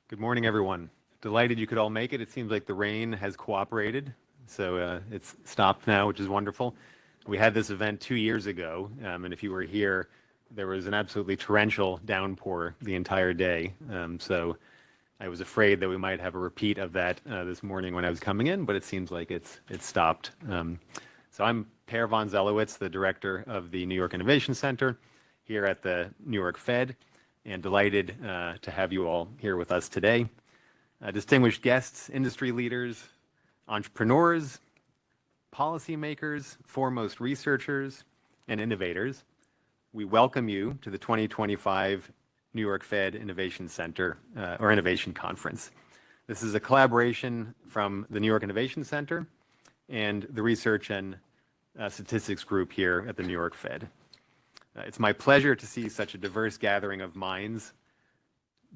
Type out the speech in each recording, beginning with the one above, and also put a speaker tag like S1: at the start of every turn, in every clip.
S1: Good morning, everyone. Delighted you could all make it. It seems like the rain has cooperated, so it's stopped now, which is wonderful. We had this event 2 years ago, and if you were here, there was an absolutely torrential downpour the entire day. So I was afraid that we might have a repeat of that this morning when I was coming in, but it seems like it's stopped. So I'm Per von Zelowitz, the director of the New York Innovation Center here at the New York Fed, and delighted to have you all here with us today. Distinguished guests, industry leaders, entrepreneurs, policymakers, foremost researchers, and innovators, we welcome you to the 2025 New York Fed Innovation Center, or Innovation Conference. This is a collaboration from the New York Innovation Center and the Research and Statistics Group here at the New York Fed. It's my pleasure to see such a diverse gathering of minds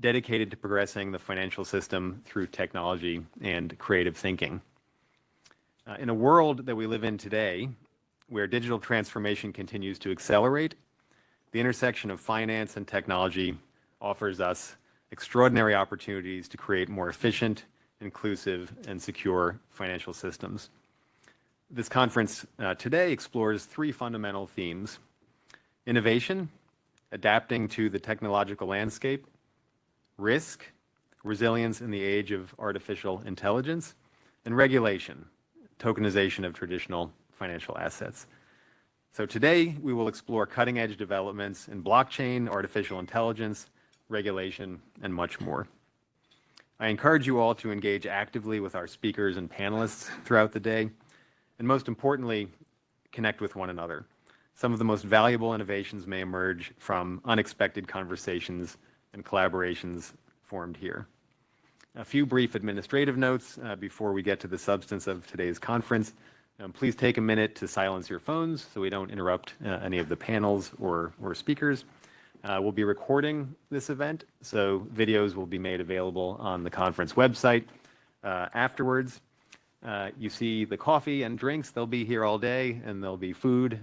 S1: dedicated to progressing the financial system through technology and creative thinking. In a world that we live in today, where digital transformation continues to accelerate, the intersection of finance and technology offers us extraordinary opportunities to create more efficient, inclusive, and secure financial systems. This conference today explores three fundamental themes: innovation, adapting to the technological landscape; risk, resilience in the age of artificial intelligence; and regulation, tokenization of traditional financial assets. So today, we will explore cutting-edge developments in blockchain, artificial intelligence, regulation, and much more. I encourage you all to engage actively with our speakers and panelists throughout the day, and most importantly, connect with one another. Some of the most valuable innovations may emerge from unexpected conversations and collaborations formed here. A few brief administrative notes before we get to the substance of today's conference. Please take a minute to silence your phones so we don't interrupt any of the panels or speakers. We'll be recording this event, so videos will be made available on the conference website afterwards. You see the coffee and drinks, they'll be here all day, and there'll be food,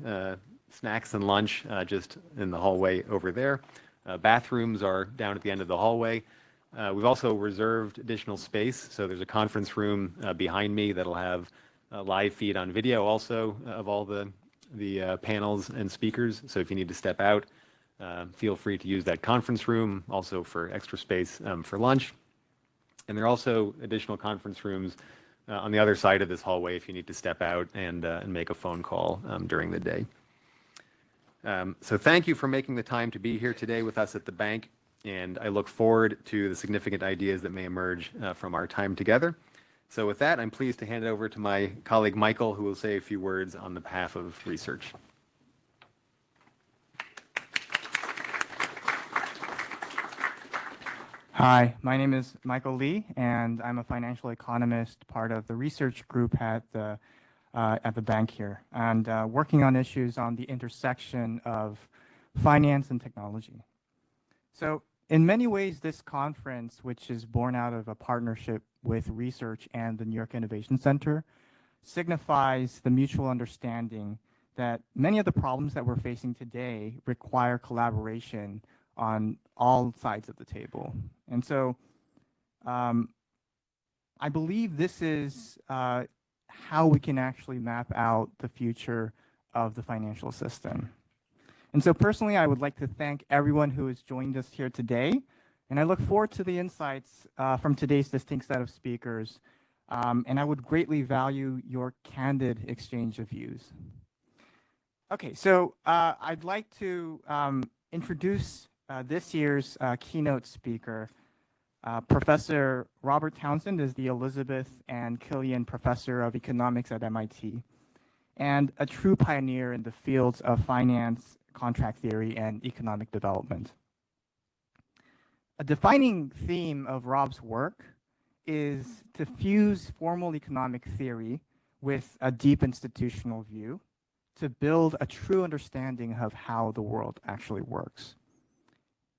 S1: snacks and lunch just in the hallway over there. Bathrooms are down at the end of the hallway. We've also reserved additional space, so there's a conference room behind me that'll have a live feed on video also of all the panels and speakers. So if you need to step out, feel free to use that conference room also for extra space for lunch. And there are also additional conference rooms on the other side of this hallway if you need to step out and make a phone call during the day. So thank you for making the time to be here today with us at the bank, and I look forward to the significant ideas that may emerge from our time together. So with that, I'm pleased to hand it over to my colleague Michael, who will say a few words on the behalf of research.
S2: Hi, my name is Michael Lee, and I'm a financial economist, part of the research group at the bank here, and working on issues on the intersection of finance and technology. So in many ways, this conference, which is born out of a partnership with research and the New York Innovation Center, signifies the mutual understanding that many of the problems that we're facing today require collaboration on all sides of the table. And so I believe this is how we can actually map out the future of the financial system. And so personally, I would like to thank everyone who has joined us here today. And I look forward to the insights from today's distinct set of speakers. And I would greatly value your candid exchange of views. Okay, so I'd like to introduce this year's keynote speaker. Professor Robert Townsend is the Elizabeth and Killian Professor of Economics at MIT, and a true pioneer in the fields of finance, contract theory, and economic development. A defining theme of Rob's work is to fuse formal economic theory with a deep institutional view to build a true understanding of how the world actually works.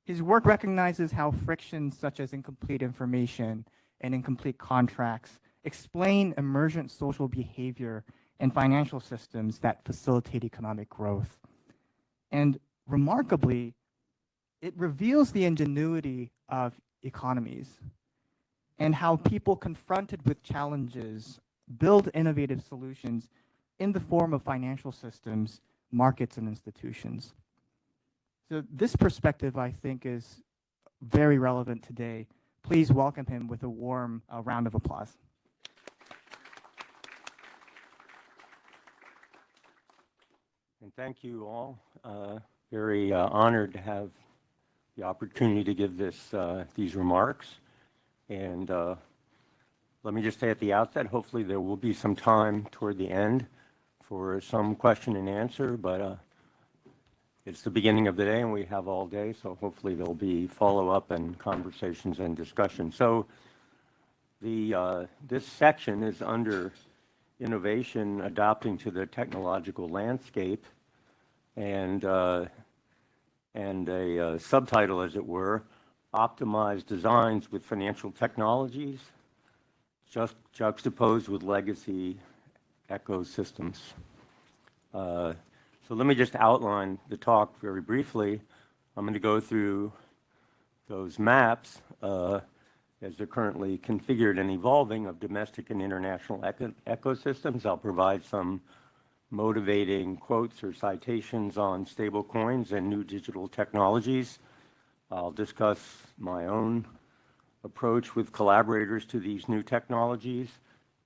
S2: His work recognizes how frictions such as incomplete information and incomplete contracts explain emergent social behavior in financial systems that facilitate economic growth. And remarkably, it reveals the ingenuity of economies and how people confronted with challenges build innovative solutions in the form of financial systems, markets, and institutions. So this perspective, I think, is very relevant today. Please welcome him with a warm round of applause.
S3: And thank you all. Very honored to have the opportunity to give these remarks. And let me just say at the outset, hopefully there will be some time toward the end for some question and answer, but it's the beginning of the day and we have all day, so hopefully there'll be follow-up and conversations and discussion. So this section is under innovation adapting to the technological landscape, and a subtitle, as it were, optimized designs with financial technologies, just juxtaposed with legacy ecosystems. So let me just outline the talk very briefly. I'm going to go through those maps as they're currently configured and evolving of domestic and international ecosystems. I'll provide some motivating quotes or citations on stable coins and new digital technologies. I'll discuss my own approach with collaborators to these new technologies,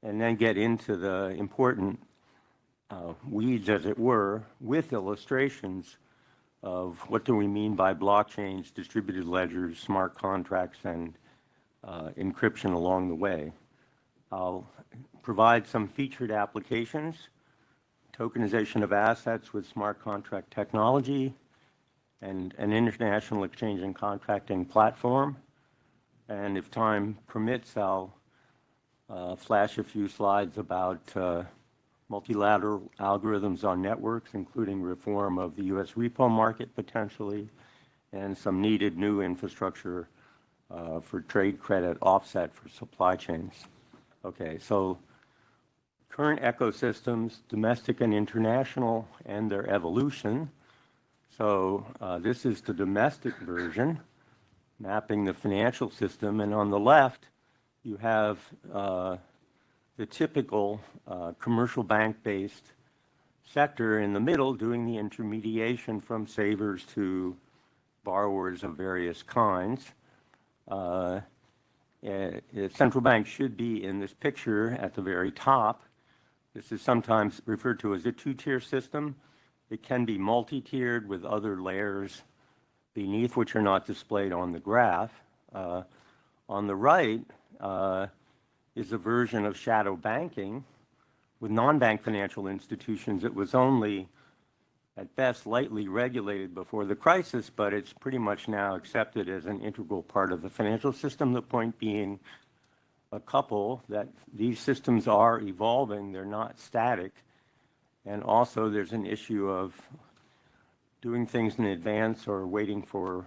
S3: and then get into the important weeds, as it were, with illustrations of what do we mean by blockchains, distributed ledgers, smart contracts, and encryption along the way. I'll provide some featured applications, tokenization of assets with smart contract technology, and an international exchange and contracting platform. And if time permits, I'll flash a few slides about multilateral algorithms on networks, including reform of the U.S. repo market potentially, and some needed new infrastructure for trade credit offset for supply chains. Okay, so current ecosystems, domestic and international, and their evolution. So this is the domestic version, mapping the financial system, and on the left, you have the typical commercial bank-based sector in the middle doing the intermediation from savers to borrowers of various kinds. Central bank should be in this picture at the very top. This is sometimes referred to as a two-tier system. It can be multi-tiered with other layers beneath, which are not displayed on the graph. On the right is a version of shadow banking with non-bank financial institutions. It was only, at best, lightly regulated before the crisis, but it's pretty much now accepted as an integral part of the financial system. The point being a couple that these systems are evolving, they're not static. And also there's an issue of doing things in advance or waiting for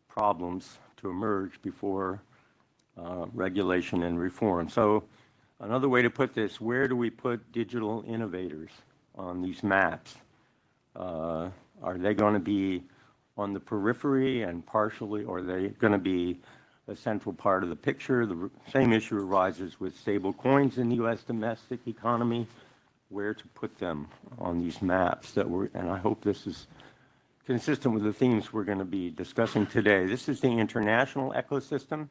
S3: problems to emerge before regulation and reform. So another way to put this, where do we put digital innovators on these maps? Are they going to be on the periphery and partially, or are they going to be a central part of the picture? The same issue arises with stable coins in the U.S. domestic economy, where to put them on these maps and I hope this is consistent with the themes we're going to be discussing today. This is the international ecosystem.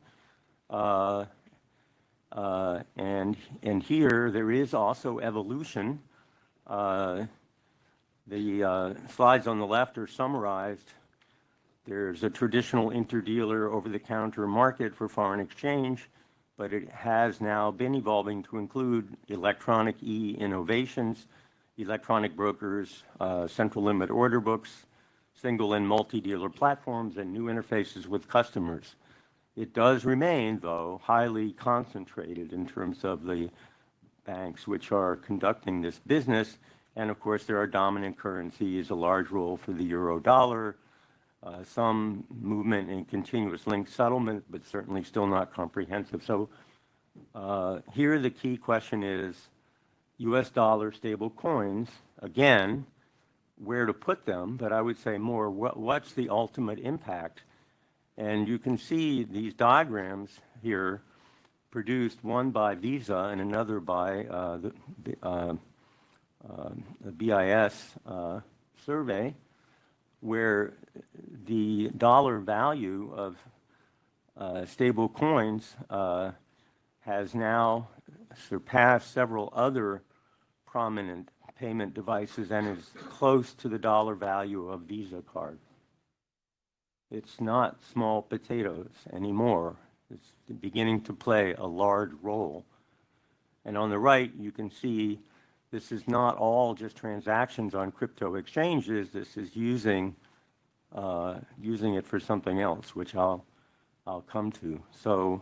S3: And here there is also evolution. The slides on the left are summarized. There's a traditional interdealer over-the-counter market for foreign exchange, but it has now been evolving to include electronic e-innovations, electronic brokers, central limit order books, single and multi-dealer platforms, and new interfaces with customers. It does remain, though, highly concentrated in terms of the banks which are conducting this business. And of course, there are dominant currencies, a large role for the euro dollar, some movement in continuous link settlement, but certainly still not comprehensive. So here the key question is US dollar stable coins, again, where to put them, but I would say more, what's the ultimate impact? And you can see these diagrams here produced, one by Visa and another by the BIS survey, where the dollar value of stable coins has now surpassed several other prominent payment devices and is close to the dollar value of Visa card. It's not small potatoes anymore. It's beginning to play a large role. And on the right, you can see this is not all just transactions on crypto exchanges. This is using it for something else, which I'll come to. So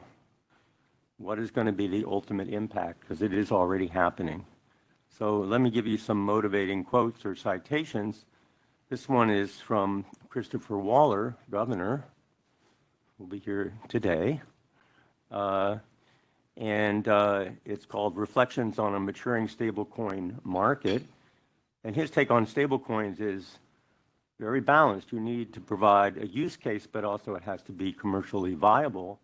S3: what is going to be the ultimate impact? Because it is already happening. So let me give you some motivating quotes or citations. This one is from Christopher Waller, governor, who will be here today. It's called Reflections on a Maturing Stablecoin Market. And his take on stablecoins is very balanced. You need to provide a use case, but also it has to be commercially viable.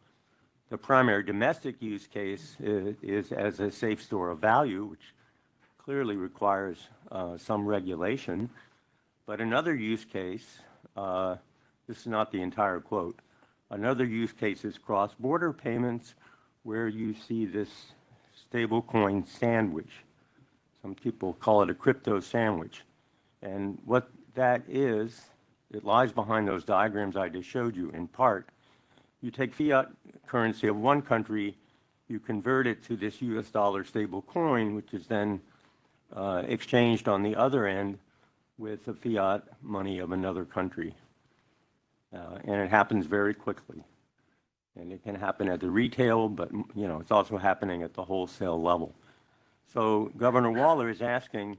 S3: The primary domestic use case is as a safe store of value, which clearly requires some regulation. But another use case, this is not the entire quote, another use case is cross-border payments, where you see this stablecoin sandwich. Some people call it a crypto sandwich. And what that is, it lies behind those diagrams I just showed you in part. You take fiat currency of one country, you convert it to this US dollar stable coin, which is then exchanged on the other end with the fiat money of another country. And it happens very quickly. And it can happen at the retail, but it's also happening at the wholesale level. So Governor Waller is asking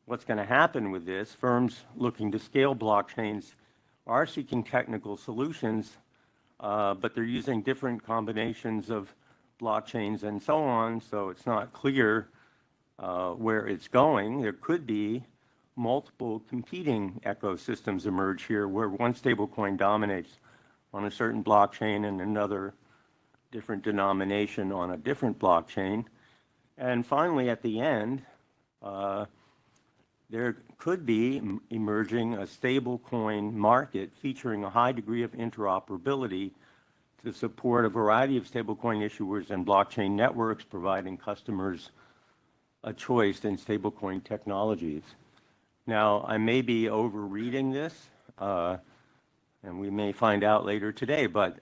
S3: what's going to happen with this. Firms looking to scale blockchains are seeking technical solutions, but they're using different combinations of blockchains and so on, so it's not clear where it's going. There could be multiple competing ecosystems emerge here, where one stablecoin dominates on a certain blockchain and another different denomination on a different blockchain. And finally, at the end, there could be emerging a stablecoin market featuring a high degree of interoperability to support a variety of stablecoin issuers and blockchain networks, providing customers a choice in stablecoin technologies. Now, I may be overreading this, and we may find out later today, but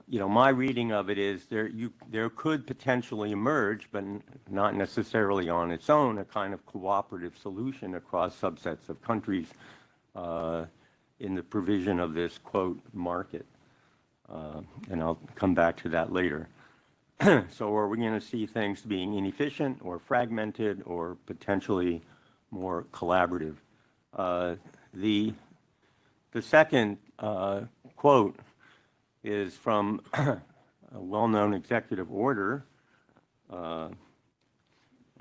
S3: my reading of it is there could potentially emerge, but not necessarily on its own, a kind of cooperative solution across subsets of countries in the provision of this, quote, market. And I'll come back to that later. So are we going to see things being inefficient or fragmented or potentially more collaborative? The second quote is from a well-known executive order, and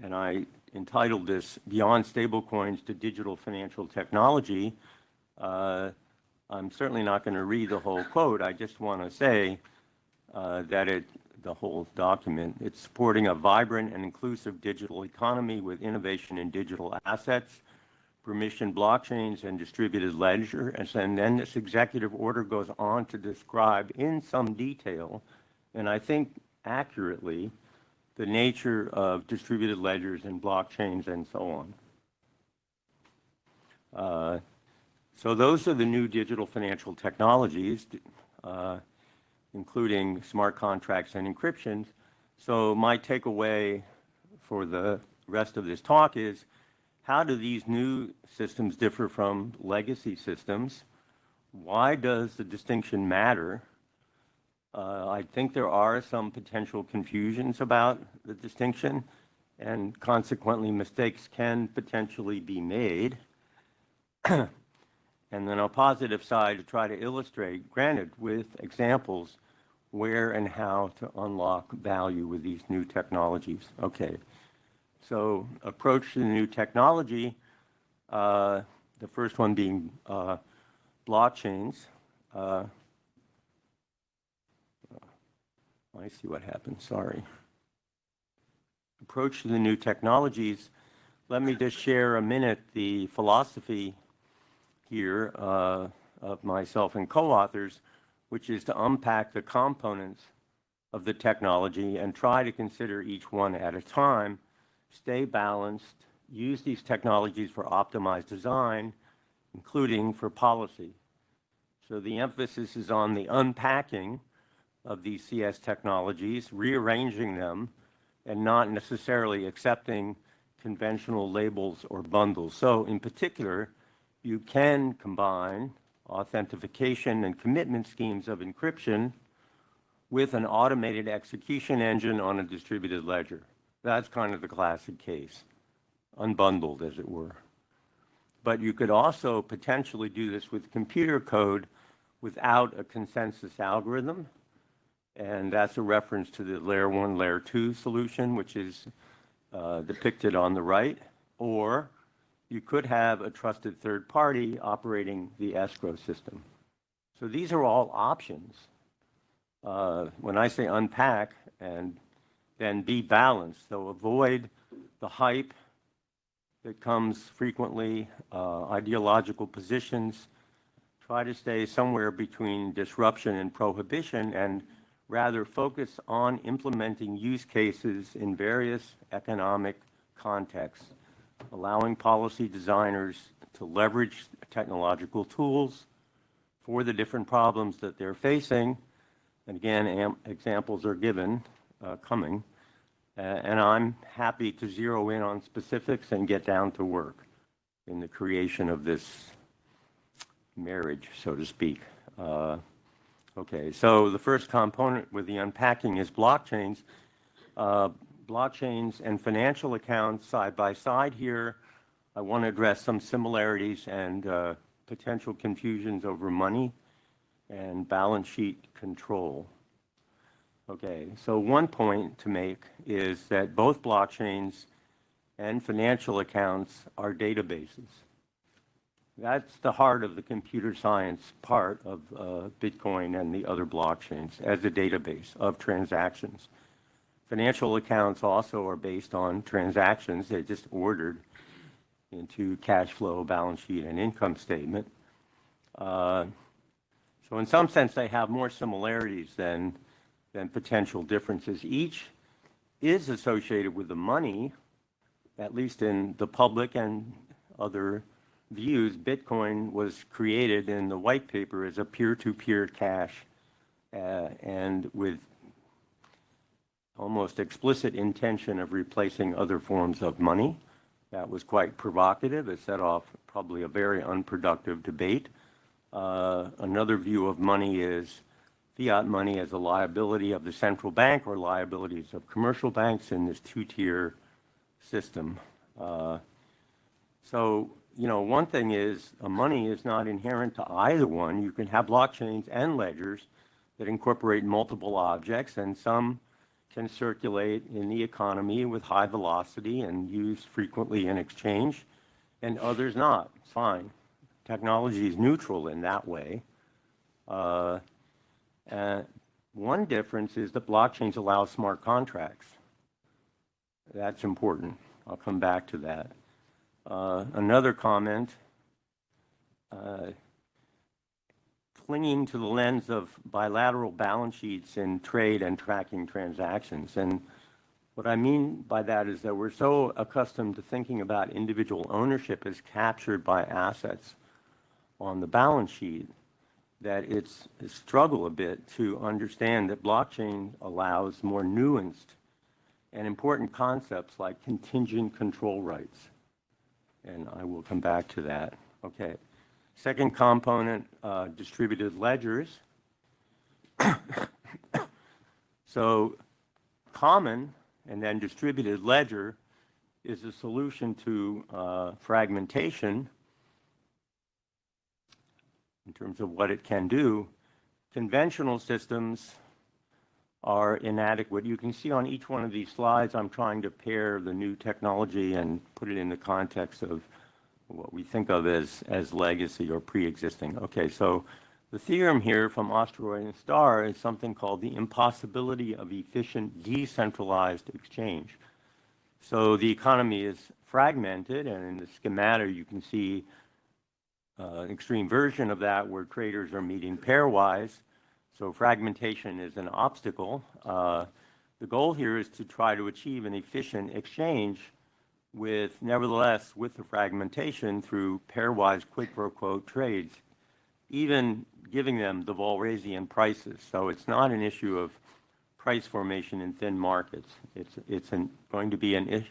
S3: I entitled this Beyond Stablecoins to Digital Financial Technology. I'm certainly not going to read the whole quote. I just want to say that the whole document, it's supporting a vibrant and inclusive digital economy with innovation in digital assets, permission blockchains, and distributed ledger. And then this executive order goes on to describe in some detail, and I think accurately, the nature of distributed ledgers and blockchains and so on. So those are the new digital financial technologies, including smart contracts and encryptions. So my takeaway for the rest of this talk is, how do these new systems differ from legacy systems? Why does the distinction matter? I think there are some potential confusions about the distinction, and consequently mistakes can potentially be made. And then on a positive side, to try to illustrate, granted with examples, where and how to unlock value with these new technologies. Okay, so approach to the new technology, the first one being blockchains. I see what happened, sorry. Approach to the new technologies. Let me just share a minute the philosophy here of myself and co-authors, which is to unpack the components of the technology and try to consider each one at a time, stay balanced, use these technologies for optimized design, including for policy. So the emphasis is on the unpacking of these CS technologies, rearranging them, and not necessarily accepting conventional labels or bundles. So in particular, you can combine authentication and commitment schemes of encryption with an automated execution engine on a distributed ledger. That's kind of the classic case, unbundled as it were. But you could also potentially do this with computer code without a consensus algorithm. And that's a reference to the layer 1, layer 2 solution, which is depicted on the right. Or you could have a trusted third party operating the escrow system. So these are all options. When I say unpack and then be balanced, so avoid the hype that comes frequently, ideological positions, try to stay somewhere between disruption and prohibition, and rather focus on implementing use cases in various economic contexts, allowing policy designers to leverage technological tools for the different problems that they're facing. And again, examples are given, coming. And I'm happy to zero in on specifics and get down to work in the creation of this marriage, so to speak. Okay, so the first component with the unpacking is blockchains. Blockchains and financial accounts side by side here. I want to address some similarities and potential confusions over money and balance sheet control. Okay, so one point to make is that both blockchains and financial accounts are databases. That's the heart of the computer science part of Bitcoin and the other blockchains, as a database of transactions. Financial accounts also are based on transactions. They're just ordered into cash flow, balance sheet, and income statement. So in some sense, they have more similarities than potential differences. Each is associated with the money, at least in the public and other views. Bitcoin was created in the white paper as a peer-to-peer cash and with almost explicit intention of replacing other forms of money. That was quite provocative. It set off probably a very unproductive debate. Another view of money is fiat money as a liability of the central bank or liabilities of commercial banks in this two-tier system. So, you know, one thing is money is not inherent to either one. You can have blockchains and ledgers that incorporate multiple objects, and some can circulate in the economy with high velocity and used frequently in exchange, and others not. It's fine. Technology is neutral in that way. One difference is that blockchains allow smart contracts. That's important. I'll come back to that. Another comment, clinging to the lens of bilateral balance sheets in trade and tracking transactions. And what I mean by that is that we're so accustomed to thinking about individual ownership as captured by assets on the balance sheet that it's a struggle a bit to understand that blockchain allows more nuanced and important concepts like contingent control rights. And I will come back to that. Okay. Second component, distributed ledgers. So common and then distributed ledger is a solution to fragmentation in terms of what it can do. Conventional systems are inadequate. You can see on each one of these slides, I'm trying to pair the new technology and put it in the context of what we think of as legacy or pre-existing. Okay, so The theorem here from Osteroi and Starr is something called the impossibility of efficient decentralized exchange. So the economy is fragmented, and in the schematic you can see an extreme version of that where traders are meeting pairwise. So fragmentation is an obstacle. The goal here is to try to achieve an efficient exchange with, nevertheless, with the fragmentation through pairwise quid pro quo trades, even giving them the Walrasian prices. So it's not an issue of price formation in thin markets. It's going to be an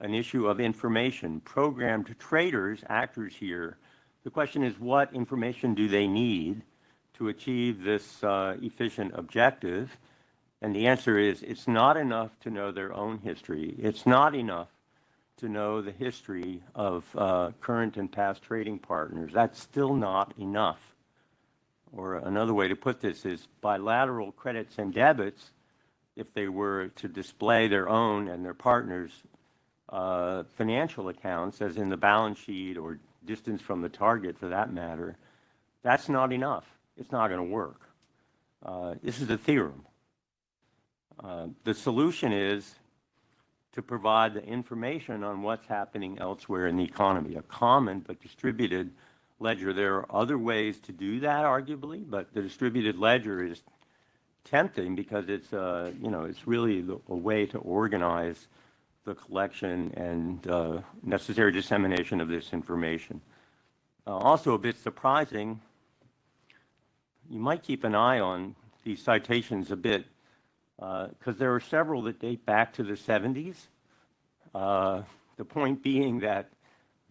S3: issue of information. Programmed traders, actors here, the question is what information do they need to achieve this efficient objective? And the answer is it's not enough to know their own history. It's not enough to know the history of current and past trading partners. That's still not enough. Or another way to put this is bilateral credits and debits, if they were to display their own and their partners' financial accounts, as in the balance sheet or distance from the target for that matter, that's not enough. It's not going to work. This is a theorem. The solution is to provide the information on what's happening elsewhere in the economy, a common but distributed ledger. There are other ways to do that, arguably, but the distributed ledger is tempting because it's it's really a way to organize the collection and necessary dissemination of this information. Also a bit surprising, you might keep an eye on these citations a bit because there are several that date back to the 70s. The point being that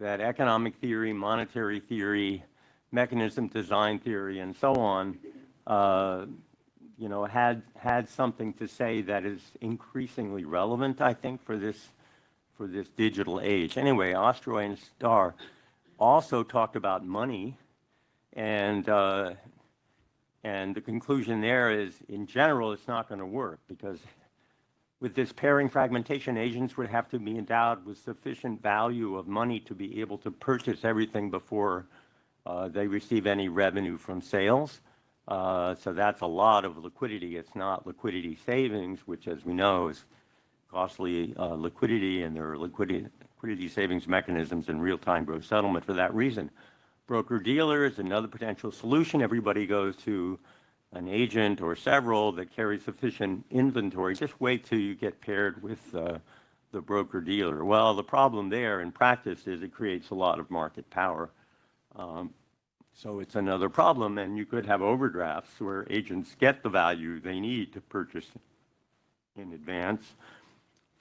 S3: economic theory, monetary theory, mechanism design theory, and so on, had something to say that is increasingly relevant, I think, for this digital age. Anyway, Osteroi and Starr also talked about money, and the conclusion there is, in general, it's not going to work because with this pairing fragmentation, agents would have to be endowed with sufficient value of money to be able to purchase everything before they receive any revenue from sales. So that's a lot of liquidity. It's not liquidity savings, which, as we know, is costly liquidity, and there are liquidity savings mechanisms in real-time gross settlement for that reason. Broker-dealer is another potential solution. Everybody goes to an agent or several that carry sufficient inventory. Just wait till you get paired with the broker-dealer. Well, the problem there in practice is it creates a lot of market power. So it's another problem, and you could have overdrafts where agents get the value they need to purchase in advance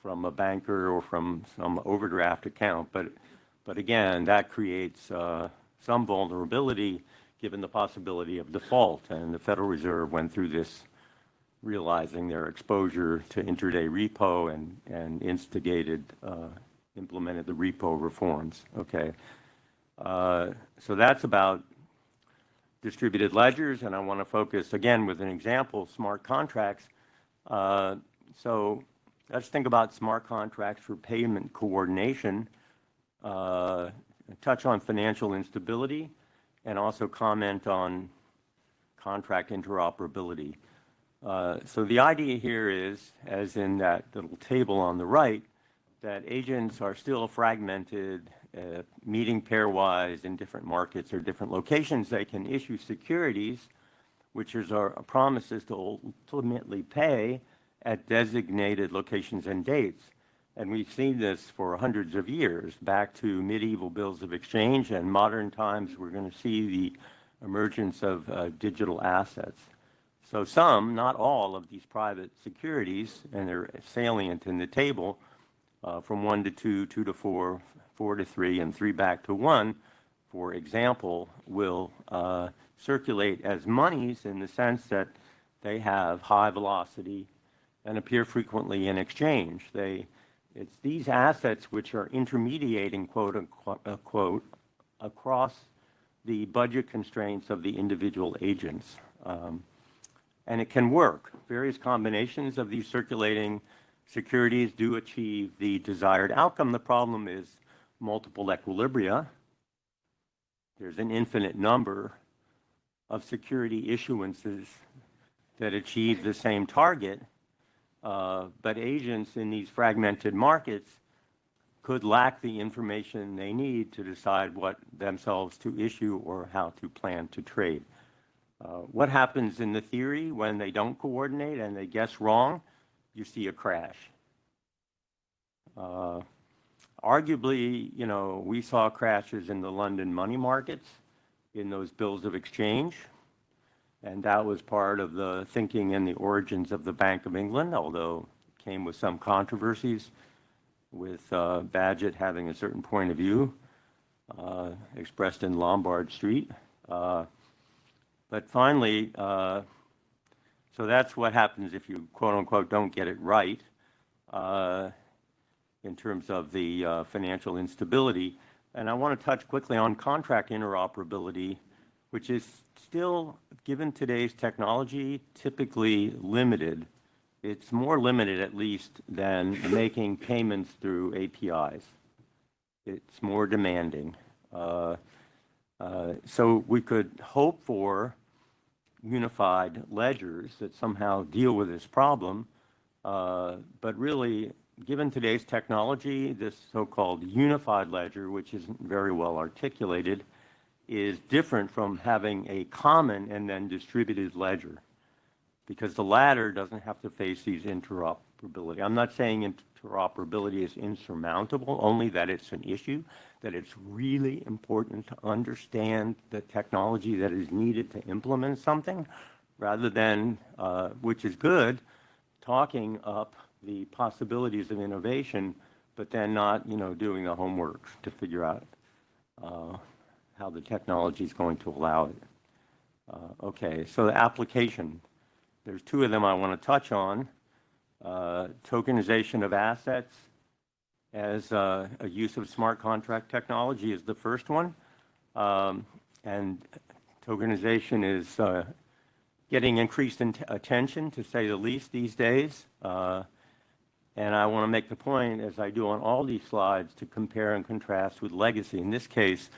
S3: from a banker or from some overdraft account. But again, that creates some vulnerability given the possibility of default. And the Federal Reserve went through this realizing their exposure to intraday repo and implemented the repo reforms. Okay. So that's about distributed ledgers, and I want to focus again with an example, smart contracts. So let's think about smart contracts for payment coordination, touch on financial instability, and also comment on contract interoperability. So the idea here is, as in that little table on the right, that agents are still fragmented, meeting pairwise in different markets or different locations. They can issue securities, which are promises to ultimately pay at designated locations and dates. And we've seen this for hundreds of years, back to medieval bills of exchange, and modern times we're going to see the emergence of digital assets. So some, not all, of these private securities, and they're salient in the table, from 1 to 2, 2 to 4, 4 to 3, and 3 back to 1, for example, will circulate as monies in the sense that they have high velocity and appear frequently in exchange. It's these assets which are intermediating, quote unquote, across the budget constraints of the individual agents. And it can work. Various combinations of these circulating securities do achieve the desired outcome. The problem is multiple equilibria. There's an infinite number of security issuances that achieve the same target, but agents in these fragmented markets could lack the information they need to decide what themselves to issue or how to plan to trade. What happens in the theory when they don't coordinate and they guess wrong? You see a crash. Arguably, you know, we saw crashes in the London money markets, in those bills of exchange, and that was part of the thinking and the origins of the Bank of England, although it came with some controversies, with Bagehot having a certain point of view expressed in Lombard Street. But finally, so that's what happens if you, quote unquote, don't get it right in terms of the financial instability. And I want to touch quickly on contract interoperability, which is still, given today's technology, typically limited. It's more limited, at least, than making payments through APIs. It's more demanding. So we could hope for unified ledgers that somehow deal with this problem, but really, given today's technology, this so-called unified ledger, which isn't very well articulated, is different from having a common and then distributed ledger, because the latter doesn't have to face these interoperability. I'm not saying interoperability is insurmountable, only that it's an issue, that it's really important to understand the technology that is needed to implement something, rather than, which is good, talking up the possibilities of innovation, but then not, you know, doing the homework to figure out how the technology is going to allow it. Okay, so the application. There's two of them I want to touch on. Tokenization of assets as a use of smart contract technology is the first one. And tokenization is getting increased attention, to say the least, these days. And I want to make the point, as I do on all these slides, to compare and contrast with legacy. In this case,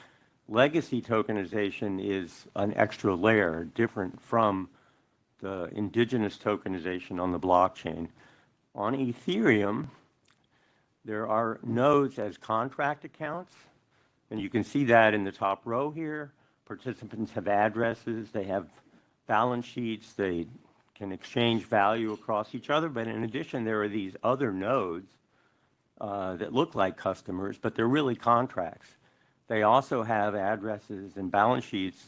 S3: legacy tokenization is an extra layer, different from the indigenous tokenization on the blockchain. On Ethereum, there are nodes as contract accounts, and you can see that in the top row here. Participants have addresses, they have balance sheets, they can exchange value across each other, but in addition, there are these other nodes that look like customers, but they're really contracts. They also have addresses and balance sheets,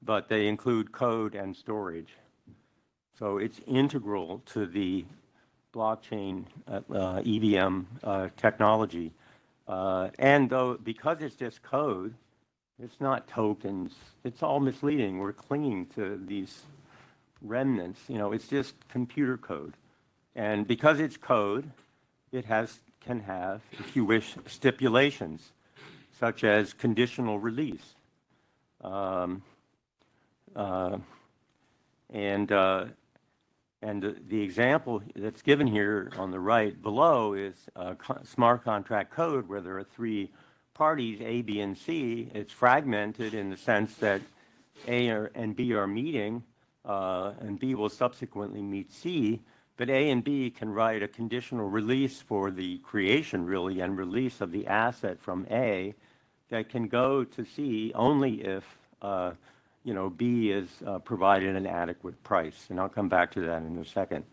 S3: but they include code and storage. So it's integral to the blockchain EVM technology. And though, because it's just code, it's not tokens, it's all misleading. We're clinging to these remnants, you know, it's just computer code. And because it's code, it can have, if you wish, stipulations, such as conditional release. And the example that's given here on the right below is smart contract code, where there are three parties, A, B, and C. It's fragmented in the sense that A and B are meeting, and B will subsequently meet C, but A and B can write a conditional release for the creation, really, and release of the asset from A that can go to C only if you know, B is provided an adequate price, and I'll come back to that in a second.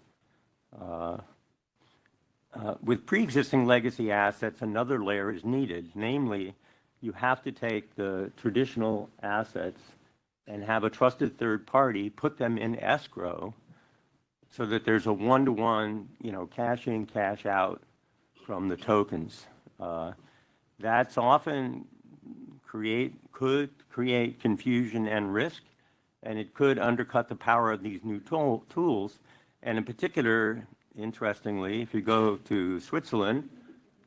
S3: With pre-existing legacy assets, another layer is needed. Namely, you have to take the traditional assets and have a trusted third party put them in escrow so that there's a one-to-one, you know, cash in, cash out from the tokens. That's often could create confusion and risk, and it could undercut the power of these new tools. And in particular, interestingly, if you go to Switzerland,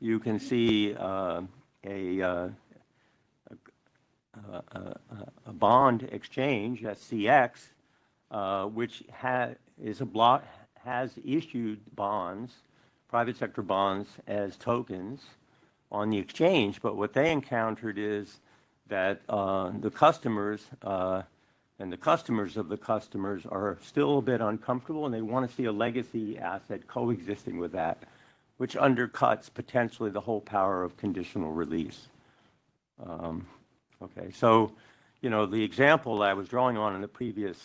S3: you can see a bond exchange, SCX, which has issued bonds, private sector bonds, as tokens on the exchange. But what they encountered is that the customers and the customers of the customers are still a bit uncomfortable, and they want to see a legacy asset coexisting with that, which undercuts potentially the whole power of conditional release. Okay, so, you know, the example I was drawing on in the previous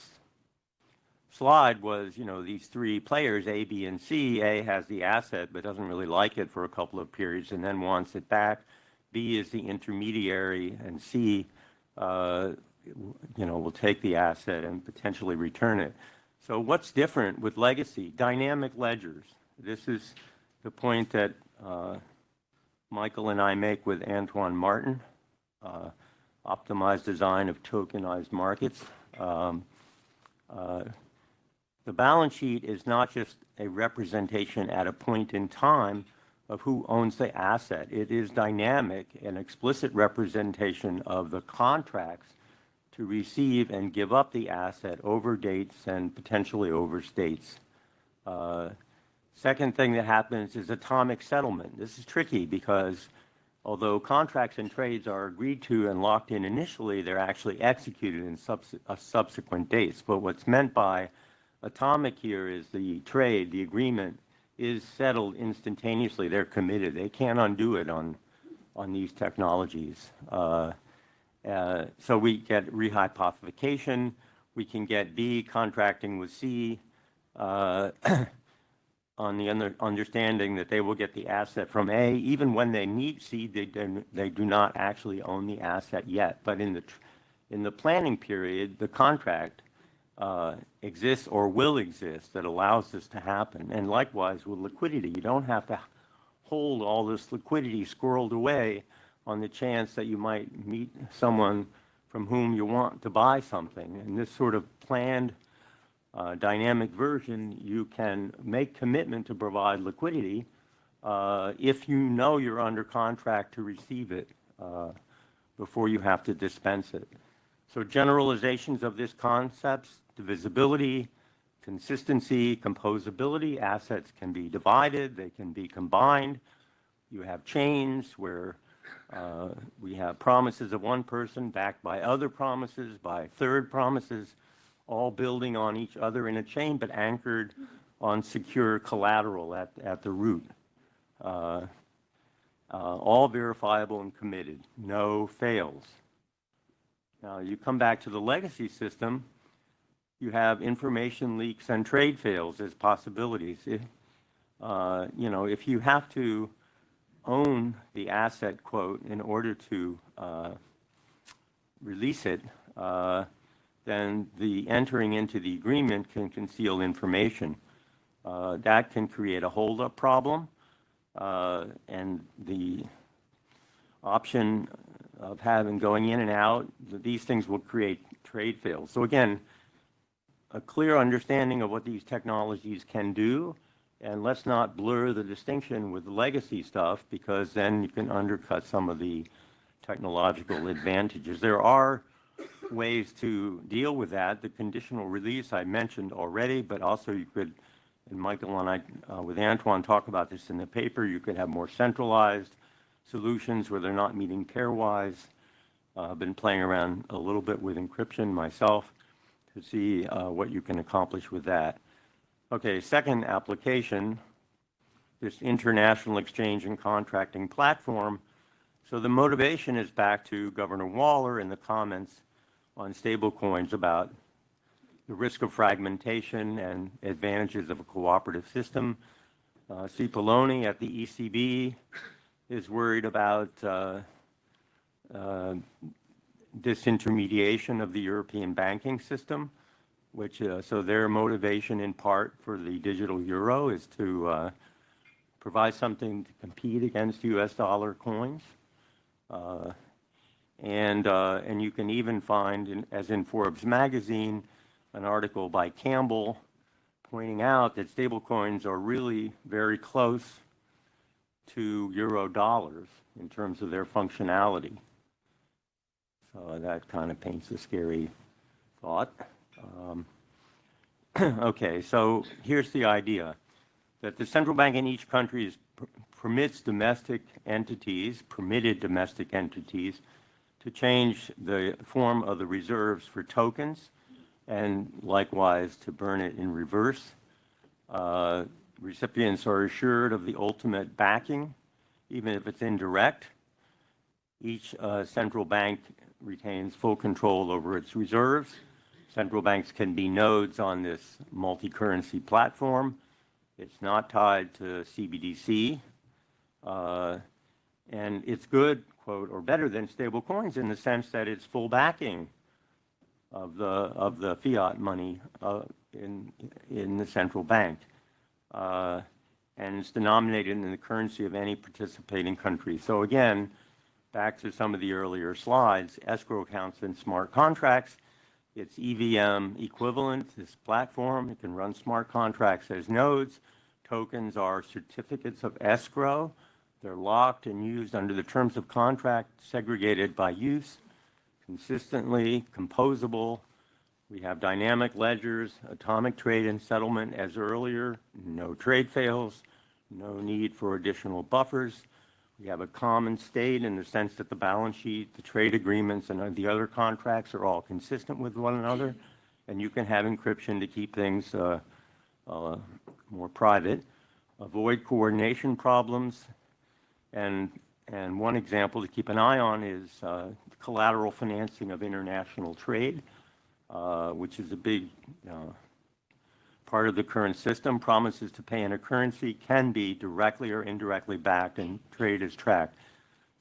S3: slide was, you know, these three players, A, B, and C. A has the asset but doesn't really like it for a couple of periods and then wants it back. B is the intermediary, and C, you know, will take the asset and potentially return it. So what's different with legacy? Dynamic ledgers. This is the point that Michael and I make with Antoine Martin, optimized design of tokenized markets. The balance sheet is not just a representation at a point in time of who owns the asset. It is dynamic, an explicit representation of the contracts to receive and give up the asset over dates and potentially over states. Second thing that happens is atomic settlement. This is tricky because although contracts and trades are agreed to and locked in initially, they're actually executed in subsequent dates. But what's meant by atomic here is the trade, the agreement, is settled instantaneously. They're committed. They can't undo it on these technologies. So we get rehypothecation. We can get B contracting with C on the understanding that they will get the asset from A. Even when they meet C, they do not actually own the asset yet. But in the planning period, the contract exists or will exist that allows this to happen. And likewise with liquidity, you don't have to hold all this liquidity squirreled away on the chance that you might meet someone from whom you want to buy something. In this sort of planned dynamic version, you can make commitment to provide liquidity if you know you're under contract to receive it before you have to dispense it. So generalizations of this concepts: divisibility, consistency, composability. Assets can be divided, they can be combined. You have chains where we have promises of one person backed by other promises, by third promises, all building on each other in a chain, but anchored on secure collateral at the root. All verifiable and committed. No fails. Now, you come back to the legacy system, you have information leaks and trade fails as possibilities. You know, if you have to own the asset, quote, in order to release it, then the entering into the agreement can conceal information. That can create a holdup problem, and the option of going in and out, these things will create trade fails. So again, a clear understanding of what these technologies can do, and let's not blur the distinction with legacy stuff, because then you can undercut some of the technological advantages. There are ways to deal with that. The conditional release I mentioned already, but also you could, and Michael and I with Antoine talk about this in the paper, you could have more centralized solutions where they're not meeting pairwise. I've been playing around a little bit with encryption myself to see what you can accomplish with that. Okay, second application, this international exchange and contracting platform. So the motivation is back to Governor Waller in the comments on stablecoins about the risk of fragmentation and advantages of a cooperative system. Cipollone at the ECB is worried about disintermediation of the European banking system, which so their motivation in part for the digital euro is to provide something to compete against US dollar coins. And you can even find, as in Forbes magazine, an article by Campbell pointing out that stablecoins are really very close to euro dollars in terms of their functionality. So that kind of paints a scary thought. Okay, so here's the idea, that the central bank in each country permitted domestic entities to change the form of the reserves for tokens and likewise to burn it in reverse. Recipients are assured of the ultimate backing, even if it's indirect. Each central bank retains full control over its reserves. Central banks can be nodes on this multi-currency platform. It's not tied to CBDC. And it's good, quote, or better than stable coins in the sense that it's full backing of the fiat money in the central bank. And it's denominated in the currency of any participating country. So again, back to some of the earlier slides, escrow accounts and smart contracts. It's EVM equivalent, this platform. It can run smart contracts as nodes. Tokens are certificates of escrow. They're locked and used under the terms of contract, segregated by use, consistently composable. We have dynamic ledgers, atomic trade and settlement as earlier, no trade fails, no need for additional buffers. We have a common state in the sense that the balance sheet, the trade agreements, and the other contracts are all consistent with one another. And you can have encryption to keep things more private. Avoid coordination problems. And one example to keep an eye on is collateral financing of international trade, which is a big part of the current system. Promises to pay in a currency can be directly or indirectly backed, and trade is tracked.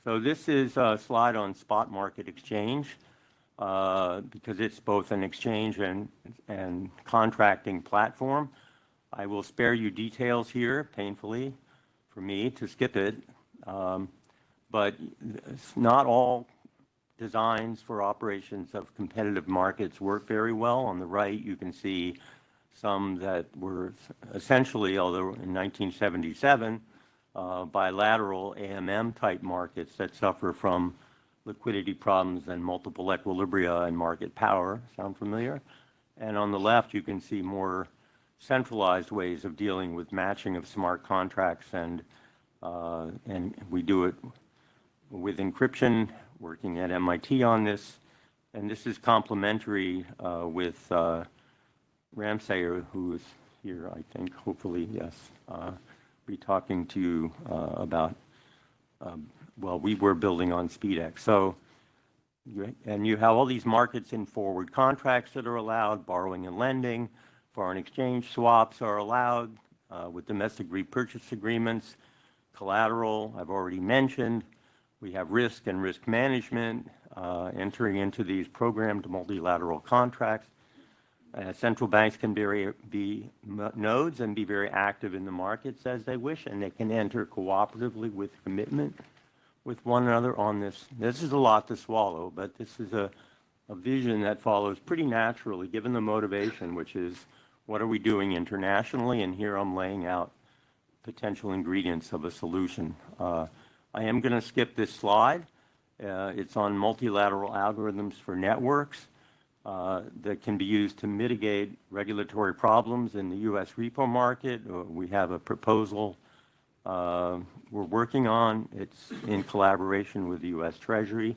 S3: So this is a slide on spot market exchange because it's both an exchange and contracting platform. I will spare you details here, painfully for me to skip it, but it's not all designs for operations of competitive markets work very well. On the right, you can see some that were essentially, although in 1977, bilateral AMM type markets that suffer from liquidity problems and multiple equilibria and market power. Sound familiar? And on the left, you can see more centralized ways of dealing with matching of smart contracts, and we do it with encryption, working at MIT on this, and this is complementary with Ramsayer, who is here, I think, hopefully, yes, be talking to you about, well, we were building on SpeedX. So, and you have all these markets in forward contracts that are allowed, borrowing and lending, foreign exchange swaps are allowed with domestic repurchase agreements, collateral, I've already mentioned. We have risk and risk management, entering into these programmed multilateral contracts. Central banks can be nodes and be very active in the markets as they wish, and they can enter cooperatively with commitment with one another on this. This is a lot to swallow, but this is a vision that follows pretty naturally, given the motivation, which is what are we doing internationally? And here I'm laying out potential ingredients of a solution. I am going to skip this slide. It's on multilateral algorithms for networks. That can be used to mitigate regulatory problems in the U.S. repo market. We have a proposal we're working on. It's in collaboration with the U.S. Treasury.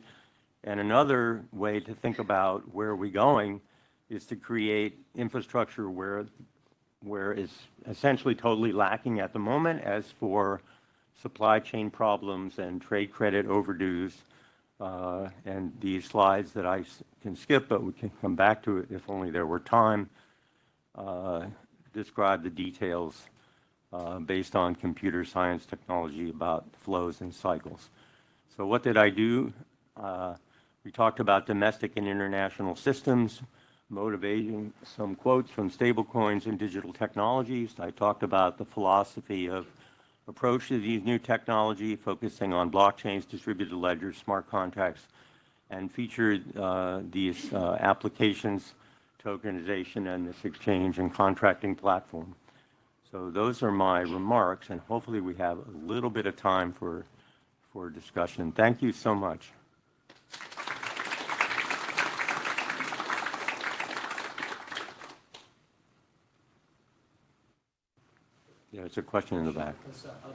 S3: And another way to think about where we're going is to create infrastructure where it's essentially totally lacking at the moment, as for supply chain problems and trade credit overdues. And these slides that I can skip, but we can come back to it if only there were time, describe the details based on computer science technology about flows and cycles. So what did I do? We talked about domestic and international systems, motivating some quotes from stablecoins and digital technologies. I talked about the philosophy of approach to these new technology, focusing on blockchains, distributed ledgers, smart contracts, and featured these applications, tokenization, and this exchange and contracting platform. So those are my remarks, and hopefully we have a little bit of time for discussion. Thank you so much. Yeah, it's a question in the back.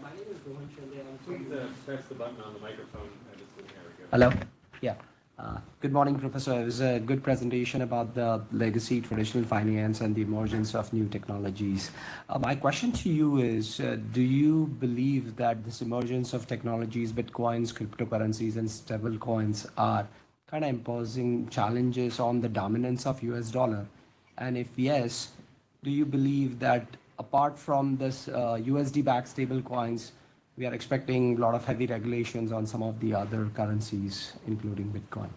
S4: My name is Rohan Chande.
S1: Please press the button on the microphone. There we go.
S4: Hello? Yeah. Good morning, Professor. It was a good presentation about the legacy traditional finance and the emergence of new technologies. My question to you is, do you believe that this emergence of technologies, bitcoins, cryptocurrencies, and stable coins are kind of imposing challenges on the dominance of US dollar? And if yes, do you believe that apart from this USD-backed stable coins, we are expecting a lot of heavy regulations on some of the other currencies, including Bitcoin?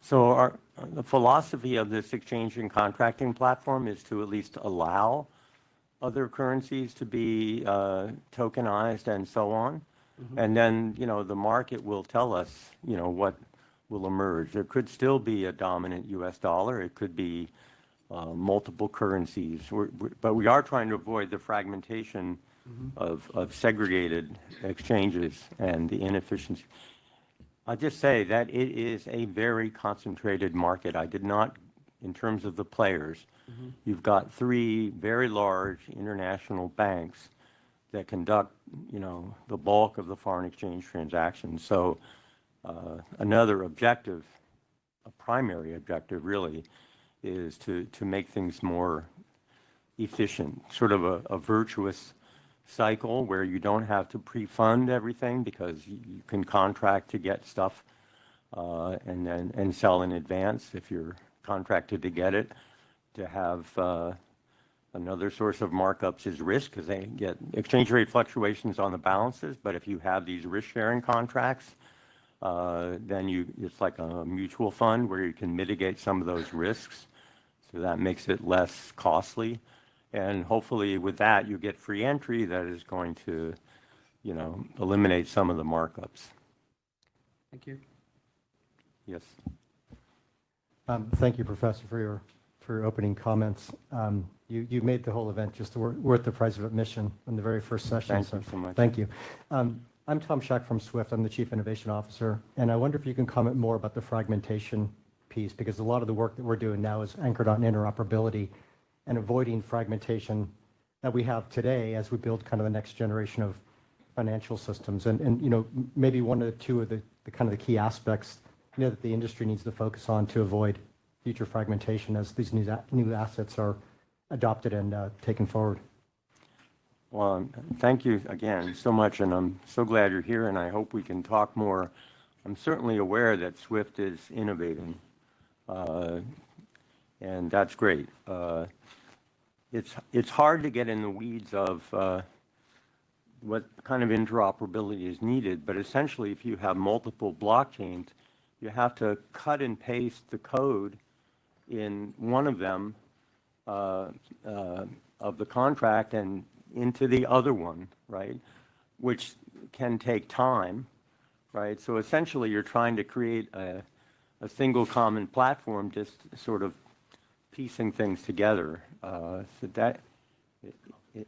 S3: So the philosophy of this exchange and contracting platform is to at least allow other currencies to be tokenized and so on. Mm-hmm. And then, the market will tell us, what will emerge. There could still be a dominant US dollar. It could be multiple currencies. But we are trying to avoid the fragmentation of segregated exchanges and the inefficiency. I'll just say that it is a very concentrated market. I did not, in terms of the players, you've got 3 very large international banks that conduct, the bulk of the foreign exchange transactions. So another objective, a primary objective really, is to make things more efficient, sort of a virtuous cycle where you don't have to pre-fund everything because you can contract to get stuff and sell in advance if you're contracted to get it. To have another source of markups is risk because they get exchange rate fluctuations on the balances. But if you have these risk-sharing contracts, then it's like a mutual fund where you can mitigate some of those risks. So that makes it less costly. And hopefully with that, you get free entry that is going to, eliminate some of the markups.
S4: Thank you.
S3: Yes.
S5: Thank you, Professor, for your opening comments. You made the whole event just worth the price of admission in the very first session.
S3: Thank you so much.
S5: Thank you. I'm Tom Schack from Swift. I'm the Chief Innovation Officer. And I wonder if you can comment more about the fragmentation piece, because a lot of the work that we're doing now is anchored on interoperability and avoiding fragmentation that we have today as we build kind of the next generation of financial systems. And maybe one or two of the kind of the key aspects that the industry needs to focus on to avoid future fragmentation as these new assets are adopted and taken forward.
S3: Well, thank you again so much, and I'm so glad you're here, and I hope we can talk more. I'm certainly aware that Swift is innovating, and that's great. It's hard to get in the weeds of what kind of interoperability is needed, but essentially if you have multiple blockchains, you have to cut and paste the code in one of them of the contract and into the other one, right? Which can take time, right? So essentially you're trying to create a single common platform, just sort of piecing things together. So that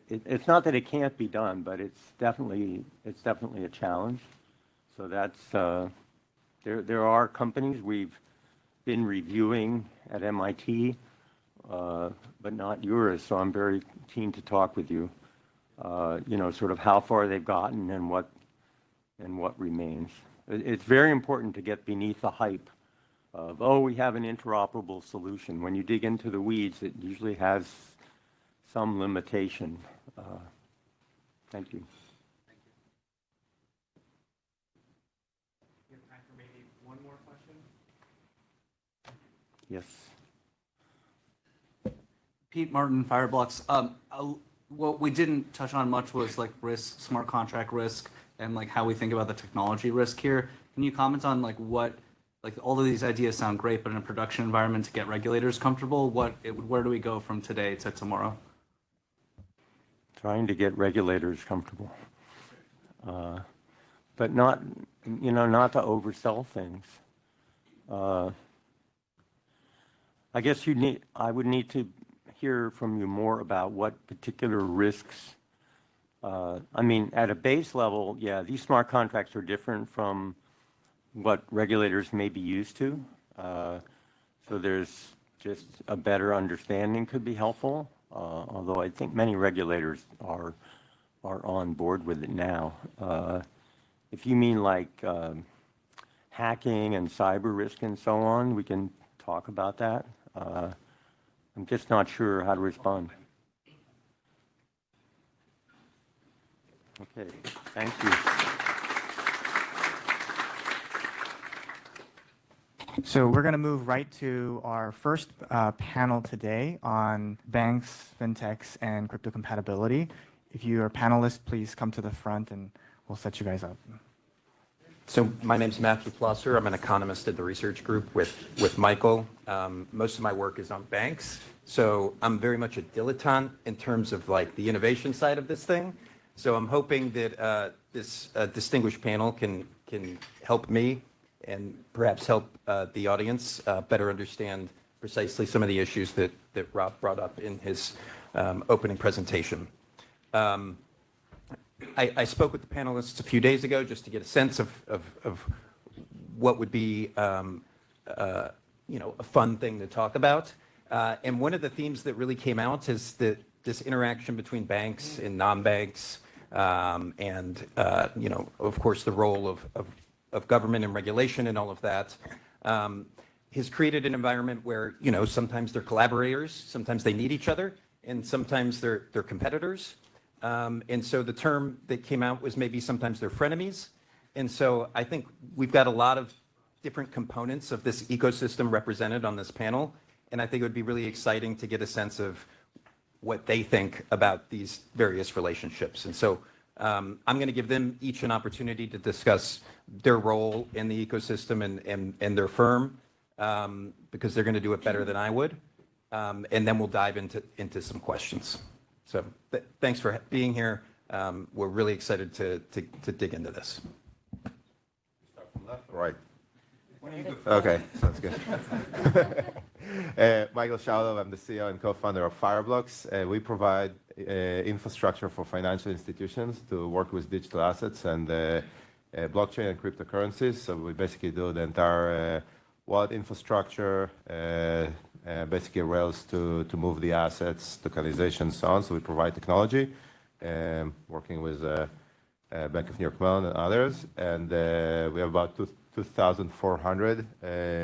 S3: it's not that it can't be done, but it's definitely a challenge. So that's there are companies we've been reviewing at MIT, but not yours. So I'm very keen to talk with you. Sort of how far they've gotten and what remains. It's very important to get beneath the hype of, we have an interoperable solution. When you dig into the weeds, it usually has some limitation. Thank you.
S2: Thank you. We have time for maybe one more question.
S3: Yes.
S6: Pete Martin, Fireblocks. What we didn't touch on much was like risk, smart contract risk, and like how we think about the technology risk here. Can you comment on all of these ideas sound great, but in a production environment to get regulators comfortable, where do we go from today to tomorrow?
S3: Trying to get regulators comfortable, but not to oversell things. I guess I would need to hear from you more about what particular risks. At a base level, yeah, these smart contracts are different from what regulators may be used to. So there's just a better understanding could be helpful. Although I think many regulators are on board with it now. If you mean like hacking and cyber risk and so on, we can talk about that. I'm just not sure how to respond. Okay, thank you.
S2: So we're going to move right to our first panel today on banks, fintechs, and crypto compatibility. If you are panelists, please come to the front and we'll set you guys up.
S7: So my name's Matthew Plusser. I'm an economist at the research group with Michael. Most of my work is on banks. So I'm very much a dilettante in terms of like the innovation side of this thing. So I'm hoping that this distinguished panel can help me and perhaps help the audience better understand precisely some of the issues that Rob brought up in his opening presentation. I spoke with the panelists a few days ago just to get a sense of what would be a fun thing to talk about. And one of the themes that really came out is that this interaction between banks and non-banks, and of course the role of government and regulation and all of that, has created an environment where sometimes they're collaborators, sometimes they need each other, and sometimes they're competitors. And so the term that came out was maybe sometimes they're frenemies. And so I think we've got a lot of different components of this ecosystem represented on this panel. And I think it would be really exciting to get a sense of what they think about these various relationships. And so I'm going to give them each an opportunity to discuss their role in the ecosystem and their firm, because they're going to do it better than I would. And then we'll dive into some questions. So thanks for being here. We're really excited to dig into this.
S8: Start from left or right? Okay, sounds good. Michael Shaulov, I'm the CEO and co-founder of Fireblocks. We provide infrastructure for financial institutions to work with digital assets and blockchain and cryptocurrencies. So we basically do the entire wallet infrastructure, basically rails to move the assets, tokenization, so on. So we provide technology, working with Bank of New York Mellon and others. And we have about 2,400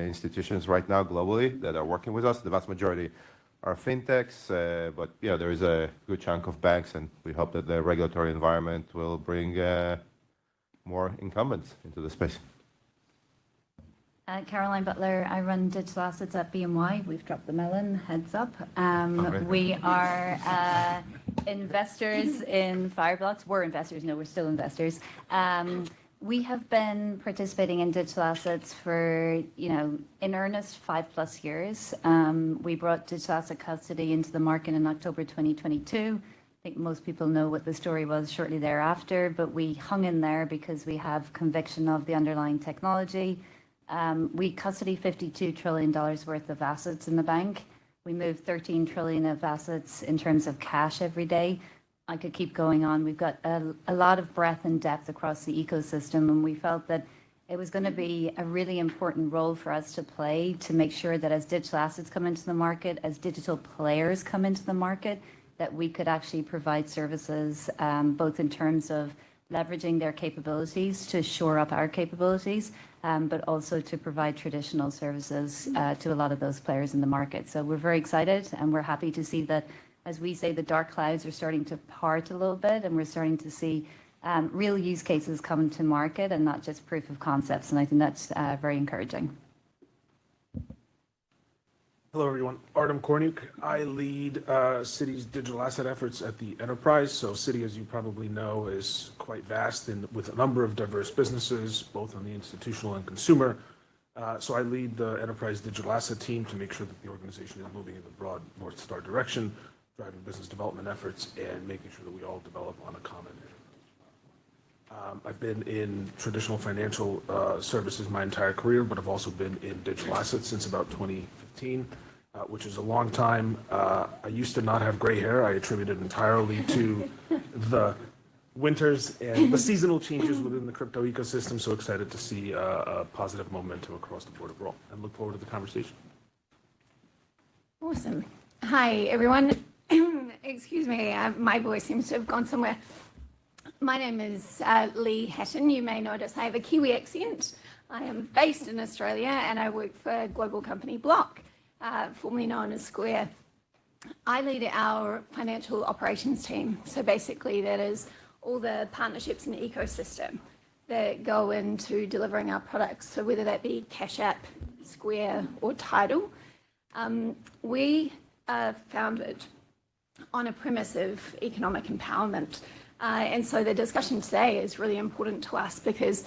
S8: institutions right now globally that are working with us. The vast majority are fintechs, but there is a good chunk of banks, and we hope that the regulatory environment will bring more incumbents into the space.
S9: Caroline Butler, I run digital assets at BNY. We've dropped the melon, heads up. We are investors in Fireblocks. We're investors, no, we're still investors. We have been participating in digital assets for, in earnest, 5+ years. We brought digital asset custody into the market in October 2022. I think most people know what the story was shortly thereafter, but we hung in there because we have conviction of the underlying technology. We custody $52 trillion worth of assets in the bank. We move 13 trillion of assets in terms of cash every day. I could keep going on. We've got a lot of breadth and depth across the ecosystem, and we felt that it was going to be a really important role for us to play to make sure that as digital assets come into the market, as digital players come into the market, that we could actually provide services, both in terms of leveraging their capabilities to shore up our capabilities, but also to provide traditional services to a lot of those players in the market. So we're very excited, and we're happy to see that, as we say, the dark clouds are starting to part a little bit, and we're starting to see real use cases come to market and not just proof of concepts. And I think that's very encouraging.
S10: Hello, everyone. Artem Korniuk. I lead Citi's digital asset efforts at the enterprise. So Citi, as you probably know, is quite vast with a number of diverse businesses, both on the institutional and consumer. So I lead the enterprise digital asset team to make sure that the organization is moving in the broad North Star direction, driving business development efforts, and making sure that we all develop on a common vision. I've been in traditional financial services my entire career, but I've also been in digital assets since about 2015, which is a long time. I used to not have gray hair. I attribute it entirely to the winters and the seasonal changes within the crypto ecosystem. So excited to see a positive momentum across the board overall, and look forward to the conversation.
S11: Awesome. Hi, everyone. Excuse me, my voice seems to have gone somewhere. My name is Lee Hatton. You may notice I have a Kiwi accent. I am based in Australia and I work for global company Block, formerly known as Square. I lead our financial operations team. So basically that is all the partnerships and ecosystem that go into delivering our products. So whether that be Cash App, Square, or Tidal, we are founded on a premise of economic empowerment. And so the discussion today is really important to us because,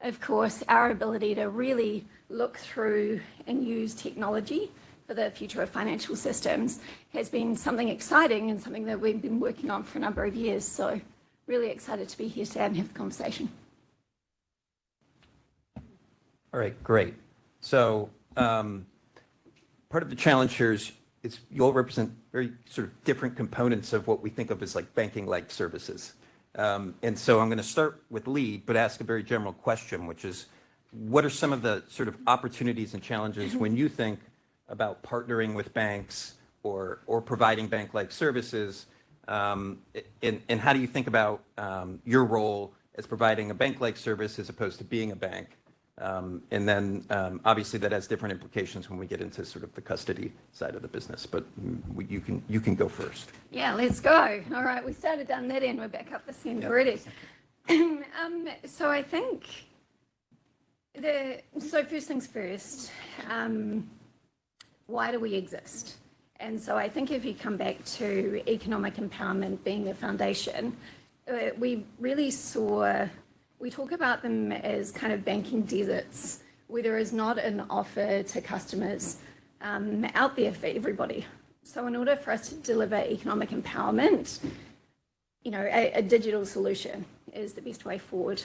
S11: of course, our ability to really look through and use technology for the future of financial systems has been something exciting and something that we've been working on for a number of years. So really excited to be here today and have the conversation.
S7: All right, great. So part of the challenge here is you all represent very sort of different components of what we think of as like banking-like services. And so I'm going to start with lead, but ask a very general question, which is, what are some of the sort of opportunities and challenges when you think about partnering with banks or providing bank-like services? And how do you think about your role as providing a bank-like service as opposed to being a bank? And then obviously that has different implications when we get into sort of the custody side of the business, but you can go first.
S11: Yeah, let's go. All right, we started down that end, we're back up this end already. So I think, so first things first, why do we exist? And so I think if you come back to economic empowerment being the foundation, we really saw, we talk about them as kind of banking deserts, where there is not an offer to customers out there for everybody. So in order for us to deliver economic empowerment, you know, a digital solution is the best way forward.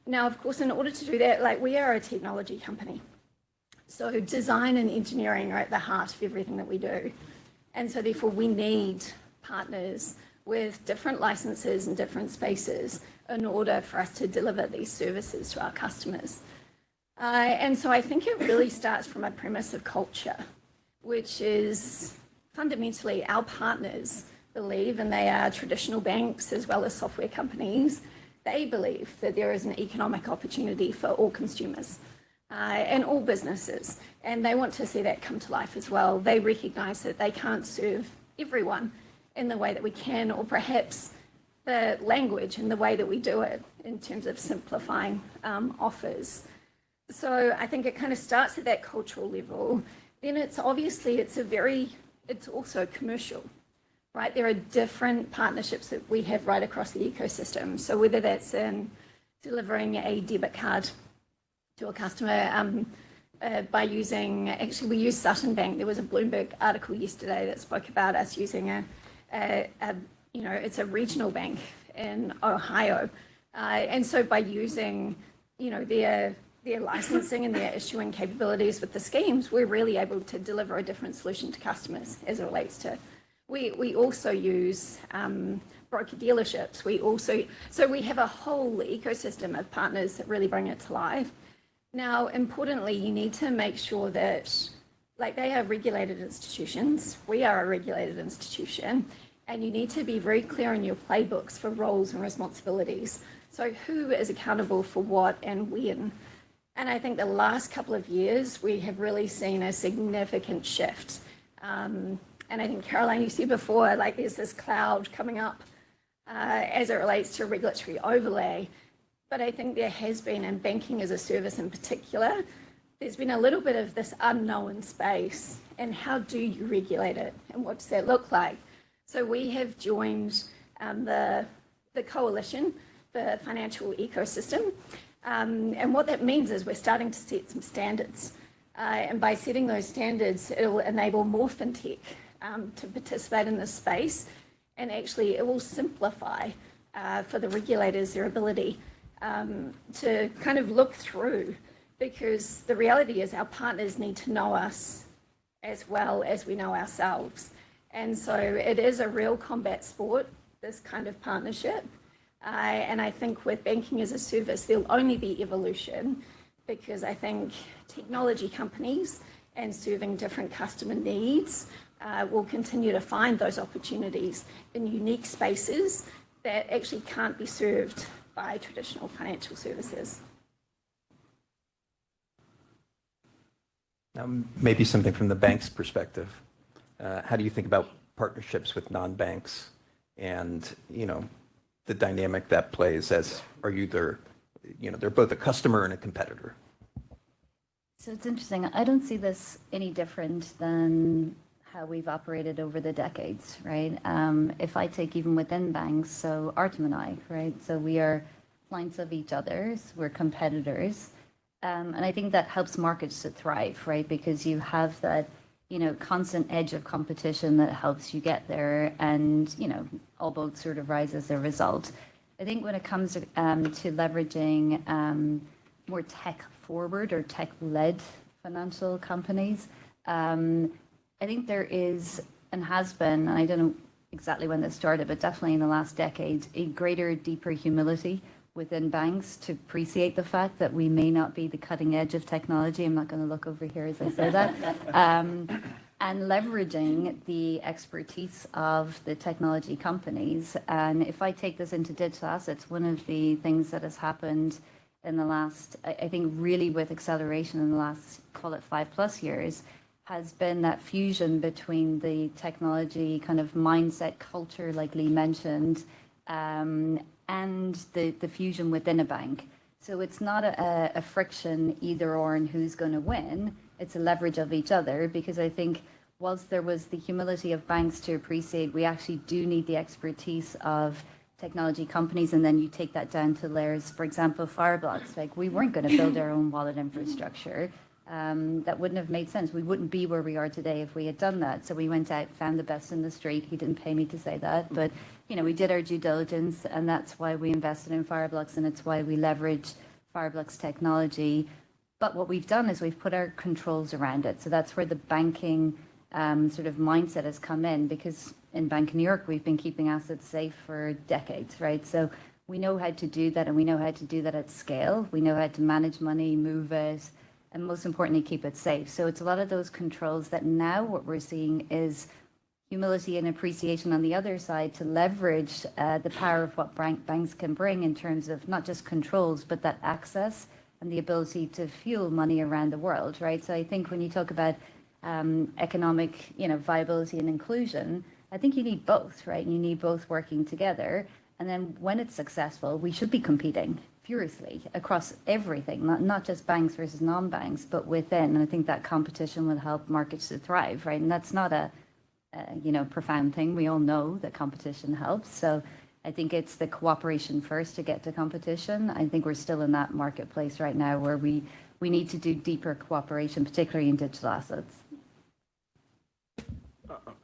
S11: Now, of course, in order to do that, like, we are a technology company. So design and engineering are at the heart of everything that we do. And so therefore we need partners with different licenses and different spaces in order for us to deliver these services to our customers. And so I think it really starts from a premise of culture, which is fundamentally our partners believe, and they are traditional banks as well as software companies, they believe that there is an economic opportunity for all consumers and all businesses. And they want to see that come to life as well. They recognize that they can't serve everyone in the way that we can, or perhaps the language and the way that we do it in terms of simplifying offers. So I think it kind of starts at that cultural level. Then it's obviously, it's also commercial, right? There are different partnerships that we have right across the ecosystem. So whether that's in delivering a debit card to a customer by using, actually we use Sutton Bank. There was a Bloomberg article yesterday that spoke about us using it's a regional bank in Ohio. And so by using, their licensing and their issuing capabilities with the schemes, we're really able to deliver a different solution to customers as it relates to. We also use broker dealerships. So we have a whole ecosystem of partners that really bring it to life. Now, importantly, you need to make sure that, like, they are regulated institutions. We are a regulated institution. And you need to be very clear in your playbooks for roles and responsibilities. So who is accountable for what and when? And I think the last couple of years, we have really seen a significant shift. And I think, Caroline, you said before, like, there's this cloud coming up as it relates to regulatory overlay. But I think there has been, in banking as a service in particular, there's been a little bit of this unknown space. And how do you regulate it? And what does that look like? So we have joined the coalition, the financial ecosystem. And what that means is we're starting to set some standards. And by setting those standards, it will enable more fintech to participate in this space. And actually, it will simplify for the regulators their ability to kind of look through. Because the reality is our partners need to know us as well as we know ourselves. And so it is a real combat sport, this kind of partnership. And I think with banking as a service, there'll only be evolution, because I think technology companies and serving different customer needs will continue to find those opportunities in unique spaces that actually can't be served by traditional financial services.
S7: Now, maybe something from the bank's perspective. How do you think about partnerships with non-banks and, the dynamic that plays as are you their, they're both a customer and a competitor?
S9: So it's interesting. I don't see this any different than how we've operated over the decades, right? If I take even within banks, so Artem and I, right? So we are clients of each other's, we're competitors. And I think that helps markets to thrive, right? Because you have that, constant edge of competition that helps you get there and, all boats sort of rise as a result. I think when it comes to leveraging more tech forward or tech led financial companies, I think there is and has been, and I don't know exactly when this started, but definitely in the last decade, a greater, deeper humility within banks to appreciate the fact that we may not be the cutting edge of technology. I'm not going to look over here as I say that. And leveraging the expertise of the technology companies. And if I take this into digital assets, one of the things that has happened in the last, I think really with acceleration in the last, call it 5+ years, has been that fusion between the technology kind of mindset culture, like Lee mentioned, and the fusion within a bank. So it's not a friction either or in who's going to win. It's a leverage of each other, because I think whilst there was the humility of banks to appreciate, we actually do need the expertise of technology companies, and then you take that down to layers. For example, Fireblocks, like we weren't going to build our own wallet infrastructure. That wouldn't have made sense. We wouldn't be where we are today if we had done that. So we went out, found the best in the street. He didn't pay me to say that, but we did our due diligence, and that's why we invested in Fireblocks, and it's why we leveraged Fireblocks technology. But what we've done is we've put our controls around it. So that's where the banking sort of mindset has come in, because in Bank of New York, we've been keeping assets safe for decades, right? So we know how to do that, and we know how to do that at scale. We know how to manage money, move it, and most importantly, keep it safe. So it's a lot of those controls that now what we're seeing is humility and appreciation on the other side to leverage the power of what banks can bring in terms of not just controls, but that access and the ability to fuel money around the world, right? So I think when you talk about economic, viability and inclusion, I think you need both, right? You need both working together. And then when it's successful, we should be competing furiously across everything, not just banks versus non-banks, but within. And I think that competition will help markets to thrive, right? And that's not a profound thing. We all know that competition helps. So I think it's the cooperation first to get to competition. I think we're still in that marketplace right now where we need to do deeper cooperation, particularly in digital assets.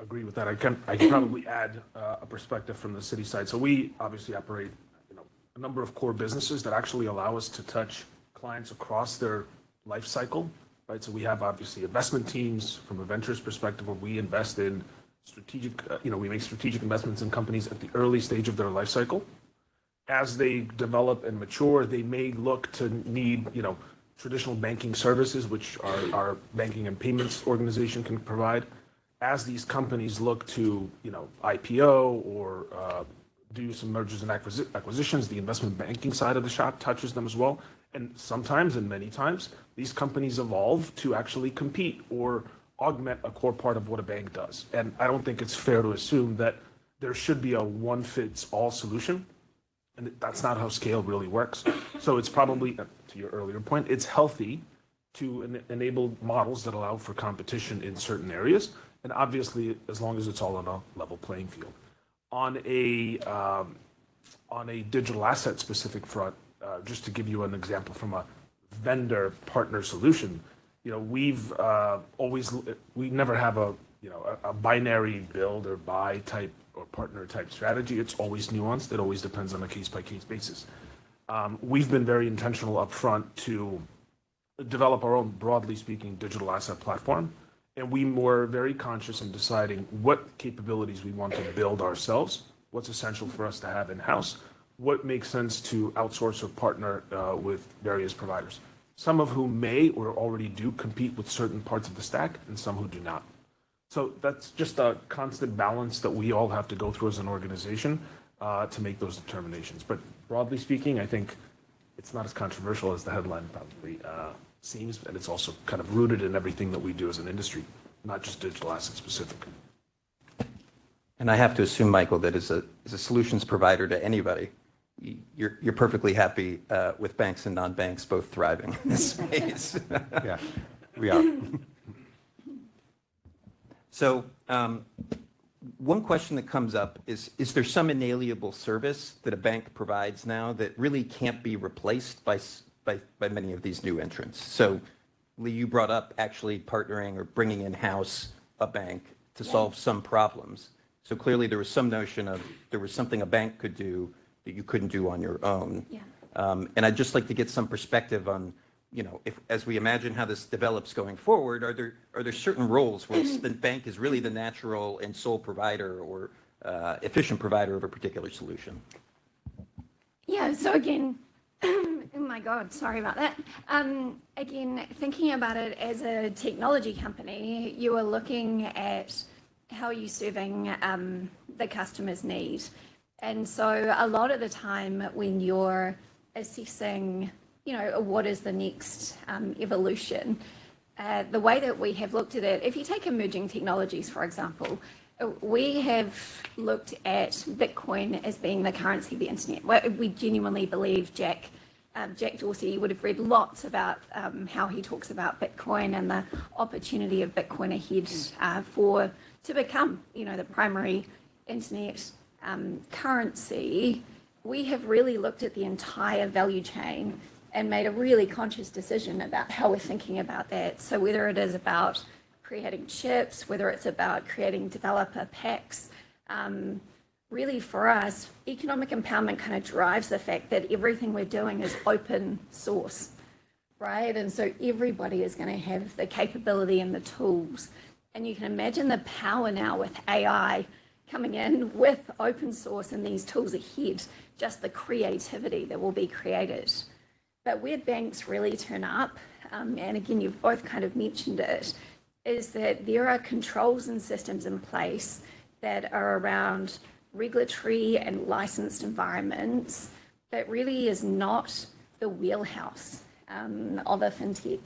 S10: Agree with that. I can probably add a perspective from the city side. So we obviously operate, a number of core businesses that actually allow us to touch clients across their life cycle, right? So we have obviously investment teams from a ventures perspective where we invest in strategic, we make strategic investments in companies at the early stage of their life cycle. As they develop and mature, they may look to need, traditional banking services, which our banking and payments organization can provide. As these companies look to, IPO or do some mergers and acquisitions, the investment banking side of the shop touches them as well. And sometimes, and many times, these companies evolve to actually compete or augment a core part of what a bank does. And I don't think it's fair to assume that there should be a one-fits-all solution. And that's not how scale really works. So it's probably, to your earlier point, it's healthy to enable models that allow for competition in certain areas. And obviously, as long as it's all on a level playing field. On a digital asset specific front, just to give you an example from a vendor partner solution, we never have a binary build or buy type or partner type strategy. It's always nuanced. It always depends on a case by case basis. We've been very intentional up front to develop our own, broadly speaking, digital asset platform. And we were very conscious in deciding what capabilities we want to build ourselves, what's essential for us to have in-house, what makes sense to outsource or partner with various providers, some of whom may or already do compete with certain parts of the stack and some who do not. So that's just a constant balance that we all have to go through as an organization to make those determinations. But broadly speaking, I think it's not as controversial as the headline probably seems, and it's also kind of rooted in everything that we do as an industry, not just digital asset specific.
S7: And I have to assume, Michael, that as a solutions provider to anybody, you're perfectly happy with banks and non-banks both thriving in this space.
S8: Yeah, we are.
S7: So one question that comes up is there some inalienable service that a bank provides now that really can't be replaced by many of these new entrants? So Lee, you brought up actually partnering or bringing in-house a bank to solve some problems. So clearly there was some notion of there was something a bank could do that you couldn't do on your own.
S11: Yeah.
S7: And I'd just like to get some perspective on, if as we imagine how this develops going forward, are there certain roles where the bank is really the natural and sole provider or efficient provider of a particular solution?
S11: Yeah, so again, oh my God, sorry about that. Again, thinking about it as a technology company, you are looking at how are you serving the customer's need. And so a lot of the time when you're assessing, what is the next evolution, the way that we have looked at it, if you take emerging technologies, for example, we have looked at Bitcoin as being the currency of the internet. We genuinely believe Jack Dorsey would have read lots about how he talks about Bitcoin and the opportunity of Bitcoin ahead to become, the primary internet currency. We have really looked at the entire value chain and made a really conscious decision about how we're thinking about that. So whether it is about creating chips, whether it's about creating developer packs, really for us, economic empowerment kind of drives the fact that everything we're doing is open source, right? And so everybody is going to have the capability and the tools. And you can imagine the power now with AI coming in with open source and these tools ahead, just the creativity that will be created. But where banks really turn up, and again, you've both kind of mentioned it, is that there are controls and systems in place that are around regulatory and licensed environments that really is not the wheelhouse of a fintech.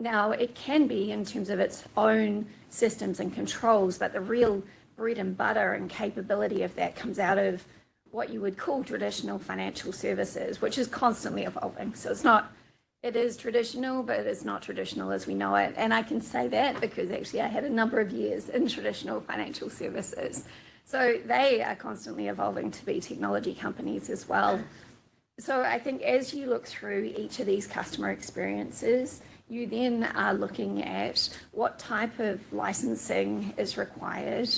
S11: Now, it can be in terms of its own systems and controls, but the real bread and butter and capability of that comes out of what you would call traditional financial services, which is constantly evolving. So it is traditional, but it's not traditional as we know it. And I can say that because actually I had a number of years in traditional financial services. So they are constantly evolving to be technology companies as well. So I think as you look through each of these customer experiences, you then are looking at what type of licensing is required,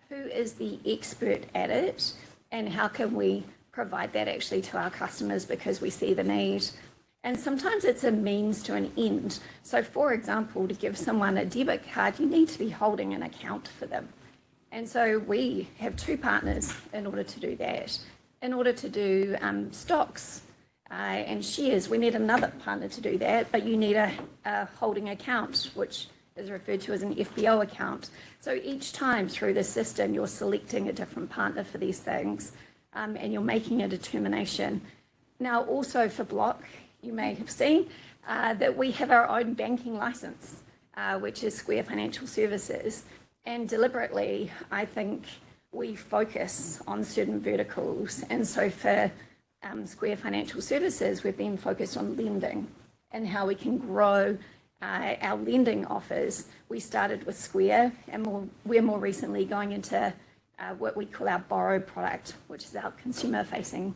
S11: who is the expert at it, and how can we provide that actually to our customers because we see the need. And sometimes it's a means to an end. So for example, to give someone a debit card, you need to be holding an account for them. And so we have two partners in order to do that. In order to do stocks and shares, we need another partner to do that, but you need a holding account, which is referred to as an FBO account. So each time through the system, you're selecting a different partner for these things, and you're making a determination. Now, also for Block, you may have seen that we have our own banking license, which is Square Financial Services. And deliberately, I think we focus on certain verticals. And so for Square Financial Services, we've been focused on lending and how we can grow our lending offers. We started with Square, and we're more recently going into what we call our Borrow product, which is our consumer-facing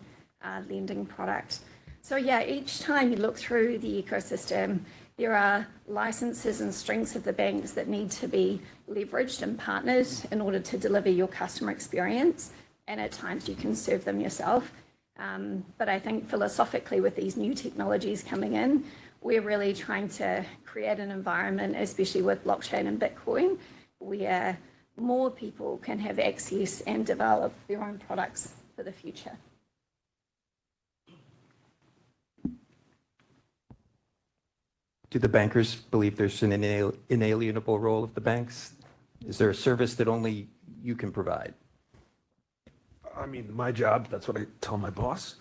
S11: lending product. So yeah, each time you look through the ecosystem, there are licenses and strengths of the banks that need to be leveraged and partnered in order to deliver your customer experience. And at times you can serve them yourself. But I think philosophically with these new technologies coming in, we're really trying to create an environment, especially with blockchain and Bitcoin, where more people can have access and develop their own products for the future.
S7: Do the bankers believe there's an inalienable role of the banks? Is there a service that only you can provide?
S10: I mean, my job, that's what I tell my boss.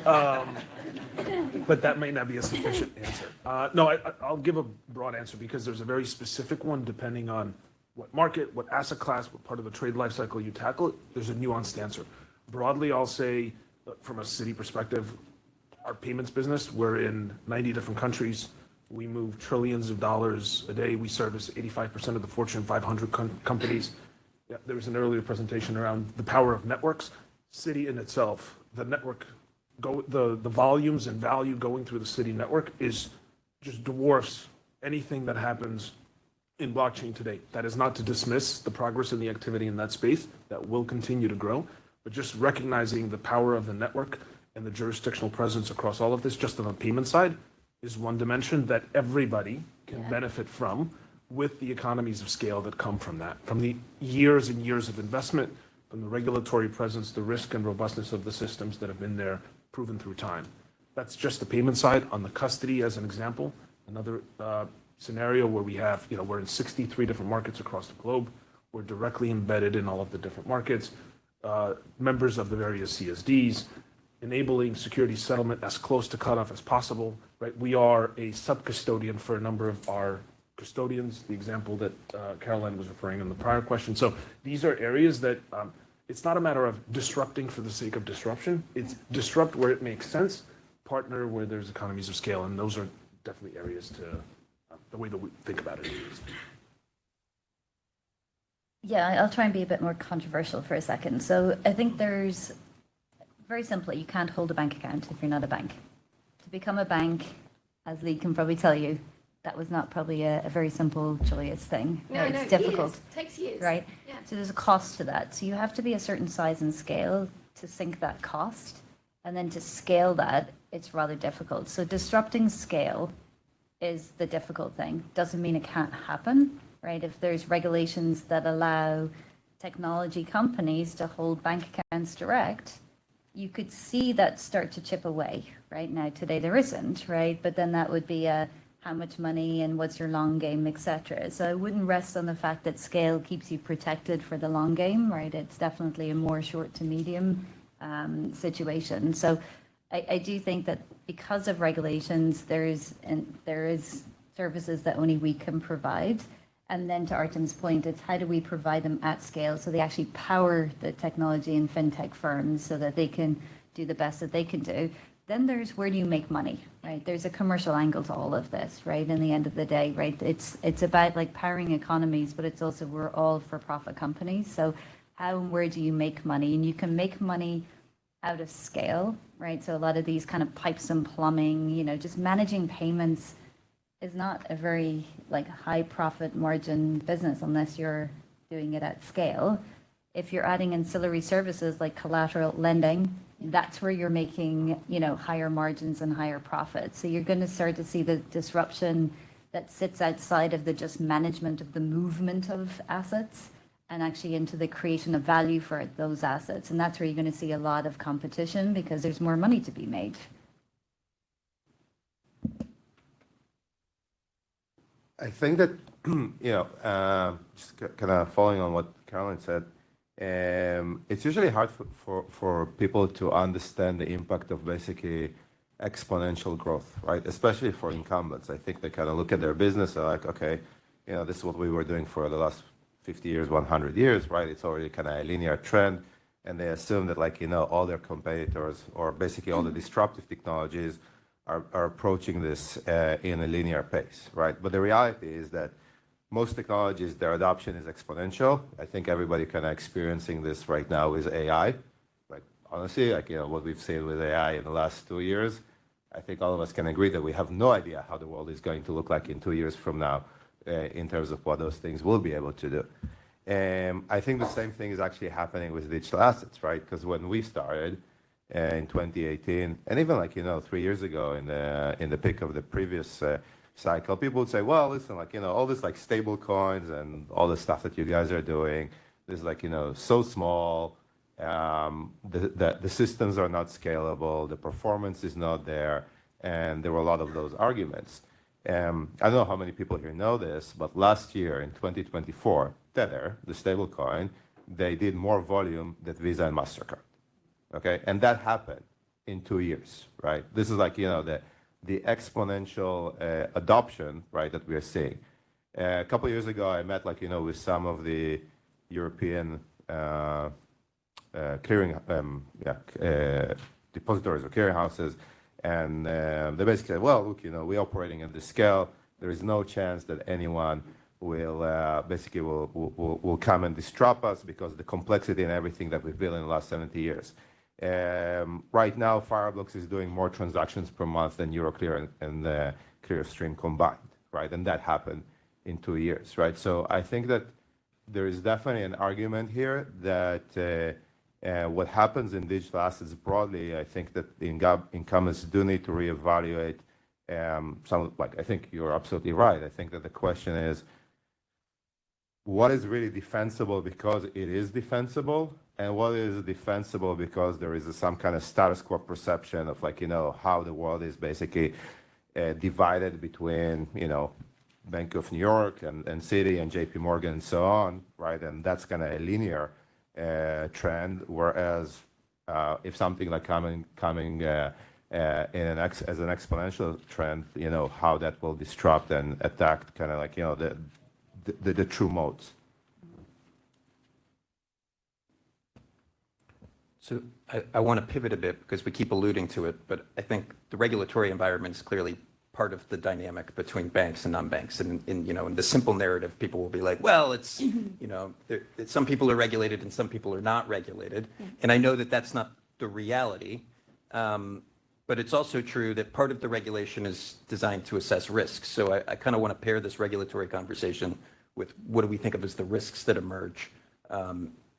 S10: But that may not be a sufficient answer. No, I'll give a broad answer because there's a very specific one depending on what market, what asset class, what part of the trade life cycle you tackle. There's a nuanced answer. Broadly, I'll say from a city perspective, our payments business, we're in 90 different countries. We move trillions of dollars a day. We service 85% of the Fortune 500 companies. Yeah, there was an earlier presentation around the power of networks. City in itself, the network, the volumes and value going through the city network is just dwarfs anything that happens in blockchain today. That is not to dismiss the progress and the activity in that space that will continue to grow, but just recognizing the power of the network and the jurisdictional presence across all of this, just on the payment side, is one dimension that everybody can benefit from, with the economies of scale that come from that, from the years and years of investment, from the regulatory presence, the risk and robustness of the systems that have been there, proven through time. That's just the payment side. On the custody, as an example, another scenario where we have, we're in 63 different markets across the globe. We're directly embedded in all of the different markets, members of the various CSDs, enabling security settlement as close to cutoff as possible, right? We are a sub-custodian for a number of our custodians, the example that Caroline was referring in the prior question. So these are areas that it's not a matter of disrupting for the sake of disruption. It's disrupt where it makes sense, partner where there's economies of scale, and those are definitely areas to the way that we think about it.
S9: Yeah, I'll try and be a bit more controversial for a second. So I think there's, very simply, you can't hold a bank account if you're not a bank. To become a bank, as Lee can probably tell you, that was not probably a very simple, joyous thing.
S11: No,
S9: it's difficult.
S11: Years. It takes years.
S9: Right?
S11: Yeah.
S9: So there's a cost to that. So you have to be a certain size and scale to sink that cost. And then to scale that, it's rather difficult. So disrupting scale is the difficult thing. Doesn't mean it can't happen, right? If there's regulations that allow technology companies to hold bank accounts direct, you could see that start to chip away. Right now, today there isn't, right? But then that would be a how much money and what's your long game, etc. So I wouldn't rest on the fact that scale keeps you protected for the long game, right? It's definitely a more short to medium situation. So I do think that because of regulations, there is services that only we can provide. And then to Artem's point, it's how do we provide them at scale so they actually power the technology and fintech firms so that they can do the best that they can do. Then there's where do you make money, right? There's a commercial angle to all of this, right? In the end of the day, right? It's about like powering economies, but it's also we're all for-profit companies. So how and where do you make money? And you can make money out of scale, right? So a lot of these kind of pipes and plumbing, just managing payments is not a very like high profit margin business unless you're doing it at scale. If you're adding ancillary services like collateral lending, that's where you're making, higher margins and higher profits. So you're going to start to see the disruption that sits outside of the just management of the movement of assets and actually into the creation of value for those assets. And that's where you're going to see a lot of competition because there's more money to be made.
S8: I think that, just kind of following on what Caroline said, it's usually hard for people to understand the impact of basically exponential growth, right? Especially for incumbents. I think they kind of look at their business and like, okay, this is what we were doing for the last 50 years, 100 years, right? It's already kind of a linear trend. And they assume that all their competitors or basically all the disruptive technologies are approaching this in a linear pace, right? But the reality is that most technologies, their adoption is exponential. I think everybody kind of experiencing this right now with AI. Like honestly, what we've seen with AI in the last 2 years, I think all of us can agree that we have no idea how the world is going to look like in 2 years from now in terms of what those things will be able to do. I think the same thing is actually happening with digital assets, right? Because when we started in 2018, and even 3 years ago in the peak of the previous cycle, people would say, well, listen, all this stable coins and all the stuff that you guys are doing is so small, the systems are not scalable, the performance is not there, and there were a lot of those arguments. I don't know how many people here know this, but last year in 2024, Tether, the stable coin, they did more volume than Visa and MasterCard. okay? And that happened in 2 years, right? This is like, you know, the exponential adoption, right, that we are seeing. A couple of years ago, I met, like, you know, with some of the European clearing, depositories or clearing houses, and they basically said, well, look, you know, we're operating at this scale. There is no chance that anyone will basically will come and disrupt us because of the complexity and everything that we've built in the last 70 years. Right now, Fireblocks is doing more transactions per month than Euroclear and Clearstream combined, right? And that happened in 2 years, right? So I think that there is definitely an argument here that what happens in digital assets broadly, I think that the incumbents do need to reevaluate some, like, I think you're absolutely right. I think that the question is, what is really defensible because it is defensible, and what is defensible because there is some kind of status quo perception of, like, you know, how the world is basically divided between, you know, Bank of New York and Citi and JP Morgan and so on, right? And that's kind of a linear trend, whereas if something like coming as an exponential trend, you know, how that will disrupt and attack kind of like, you know, the true modes.
S7: So I want to pivot a bit because we keep alluding to it, but I think the regulatory environment is clearly part of the dynamic between banks and non-banks. And you know, in the simple narrative, people will be like, well, it's, you know, some people are regulated and some people are not regulated. And I know that that's not the reality, but it's also true that part of the regulation is designed to assess risks. So I kind of want to pair this regulatory conversation with what do we think of as the risks that emerge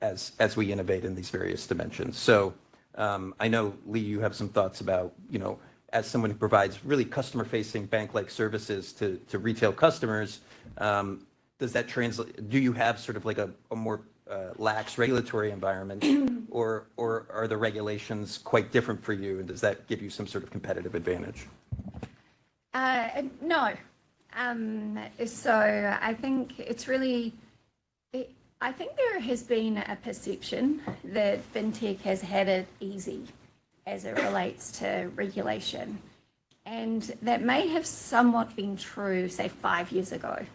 S7: as we innovate in these various dimensions. So I know, Lee, you have some thoughts about, you know, as someone who provides really customer-facing bank-like services to retail customers, does that translate? Do you have sort of like a more lax regulatory environment, or are the regulations quite different for you, and does that give you some sort of competitive advantage?
S11: No. So I think it's really, I think there has been a perception that fintech has had it easy as it relates to regulation. And that may have somewhat been true, say, 5 years ago,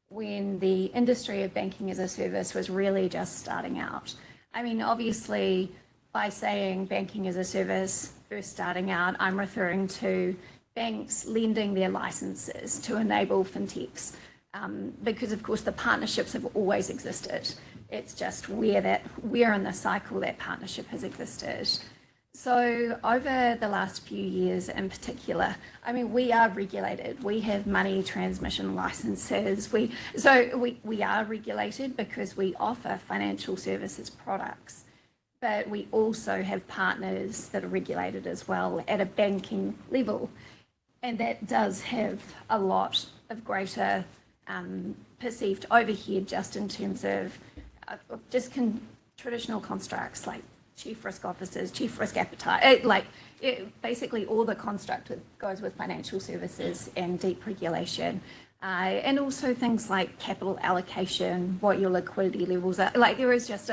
S11: when the industry of banking as a service was really just starting out. I mean, obviously, by saying banking as a service first starting out, I'm referring to banks lending their licenses to enable fintechs, because of course the partnerships have always existed. It's just where in the cycle that partnership has existed. So over the last few years in particular, I mean, we are regulated. We have money transmission licenses. We are regulated because we offer financial services products, but we also have partners that are regulated as well at a banking level. And that does have a lot of greater perceived overhead just in terms of traditional constructs like chief risk officers, chief risk appetite, basically all the construct that goes with financial services and deep regulation. And also things like capital allocation, what your liquidity levels are. Like there is just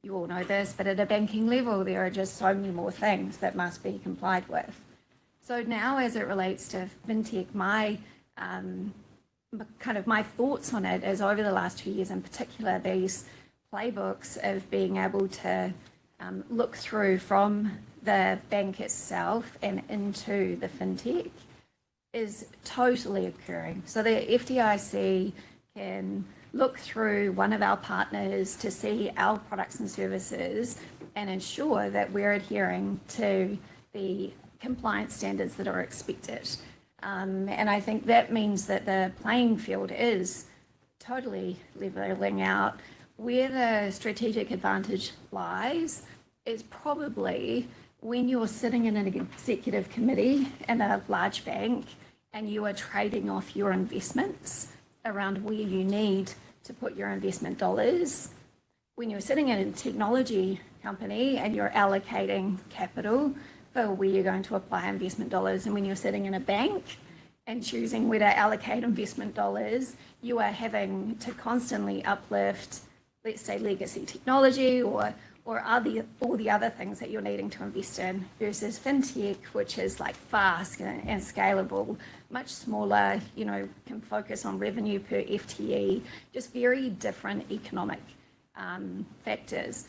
S11: you all know this, but at a banking level, there are just so many more things that must be complied with. So now as it relates to fintech, my thoughts on it is over the last 2 years in particular, these playbooks of being able to look through from the bank itself and into the fintech is totally occurring. So the FDIC can look through one of our partners to see our products and services and ensure that we're adhering to the compliance standards that are expected. And I think that means that the playing field is totally leveling out. Where the strategic advantage lies is probably when you're sitting in an executive committee in a large bank and you are trading off your investments around where you need to put your investment dollars. When you're sitting in a technology company and you're allocating capital for where you're going to apply investment dollars, and when you're sitting in a bank and choosing where to allocate investment dollars, you are having to constantly uplift, let's say, legacy technology or or are all the other things that you're needing to invest in versus fintech, which is like fast and scalable, much smaller, can focus on revenue per FTE, just very different economic factors.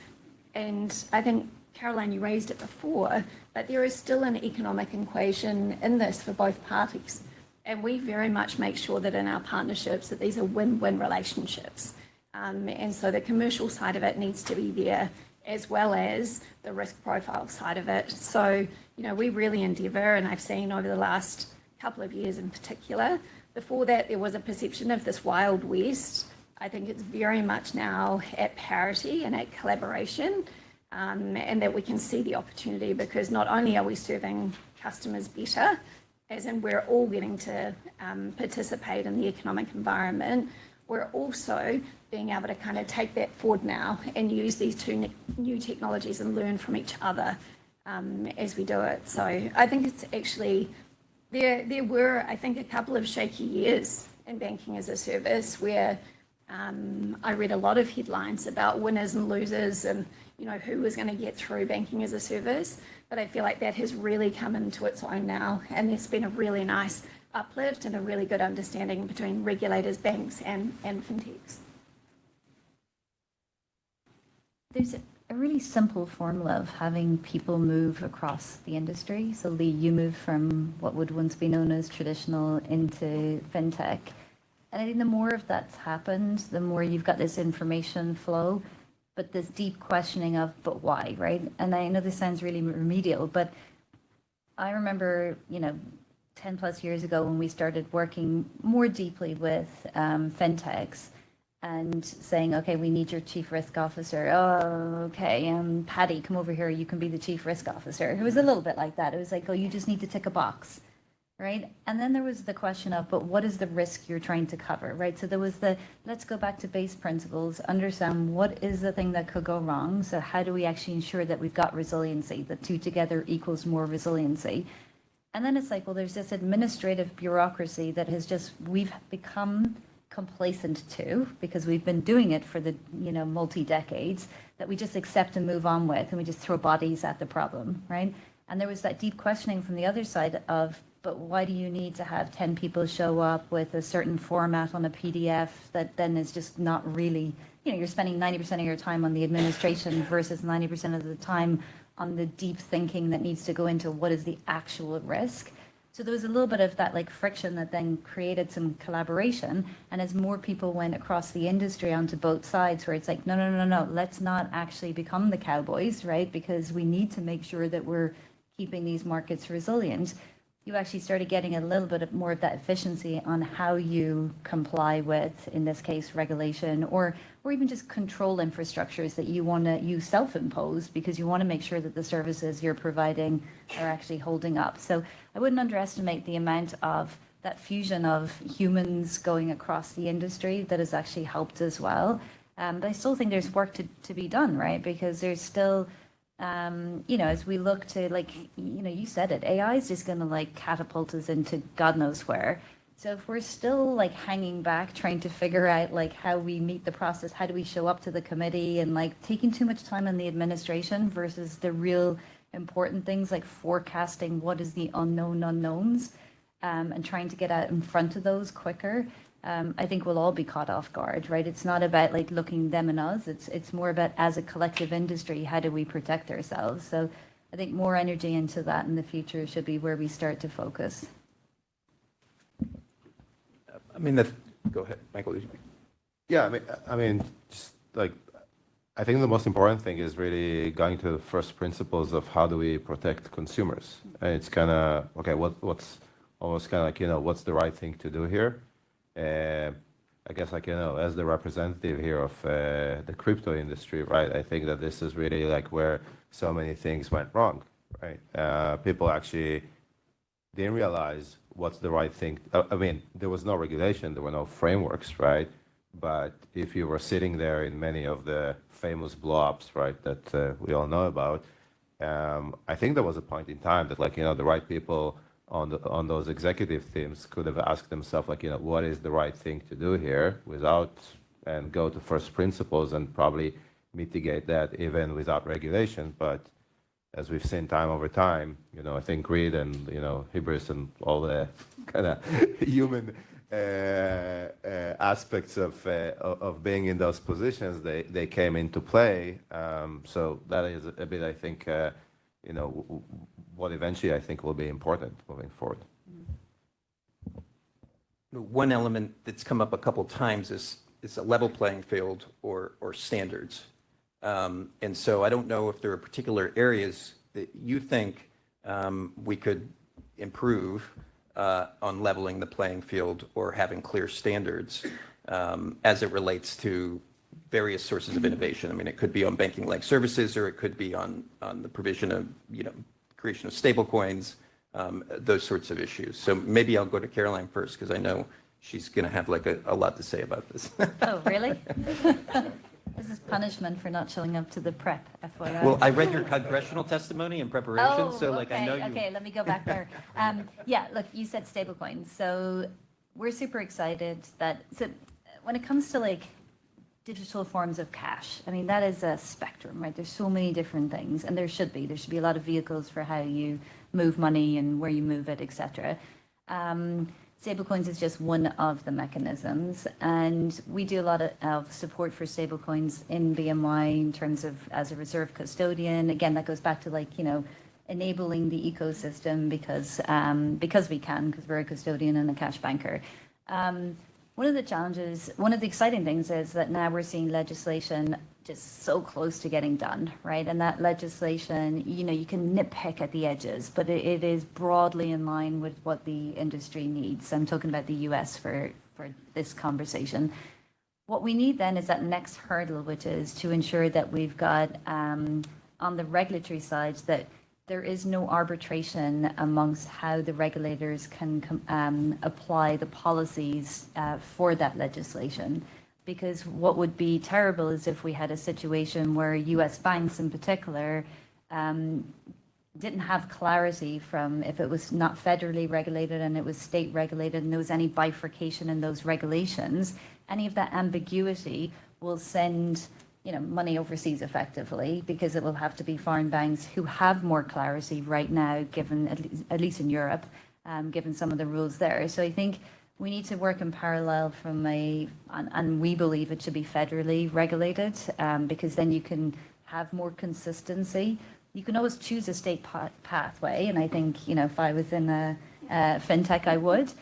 S11: And I think, Caroline, you raised it before, but there is still an economic equation in this for both parties. And we very much make sure that in our partnerships that these are win-win relationships. And so the commercial side of it needs to be there, as well as the risk profile side of it. So, we really endeavour, and I've seen over the last couple of years in particular, before that there was a perception of this Wild West. I think it's very much now at parity and at collaboration, and that we can see the opportunity, because not only are we serving customers better, as in we're all getting to participate in the economic environment, we're also being able to kind of take that forward now and use these two new technologies and learn from each other as we do it. So I think it's actually, there were, I think, a couple of shaky years in banking as a service where I read a lot of headlines about winners and losers and who was going to get through banking as a service. But I feel like that has really come into its own now, and there's been a really nice uplift and a really good understanding between regulators, banks, and fintechs.
S9: There's a really simple formula of having people move across the industry. So Lee, you moved from what would once be known as traditional into fintech. And I think the more of that's happened, the more you've got this information flow, but this deep questioning of, but why, right? And I know this sounds really remedial, but I remember, 10 plus years ago when we started working more deeply with fintechs and saying, okay, we need your chief risk officer. Oh, okay, Patty, come over here, you can be the chief risk officer. It was a little bit like that. It was like, oh, you just need to tick a box. Right? And then there was the question of, but what is the risk you're trying to cover, right? So there was let's go back to base principles, understand what is the thing that could go wrong. So how do we actually ensure that we've got resiliency, that two together equals more resiliency? And then it's like, well, there's this administrative bureaucracy that we've become complacent to, because we've been doing it for the, multi-decades, that we just accept and move on with, and we just throw bodies at the problem, right? And there was that deep questioning from the other side of, but why do you need to have 10 people show up with a certain format on a PDF that then is just not really, you're spending 90% of your time on the administration versus 90% of the time on the deep thinking that needs to go into what is the actual risk. So there was a little bit of that friction that then created some collaboration. And as more people went across the industry onto both sides, where it's like, no, let's not actually become the cowboys, right? Because we need to make sure that we're keeping these markets resilient. You actually started getting a little bit more of that efficiency on how you comply with, in this case, regulation, or even just control infrastructures that you self-impose, because you want to make sure that the services you're providing are actually holding up. So I wouldn't underestimate the amount of that fusion of humans going across the industry that has actually helped as well. But I still think there's work to be done, right? Because there's still... as we look to, you said it, AI is just going to catapult us into God knows where. So if we're still hanging back, trying to figure out how we meet the process, how do we show up to the committee, and taking too much time on the administration versus the real important things like forecasting what is the unknown unknowns, and trying to get out in front of those quicker. I think we'll all be caught off guard, right? It's not about looking them and us. It's more about, as a collective industry, how do we protect ourselves? So I think more energy into that in the future should be where we start to focus.
S7: Go ahead, Michael.
S8: Yeah, I think the most important thing is really going to the first principles of how do we protect consumers. And it's kind of, okay, what's almost kind of what's the right thing to do here? I guess as the representative here of the crypto industry, right? I think that this is really where so many things went wrong, right? People actually didn't realize what's the right thing. There was no regulation, there were no frameworks, right? But if you were sitting there in many of the famous blow-ups, right, that we all know about, I think there was a point in time that the right people on those executive teams could have asked themselves, what is the right thing to do here, and go to first principles and probably mitigate that even without regulation. But as we've seen time over time, I think greed and, hubris and all the kind of human aspects of being in those positions, they came into play. So that is a bit, I think, what eventually I think will be important moving forward.
S7: One element that's come up a couple times is a level playing field or standards. And so I don't know if there are particular areas that you think we could improve on leveling the playing field or having clear standards as it relates to various sources of innovation. I mean, it could be on banking-like services, or it could be on the provision of, creation of stablecoins, those sorts of issues. So maybe I'll go to Caroline first, because I know she's going to have like a lot to say about this.
S9: Oh, really? This is punishment for not showing up to the prep, FYI.
S7: Well, I read your congressional testimony in preparation, so like
S9: okay,
S7: I know you.
S9: Okay, let me go back there. Yeah, look, you said stablecoins. So we're super excited that, so when it comes to like digital forms of cash, I mean, that is a spectrum, right? There's so many different things, and there should be a lot of vehicles for how you move money and where you move it, etc. Stablecoins is just one of the mechanisms, and we do a lot of support for stablecoins in BMY in terms of as a reserve custodian. Again, that goes back to like, enabling the ecosystem because we can, because we're a custodian and a cash banker. One of the challenges, one of the exciting things is that now we're seeing legislation just so close to getting done, right? And that legislation, you can nitpick at the edges, but it is broadly in line with what the industry needs. I'm talking about the US for this conversation. What we need then is that next hurdle, which is to ensure that we've got, on the regulatory side, that there is no arbitration amongst how the regulators can apply the policies for that legislation. Because what would be terrible is if we had a situation where US banks in particular didn't have clarity from if it was not federally regulated and it was state regulated and there was any bifurcation in those regulations. Any of that ambiguity will send money overseas effectively, because it will have to be foreign banks who have more clarity right now, given at least in Europe, given some of the rules there. So I think we need to work in parallel and we believe it should be federally regulated, because then you can have more consistency. You can always choose a state pathway, and I think, if I was in a fintech, I would.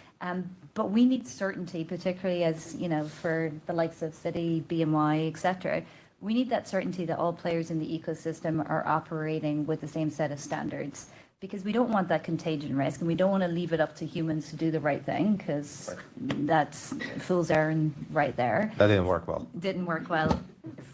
S9: But we need certainty, particularly as, for the likes of Citi, BMY, et cetera. We need that certainty that all players in the ecosystem are operating with the same set of standards, because we don't want that contagion risk, and we don't want to leave it up to humans to do the right thing, because that's fool's errand right there.
S8: That didn't work well.
S9: Didn't work well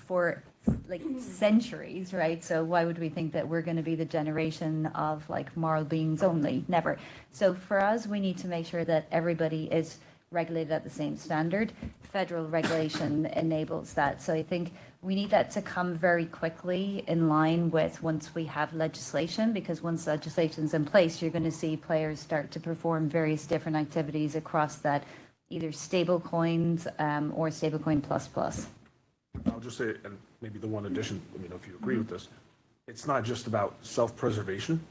S9: for like centuries, right? So why would we think that we're going to be the generation of like moral beings only? Never. So for us, we need to make sure that everybody is regulated at the same standard. Federal regulation enables that. So I think we need that to come very quickly in line with once we have legislation, because once legislation's in place, you're going to see players start to perform various different activities across that, either stable coins or stablecoin plus.
S10: I'll just say, and maybe the one addition, let me know if you agree with this, it's not just about self-preservation.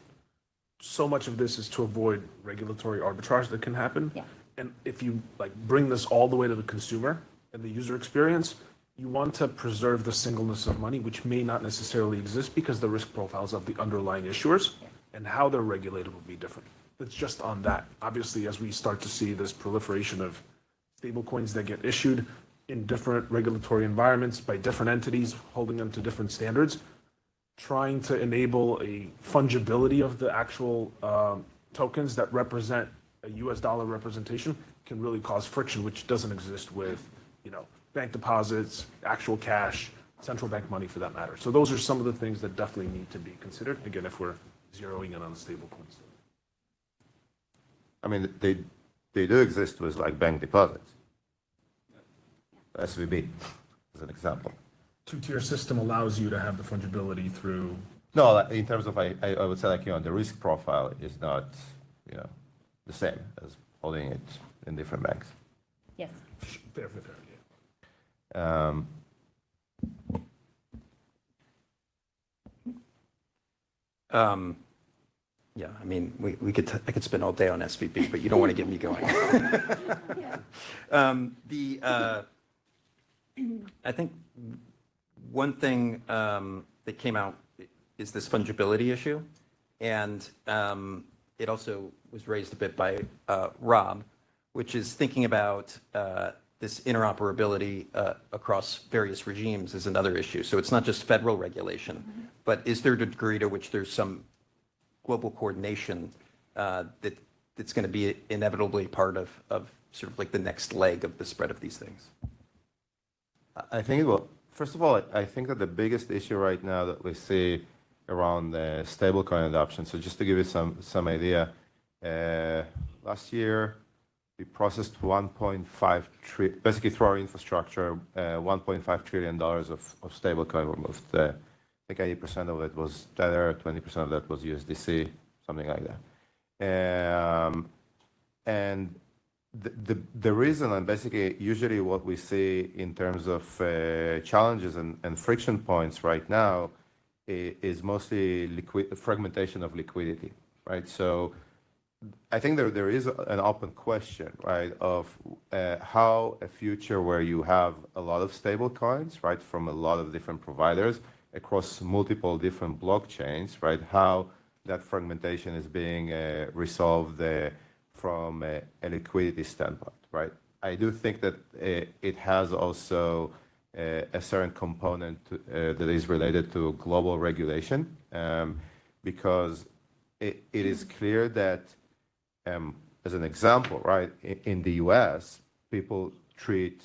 S10: So much of this is to avoid regulatory arbitrage that can happen.
S9: Yeah.
S10: And if you bring this all the way to the consumer and the user experience, you want to preserve the singleness of money, which may not necessarily exist because the risk profiles of the underlying issuers and how they're regulated will be different. It's just on that. Obviously, as we start to see this proliferation of stablecoins that get issued in different regulatory environments by different entities, holding them to different standards, trying to enable a fungibility of the actual tokens that represent a US dollar representation can really cause friction, which doesn't exist with, bank deposits, actual cash, central bank money for that matter. So those are some of the things that definitely need to be considered, again, if we're zeroing in on the stable coins.
S8: I mean, they do exist with like bank deposits. SVB, as an example.
S10: Two-tier system allows you to have the fungibility through.
S8: No, in terms of, I would say the risk profile is not, the same as holding it in different banks.
S9: Yes.
S10: Fair, yeah.
S7: Yeah, I mean, I could spend all day on SVB, but you don't want to get me going. I think one thing that came out is this fungibility issue, and it also was raised a bit by Rob, which is thinking about this interoperability across various regimes is another issue. So it's not just federal regulation, but is there a degree to which there's some global coordination that's going to be inevitably part of sort of like the next leg of the spread of these things?
S8: I think, well, first of all, I think that the biggest issue right now that we see around the stablecoin adoption, so just to give you some idea, last year we processed 1.5 trillion, basically through our infrastructure, $1.5 trillion of stablecoin were moved. I think 80% of it was Tether, 20% of that was USDC, something like that. And the reason, and basically usually what we see in terms of challenges and friction points right now is mostly fragmentation of liquidity, right? So I think there is an open question, right, of how a future where you have a lot of stable coins, right, from a lot of different providers across multiple different blockchains, right, how that fragmentation is being resolved from a liquidity standpoint, right? I do think that it has also a certain component that is related to global regulation, because it is clear that, as an example, right, in the US, people treat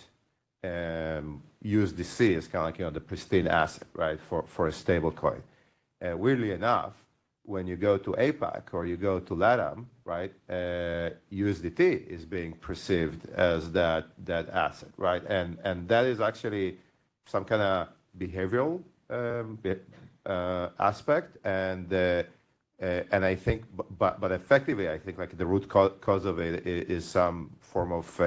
S8: USDC as kind of like, the pristine asset, right, for a stable coin. Weirdly enough, when you go to APAC or you go to LATAM, right, USDT is being perceived as that asset, right? And that is actually some kind of behavioral aspect, and I think, but effectively, I think like the root cause of it is some form of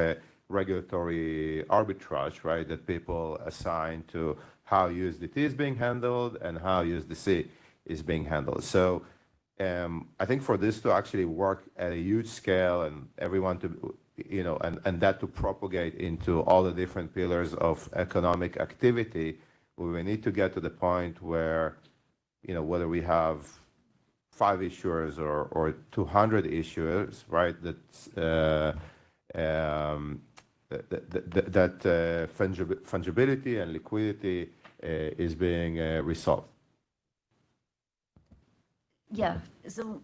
S8: regulatory arbitrage, right, that people assign to how USDT is being handled and how USDC is being handled. So I think for this to actually work at a huge scale and everyone to, and that to propagate into all the different pillars of economic activity, we need to get to the point where, whether we have 5 issuers or 200 issuers, right, that fungibility and liquidity is being resolved.
S9: Yeah, so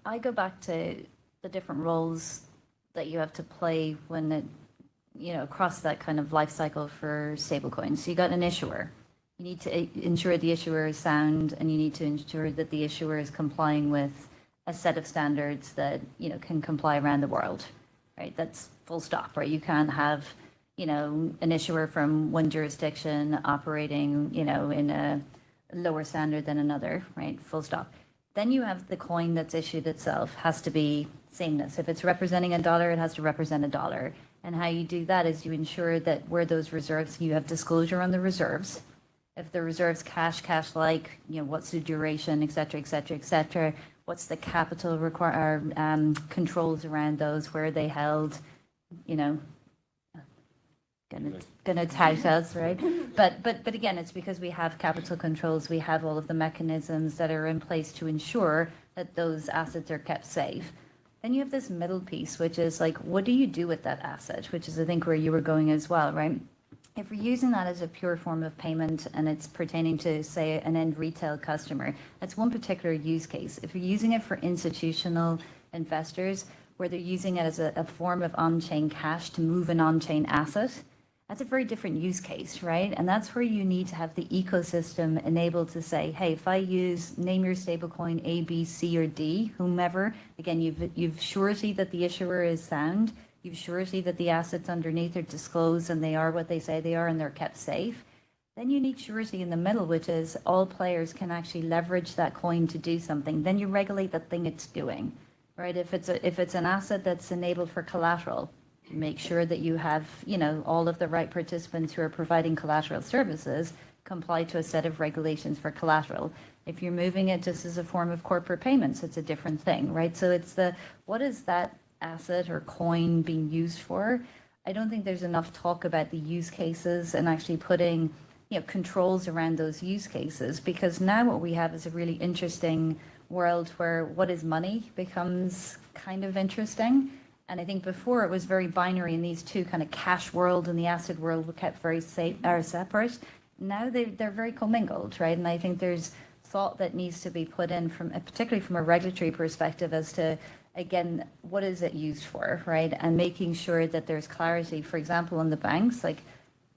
S9: I go back to the different roles that you have to play when across that kind of life cycle for stablecoins. So you got an issuer. You need to ensure the issuer is sound, and you need to ensure that the issuer is complying with a set of standards that can comply around the world, right? That's full stop, right? You can't have an issuer from one jurisdiction operating in a lower standard than another, right? Full stop. Then you have the coin that's issued itself has to be sameness. If it's representing $1, it has to represent $1. And how you do that is you ensure that where those reserves, you have disclosure on the reserves. If the reserves cash-like, what's the duration, et cetera, et cetera, et cetera. What's the capital controls around those? Where are they held? Gonna tout us, right? But again, it's because we have capital controls. We have all of the mechanisms that are in place to ensure that those assets are kept safe. Then you have this middle piece, which is like, what do you do with that asset? Which is, I think, where you were going as well, right? If we're using that as a pure form of payment and it's pertaining to, say, an end retail customer, that's one particular use case. If you're using it for institutional investors, where they're using it as a form of on-chain cash to move an on-chain asset, that's a very different use case, right? And that's where you need to have the ecosystem enabled to say, hey, if I name your stablecoin A, B, C, or D, whomever, again, you've surety that the issuer is sound, you've surety that the assets underneath are disclosed and they are what they say they are and they're kept safe. Then you need surety in the middle, which is all players can actually leverage that coin to do something. Then you regulate the thing it's doing, right? If it's an asset that's enabled for collateral, make sure that you have, all of the right participants who are providing collateral services, comply to a set of regulations for collateral. If you're moving it just as a form of corporate payments, it's a different thing, right? So it's what is that asset or coin being used for? I don't think there's enough talk about the use cases and actually putting, controls around those use cases, because now what we have is a really interesting world where what is money becomes kind of interesting. And I think before it was very binary, and these two kind of cash world and the asset world were kept very separate. Now they're very commingled, right? And I think there's thought that needs to be put in particularly from a regulatory perspective as to, again, what is it used for, right? And making sure that there's clarity, for example, on the banks, like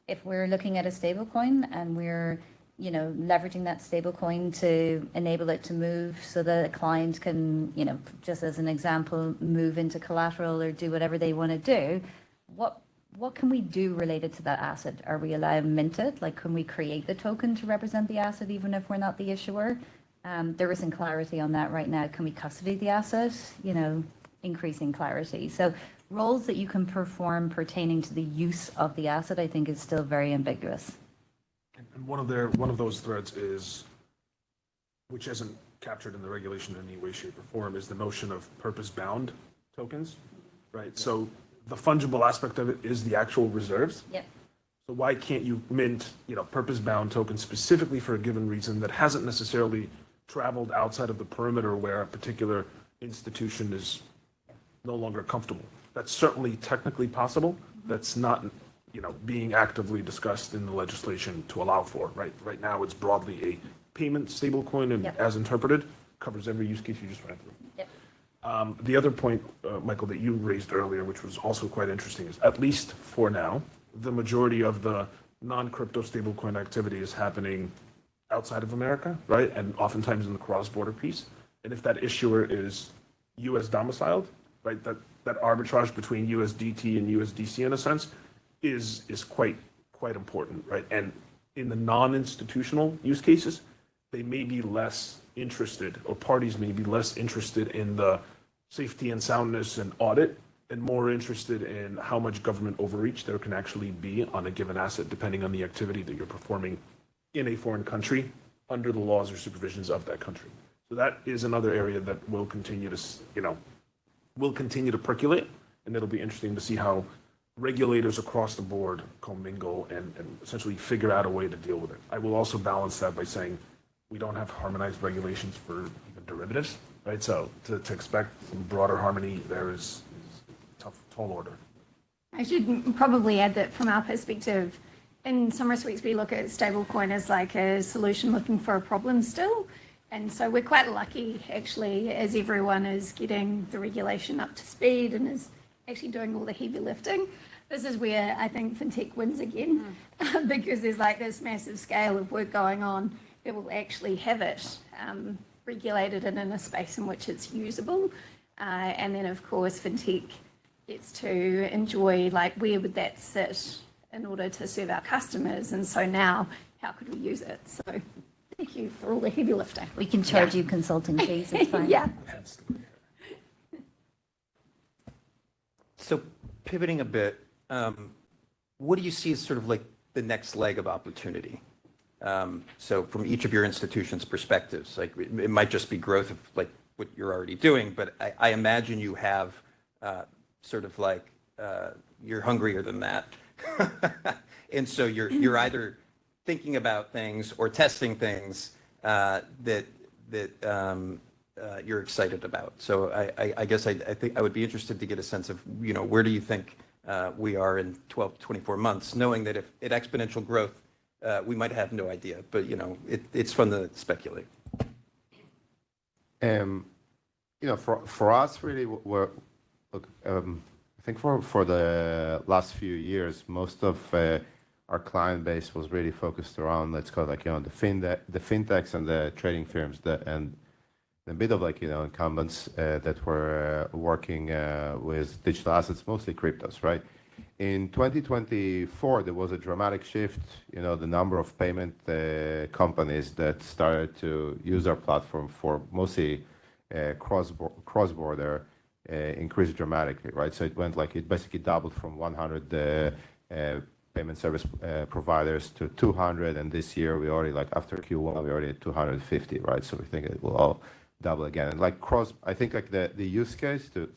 S9: if we're looking at a stable coin and we're, leveraging that stable coin to enable it to move so that a client can, just as an example, move into collateral or do whatever they want to do, what can we do related to that asset? Are we allowed to mint it? Like, can we create the token to represent the asset even if we're not the issuer? There isn't clarity on that right now. Can we custody the asset? Increasing clarity. So roles that you can perform pertaining to the use of the asset, I think, is still very ambiguous.
S10: And one of those threads is, which isn't captured in the regulation in any way, shape, or form, is the notion of purpose-bound tokens, right? So the fungible aspect of it is the actual reserves.
S9: Yep.
S10: So why can't you mint, purpose-bound tokens specifically for a given reason that hasn't necessarily traveled outside of the perimeter where a particular institution is no longer comfortable? That's certainly technically possible. That's not, being actively discussed in the legislation to allow for, right? Right now, it's broadly a payment stablecoin, and as interpreted, covers every use case you just went through.
S9: Yep.
S10: The other point, Michael, that you raised earlier, which was also quite interesting, is at least for now, the majority of the non-crypto stablecoin activity is happening outside of America, right? And oftentimes in the cross-border piece. And if that issuer is U.S. domiciled, right, that arbitrage between USDT and USDC, in a sense, is quite important, right? And in the non-institutional use cases, they may be less interested, or parties may be less interested in the safety and soundness and audit, and more interested in how much government overreach there can actually be on a given asset, depending on the activity that you're performing in a foreign country under the laws or supervisions of that country. So that is another area that will continue to percolate, and it'll be interesting to see how regulators across the board commingle and essentially figure out a way to deal with it. I will also balance that by saying we don't have harmonized regulations for even derivatives, right? So to expect some broader harmony there is tall order.
S11: I should probably add that from our perspective, in some respects, we look at stablecoin as like a solution looking for a problem still. And so we're quite lucky, actually, as everyone is getting the regulation up to speed and is actually doing all the heavy lifting. This is where I think fintech wins again, because there's like this massive scale of work going on that will actually have it regulated and in a space in which it's usable. And then, of course, fintech gets to enjoy, like, where would that sit in order to serve our customers? And so now, how could we use it? So thank you for all the heavy lifting.
S9: We can charge you consulting fees, it's fine.
S11: Yeah.
S7: So pivoting a bit, what do you see as sort of like the next leg of opportunity? So from each of your institutions' perspectives, like it might just be growth of like what you're already doing, but I imagine you have sort of like you're hungrier than that. And so you're either thinking about things or testing things that you're excited about. So I guess I think I would be interested to get a sense of, where do you think we are in 12 to 24 months, knowing that if at exponential growth, we might have no idea, but it's fun to speculate.
S8: For us, really, I think for the last few years, most of our client base was really focused around, let's call it the fintechs and the trading firms, and a bit of incumbents that were working with digital assets, mostly cryptos, right? In 2024, there was a dramatic shift. The number of payment companies that started to use our platform for mostly cross-border increased dramatically, right? So it basically doubled from 100 payment service providers to 200, and this year we already, like after Q1, we already at 250, right? So we think it will all double again. And like I think like the use case to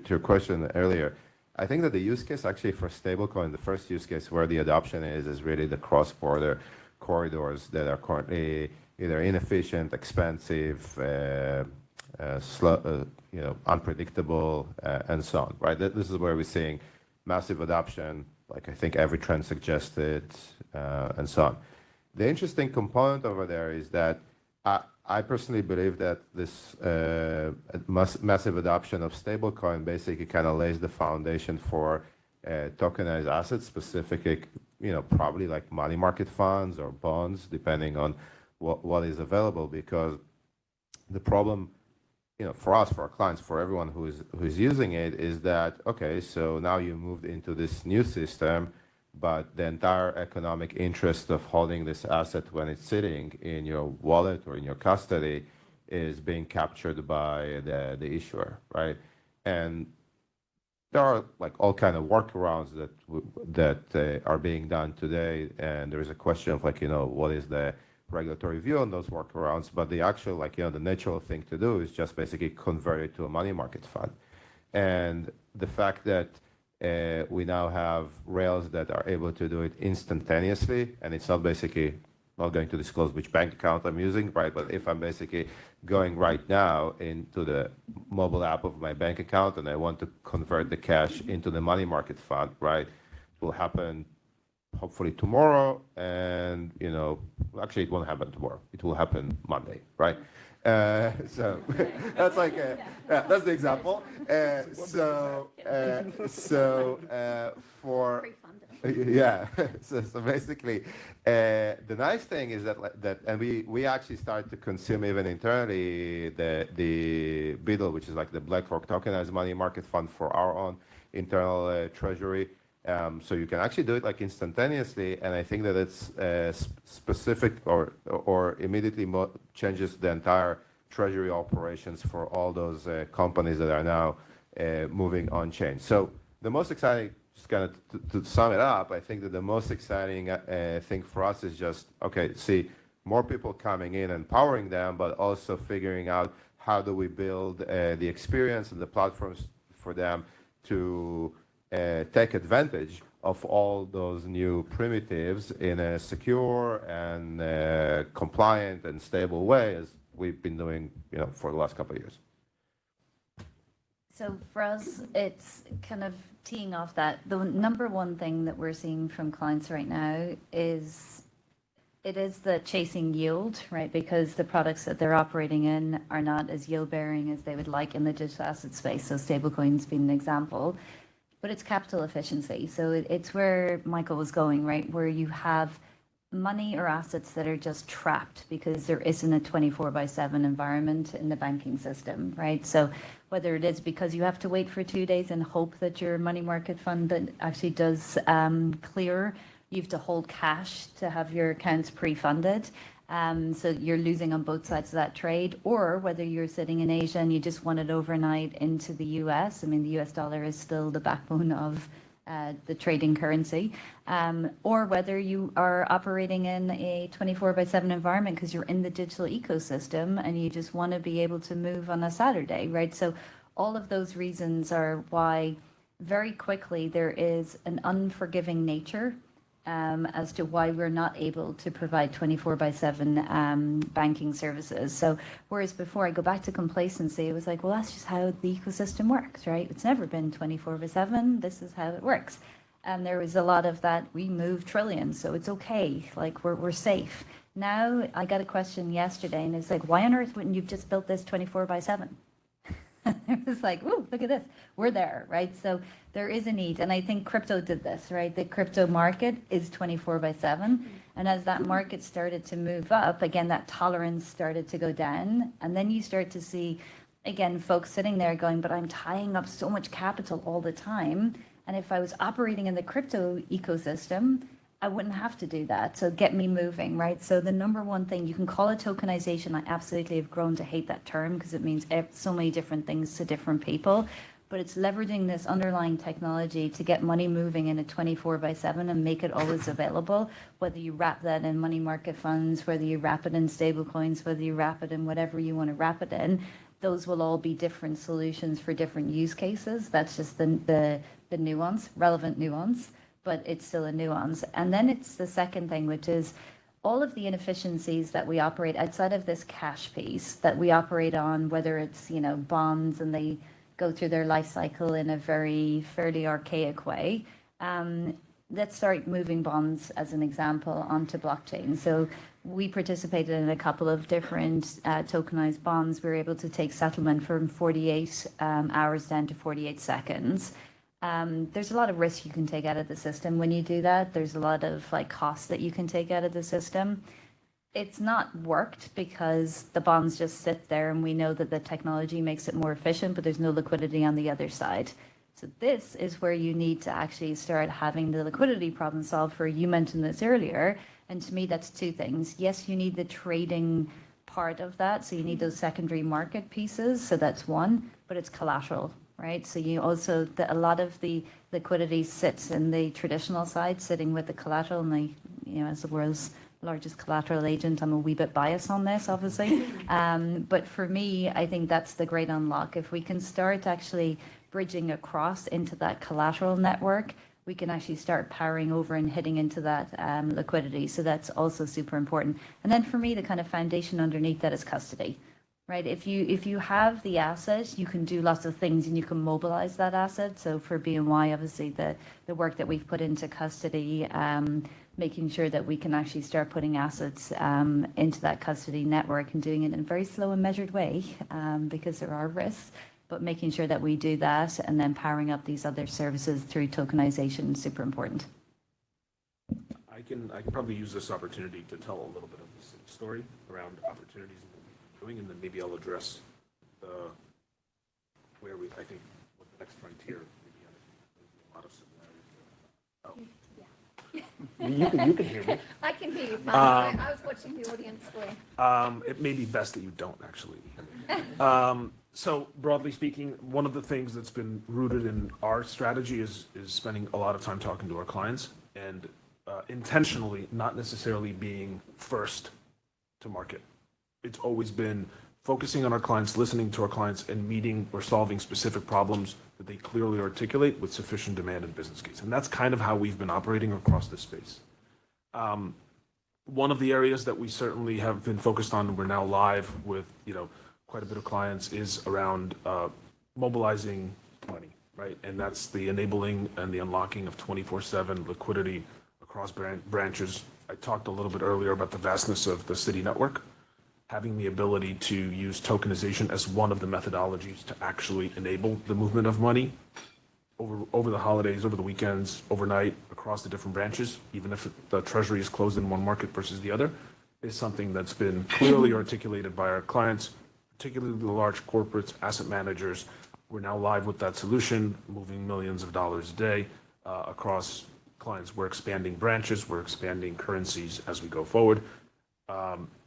S8: your question earlier, I think that the use case actually for stablecoin, the first use case where the adoption is really the cross-border corridors that are currently either inefficient, expensive, slow, unpredictable, and so on, right? This is where we're seeing massive adoption, like I think every trend suggested, and so on. The interesting component over there is that I personally believe that this massive adoption of stablecoin basically kind of lays the foundation for tokenized assets, specifically, probably like money market funds or bonds, depending on what is available. Because the problem, for us, for our clients, for everyone who's using it, is that okay, so now you moved into this new system, but the entire economic interest of holding this asset when it's sitting in your wallet or in your custody is being captured by the issuer, right? And there are like all kind of workarounds that are being done today, and there is a question of like, what is the regulatory view on those workarounds? But the actual, like, the natural thing to do is just basically convert it to a money market fund. And the fact that we now have rails that are able to do it instantaneously, and it's not going to disclose which bank account I'm using, right? But if I'm basically going right now into the mobile app of my bank account and I want to convert the cash into the money market fund, right? It will happen hopefully tomorrow, and actually it won't happen tomorrow. It will happen Monday, right? So that's like that's the example. So basically, the nice thing is that and we actually started to consume even internally the BUIDL, which is like the BlackRock tokenized money market fund for our own internal treasury. So you can actually do it like instantaneously, and I think that it's specific or immediately changes the entire treasury operations for all those companies that are now moving on chain. So the most exciting, just kind of to sum it up, I think that the most exciting thing for us is just see more people coming in and powering them, but also figuring out how do we build the experience and the platforms for them to take advantage of all those new primitives in a secure and compliant and stable way, as we've been doing, for the last couple of years.
S9: So for us, it's kind of teeing off that. The number one thing that we're seeing from clients right now is the chasing yield, right? Because the products that they're operating in are not as yield bearing as they would like in the digital asset space. So stablecoins being an example. But it's capital efficiency. So it's where Michael was going, right? Where you have money or assets that are just trapped because there isn't a 24/7 environment in the banking system, right? So whether it is because you have to wait for 2 days and hope that your money market fund that actually does clear, you have to hold cash to have your accounts pre-funded. So you're losing on both sides of that trade, or whether you're sitting in Asia and you just want it overnight into the US. I mean, the US dollar is still the backbone of the trading currency, or whether you are operating in a 24/7 environment because you're in the digital ecosystem and you just want to be able to move on a Saturday, right? So all of those reasons are why very quickly there is an unforgiving nature as to why we're not able to provide 24/7 banking services. So whereas before I go back to complacency, it was like, well, that's just how the ecosystem works, right? It's never been 24/7. This is how it works. And there was a lot of that. We move trillions, so it's okay. Like we're safe. Now I got a question yesterday, and it's like, why on earth wouldn't you have just built this 24/7? It was like, ooh, look at this. We're there, right? So there is a need. And I think crypto did this, right? The crypto market is 24/7. And as that market started to move up, again, that tolerance started to go down. And then you start to see, again, folks sitting there going, but I'm tying up so much capital all the time. And if I was operating in the crypto ecosystem, I wouldn't have to do that. So get me moving, right? So the number one thing, you can call it tokenization. I absolutely have grown to hate that term because it means so many different things to different people. but it's leveraging this underlying technology to get money moving in a 24/7 and make it always available, whether you wrap that in money market funds, whether you wrap it in stable coins, whether you wrap it in whatever you want to wrap it in. Those will all be different solutions for different use cases. That's just the nuance, relevant nuance, but it's still a nuance. And then it's the second thing, which is all of the inefficiencies that we operate outside of this cash piece that we operate on, whether it's, bonds and they go through their life cycle in a very fairly archaic way. Let's start moving bonds as an example onto blockchain. So we participated in a couple of different tokenized bonds. We were able to take settlement from 48 hours down to 48 seconds. There's a lot of risk you can take out of the system when you do that. There's a lot of costs that you can take out of the system. It's not worked because the bonds just sit there and we know that the technology makes it more efficient, but there's no liquidity on the other side. So this is where you need to actually start having the liquidity problem solved for. You mentioned this earlier, and to me that's two things. Yes, you need the trading part of that, so you need those secondary market pieces, so that's one, but it's collateral. Right, so you also a lot of the liquidity sits in the traditional side, sitting with the collateral, and as the world's largest collateral agent, I'm a wee bit biased on this, obviously. But for me, I think that's the great unlock. If we can start actually bridging across into that collateral network, we can actually start powering over and hitting into that liquidity. So that's also super important. And then for me, the kind of foundation underneath that is custody. Right, if you have the asset, you can do lots of things and you can mobilize that asset. So for BNY, obviously the work that we've put into custody, making sure that we can actually start putting assets into that custody network and doing it in a very slow and measured way, because there are risks, but making sure that we do that and then powering up these other services through tokenization is super important.
S10: I can probably use this opportunity to tell a little bit of the story around opportunities doing, and then maybe I'll address where I think what the next frontier maybe a lot of similarities. Oh, you can hear me.
S11: I can hear you fine. I was watching the audience for.
S10: It may be best that you don't actually hear me. So broadly speaking, one of the things that's been rooted in our strategy is spending a lot of time talking to our clients and intentionally not necessarily being first to market. It's always been focusing on our clients, listening to our clients, and meeting or solving specific problems that they clearly articulate with sufficient demand and business case. And that's kind of how we've been operating across this space. One of the areas that we certainly have been focused on, and we're now live with quite a bit of clients, is around mobilizing money, right? And that's the enabling and the unlocking of 24/7 liquidity across branches. I talked a little bit earlier about the vastness of the city network. Having the ability to use tokenization as one of the methodologies to actually enable the movement of money over the holidays, over the weekends, overnight, across the different branches, even if the treasury is closed in one market versus the other, is something that's been clearly articulated by our clients, particularly the large corporates, asset managers. We're now live with that solution, moving millions of dollars a day across clients. We're expanding branches, we're expanding currencies as we go forward.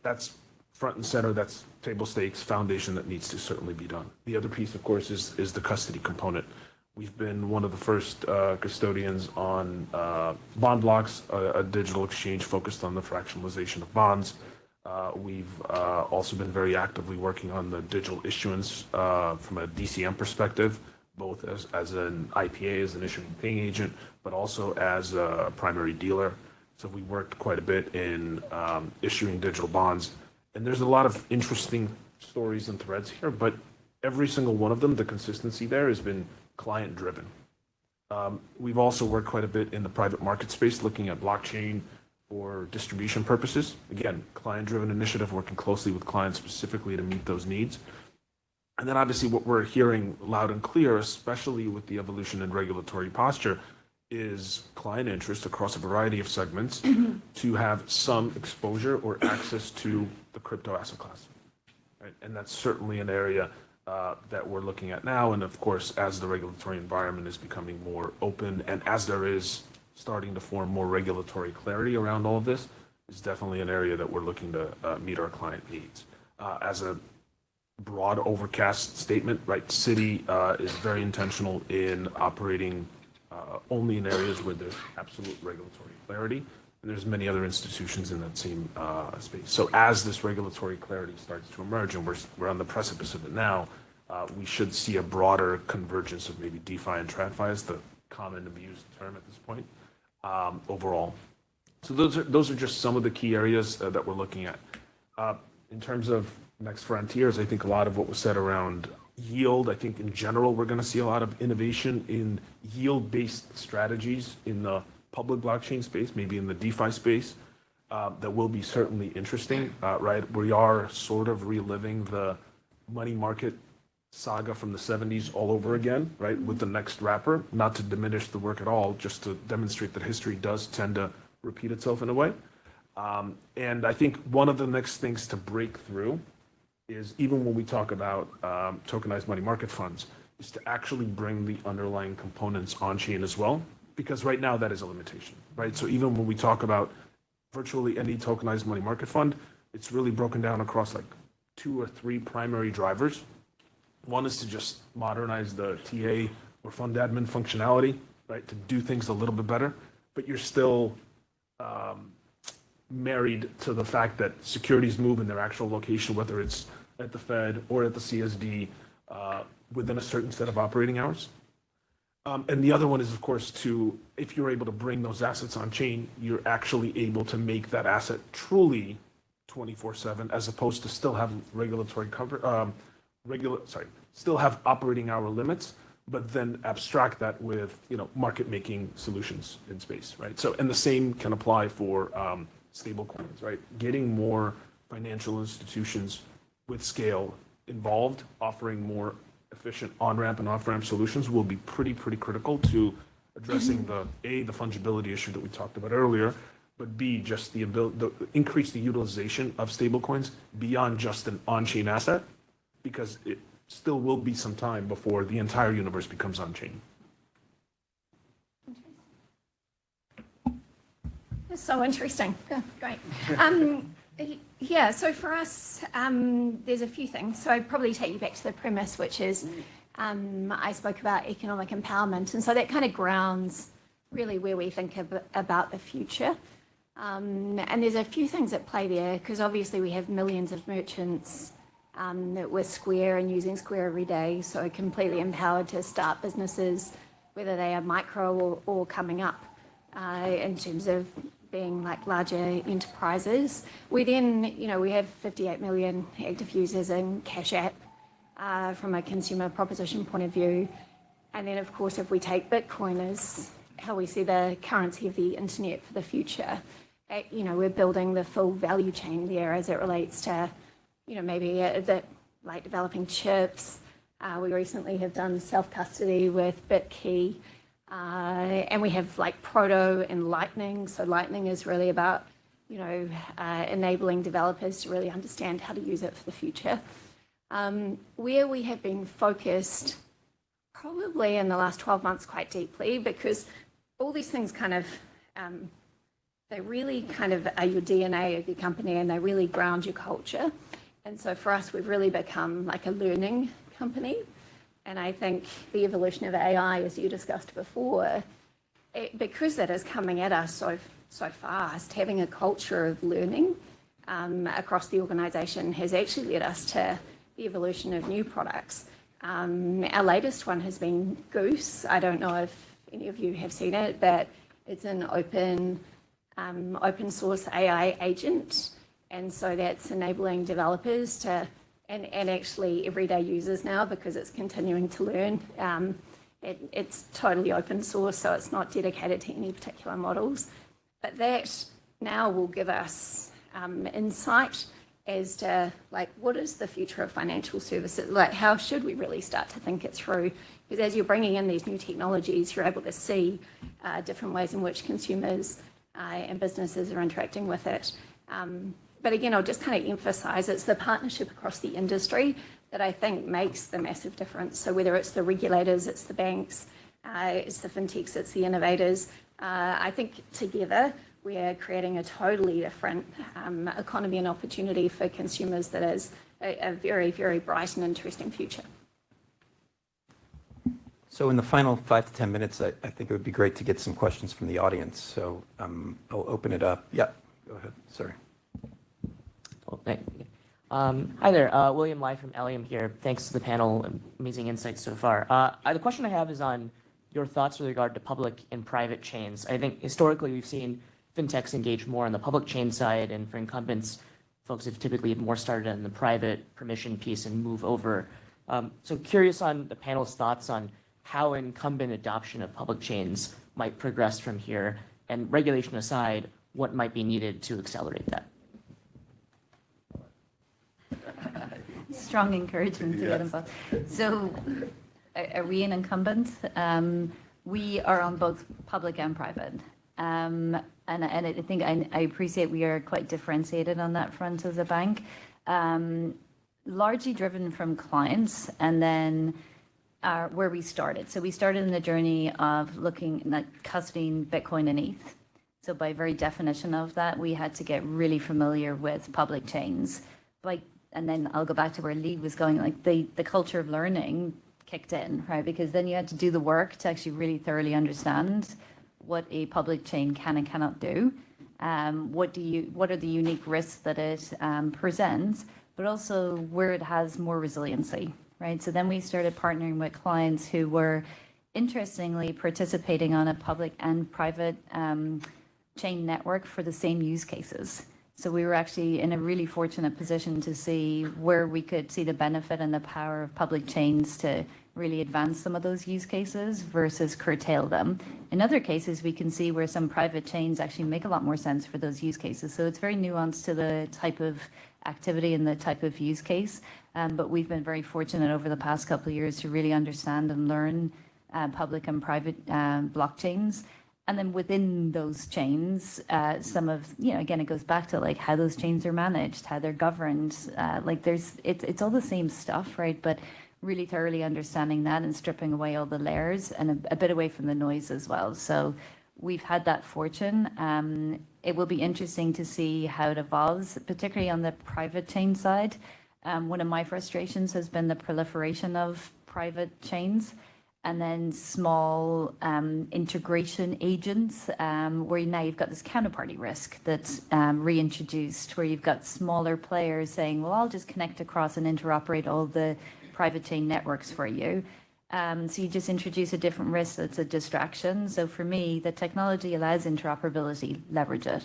S10: That's front and center, that's table stakes, foundation that needs to certainly be done. The other piece, of course, is the custody component. We've been one of the first custodians on bond blocks, a digital exchange focused on the fractionalization of bonds. We've also been very actively working on the digital issuance from a DCM perspective, both as an IPA, as an issuing paying agent, but also as a primary dealer. So we worked quite a bit in issuing digital bonds. And there's a lot of interesting stories and threads here, but every single one of them, the consistency there has been client-driven. We've also worked quite a bit in the private market space, looking at blockchain for distribution purposes. Again, client-driven initiative, working closely with clients specifically to meet those needs. And then obviously what we're hearing loud and clear, especially with the evolution in regulatory posture, is client interest across a variety of segments to have some exposure or access to the crypto asset class. Right? And that's certainly an area that we're looking at now. And of course, as the regulatory environment is becoming more open and as there is starting to form more regulatory clarity around all of this, is definitely an area that we're looking to meet our client needs. As a broad overcast statement, right? Citi is very intentional in operating only in areas where there's absolute regulatory clarity, and there's many other institutions in that same space. So as this regulatory clarity starts to emerge, and we're on the precipice of it now, we should see a broader convergence of maybe DeFi and TradFi as the common abused term at this point overall. So those are just some of the key areas that we're looking at. In terms of next frontiers, I think a lot of what was said around yield, I think in general, we're going to see a lot of innovation in yield-based strategies in the public blockchain space, maybe in the DeFi space, that will be certainly interesting, right? We are sort of reliving the money market saga from the 70s all over again, right, with the next wrapper, not to diminish the work at all, just to demonstrate that history does tend to repeat itself in a way. And I think one of the next things to break through is, even when we talk about tokenized money market funds, is to actually bring the underlying components on-chain as well, because right now that is a limitation, right? So even when we talk about virtually any tokenized money market fund, it's really broken down across like 2 or 3 primary drivers. One is to just modernize the TA or fund admin functionality, right, to do things a little bit better, but you're still married to the fact that securities move in their actual location, whether it's at the Fed or at the CSD, within a certain set of operating hours. And the other one is, of course, if you're able to bring those assets on chain, you're actually able to make that asset truly 24/7, as opposed to still have regulatory cover, still have operating hour limits, but then abstract that with, market making solutions in space, right? So, and the same can apply for stable coins, right? Getting more financial institutions with scale involved, offering more efficient on-ramp and off-ramp solutions will be pretty critical to addressing the fungibility issue that we talked about earlier, but B, just the ability to increase the utilization of stablecoins beyond just an on-chain asset, because it still will be some time before the entire universe becomes on-chain.
S11: That's so interesting. Yeah, great. So for us, there's a few things. So I'd probably take you back to the premise, which is I spoke about economic empowerment. And so that kind of grounds really where we think about the future. And there's a few things at play there, because obviously we have millions of merchants with Square and using Square every day, so completely empowered to start businesses, whether they are micro or coming up in terms of being like larger enterprises. We then, we have 58 million active users in Cash App from a consumer proposition point of view. And then, of course, if we take Bitcoin as how we see the currency of the internet for the future, we're building the full value chain there as it relates to, maybe like developing chips. We recently have done self-custody with BitKey. And we have like Proto and Lightning. So Lightning is really about, enabling developers to really understand how to use it for the future. Where we have been focused probably in the last 12 months quite deeply, because all these things kind of, they really kind of are your DNA of your company, and they really ground your culture. And so for us, we've really become like a learning company. And I think the evolution of AI, as you discussed before, because that is coming at us so fast, having a culture of learning across the organization has actually led us to the evolution of new products. Our latest one has been Goose. I don't know if any of you have seen it, but it's an open source AI agent. And so that's enabling developers to, and actually everyday users now, because it's continuing to learn. It's totally open source, so it's not dedicated to any particular models. But that now will give us insight as to like, what is the future of financial services? Like, how should we really start to think it through? Because as you're bringing in these new technologies, you're able to see different ways in which consumers and businesses are interacting with it. But again, I'll just kind of emphasize it's the partnership across the industry that I think makes the massive difference. So whether it's the regulators, it's the banks, it's the fintechs, it's the innovators, I think together we are creating a totally different economy and opportunity for consumers that is a very, very bright and interesting future.
S7: So in the final 5 to 10 minutes, I think it would be great to get some questions from the audience. So I'll open it up. Yeah, go ahead. Sorry.
S12: Hi there, William Lai from Allium here. Thanks to the panel, amazing insights so far. The question I have is on your thoughts with regard to public and private chains. I think historically we've seen fintechs engage more on the public chain side, and for incumbents, folks have typically more started on the private permission piece and move over. So curious on the panel's thoughts on how incumbent adoption of public chains might progress from here, and regulation aside, what might be needed to accelerate that?
S9: Strong encouragement to get involved. So are we an incumbent? We are on both public and private. And I think I appreciate we are quite differentiated on that front as a bank, largely driven from clients and then where we started. So we started in the journey of looking at custodying Bitcoin and ETH. So by very definition of that, we had to get really familiar with public chains. And then I'll go back to where Lee was going, like the culture of learning kicked in, right? Because then you had to do the work to actually really thoroughly understand what a public chain can and cannot do. What are the unique risks that it presents, but also where it has more resiliency, right? So then we started partnering with clients who were interestingly participating on a public and private chain network for the same use cases. So we were actually in a really fortunate position to see where we could see the benefit and the power of public chains to really advance some of those use cases versus curtail them. In other cases, we can see where some private chains actually make a lot more sense for those use cases. So it's very nuanced to the type of activity and the type of use case. But we've been very fortunate over the past couple of years to really understand and learn public and private blockchains. And then within those chains, some of, again, it goes back to like how those chains are managed, how they're governed. It's all the same stuff, right? But really thoroughly understanding that and stripping away all the layers and a bit away from the noise as well. So we've had that fortune. It will be interesting to see how it evolves, particularly on the private chain side. One of my frustrations has been the proliferation of private chains. And then small integration agents, where now you've got this counterparty risk that's reintroduced, where you've got smaller players saying, well, I'll just connect across and interoperate all the private chain networks for you. So you just introduce a different risk that's a distraction. So for me, the technology allows interoperability, leverage it.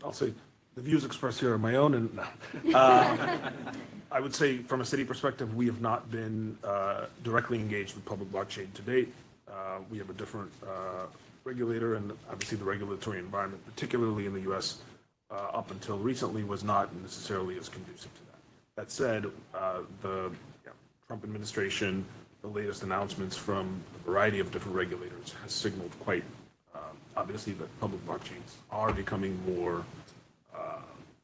S10: I'll say the views expressed here are my own, and I would say from a city perspective, we have not been directly engaged with public blockchain to date. We have a different regulator, and obviously the regulatory environment, particularly in the U.S., up until recently was not necessarily as conducive to that. That said, the Trump administration, the latest announcements from a variety of different regulators has signaled quite obviously that public blockchains are becoming more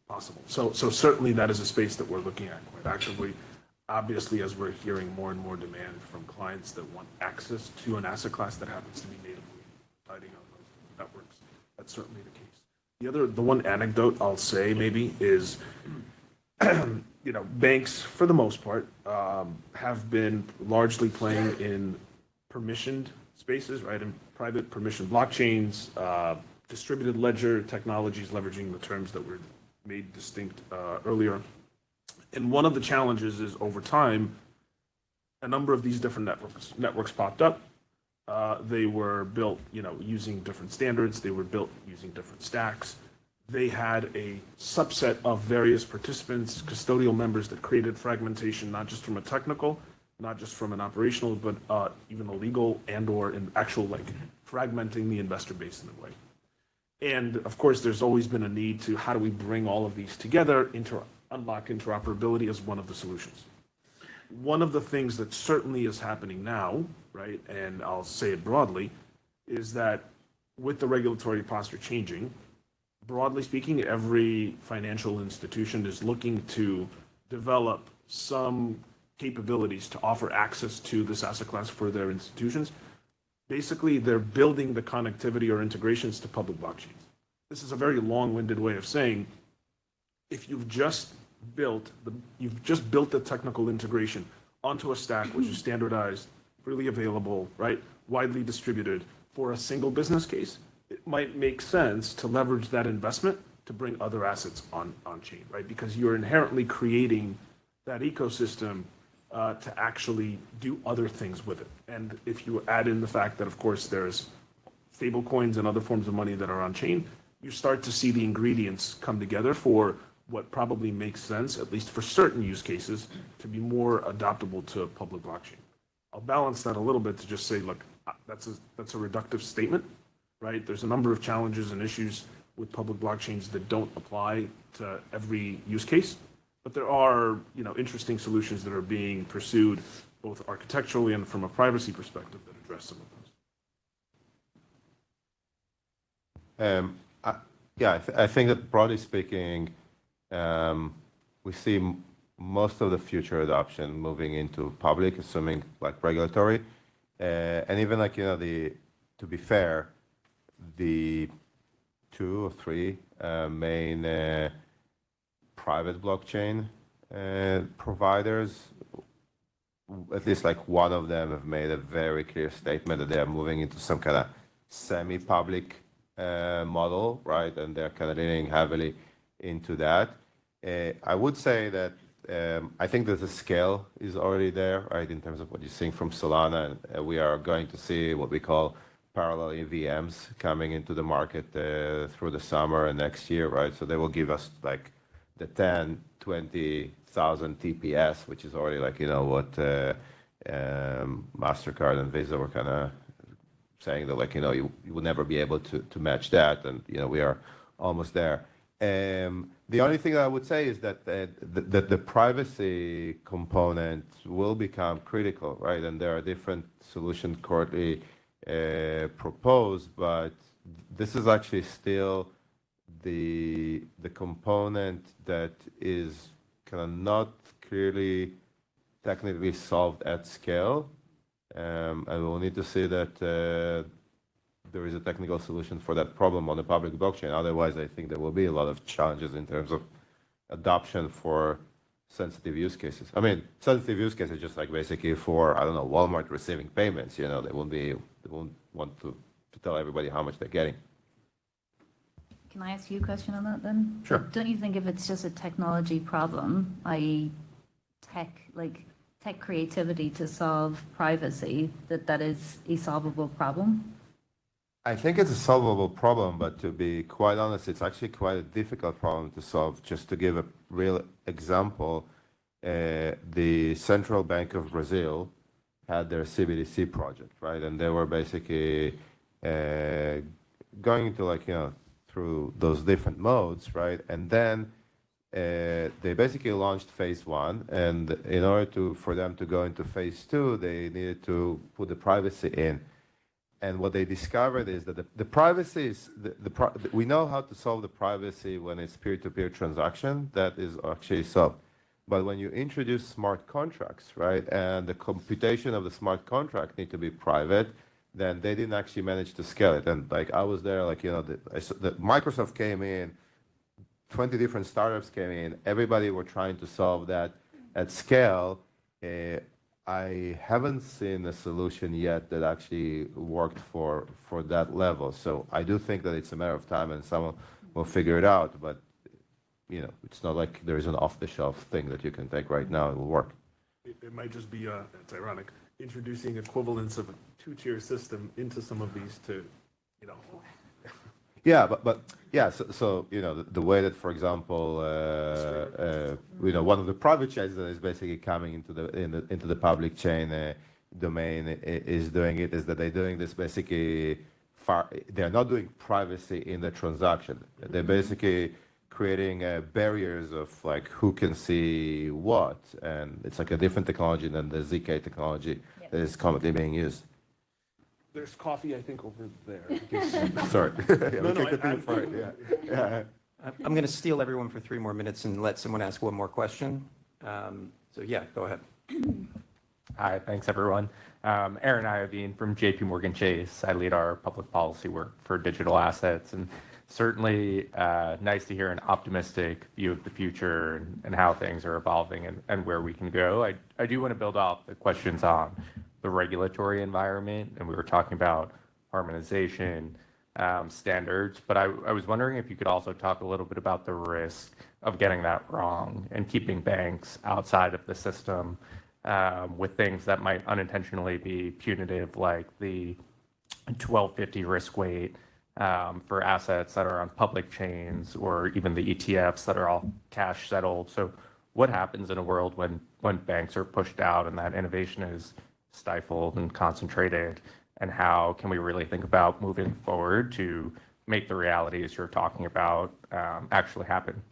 S10: possible. So certainly that is a space that we're looking at quite actively. Obviously, as we're hearing more and more demand from clients that want access to an asset class that happens to be natively residing on those networks, that's certainly the case. The one anecdote I'll say maybe is, banks for the most part have been largely playing in permissioned spaces, right? In private permissioned blockchains, distributed ledger technologies, leveraging the terms that were made distinct earlier. And one of the challenges is over time, a number of these different networks popped up. They were built, using different standards. They were built using different stacks. They had a subset of various participants, custodial members that created fragmentation, not just from a technical, not just from an operational, but even a legal and/or in actual fragmenting the investor base in a way. And of course, there's always been a need to how do we bring all of these together, unlock interoperability as one of the solutions. One of the things that certainly is happening now, right, and I'll say it broadly, is that with the regulatory posture changing, broadly speaking, every financial institution is looking to develop some capabilities to offer access to this asset class for their institutions. Basically, they're building the connectivity or integrations to public blockchains. This is a very long-winded way of saying if you've just built the technical integration onto a stack which is standardized, freely available, right, widely distributed for a single business case, it might make sense to leverage that investment to bring other assets on chain, right? Because you're inherently creating that ecosystem to actually do other things with it. And if you add in the fact that, of course, there's stable coins and other forms of money that are on chain, you start to see the ingredients come together for what probably makes sense, at least for certain use cases, to be more adoptable to a public blockchain. I'll balance that a little bit to just say, look, that's a reductive statement, right? There's a number of challenges and issues with public blockchains that don't apply to every use case, but there are, interesting solutions that are being pursued both architecturally and from a privacy perspective that address some of those.
S8: I think that broadly speaking, we see most of the future adoption moving into public, assuming like regulatory, and even like to be fair, the 2 or 3 main private blockchain providers, at least like one of them have made a very clear statement that they are moving into some kind of semi-public model, right? And they're kind of leaning heavily into that. I would say that I think that the scale is already there, right, in terms of what you're seeing from Solana. And we are going to see what we call parallel EVMs coming into the market through the summer and next year, right? So they will give us like the 10, 20,000 TPS, which is already like, what MasterCard and Visa were kind of saying that like, you will never be able to match that. And, we are almost there. The only thing that I would say is that the privacy component will become critical, right? And there are different solutions currently proposed, but this is actually still the component that is kind of not clearly technically solved at scale. And we'll need to see that there is a technical solution for that problem on the public blockchain. Otherwise, I think there will be a lot of challenges in terms of adoption for sensitive use cases. I mean, sensitive use cases just like basically for, I don't know, Walmart receiving payments, they won't want to tell everybody how much they're getting.
S9: Can I ask you a question on that then?
S8: Sure.
S9: Don't you think if it's just a technology problem, i.e. tech creativity to solve privacy, that is a solvable problem?
S8: I think it's a solvable problem, but to be quite honest, it's actually quite a difficult problem to solve. Just to give a real example, the Central Bank of Brazil had their CBDC project, right? And they were basically going into through those different modes, right? And then they basically launched phase 1, and in order for them to go into phase 2, they needed to put the privacy in. And what they discovered is that the privacy is, we know how to solve the privacy when it's peer-to-peer transaction, that is actually solved. But when you introduce smart contracts, right, and the computation of the smart contract need to be private, then they didn't actually manage to scale it. And like I was there, Microsoft came in, 20 different startups came in, everybody were trying to solve that at scale. I haven't seen a solution yet that actually worked for that level. So I do think that it's a matter of time and someone will figure it out. But, it's not like there is an off-the-shelf thing that you can take right now and it will work.
S10: It might just be, it's ironic, introducing equivalence of a 2-tier system into some of these to,
S8: Yeah, but so the way that, for example, one of the private chains that is basically coming into the public chain domain is doing it, is that they're doing this basically they're not doing privacy in the transaction. They're basically creating barriers of like who can see what, and it's like a different technology than the ZK technology that is commonly being used.
S10: There's coffee, I think, over there.
S8: Sorry.
S7: I'm going to steal everyone for 3 more minutes and let someone ask one more question. So yeah, go ahead.
S13: Hi, thanks everyone. Aaron Iovine from JP Morgan Chase. I lead our public policy work for digital assets. And Certainly nice to hear an optimistic view of the future and how things are evolving and where we can go. I do want to build off the questions on the regulatory environment, and we were talking about harmonization, standards, but I was wondering if you could also talk a little bit about the risk of getting that wrong and keeping banks outside of the system with things that might unintentionally be punitive, like the 1250 risk weight for assets that are on public chains, or even the ETFs that are all cash settled. So what happens in a world when banks are pushed out and that innovation is stifled and concentrated? And how can we really think about moving forward to make the realities you're talking about actually happen?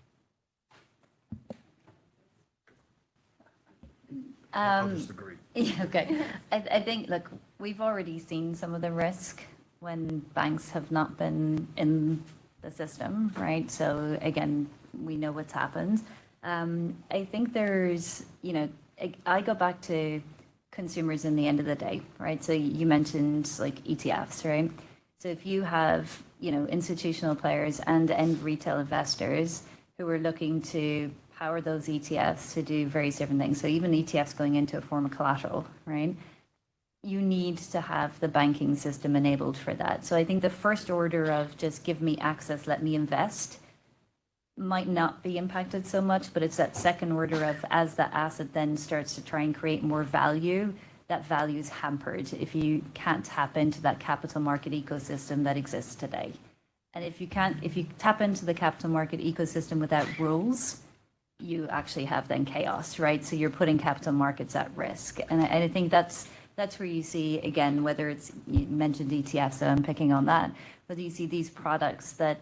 S10: I'll just agree.
S9: Yeah, okay. I think, look, we've already seen some of the risk when banks have not been in the system, right? So again, we know what's happened. I think there's, I go back to consumers in the end of the day, right? So you mentioned like ETFs, right? So if you have, institutional players and end retail investors who are looking to power those ETFs to do various different things. So even ETFs going into a form of collateral, right? You need to have the banking system enabled for that. So I think the first order of just give me access, let me invest, might not be impacted so much, but it's that second order of, as the asset then starts to try and create more value, that value is hampered if you can't tap into that capital market ecosystem that exists today. And if you tap into the capital market ecosystem without rules, you actually have then chaos, right? So you're putting capital markets at risk. And I think that's where you see, again, whether it's, you mentioned ETFs, so I'm picking on that, whether you see these products that,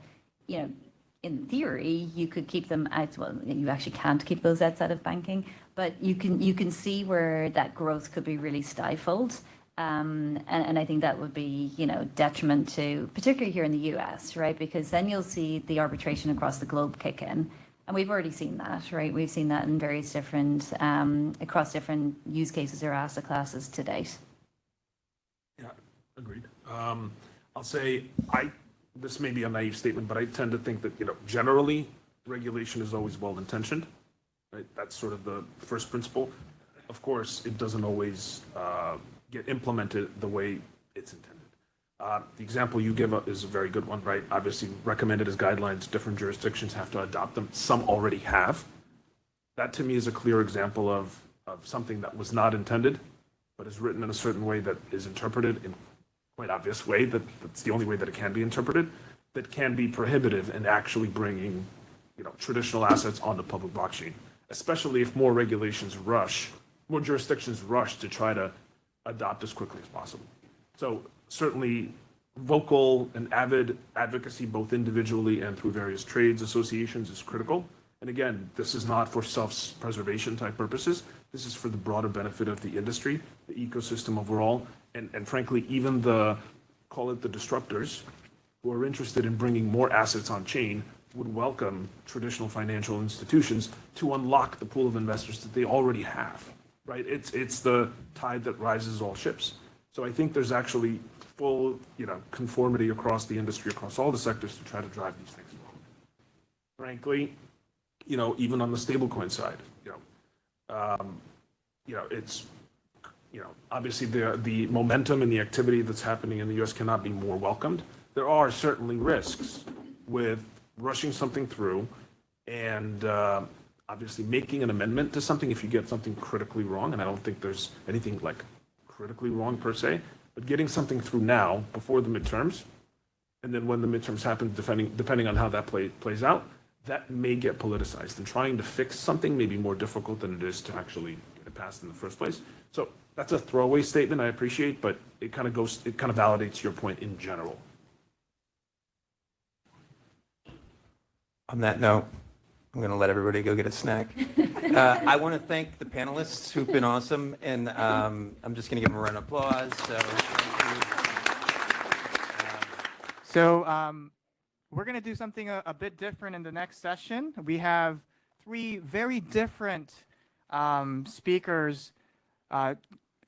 S9: in theory, you could keep them out. Well, you actually can't keep those outside of banking, but you can see where that growth could be really stifled. And I think that would be, detriment to, particularly here in the US, right? Because then you'll see the arbitration across the globe kick in. And we've already seen that, right? We've seen that in various different, across different use cases or asset classes to date.
S10: Yeah, agreed. I'll say, this may be a naive statement, but I tend to think that, generally regulation is always well-intentioned, right? That's sort of the first principle. Of course, it doesn't always get implemented the way it's intended. The example you give is a very good one, right? Obviously recommended as guidelines, different jurisdictions have to adopt them. Some already have. That to me is a clear example of something that was not intended, but is written in a certain way that is interpreted in quite obvious way, that's the only way that it can be interpreted, that can be prohibitive in actually bringing, traditional assets on the public blockchain, especially if more jurisdictions rush to try to adopt as quickly as possible. So certainly vocal and avid advocacy, both individually and through various trades associations, is critical. And again, this is not for self-preservation type purposes. This is for the broader benefit of the industry, the ecosystem overall, and frankly, even call it the disruptors who are interested in bringing more assets on chain would welcome traditional financial institutions to unlock the pool of investors that they already have, right? It's the tide that rises all ships. So I think there's actually full, conformity across the industry, across all the sectors to try to drive these things along. Frankly, even on the stablecoin side, it's, obviously the momentum and the activity that's happening in the U.S. cannot be more welcomed. There are certainly risks with rushing something through and obviously making an amendment to something if you get something critically wrong, and I don't think there's anything like critically wrong per se, but getting something through now before the midterms, and then when the midterms happen, depending on how that plays out, that may get politicized, and trying to fix something may be more difficult than it is to actually get it passed in the first place. So that's a throwaway statement, I appreciate, but it kind of validates your point in general.
S7: On that note, I'm going to let everybody go get a snack. I want to thank the panelists who've been awesome, and I'm just going to give them a round of applause.
S2: So we're going to do something a bit different in the next session. We have three very different speakers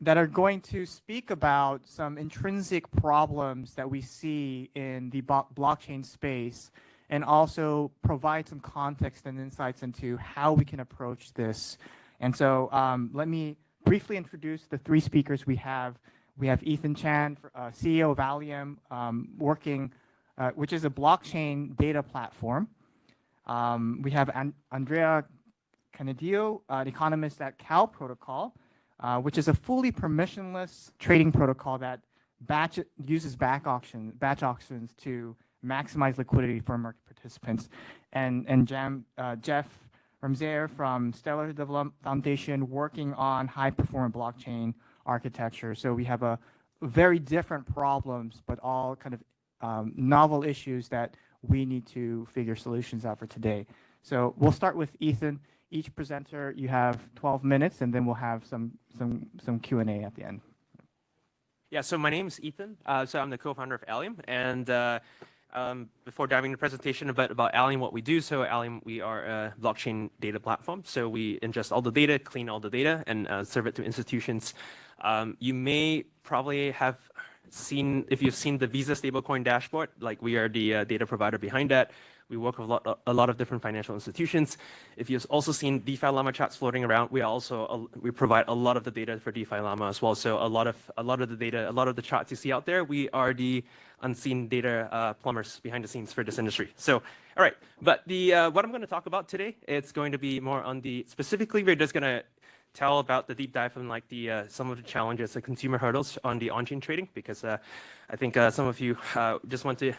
S2: that are going to speak about some intrinsic problems that we see in the blockchain space, and also provide some context and insights into how we can approach this. And so let me briefly introduce the three speakers we have. We have Ethan Chan, CEO of Allium, which is a blockchain data platform. We have Andrea Canadillo, an economist at Cal Protocol, which is a fully permissionless trading protocol that uses batch auctions to maximize liquidity for market participants. And Jeff Ramseyer from Stellar Development Foundation, working on high-performance blockchain architecture. So we have a very different problems, but all kind of novel issues that we need to figure solutions out for today. So we'll start with Ethan. Each presenter, you have 12 minutes, and then we'll have some Q&A at the end.
S14: Yeah, so my name is Ethan. So I'm the co-founder of Allium. And before diving into the presentation about Allium, what we do, so Allium, we are a blockchain data platform. So we ingest all the data, clean all the data, and serve it to institutions. You may probably have seen, if you've seen the Visa stablecoin dashboard, like we are the data provider behind that. We work with a lot of different financial institutions. If you've also seen DeFi Llama chats floating around, we provide a lot of the data for DeFi Llama as well. So a lot of the data, a lot of the charts you see out there, we are the unseen data plumbers behind the scenes for this industry. So, all right, but what I'm going to talk about today, it's going to be more on specifically, we're just going to tell about the deep dive on like some of the challenges, the consumer hurdles on the on-chain trading, because I think some of you just want to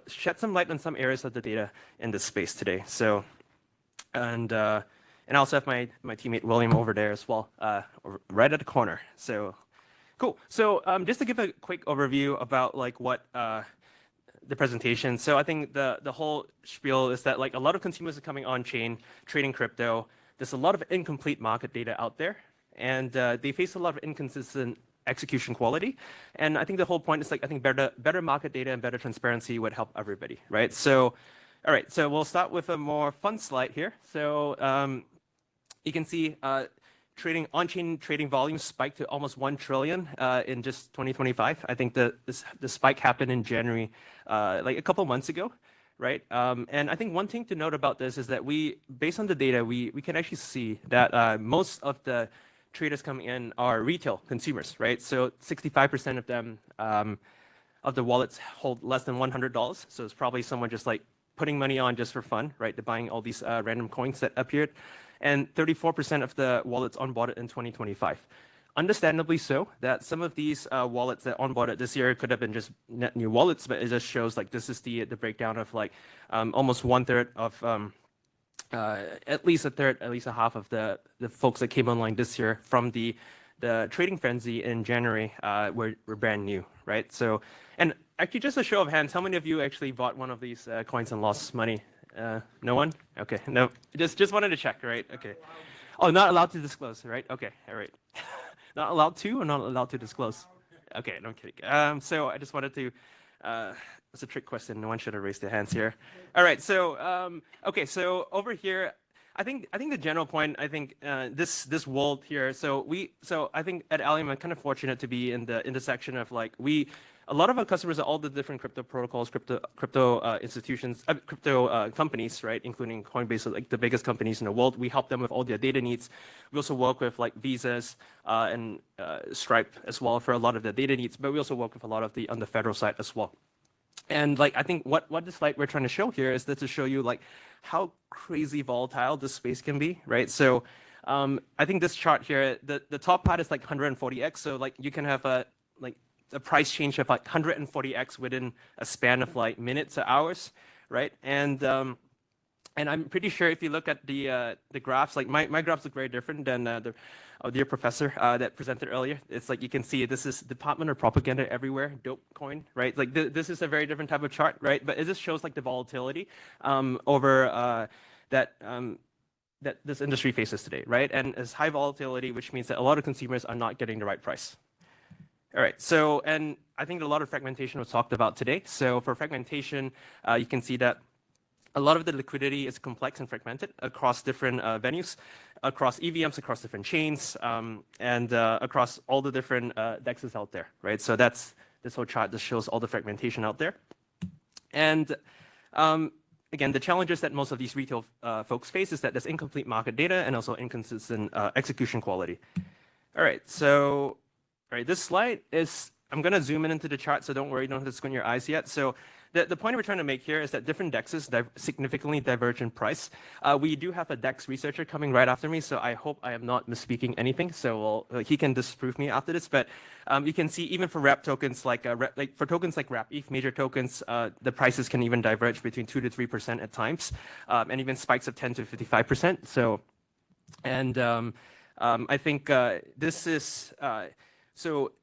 S14: shed some light on some areas of the data in this space today. So, and I also have my teammate William over there as well, right at the corner. So, cool. So just to give a quick overview about like what the presentation. So I think the whole spiel is that like a lot of consumers are coming on-chain trading crypto. There's a lot of incomplete market data out there, and they face a lot of inconsistent execution quality. And I think the whole point is like, I think better market data and better transparency would help everybody, right? So, all right, so we'll start with a more fun slide here. So you can see on-chain trading volume spiked to almost 1 trillion in just 2025. I think the spike happened in January, like a couple months ago. Right, and I think one thing to note about this is that based on the data, we can actually see that most of the traders coming in are retail consumers, right? So 65% of them, of the wallets hold less than $100. So it's probably someone just like putting money on just for fun, right? They're buying all these random coins that appeared, and 34% of the wallets onboarded in 2025. Understandably so, that some of these wallets that onboarded this year could have been just net new wallets, but it just shows like this is the breakdown of like almost 1/3 of at least a half of the folks that came online this year from the trading frenzy in January were brand new, right? So, and actually just a show of hands, how many of you actually bought one of these coins and lost money? No one? Okay, no, just wanted to check, right? Okay. Oh, not allowed to disclose, right? Okay, all right. Not allowed to or not allowed to disclose? Okay, no, I'm kidding. So I just wanted to, it's a trick question. No one should have raised their hands here. All right, so, okay, so over here, I think the general point, I think this world here, so I think at Allium, I'm kind of fortunate to be in the intersection of like, a lot of our customers are all the different crypto protocols, crypto institutions, crypto companies, right? Including Coinbase, like the biggest companies in the world. We help them with all their data needs. We also work with like Visas and Stripe as well for a lot of their data needs, but we also work with a lot of on the federal side as well. And like, I think what the slide we're trying to show here is that to show you like how crazy volatile this space can be, right? So I think this chart here, the top part is like 140x. So like you can have a price change of like 140x within a span of like minutes or hours, right? And I'm pretty sure if you look at the graphs, like my graphs look very different than our dear professor that presented earlier. It's like you can see this is Department of Propaganda everywhere, dope coin, right? Like this is a very different type of chart, right? But it just shows like the volatility over that this industry faces today, right? And it's high volatility, which means that a lot of consumers are not getting the right price. All right, so, and I think a lot of fragmentation was talked about today. So for fragmentation, you can see that a lot of the liquidity is complex and fragmented across different venues. across EVMs, across different chains, and across all the different DEXs out there, right? So that's this whole chart that shows all the fragmentation out there. And again, the challenges that most of these retail folks face is that there's incomplete market data and also inconsistent execution quality. All right, so this slide is, I'm going to zoom in into the chart, so don't worry, you don't have to squint your eyes yet. So the point we're trying to make here is that different DEXs significantly diverge in price. We do have a DEX researcher coming right after me, so I hope I am not misspeaking anything. So he can disprove me after this. But you can see even for wrap tokens, like for tokens like wrap ETH, major tokens, the prices can even diverge between 2 to 3% at times, and even spikes of 10 to 55%. So, and I think this is so.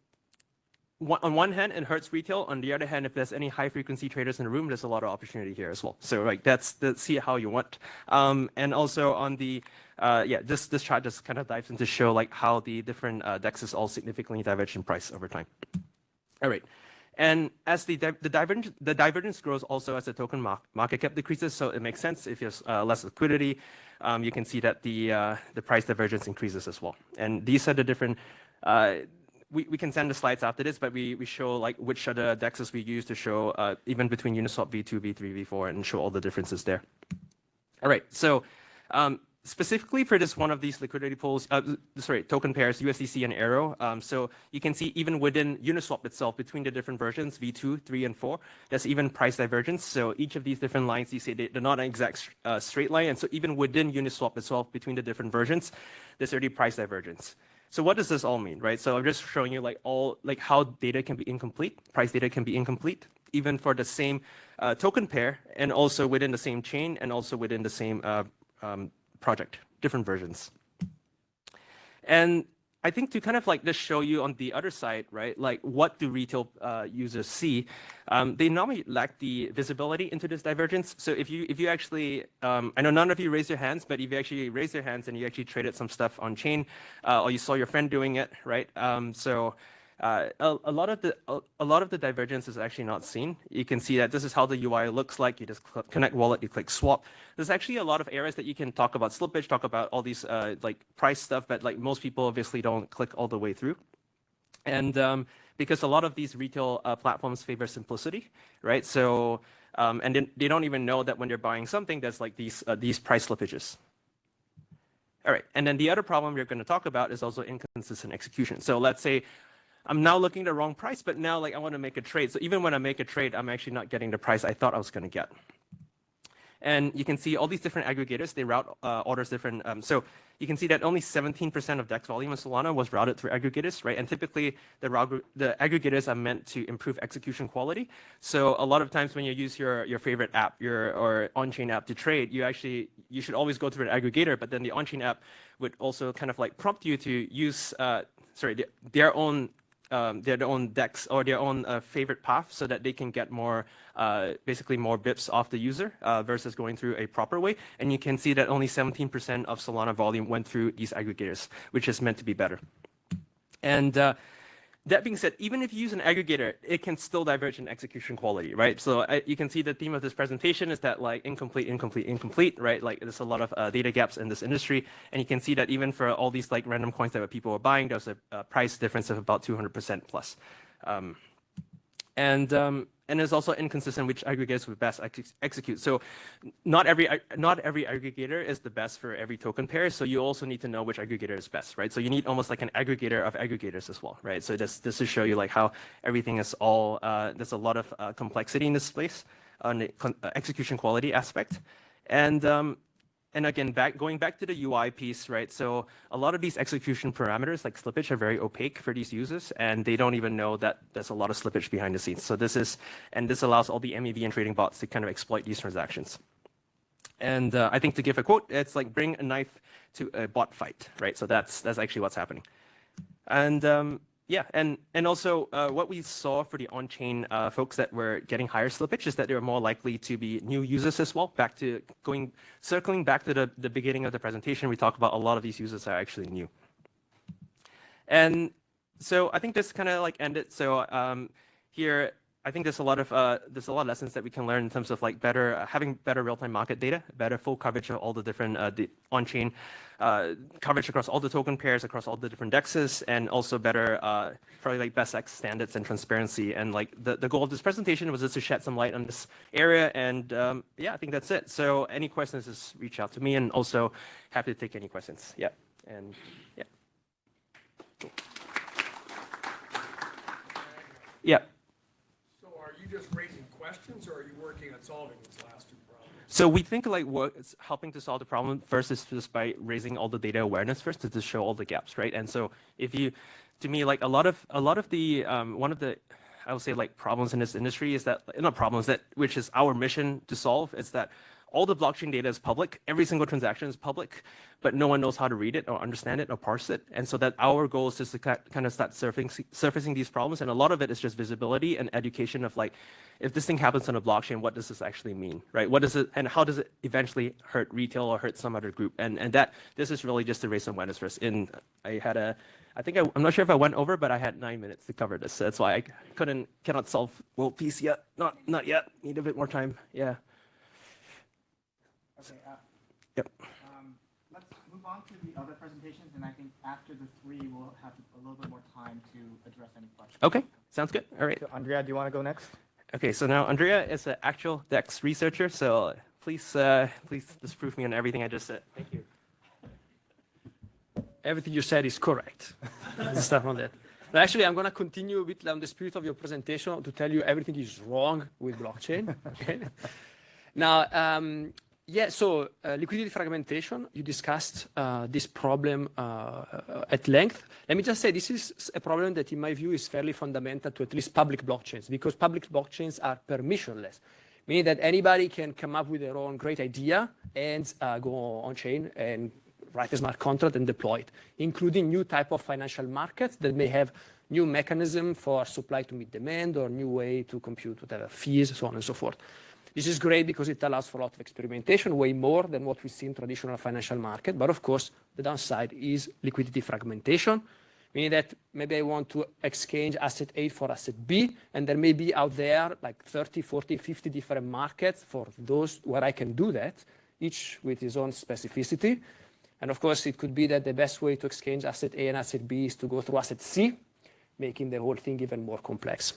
S14: On one hand, it hurts retail. On the other hand, if there's any high-frequency traders in the room, there's a lot of opportunity here as well. So, like, see it how you want. And also on the this chart just kind of dives into show like how the different DEXs all significantly diverge in price over time. All right, and as the divergence grows also as the token market cap decreases, so it makes sense if there's less liquidity, you can see that the price divergence increases as well. And these are the different. We can send the slides after this, but we show like which are the DEXs we use to show even between Uniswap v2, v3, v4, and show all the differences there. All right, so specifically for this one of these liquidity pools, token pairs, USDC and Arrow. So you can see even within Uniswap itself, between the different versions, v2, 3, and 4, there's even price divergence. So each of these different lines, you see they're not an exact straight line. And so even within Uniswap itself, between the different versions, there's already price divergence. So what does this all mean, right? So I'm just showing you like how data can be incomplete, price data can be incomplete, even for the same token pair, and also within the same chain, and also within the same project, different versions. And I think to kind of like just show you on the other side, right? Like what do retail users see? They normally lack the visibility into this divergence. So if you actually, I know none of you raised your hands, but if you actually raised your hands and you actually traded some stuff on chain, or you saw your friend doing it, right? A lot of the divergence is actually not seen. You can see that this is how the UI looks like. You just connect wallet, you click swap. There's actually a lot of areas that you can talk about slippage, talk about all these like price stuff, but like most people obviously don't click all the way through. And because a lot of these retail platforms favor simplicity, right? So and then they don't even know that when they're buying something, there's like these price slippages. All right, and then the other problem we're going to talk about is also inconsistent execution. So let's say I'm now looking at the wrong price, but now like I want to make a trade. So even when I make a trade, I'm actually not getting the price I thought I was going to get. And you can see all these different aggregators, they route orders different. So you can see that only 17% of DEX volume in Solana was routed through aggregators, right? And typically the aggregators are meant to improve execution quality. So a lot of times when you use your favorite app, or on-chain app to trade, you should always go through an aggregator, but then the on-chain app would also kind of like prompt you to use their own DEX or their own favorite path, so that they can get more, basically more bips off the user versus going through a proper way. And you can see that only 17% of Solana volume went through these aggregators, which is meant to be better. And that being said, even if you use an aggregator, it can still diverge in execution quality, right? So you can see the theme of this presentation is that like incomplete, right? Like there's a lot of data gaps in this industry. And you can see that even for all these like random coins that people are buying, there's a price difference of about 200% plus. And it's also inconsistent which aggregators would best execute. So not every aggregator is the best for every token pair. So you also need to know which aggregator is best, right? So you need almost like an aggregator of aggregators as well, right? So this to show you like how everything is all, there's a lot of complexity in this place on the execution quality aspect. And again, going back to the UI piece, right? So a lot of these execution parameters like slippage are very opaque for these users, and they don't even know that there's a lot of slippage behind the scenes. So this allows all the MEV and trading bots to kind of exploit these transactions. And I think to give a quote, it's like bring a knife to a bot fight, right? So that's actually what's happening. And yeah, and also what we saw for the on-chain folks that were getting higher slippage is that they were more likely to be new users as well. Circling back to the beginning of the presentation, we talked about a lot of these users are actually new. And so I think this kind of like ended. So here, I think there's a lot of lessons that we can learn in terms of like having better real-time market data, better full coverage of all the different on-chain coverage across all the token pairs, across all the different dexes, and also better probably like best X standards and transparency. And like the goal of this presentation was just to shed some light on this area. And yeah, I think that's it. So any questions, just reach out to me, and also happy to take any questions. Yeah, and yeah. Cool. Yeah.
S15: Just raising questions, or are you working on solving these last two problems?
S14: So we think like helping to solve the problem first is just by raising all the data awareness first to show all the gaps, right? And so to me, like a lot of the one of the I would say like problems in this industry is that not problems which is our mission to solve is that all the blockchain data is public. Every single transaction is public, but no one knows how to read it or understand it or parse it. And so that our goal is just to kind of start surfacing these problems. And a lot of it is just visibility and education of like, if this thing happens on a blockchain, what does this actually mean, right? What does it, and how does it eventually hurt retail or hurt some other group? And this is really just to raise some awareness first. I'm not sure if I went over, but I had 9 minutes to cover this. So that's why I cannot solve world peace yet. Not yet. Need a bit more time. Yeah.
S2: Okay.
S14: Yep.
S2: Let's move on to the other presentations, and I think after the three, we'll have a little bit more time to address any questions.
S14: Okay, sounds good. All right.
S2: So Andrea, do you want to go next?
S14: Okay, so now Andrea is an actual DEX researcher, so please disprove me on everything I just said. Thank you.
S15: Everything you said is correct. Stuff on that. Now, actually, I'm going to continue a bit on the spirit of your presentation to tell you everything is wrong with blockchain. Okay. Now, yeah, so liquidity fragmentation, you discussed this problem at length. Let me just say this is a problem that, in my view, is fairly fundamental to at least public blockchains, because public blockchains are permissionless, meaning that anybody can come up with their own great idea and go on-chain and write a smart contract and deploy it, including new type of financial markets that may have new mechanism for supply to meet demand or new way to compute whatever fees, so on and so forth. This is great because it allows for a lot of experimentation, way more than what we see in traditional financial market. But of course, the downside is liquidity fragmentation, meaning that maybe I want to exchange asset A for asset B, and there may be out there like 30, 40, 50 different markets for those where I can do that, each with its own specificity. And of course, it could be that the best way to exchange asset A and asset B is to go through asset C, making the whole thing even more complex.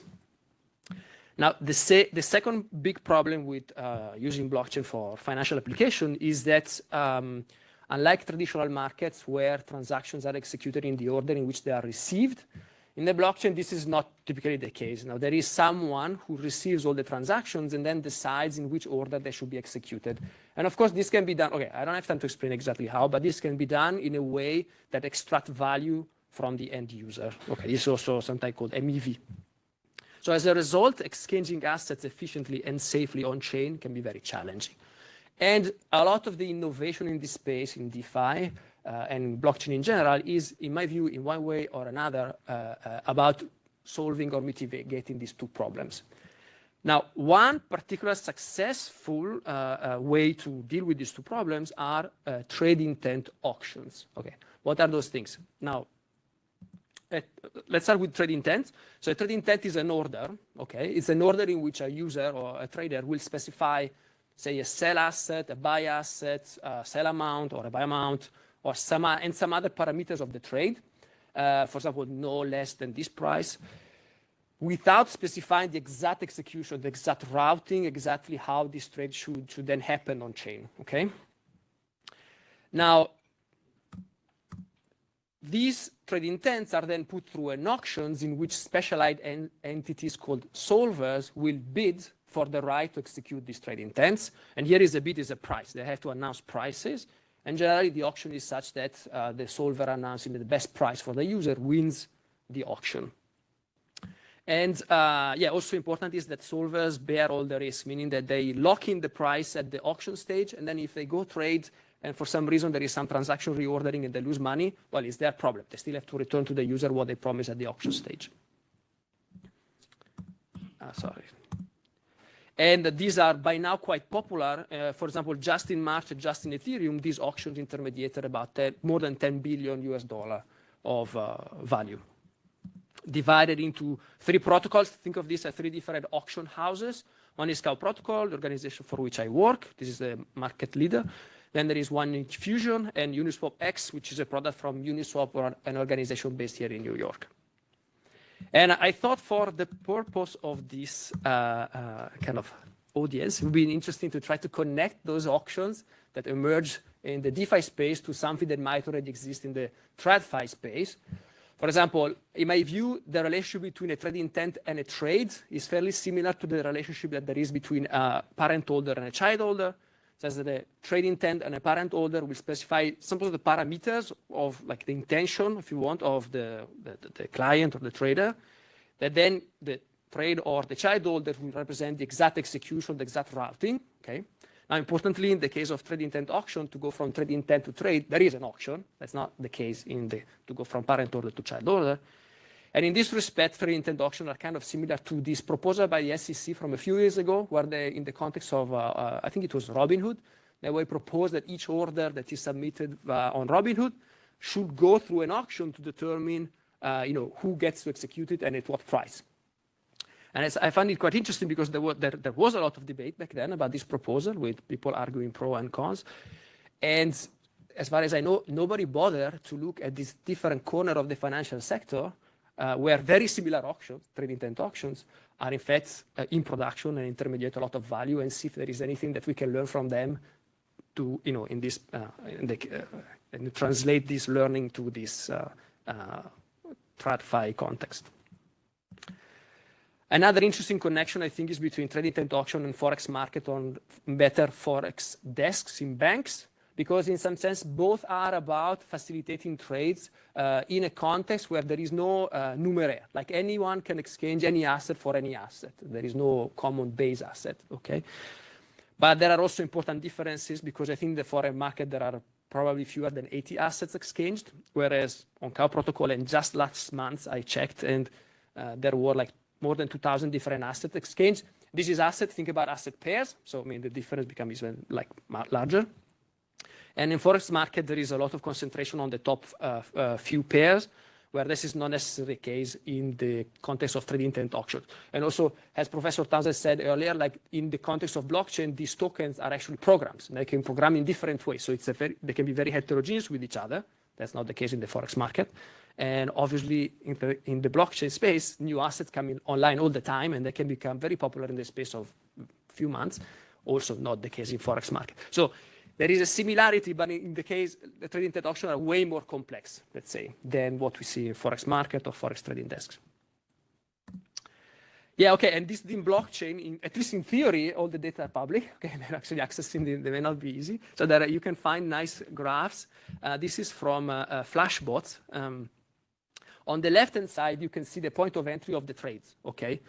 S15: Now, the second big problem with using blockchain for financial application is that unlike traditional markets where transactions are executed in the order in which they are received, in the blockchain, this is not typically the case. Now, there is someone who receives all the transactions and then decides in which order they should be executed. And of course, this can be done, okay, I don't have time to explain exactly how, but this can be done in a way that extracts value from the end user. Okay, this is also sometimes called MEV. So as a result, exchanging assets efficiently and safely on-chain can be very challenging. And a lot of the innovation in this space, in DeFi and blockchain in general, is, in my view, in one way or another, about solving or mitigating these two problems. Now, one particular successful way to deal with these two problems are trade intent auctions. Okay, what are those things? Now, let's start with trade intent. So a trade intent is an order, okay? It's an order in which a user or a trader will specify, say, a sell asset, a buy asset, a sell amount or a buy amount, or some other parameters of the trade. For example, no less than this price, without specifying the exact execution, the exact routing, exactly how this trade should then happen on chain, okay? Now, these trade intents are then put through an auctions in which specialized entities called solvers will bid for the right to execute these trade intents. And here is a bid is a price. They have to announce prices. And generally, the auction is such that the solver announcing the best price for the user wins the auction. And yeah, also important is that solvers bear all the risk, meaning that they lock in the price at the auction stage. And then if they go trade, and for some reason there is some transaction reordering and they lose money, well, it's their problem. They still have to return to the user what they promised at the auction stage. Sorry. And these are by now quite popular. For example, just in March, just in Ethereum, these auctions intermediated about more than $10 billion of value. divided into 3 protocols. Think of this as 3 different auction houses. One is Cow Protocol, the organization for which I work. This is the market leader. Then there is OneInch and Uniswap X, which is a product from Uniswap, or an organization based here in New York. And I thought for the purpose of this kind of audience, it would be interesting to try to connect those auctions that emerge in the DeFi space to something that might already exist in the TradFi space. For example, in my view, the relationship between a trade intent and a trade is fairly similar to the relationship that there is between a parent holder and a child holder. Says that a trade intent and a parent holder will specify some of the parameters of like the intention, if you want, of the client or the trader, that then the trade or the child holder will represent the exact execution, the exact routing. Okay. Now, importantly, in the case of trade intent auction, to go from trade intent to trade, there is an auction. That's not the case to go from parent order to child order. And in this respect, trade intent auction are kind of similar to this proposal by the SEC from a few years ago, where they, in the context of, I think it was Robinhood, they were proposed that each order that is submitted on Robinhood should go through an auction to determine, who gets to execute it and at what price. And I find it quite interesting because there was a lot of debate back then about this proposal, with people arguing pro and cons. And as far as I know, nobody bothered to look at this different corner of the financial sector where very similar auctions, trade intent auctions, are in fact in production and intermediate a lot of value, and see if there is anything that we can learn from them to, in this, and translate this learning to this TradFi context. Another interesting connection, I think, is between trade intent auction and Forex market on better Forex desks in banks, because in some sense, both are about facilitating trades in a context where there is no numeraire. Like anyone can exchange any asset for any asset. There is no common base asset, okay? But there are also important differences, because I think the Forex market, there are probably fewer than 80 assets exchanged, whereas on Cow Protocol, and just last month I checked, and there were like more than 2,000 different assets exchanged. This is asset, think about asset pairs. So, I mean, the difference becomes even like larger. And in Forex market, there is a lot of concentration on the top few pairs, where this is not necessarily the case in the context of trade intent auction. And also, as Professor Townsend said earlier, like in the context of blockchain, these tokens are actually programs. They can program in different ways. So they can be very heterogeneous with each other. That's not the case in the Forex market. And obviously, in the blockchain space, new assets come in online all the time, and they can become very popular in the space of a few months. Also not the case in Forex market. So there is a similarity, but in the case, the trade intent auction are way more complex, let's say, than what we see in Forex market or Forex trading desks. Yeah, okay, and this in blockchain, at least in theory, all the data are public. Okay, they're actually accessing they may not be easy. So that you can find nice graphs. This is from Flashbot. On the left-hand side, you can see the point of entry of the trades, okay?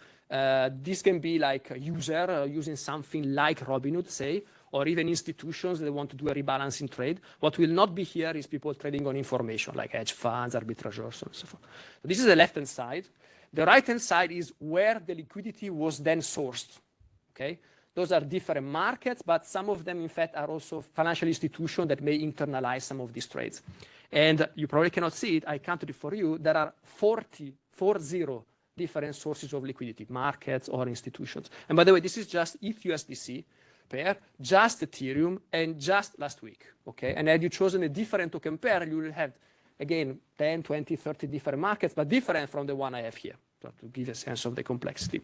S15: This can be like a user using something like Robinhood, say, or even institutions that want to do a rebalancing trade. What will not be here is people trading on information, like hedge funds, arbitrageurs, and so forth. So this is the left-hand side. The right-hand side is where the liquidity was then sourced, okay? Those are different markets, but some of them, in fact, are also financial institutions that may internalize some of these trades. And you probably cannot see it. I counted it for you. There are 40 different sources of liquidity, markets or institutions. And by the way, this is just ETH-USDC pair, just Ethereum, and just last week, okay? And had you chosen a different token pair, you will have, again, 10, 20, 30 different markets, but different from the one I have here, to give a sense of the complexity.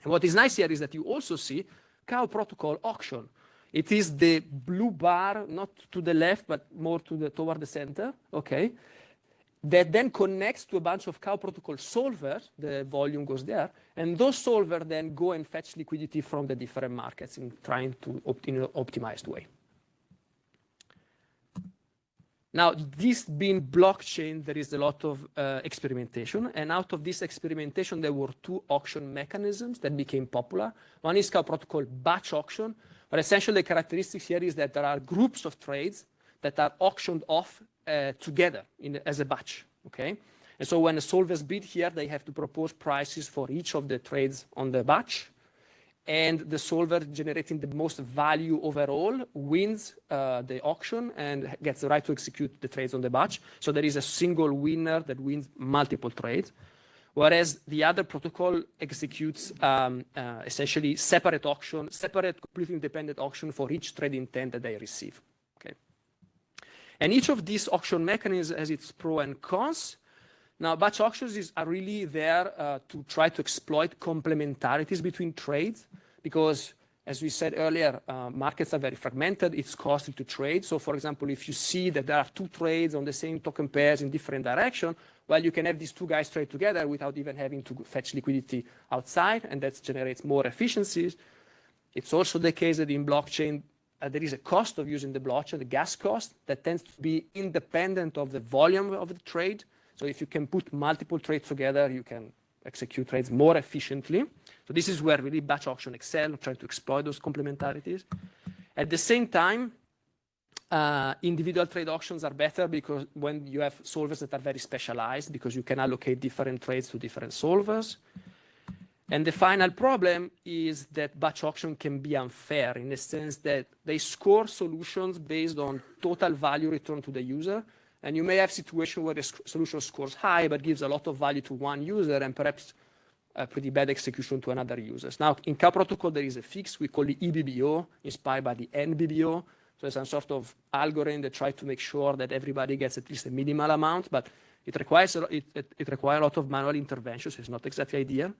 S15: And what is nice here is that you also see Cow Protocol auction. It is the blue bar, not to the left, but more toward the center, okay? That then connects to a bunch of Cow Protocol solvers, the volume goes there, and those solvers then go and fetch liquidity from the different markets in trying to, in an optimized way. Now, this being blockchain, there is a lot of experimentation, and out of this experimentation, there were 2 auction mechanisms that became popular. One is Cow Protocol batch auction, but essentially the characteristics here is that there are groups of trades that are auctioned off together as a batch, okay? And so when the solvers bid here, they have to propose prices for each of the trades on the batch, and the solver generating the most value overall wins the auction and gets the right to execute the trades on the batch. So there is a single winner that wins multiple trades. whereas the other protocol executes essentially separate completely independent auction for each trade intent that they receive. Okay, and each of these auction mechanisms has its pros and cons. Now, batch auctions are really there to try to exploit complementarities between trades because, as we said earlier, markets are very fragmented. It's costly to trade. So, for example, if you see that there are two trades on the same token pairs in different directions, well, you can have these two guys trade together without even having to fetch liquidity outside, and that generates more efficiencies. It's also the case that in blockchain, there is a cost of using the blockchain, the gas cost, that tends to be independent of the volume of the trade. So if you can put multiple trades together, you can execute trades more efficiently. So this is where really batch auction excel, trying to exploit those complementarities. At the same time, individual trade auctions are better because when you have solvers that are very specialized, because you can allocate different trades to different solvers. And the final problem is that batch auction can be unfair in the sense that they score solutions based on total value returned to the user. And you may have situations where the solution scores high, but gives a lot of value to one user and perhaps a pretty bad execution to another user. Now, in K protocol, there is a fix we call the EBBO, inspired by the NBBO. So it's some sort of algorithm that tries to make sure that everybody gets at least a minimal amount, but it requires a lot of manual intervention, so it's not exactly ideal.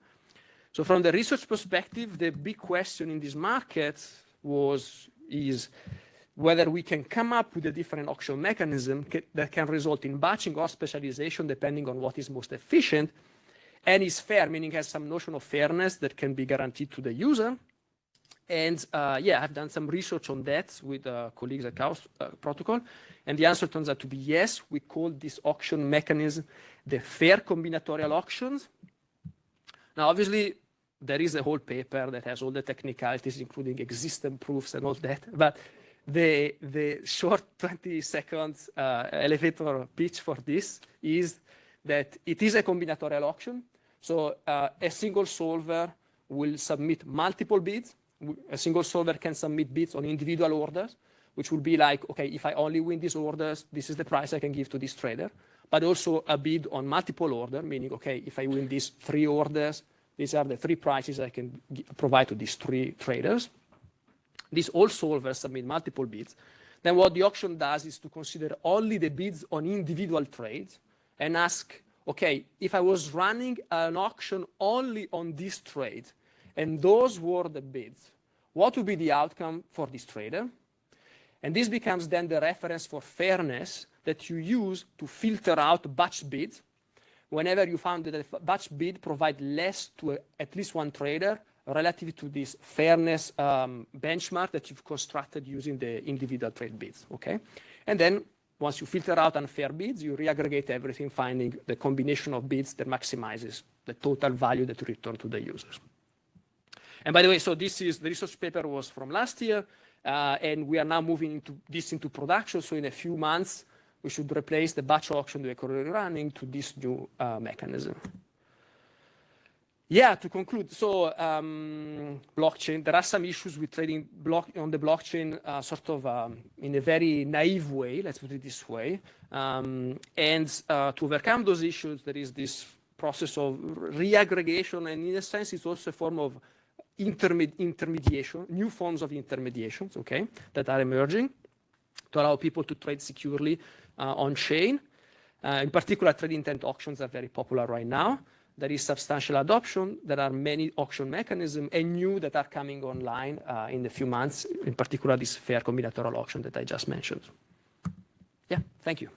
S15: So from the research perspective, the big question in this market is whether we can come up with a different auction mechanism that can result in batching or specialization depending on what is most efficient and is fair, meaning has some notion of fairness that can be guaranteed to the user. And yeah, I've done some research on that with colleagues at Chaos Protocol, and the answer turns out to be yes. We call this auction mechanism the fair combinatorial auctions. Now, obviously, there is a whole paper that has all the technicalities, including existence proofs and all that, but the short 20 seconds elevator pitch for this is that it is a combinatorial auction. So a single solver will submit multiple bids. A single solver can submit bids on individual orders, which will be like, okay, if I only win these orders, this is the price I can give to this trader. But also a bid on multiple orders, meaning, okay, if I win these 3 orders, these are the 3 prices I can provide to these 3 traders. These all solvers submit multiple bids. Then what the auction does is to consider only the bids on individual trades and ask, okay, if I was running an auction only on this trade and those were the bids, what would be the outcome for this trader? And this becomes then the reference for fairness that you use to filter out batch bids whenever you found that a batch bid provide less to at least one trader relative to this fairness benchmark that you've constructed using the individual trade bids, okay? And then once you filter out unfair bids, you reaggregate everything, finding the combination of bids that maximizes the total value that you return to the users. And by the way, so this is, the research paper was from last year, and we are now moving into production. So in a few months, we should replace the batch auction that we're currently running to this new mechanism. Yeah, to conclude, so blockchain, there are some issues with trading on the blockchain sort of in a very naive way, let's put it this way. And to overcome those issues, there is this process of reaggregation, and in a sense, it's also a form of intermediation, new forms of intermediations, okay, that are emerging to allow people to trade securely on-chain. In particular, trade intent auctions are very popular right now. There is substantial adoption. There are many auction mechanisms and new that are coming online in a few months, in particular this fair combinatorial auction that I just mentioned. Yeah, thank you.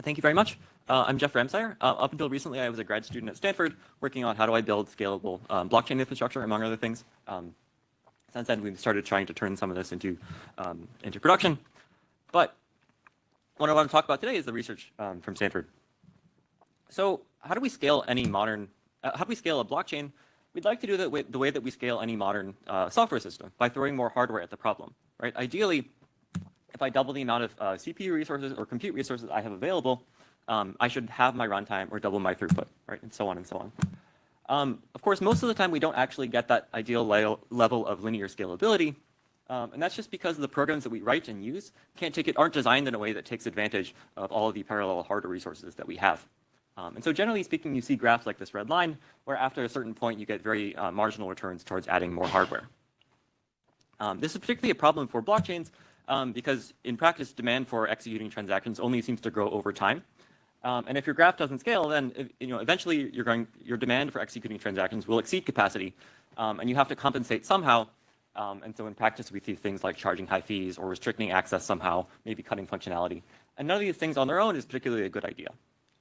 S16: Thank you very much. I'm Jeff Ramsire. Up until recently, I was a grad student at Stanford working on how do I build scalable blockchain infrastructure, among other things. Since then, we've started trying to turn some of this into production. But what I want to talk about today is the research from Stanford. So how do we scale any modern, how do we scale a blockchain? We'd like to do that the way that we scale any modern software system, by throwing more hardware at the problem, right? Ideally, if I double the amount of CPU resources or compute resources I have available, I should have my runtime or double my throughput, right? And so on and so on. Of course, most of the time, we don't actually get that ideal level of linear scalability. And that's just because the programs that we write and use aren't designed in a way that takes advantage of all of the parallel hardware resources that we have. And so generally speaking, you see graphs like this red line, where after a certain point, you get very marginal returns towards adding more hardware. This is particularly a problem for blockchains because in practice, demand for executing transactions only seems to grow over time. And if your graph doesn't scale, then eventually your demand for executing transactions will exceed capacity, and you have to compensate somehow. And so in practice, we see things like charging high fees or restricting access somehow, maybe cutting functionality. And none of these things on their own is particularly a good idea.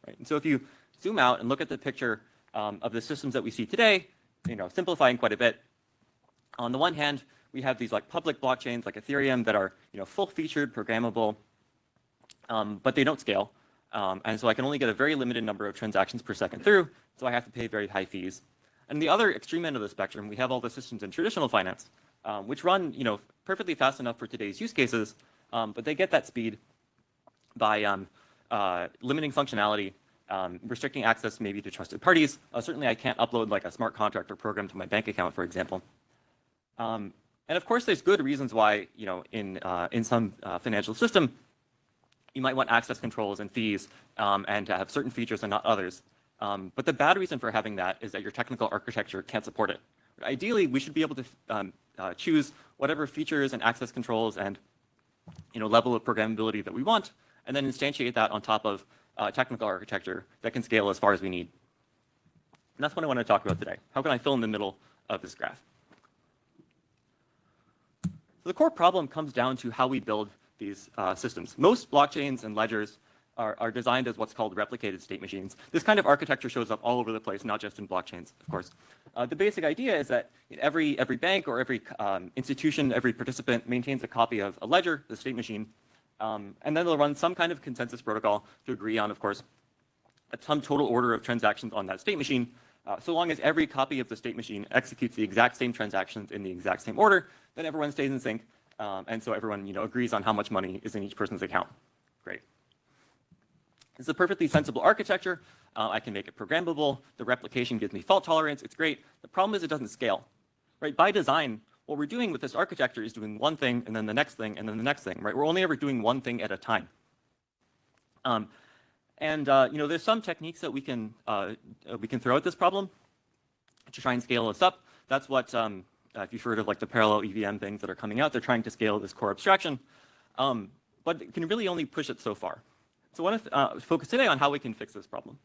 S16: Right? And so if you zoom out and look at the picture of the systems that we see today, simplifying quite a bit, on the one hand, we have these like public blockchains like Ethereum that are full-featured, programmable, but they don't scale. And so I can only get a very limited number of transactions per second through, so I have to pay very high fees. And the other extreme end of the spectrum, we have all the systems in traditional finance, which run perfectly fast enough for today's use cases, but they get that speed by limiting functionality, restricting access maybe to trusted parties. Certainly I can't upload like a smart contract or program to my bank account, for example. And of course, there's good reasons why in some financial system, you might want access controls and fees and to have certain features and not others. But the bad reason for having that is that your technical architecture can't support it. Ideally, we should be able to choose whatever features and access controls and level of programmability that we want, and then instantiate that on top of technical architecture that can scale as far as we need. And that's what I want to talk about today. How can I fill in the middle of this graph? So the core problem comes down to how we build these systems. Most blockchains and ledgers are designed as what's called replicated state machines. This kind of architecture shows up all over the place, not just in blockchains, of course. The basic idea is that every bank or every institution, every participant maintains a copy of a ledger, the state machine, and then they'll run some kind of consensus protocol to agree on, of course, some total order of transactions on that state machine. So long as every copy of the state machine executes the exact same transactions in the exact same order, then everyone stays in sync, and so everyone agrees on how much money is in each person's account. Great. It's a perfectly sensible architecture. I can make it programmable. The replication gives me fault tolerance. It's great. The problem is it doesn't scale. Right? By design, what we're doing with this architecture is doing one thing and then the next thing and then the next thing. Right? We're only ever doing one thing at a time. There's some techniques that we can throw at this problem to try and scale this up. That's what, if you've heard of like the parallel EVM things that are coming out, they're trying to scale this core abstraction, but it can really only push it so far. So I want to focus today on how we can fix this problem.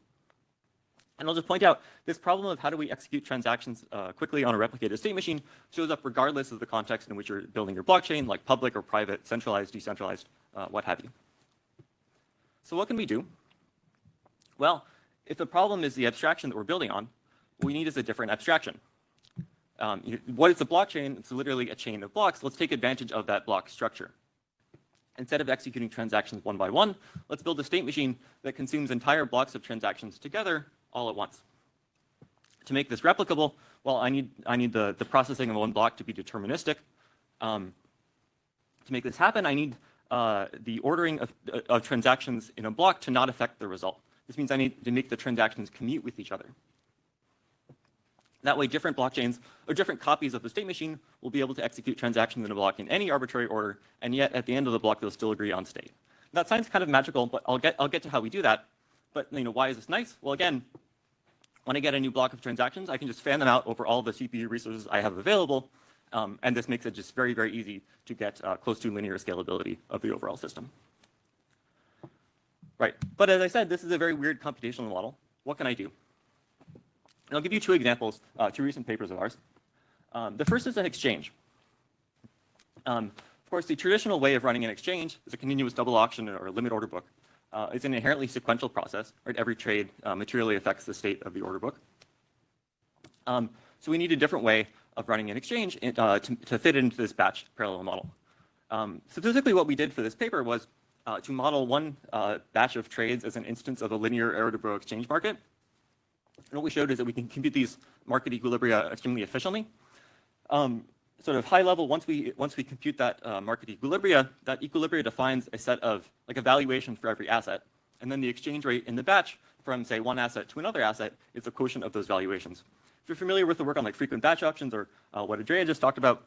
S16: And I'll just point out this problem of how do we execute transactions quickly on a replicated state machine shows up regardless of the context in which you're building your blockchain, like public or private, centralized, decentralized, what have you. So what can we do? Well, if the problem is the abstraction that we're building on, what we need is a different abstraction. What is a blockchain? It's literally a chain of blocks. Let's take advantage of that block structure. Instead of executing transactions one by one, let's build a state machine that consumes entire blocks of transactions together all at once. To make this replicable, well, I need the processing of one block to be deterministic. To make this happen, I need the ordering of transactions in a block to not affect the result. This means I need to make the transactions commute with each other. That way, different blockchains or different copies of the state machine will be able to execute transactions in a block in any arbitrary order, and yet at the end of the block, they'll still agree on state. That sounds kind of magical, but I'll get to how we do that. But why is this nice? Well, again, when I get a new block of transactions, I can just fan them out over all the CPU resources I have available, and this makes it just very, very easy to get close to linear scalability of the overall system. Right, but as I said, this is a very weird computational model. What can I do? And I'll give you two examples, two recent papers of ours. The first is an exchange. Of course, the traditional way of running an exchange is a continuous double auction or a limit order book. It's an inherently sequential process. Right? Every trade materially affects the state of the order book. So we need a different way of running an exchange to fit into this batch parallel model. Specifically, what we did for this paper was to model one batch of trades as an instance of a linear Erudibro exchange market. And what we showed is that we can compute these market equilibria extremely efficiently. Sort of high level, once we compute that market equilibria, that equilibria defines a set of like a valuation for every asset, and then the exchange rate in the batch from say one asset to another asset is the quotient of those valuations. If you're familiar with the work on like frequent batch options or what Andrea just talked about,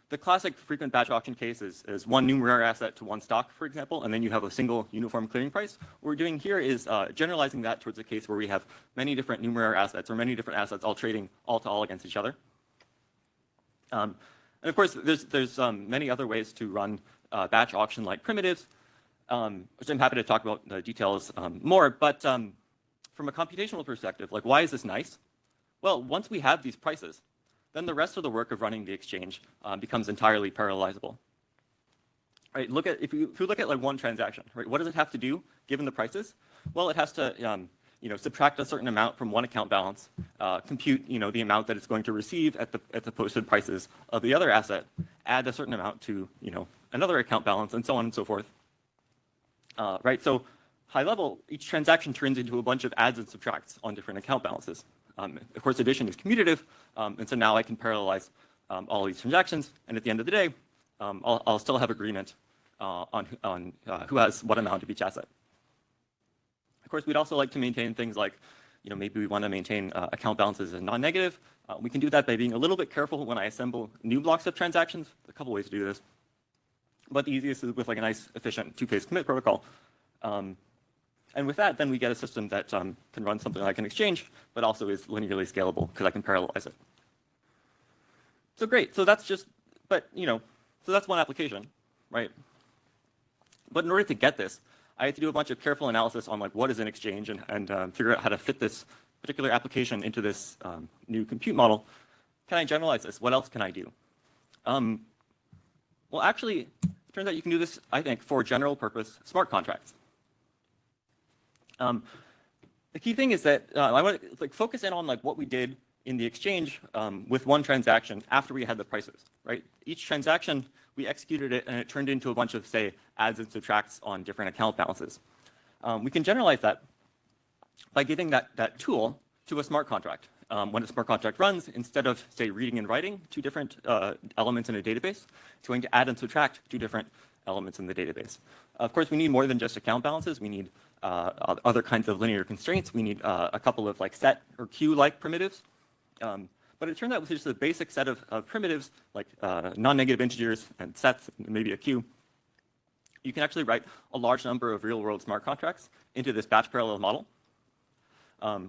S16: the classic frequent batch auction case is one numeraire asset to one stock, for example, and then you have a single uniform clearing price. What we're doing here is generalizing that towards a case where we have many different numeraire assets or many different assets all trading all to all against each other. And of course, there's many other ways to run batch auction-like primitives, which I'm happy to talk about the details more. But from a computational perspective, like, why is this nice? Well, once we have these prices, then the rest of the work of running the exchange becomes entirely parallelizable. Right? If you look at like one transaction, right? What does it have to do given the prices? Well, it has to subtract a certain amount from one account balance, compute the amount that it's going to receive at the posted prices of the other asset, add a certain amount to another account balance, and so on and so forth. Right? So high level, each transaction turns into a bunch of adds and subtracts on different account balances. Of course, addition is commutative, and so now I can parallelize all these transactions, and at the end of the day, I'll still have agreement on who has what amount of each asset. Of course, we'd also like to maintain things like, maybe we want to maintain account balances as non-negative. We can do that by being a little bit careful when I assemble new blocks of transactions. There's a couple ways to do this, but the easiest is with like a nice, efficient two-phase commit protocol. And with that, then we get a system that can run something like an exchange, but also is linearly scalable because I can parallelize it. So great. So that's just, so that's one application, right? But in order to get this, I had to do a bunch of careful analysis on like what is an exchange and figure out how to fit this particular application into this new compute model. Can I generalize this? What else can I do? Well, actually, it turns out you can do this, I think, for general purpose smart contracts. The key thing is that I want to focus in on what we did in the exchange with one transaction after we had the prices, right? Each transaction, we executed it, and it turned into a bunch of, say, adds and subtracts on different account balances. We can generalize that by giving that tool to a smart contract. When a smart contract runs, instead of, say, reading and writing two different elements in a database, it's going to add and subtract two different elements in the database. Of course, we need more than just account balances. We need other kinds of linear constraints. We need a couple of set or queue-like primitives. But it turned out with just a basic set of primitives, like non-negative integers and sets, and maybe a queue, you can actually write a large number of real-world smart contracts into this batch parallel model.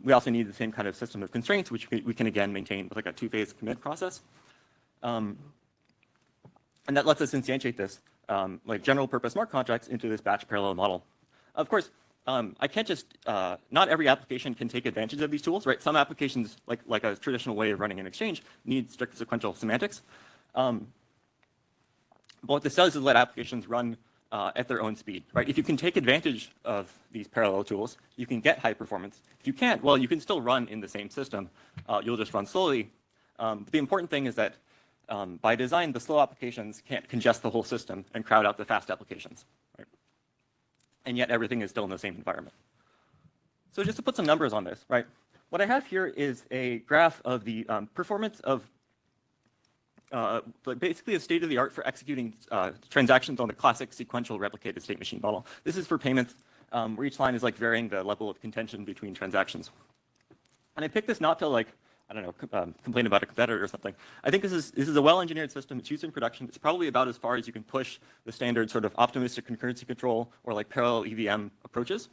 S16: We also need the same kind of system of constraints, which we can again maintain with a two-phase commit process. And that lets us instantiate this general purpose smart contracts into this batch parallel model. Of course, I can't just, not every application can take advantage of these tools, right? Some applications, like a traditional way of running an exchange, need strict sequential semantics. But what this does is let applications run at their own speed, right? If you can take advantage of these parallel tools, you can get high performance. If you can't, well, you can still run in the same system. You'll just run slowly. But the important thing is that by design, the slow applications can't congest the whole system and crowd out the fast applications, right? And yet everything is still in the same environment. So just to put some numbers on this, right? What I have here is a graph of the performance of basically a state of the art for executing transactions on the classic sequential replicated state machine model. This is for payments where each line is varying the level of contention between transactions. And I picked this not to I don't know, complain about a competitor or something. I think this is a well-engineered system. It's used in production. It's probably about as far as you can push the standard sort of optimistic concurrency control or parallel EVM approaches.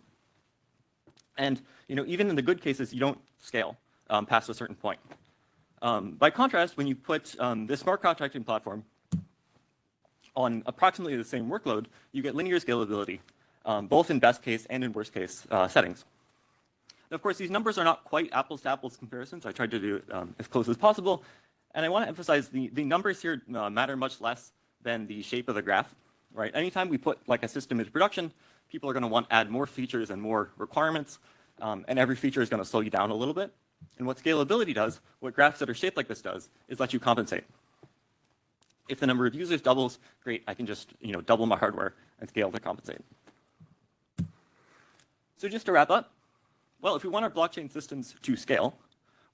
S16: And even in the good cases, you don't scale past a certain point. By contrast, when you put this smart contracting platform on approximately the same workload, you get linear scalability, both in best case and in worst case settings. And of course, these numbers are not quite apples to apples comparisons. I tried to do it as close as possible. And I want to emphasize the numbers here matter much less than the shape of the graph, right? Anytime we put a system into production, people are going to want to add more features and more requirements. And every feature is going to slow you down a little bit. And what scalability does, what graphs that are shaped like this does, is let you compensate. If the number of users doubles, great, I can just double my hardware and scale to compensate. So just to wrap up, well, if we want our blockchain systems to scale,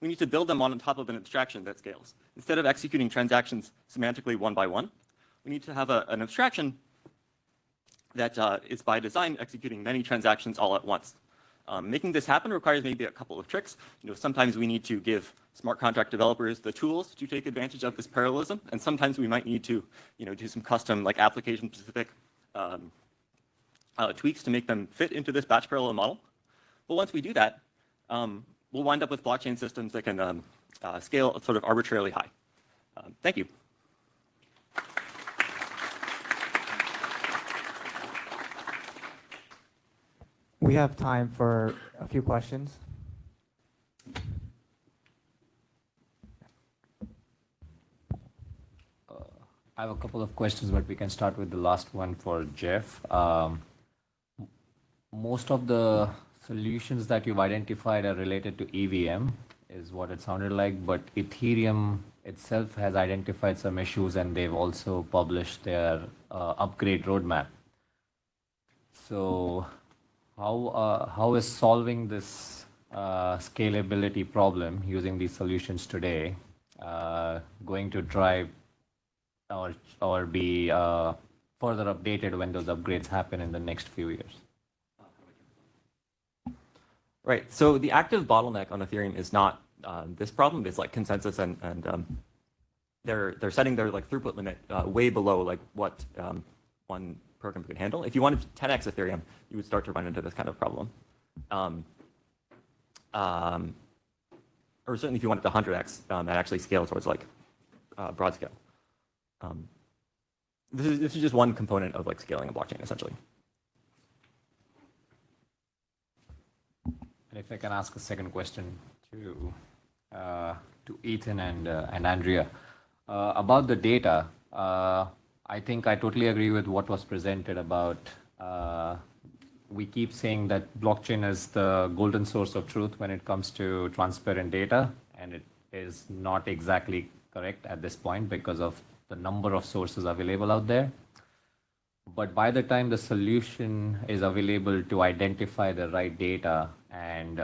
S16: we need to build them on top of an abstraction that scales. Instead of executing transactions semantically one by one, we need to have an abstraction that is by design executing many transactions all at once. Making this happen requires maybe a couple of tricks. Sometimes we need to give smart contract developers the tools to take advantage of this parallelism, and sometimes we might need to, do some custom, like application-specific tweaks to make them fit into this batch parallel model. But once we do that, we'll wind up with blockchain systems that can scale sort of arbitrarily high. Thank you.
S2: We have time for a few questions.
S17: I have a couple of questions, but we can start with the last one for Jeff. Most of the solutions that you've identified are related to EVM, is what it sounded like, but Ethereum itself has identified some issues and they've also published their upgrade roadmap. So how is solving this scalability problem using these solutions today going to drive or be further updated when those upgrades happen in the next few years?
S16: Right. So the active bottleneck on Ethereum is not this problem. It's like consensus, and they're setting their like throughput limit way below like what one program could handle. If you wanted 10x Ethereum, you would start to run into this kind of problem. Or certainly if you wanted to 100x, that actually scale towards like broad scale. This is just one component of like scaling a blockchain, essentially.
S17: And if I can ask a second question to Ethan and Andrea about the data. I think I totally agree with what was presented about. We keep saying that blockchain is the golden source of truth when it comes to transparent data, and it is not exactly correct at this point because of the number of sources available out there. But by the time the solution is available to identify the right data and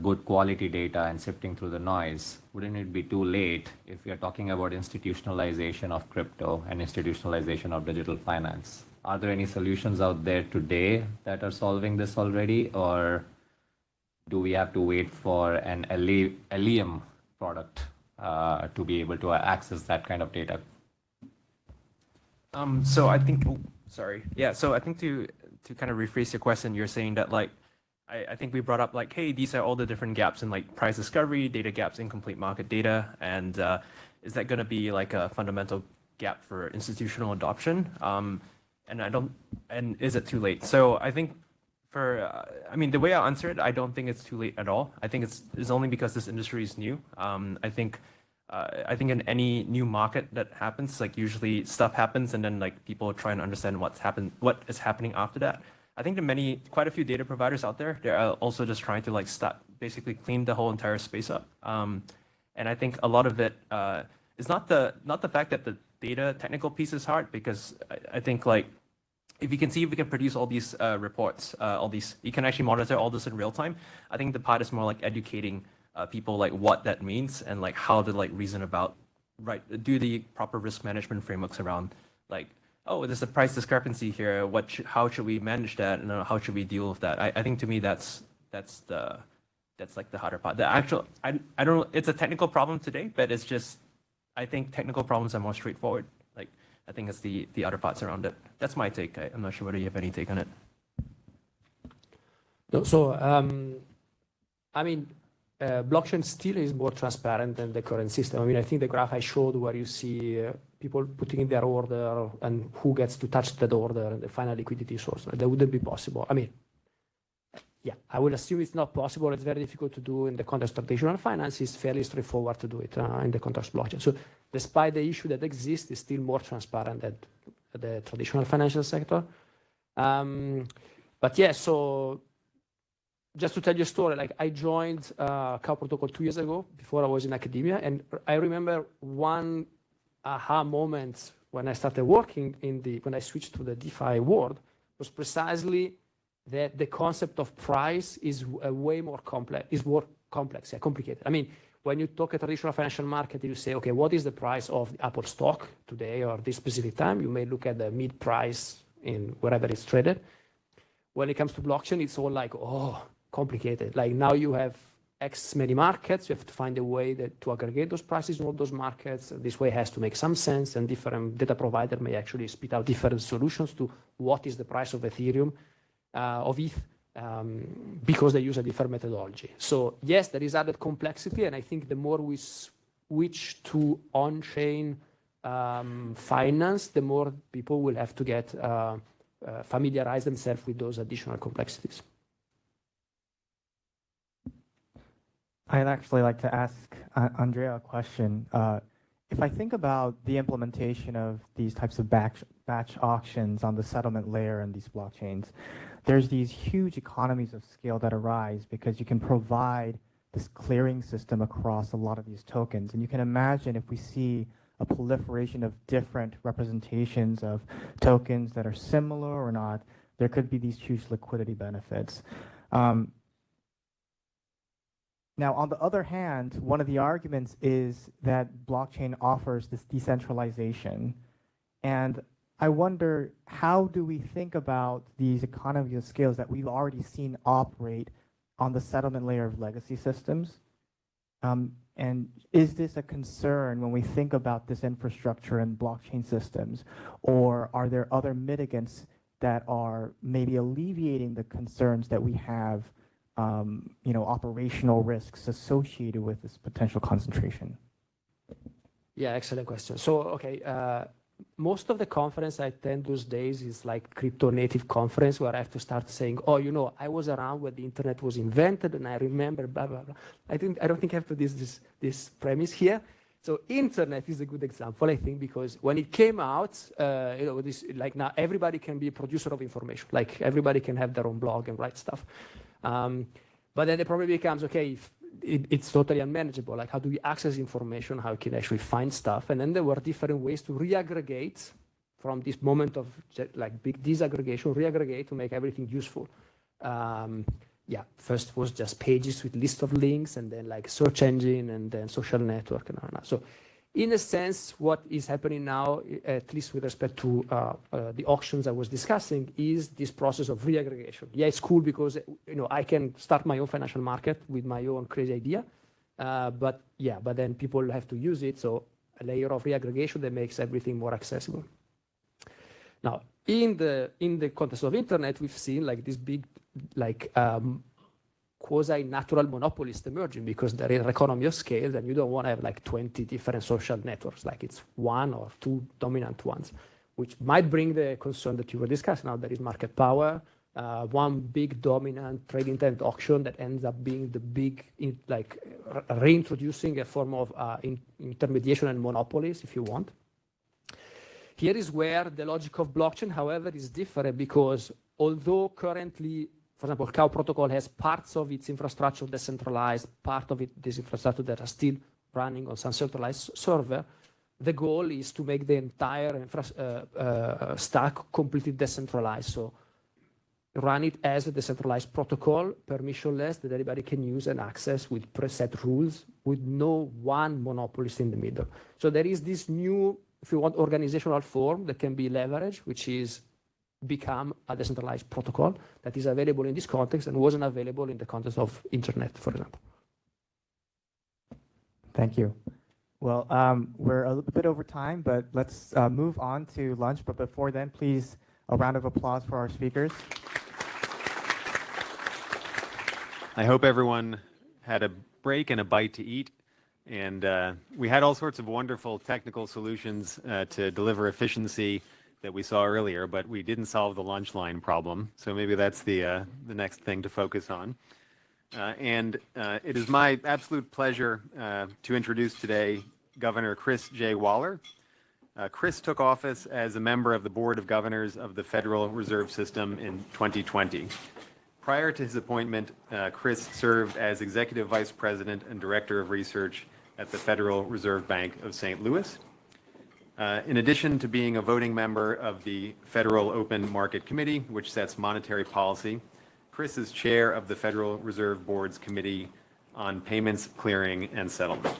S17: good quality data and sifting through the noise, wouldn't it be too late if we are talking about institutionalization of crypto and institutionalization of digital finance? Are there any solutions out there today that are solving this already, or do we have to wait for an Allium product to be able to access that kind of data?
S14: So I think, sorry. Yeah, so I think to kind of rephrase your question, you're saying that like, I think we brought up like, hey, these are all the different gaps in like price discovery, data gaps, incomplete market data, and is that going to be like a fundamental gap for institutional adoption? And is it too late? So I think the way I answer it, I don't think it's too late at all. I think it's only because this industry is new. I think in any new market that happens, like usually stuff happens and then like people try and understand what is happening after that. I think quite a few data providers out there, they're also just trying to like basically clean the whole entire space up. And I think a lot of it is not the fact that the data technical piece is hard, because I think like if we can produce all these reports, you can actually monitor all this in real time. I think the part is more like educating people like what that means and like how to like reason about, right, do the proper risk management frameworks around like, oh, there's a price discrepancy here. How should we manage that, and how should we deal with that? I think to me that's like the harder part. The actual I don't know. It's a technical problem today, but it's just I think technical problems are more straightforward. Like I think it's the other parts around it. That's my take. I'm not sure whether you have any take on it.
S15: No, so blockchain still is more transparent than the current system. I mean, I think the graph I showed where you see people putting in their order and who gets to touch that order and the final liquidity source, that wouldn't be possible. I mean, yeah, I would assume it's not possible. It's very difficult to do in the context of traditional finance. It's fairly straightforward to do it in the context of blockchain. So despite the issue that exists, it's still more transparent than the traditional financial sector. But yeah, so just to tell you a story, like I joined Cow Protocol 2 years ago before I was in academia. And I remember one aha moment when I started working when I switched to the DeFi world was precisely that the concept of price is way more complex, complicated. I mean, when you talk a traditional financial market, you say, okay, what is the price of the Apple stock today or this specific time? You may look at the mid price in wherever it's traded. When it comes to blockchain, it's all like, oh, complicated. Like now you have X many markets, you have to find a way to aggregate those prices in all those markets. This way has to make some sense, and different data provider may actually spit out different solutions to what is the price of Ethereum, of ETH, because they use a different methodology. So yes, there is added complexity, and I think the more we switch to on-chain finance, the more people will have to get familiarize themselves with those additional complexities.
S2: I'd actually like to ask Andrea a question. If I think about the implementation of these types of batch auctions on the settlement layer and these blockchains, there's these huge economies of scale that arise because you can provide this clearing system across a lot of these tokens. And you can imagine if we see a proliferation of different representations of tokens that are similar or not, there could be these huge liquidity benefits. Now, on the other hand, one of the arguments is that blockchain offers this decentralization. And I wonder, how do we think about these economies of scales that we've already seen operate on the settlement layer of legacy systems? And is this a concern when we think about this infrastructure and blockchain systems? Or are there other mitigants that are maybe alleviating the concerns that we have, operational risks associated with this potential concentration?
S15: Yeah, excellent question. So, okay, most of the conference I attend those days is like crypto native conference where I have to start saying, oh, I was around when the internet was invented and I remember blah, blah, blah. I don't think I have to this premise here. So internet is a good example, I think, because when it came out, now everybody can be a producer of information. Like everybody can have their own blog and write stuff. But then the problem becomes, okay, if it's totally unmanageable. Like how do we access information? How can actually find stuff? And then there were different ways to reaggregate from this moment of like big disaggregation, reaggregate to make everything useful. First was just pages with list of links, and then like search engine, and then social network and all that. So in a sense, what is happening now, at least with respect to the auctions I was discussing, is this process of reaggregation. Yeah, it's cool because I can start my own financial market with my own crazy idea, but then people have to use it. So a layer of reaggregation that makes everything more accessible. Now, in the context of internet, we've seen like this big quasi-natural monopolist emerging because there is an economy of scale and you don't want to have like 20 different social networks, like it's one or two dominant ones, which might bring the concern that you were discussing. Now there is market power, one big dominant trade intent auction that ends up being the big, reintroducing a form of intermediation and monopolies, if you want. Here is where the logic of blockchain, however, is different because although currently, for example, Cow Protocol has parts of its infrastructure decentralized, part of this infrastructure that are still running on some centralized server. The goal is to make the entire stack completely decentralized. So run it as a decentralized protocol, permissionless, that everybody can use and access with preset rules, with no one monopolist in the middle. So there is this new, if you want, organizational form that can be leveraged, which is become a decentralized protocol that is available in this context and wasn't available in the context of internet, for example.
S2: Thank you. Well, we're a little bit over time, but let's move on to lunch. But before then, please, a round of applause for our speakers.
S1: I hope everyone had a break and a bite to eat. And we had all sorts of wonderful technical solutions to deliver efficiency that we saw earlier, but we didn't solve the lunch line problem. So maybe that's the next thing to focus on. It is my absolute pleasure to introduce today Governor Chris J. Waller. Chris took office as a member of the Board of Governors of the Federal Reserve System in 2020. Prior to his appointment, Chris served as Executive Vice President and Director of Research at the Federal Reserve Bank of St. Louis. In addition to being a voting member of the Federal Open Market Committee, which sets monetary policy, Chris is chair of the Federal Reserve Board's Committee on Payments, Clearing, and Settlement.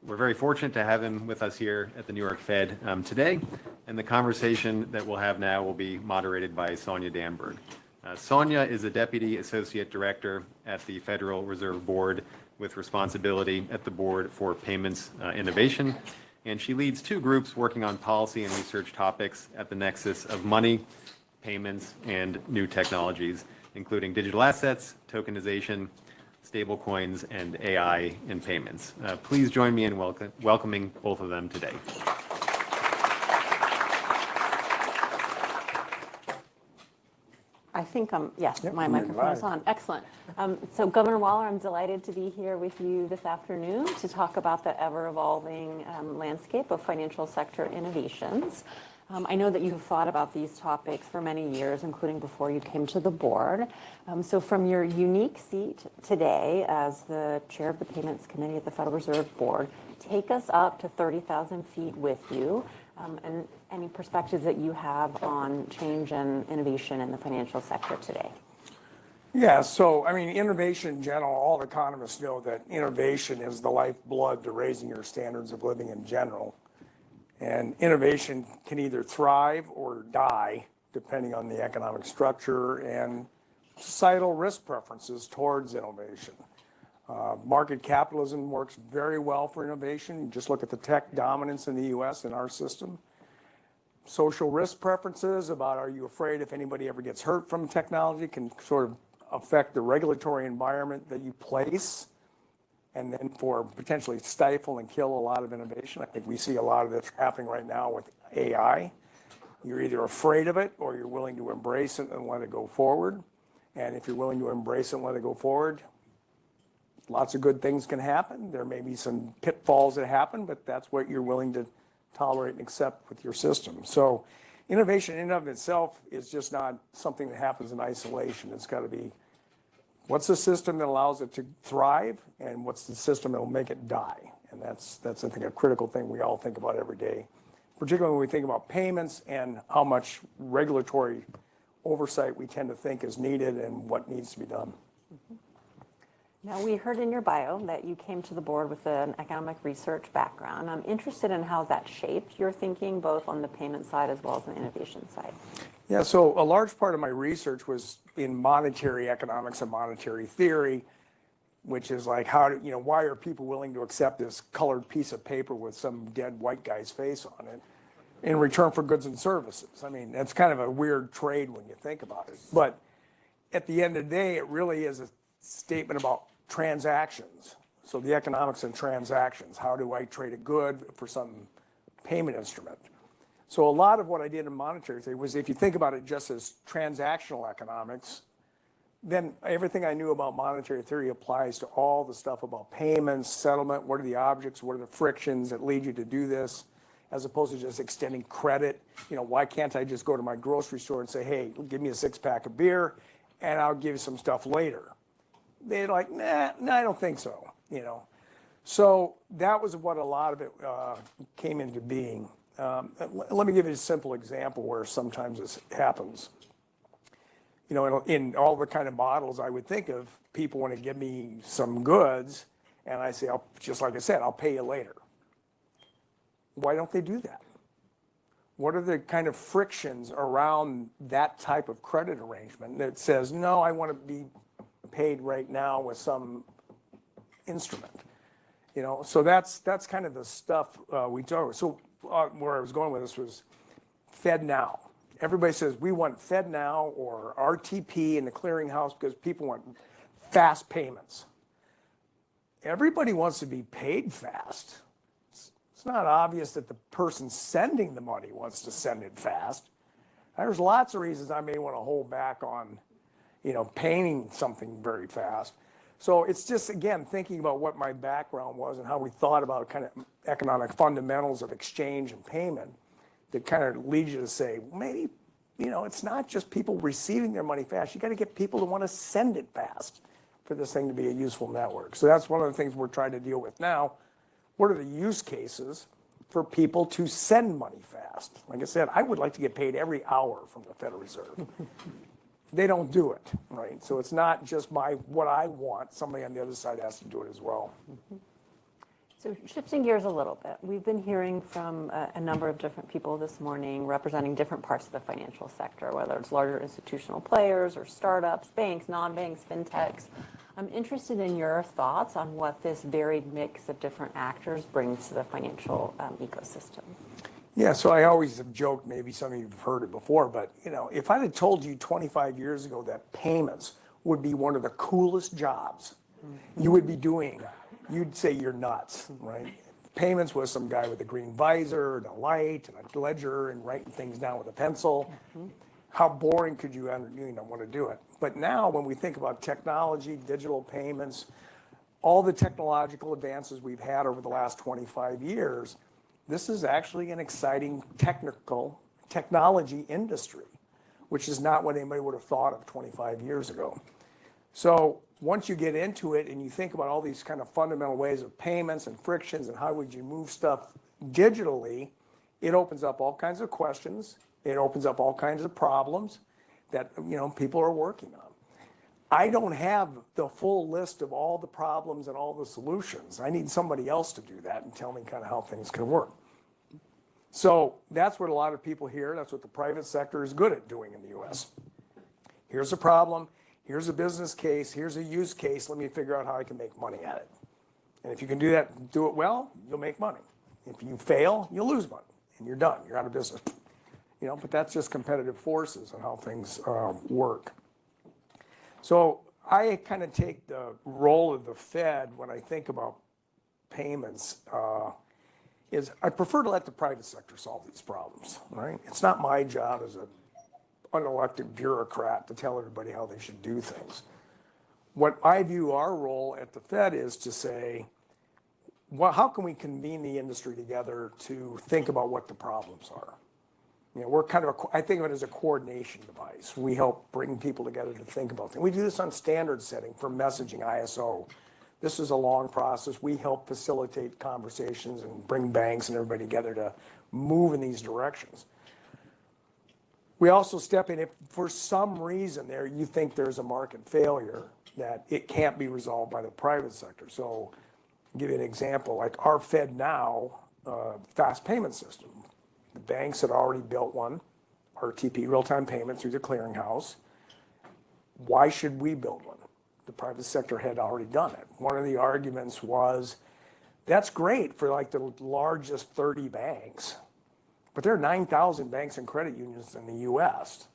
S1: We're very fortunate to have him with us here at the New York Fed today, and the conversation that we'll have now will be moderated by Sonia Danberg. Sonia is a Deputy Associate Director at the Federal Reserve Board with responsibility at the Board for Payments Innovation, and she leads two groups working on policy and research topics at the nexus of money, payments, and new technologies, including digital assets, tokenization, stablecoins, and AI in payments. Please join me in welcoming both of them today.
S18: I think yes, my microphone is on. Excellent. So Governor Waller, I'm delighted to be here with you this afternoon to talk about the ever-evolving landscape of financial sector innovations. I know that you have thought about these topics for many years, including before you came to the board. So from your unique seat today as the chair of the Payments Committee at the Federal Reserve Board, take us up to 30,000 feet with you, and any perspectives that you have on change and innovation in the financial sector today.
S19: Yeah, so I mean, innovation in general, all economists know that innovation is the lifeblood to raising your standards of living in general. And innovation can either thrive or die, depending on the economic structure and societal risk preferences towards innovation. Market capitalism works very well for innovation. You just look at the tech dominance in the US in our system. Social risk preferences about are you afraid if anybody ever gets hurt from technology can sort of affect the regulatory environment that you place, and then for potentially stifle and kill a lot of innovation. I think we see a lot of this happening right now with AI. You're either afraid of it or you're willing to embrace it and let it go forward. And if you're willing to embrace it and let it go forward, lots of good things can happen. There may be some pitfalls that happen, but that's what you're willing to tolerate and accept with your system. So innovation in and of itself is just not something that happens in isolation. It's got to be, what's the system that allows it to thrive, and what's the system that will make it die? And that's I think, a critical thing we all think about every day, particularly when we think about payments and how much regulatory oversight we tend to think is needed and what needs to be done.
S18: Mm-hmm. Now, we heard in your bio that you came to the board with an economic research background. I'm interested in how that shaped your thinking, both on the payment side as well as the innovation side.
S19: Yeah, so a large part of my research was in monetary economics and monetary theory, which is like why are people willing to accept this colored piece of paper with some dead white guy's face on it in return for goods and services? I mean, that's kind of a weird trade when you think about it. But at the end of the day, it really is a statement about transactions. So the economics and transactions. How do I trade a good for some payment instrument? So a lot of what I did in monetary theory was, if you think about it just as transactional economics, then everything I knew about monetary theory applies to all the stuff about payments, settlement, what are the objects, what are the frictions that lead you to do this, as opposed to just extending credit. Why can't I just go to my grocery store and say, hey, give me a 6-pack of beer and I'll give you some stuff later? They're like, nah, I don't think so. So that was what a lot of it came into being. Let me give you a simple example where sometimes this happens. In all the kind of models I would think of, people want to give me some goods, and I say, just like I said, I'll pay you later. Why don't they do that? What are the kind of frictions around that type of credit arrangement that says, no, I want to be paid right now with some instrument? So that's kind of the stuff we do. So where I was going with this was Fed Now. Everybody says we want Fed Now or RTP in the clearinghouse because people want fast payments. Everybody wants to be paid fast. It's not obvious that the person sending the money wants to send it fast. There's lots of reasons I may want to hold back on, paying something very fast. So it's just, again, thinking about what my background was and how we thought about kind of economic fundamentals of exchange and payment that kind of leads you to say, well, maybe, it's not just people receiving their money fast. You got to get people to want to send it fast for this thing to be a useful network. So that's one of the things we're trying to deal with now. What are the use cases for people to send money fast? Like I said, I would like to get paid every hour from the Federal Reserve. They don't do it, right? So it's not just what I want. Somebody on the other side has to do it as well.
S18: Mm-hmm. So shifting gears a little bit, we've been hearing from a number of different people this morning representing different parts of the financial sector, whether it's larger institutional players or startups, banks, non-banks, fintechs. I'm interested in your thoughts on what this varied mix of different actors brings to the financial ecosystem.
S19: Yeah, so I always have joked, maybe some of you have heard it before, but if I'd have told you 25 years ago that payments would be one of the coolest jobs you would be doing, you'd say you're nuts, right? Payments was some guy with a green visor and a light and a ledger and writing things down with a pencil. How boring could you want to do it? But now when we think about technology, digital payments, all the technological advances we've had over the last 25 years, this is actually an exciting technology industry, which is not what anybody would have thought of 25 years ago. So once you get into it and you think about all these kind of fundamental ways of payments and frictions and how would you move stuff digitally, it opens up all kinds of questions. It opens up all kinds of problems that people are working on. I don't have the full list of all the problems and all the solutions. I need somebody else to do that and tell me kind of how things can work. So that's what a lot of people hear. That's what the private sector is good at doing in the US. Here's a problem. Here's a business case. Here's a use case. Let me figure out how I can make money at it. And if you can do that, do it well, you'll make money. If you fail, you'll lose money and you're done. You're out of business. But that's just competitive forces and how things work. So I kind of take the role of the Fed when I think about payments is I prefer to let the private sector solve these problems, right? It's not my job as an unelected bureaucrat to tell everybody how they should do things. What I view our role at the Fed is to say, well, how can we convene the industry together to think about what the problems are? We're kind of, I think of it as a coordination device. We help bring people together to think about things. We do this on standard setting for messaging, ISO. This is a long process. We help facilitate conversations and bring banks and everybody together to move in these directions. We also step in if for some reason there you think there's a market failure that it can't be resolved by the private sector. So I'll give you an example, like our FedNow fast payment system. The banks had already built one, RTP, real-time payment through the clearinghouse. Why should we build one? The private sector had already done it. One of the arguments was, that's great for like the largest 30 banks, but there are 9,000 banks and credit unions in the US.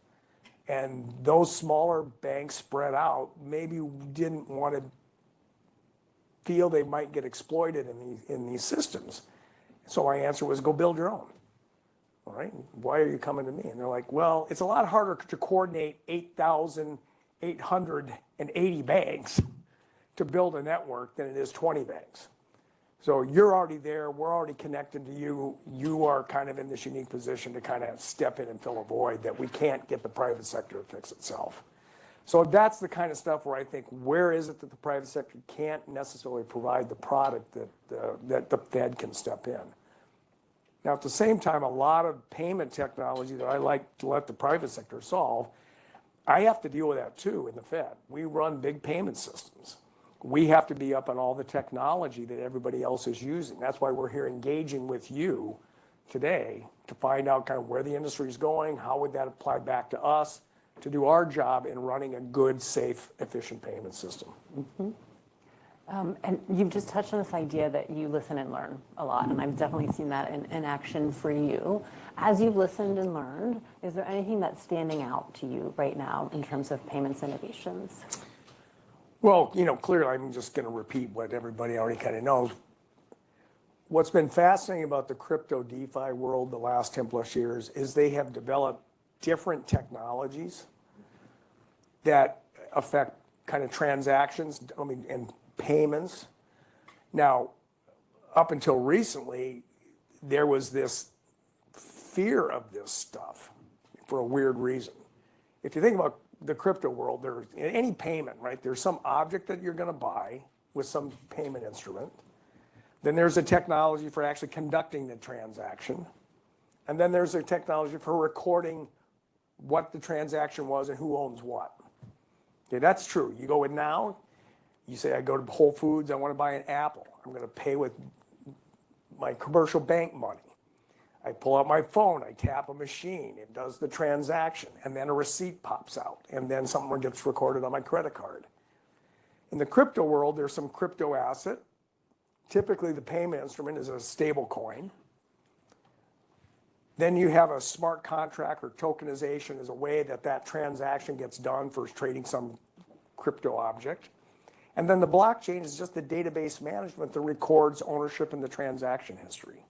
S19: And those smaller banks spread out maybe didn't want to feel they might get exploited in these systems. So my answer was, go build your own. All right, why are you coming to me? And they're like, well, it's a lot harder to coordinate 8,880 banks to build a network than it is 20 banks. So you're already there. We're already connected to you. You are kind of in this unique position to kind of step in and fill a void that we can't get the private sector to fix itself. So that's the kind of stuff where I think, where is it that the private sector can't necessarily provide the product that the Fed can step in? Now, at the same time, a lot of payment technology that I like to let the private sector solve, I have to deal with that too in the Fed. We run big payment systems. We have to be up on all the technology that everybody else is using. That's why we're here engaging with you today to find out kind of where the industry is going, how would that apply back to us to do our job in running a good, safe, efficient payment system.
S18: And you've just touched on this idea that you listen and learn a lot, and I've definitely seen that in action for you. As you've listened and learned, is there anything that's standing out to you right now in terms of payments innovations?
S19: Well, clearly I'm just going to repeat what everybody already kind of knows. What's been fascinating about the crypto DeFi world the last 10+ years is they have developed different technologies that affect kind of transactions, and payments. Now, up until recently, there was this fear of this stuff for a weird reason. If you think about the crypto world, there's in any payment, right? There's some object that you're going to buy with some payment instrument. Then there's a technology for actually conducting the transaction. And then there's a technology for recording what the transaction was and who owns what. Okay, that's true. You go in now, you say, I go to Whole Foods, I want to buy an apple. I'm going to pay with my commercial bank money. I pull out my phone, I tap a machine, it does the transaction, and then a receipt pops out, and then something gets recorded on my credit card. In the crypto world, there's some crypto asset. Typically, the payment instrument is a stable coin. Then you have a smart contract or tokenization as a way that that transaction gets done for trading some crypto object. And then the blockchain is just the database management that records ownership in the transaction history.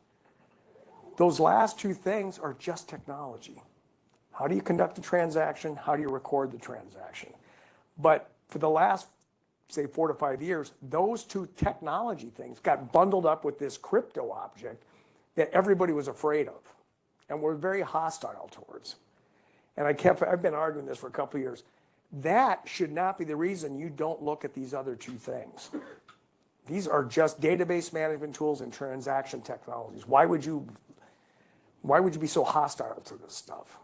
S19: Those last two things are just technology. How do you conduct a transaction? How do you record the transaction? But for the last, say, 4 to 5 years, those two technology things got bundled up with this crypto object that everybody was afraid of and were very hostile towards. And I've been arguing this for a couple of years. That should not be the reason you don't look at these other two things. These are just database management tools and transaction technologies. Why would you be so hostile to this stuff?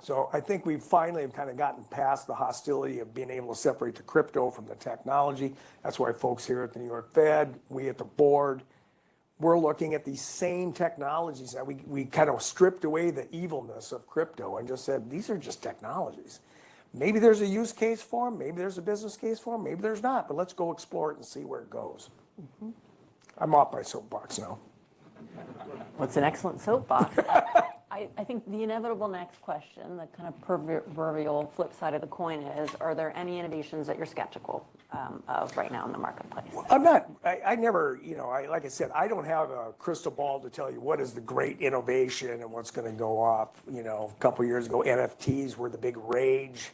S19: So I think we finally have kind of gotten past the hostility of being able to separate the crypto from the technology. That's why folks here at the New York Fed, we at the board, we're looking at these same technologies that we kind of stripped away the evilness of crypto and just said, these are just technologies. Maybe there's a use case for them, maybe there's a business case for them, maybe there's not, but let's go explore it and see where it goes. I'm off my soapbox now.
S18: Well, it's an excellent soapbox. I think the inevitable next question, the kind of proverbial flip side of the coin is, are there any innovations that you're skeptical of right now in the marketplace?
S19: I'm not, I never, like I said, I don't have a crystal ball to tell you what is the great innovation and what's going to go off. A couple of years ago, NFTs were the big rage.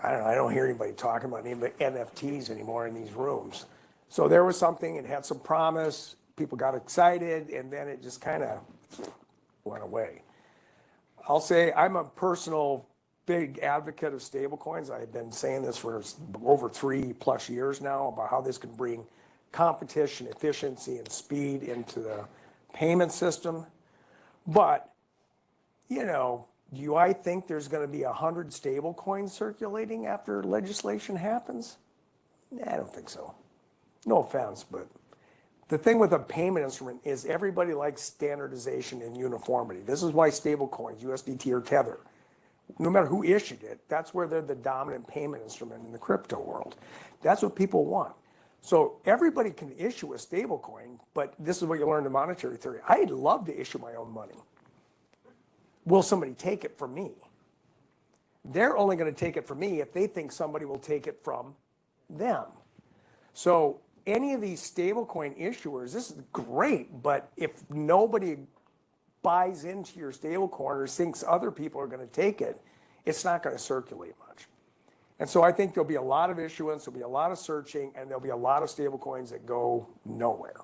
S19: I don't hear anybody talking about any NFTs anymore in these rooms. So there was something, it had some promise, people got excited, and then it just kind of went away. I'll say I'm a personal big advocate of stablecoins. I've been saying this for over 3+ years now about how this can bring competition, efficiency, and speed into the payment system. But, do I think there's going to be 100 stablecoins circulating after legislation happens? I don't think so. No offense, but the thing with a payment instrument is everybody likes standardization and uniformity. This is why stablecoins, USDT or Tether, no matter who issued it, that's where they're the dominant payment instrument in the crypto world. That's what people want. So everybody can issue a stablecoin, but this is what you learn in monetary theory. I'd love to issue my own money. Will somebody take it from me? They're only going to take it from me if they think somebody will take it from them. So any of these stablecoin issuers, this is great, but if nobody buys into your stablecoin or thinks other people are going to take it, it's not going to circulate much. And so I think there'll be a lot of issuance, there'll be a lot of searching, and there'll be a lot of stablecoins that go nowhere.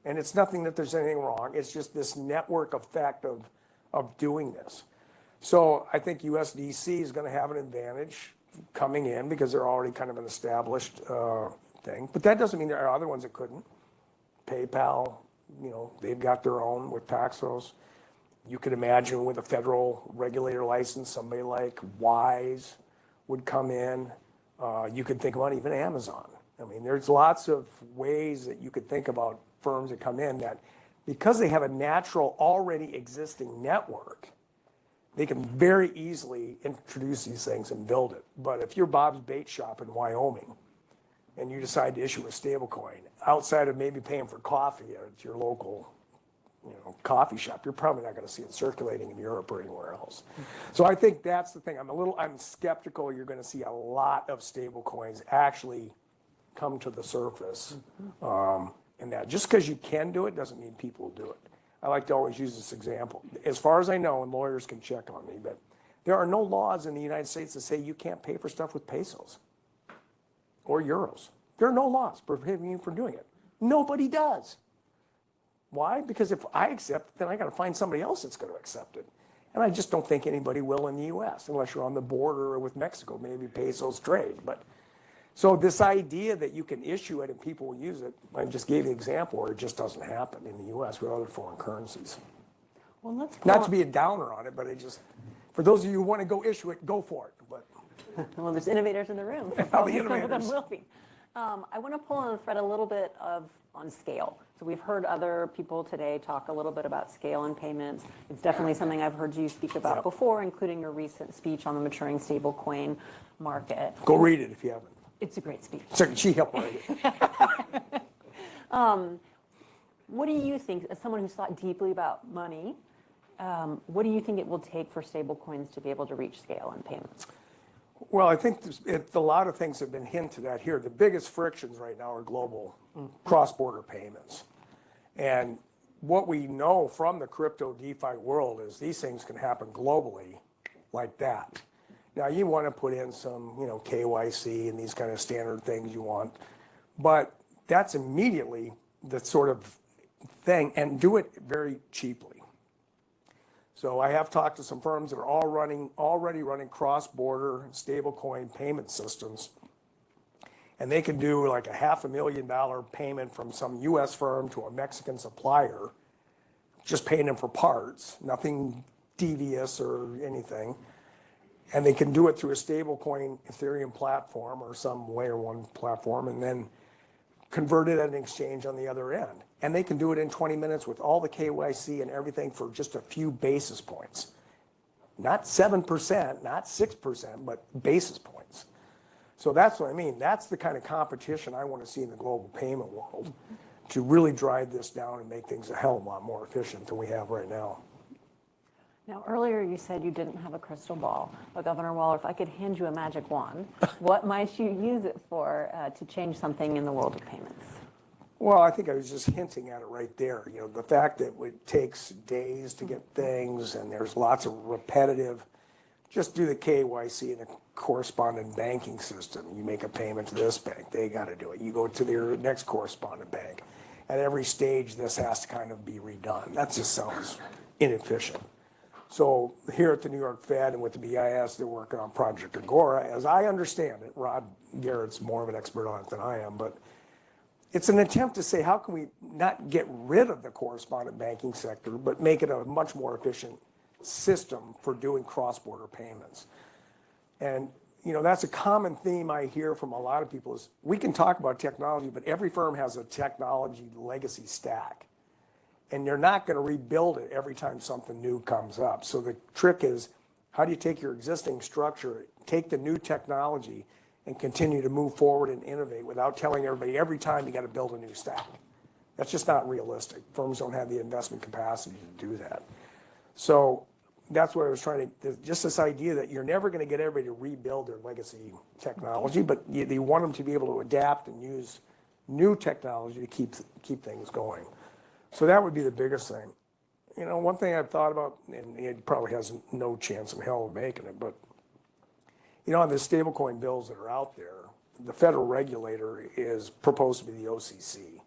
S19: And it's nothing that there's anything wrong. It's just this network effect of doing this. So I think USDC is going to have an advantage coming in because they're already kind of an established thing. But that doesn't mean there are other ones that couldn't. PayPal, they've got their own with Paxos. You could imagine with a federal regulator license, somebody like Wise would come in. You could think about even Amazon. I mean, there's lots of ways that you could think about firms that come in that, because they have a natural, already existing network, they can very easily introduce these things and build it. But if you're Bob's Bait Shop in Wyoming and you decide to issue a stablecoin, outside of maybe paying for coffee at your local coffee shop, you're probably not going to see it circulating in Europe or anywhere else. So I think that's the thing. I'm skeptical you're going to see a lot of stablecoins actually come to the surface. And that just because you can do it doesn't mean people will do it. I like to always use this example. As far as I know, and lawyers can check on me, but there are no laws in the United States that say you can't pay for stuff with pesos or euros. There are no laws prohibiting you from doing it. Nobody does. Why? Because if I accept it, then I got to find somebody else that's going to accept it. And I just don't think anybody will in the U.S. unless you're on the border or with Mexico. Maybe pesos trade. But so this idea that you can issue it and people will use it, I just gave you an example where it just doesn't happen in the U.S. with other foreign currencies.
S18: Well, let's
S19: not to be a downer on it, but it just, for those of you who want to go issue it, go for it. But
S18: well, there's innovators in the room. So
S19: I'll be
S18: some of them
S19: innovators.
S18: will be. I want to pull on the thread a little bit on scale. So we've heard other people today talk a little bit about scale and payments. It's definitely something I've heard you speak about before, including your recent speech on the maturing stablecoin market.
S19: Go read it if you haven't.
S18: It's a great speech.
S19: She helped write it.
S18: What do you think, as someone who's thought deeply about money, what do you think it will take for stablecoins to be able to reach scale and payments?
S19: Well, I think a lot of things have been hinted at here. The biggest frictions right now are global cross-border payments. And what we know from the crypto DeFi world is these things can happen globally like that. Now, you want to put in some, KYC and these kind of standard things you want, but that's immediately the sort of thing, and do it very cheaply. So I have talked to some firms that are already running cross-border stablecoin payment systems, and they can do like a $500,000 payment from some U.S. firm to a Mexican supplier, just paying them for parts, nothing devious or anything, and they can do it through a stablecoin Ethereum platform or some layer 1 platform, and then convert it at an exchange on the other end. And they can do it in 20 minutes with all the KYC and everything for just a few basis points. Not 7%, not 6%, but basis points. So that's what I mean. That's the kind of competition I want to see in the global payment world to really drive this down and make things a hell of a lot more efficient than we have right now.
S18: Now, earlier you said you didn't have a crystal ball. But Governor Waller, if I could hand you a magic wand, what might you use it for to change something in the world of payments?
S19: Well, I think I was just hinting at it right there. The fact that it takes days to get things and there's lots of repetitive, just do the KYC in a correspondent banking system. You make a payment to this bank, they got to do it. You go to their next correspondent bank. At every stage, this has to kind of be redone. That just sounds inefficient. So here at the New York Fed and with the BIS, they're working on Project Agora. As I understand it, Rod Garrett's more of an expert on it than I am, but it's an attempt to say, how can we not get rid of the correspondent banking sector, but make it a much more efficient system for doing cross-border payments? And, that's a common theme I hear from a lot of people is we can talk about technology, but every firm has a technology legacy stack. And you're not going to rebuild it every time something new comes up. So the trick is, how do you take your existing structure, take the new technology, and continue to move forward and innovate without telling everybody every time you got to build a new stack? That's just not realistic. Firms don't have the investment capacity to do that. So that's what I was trying to, just this idea that you're never going to get everybody to rebuild their legacy technology, but you want them to be able to adapt and use new technology to keep things going. So that would be the biggest thing. One thing I've thought about, and it probably has no chance in hell of making it, but on the stablecoin bills that are out there, the federal regulator is proposed to be the OCC.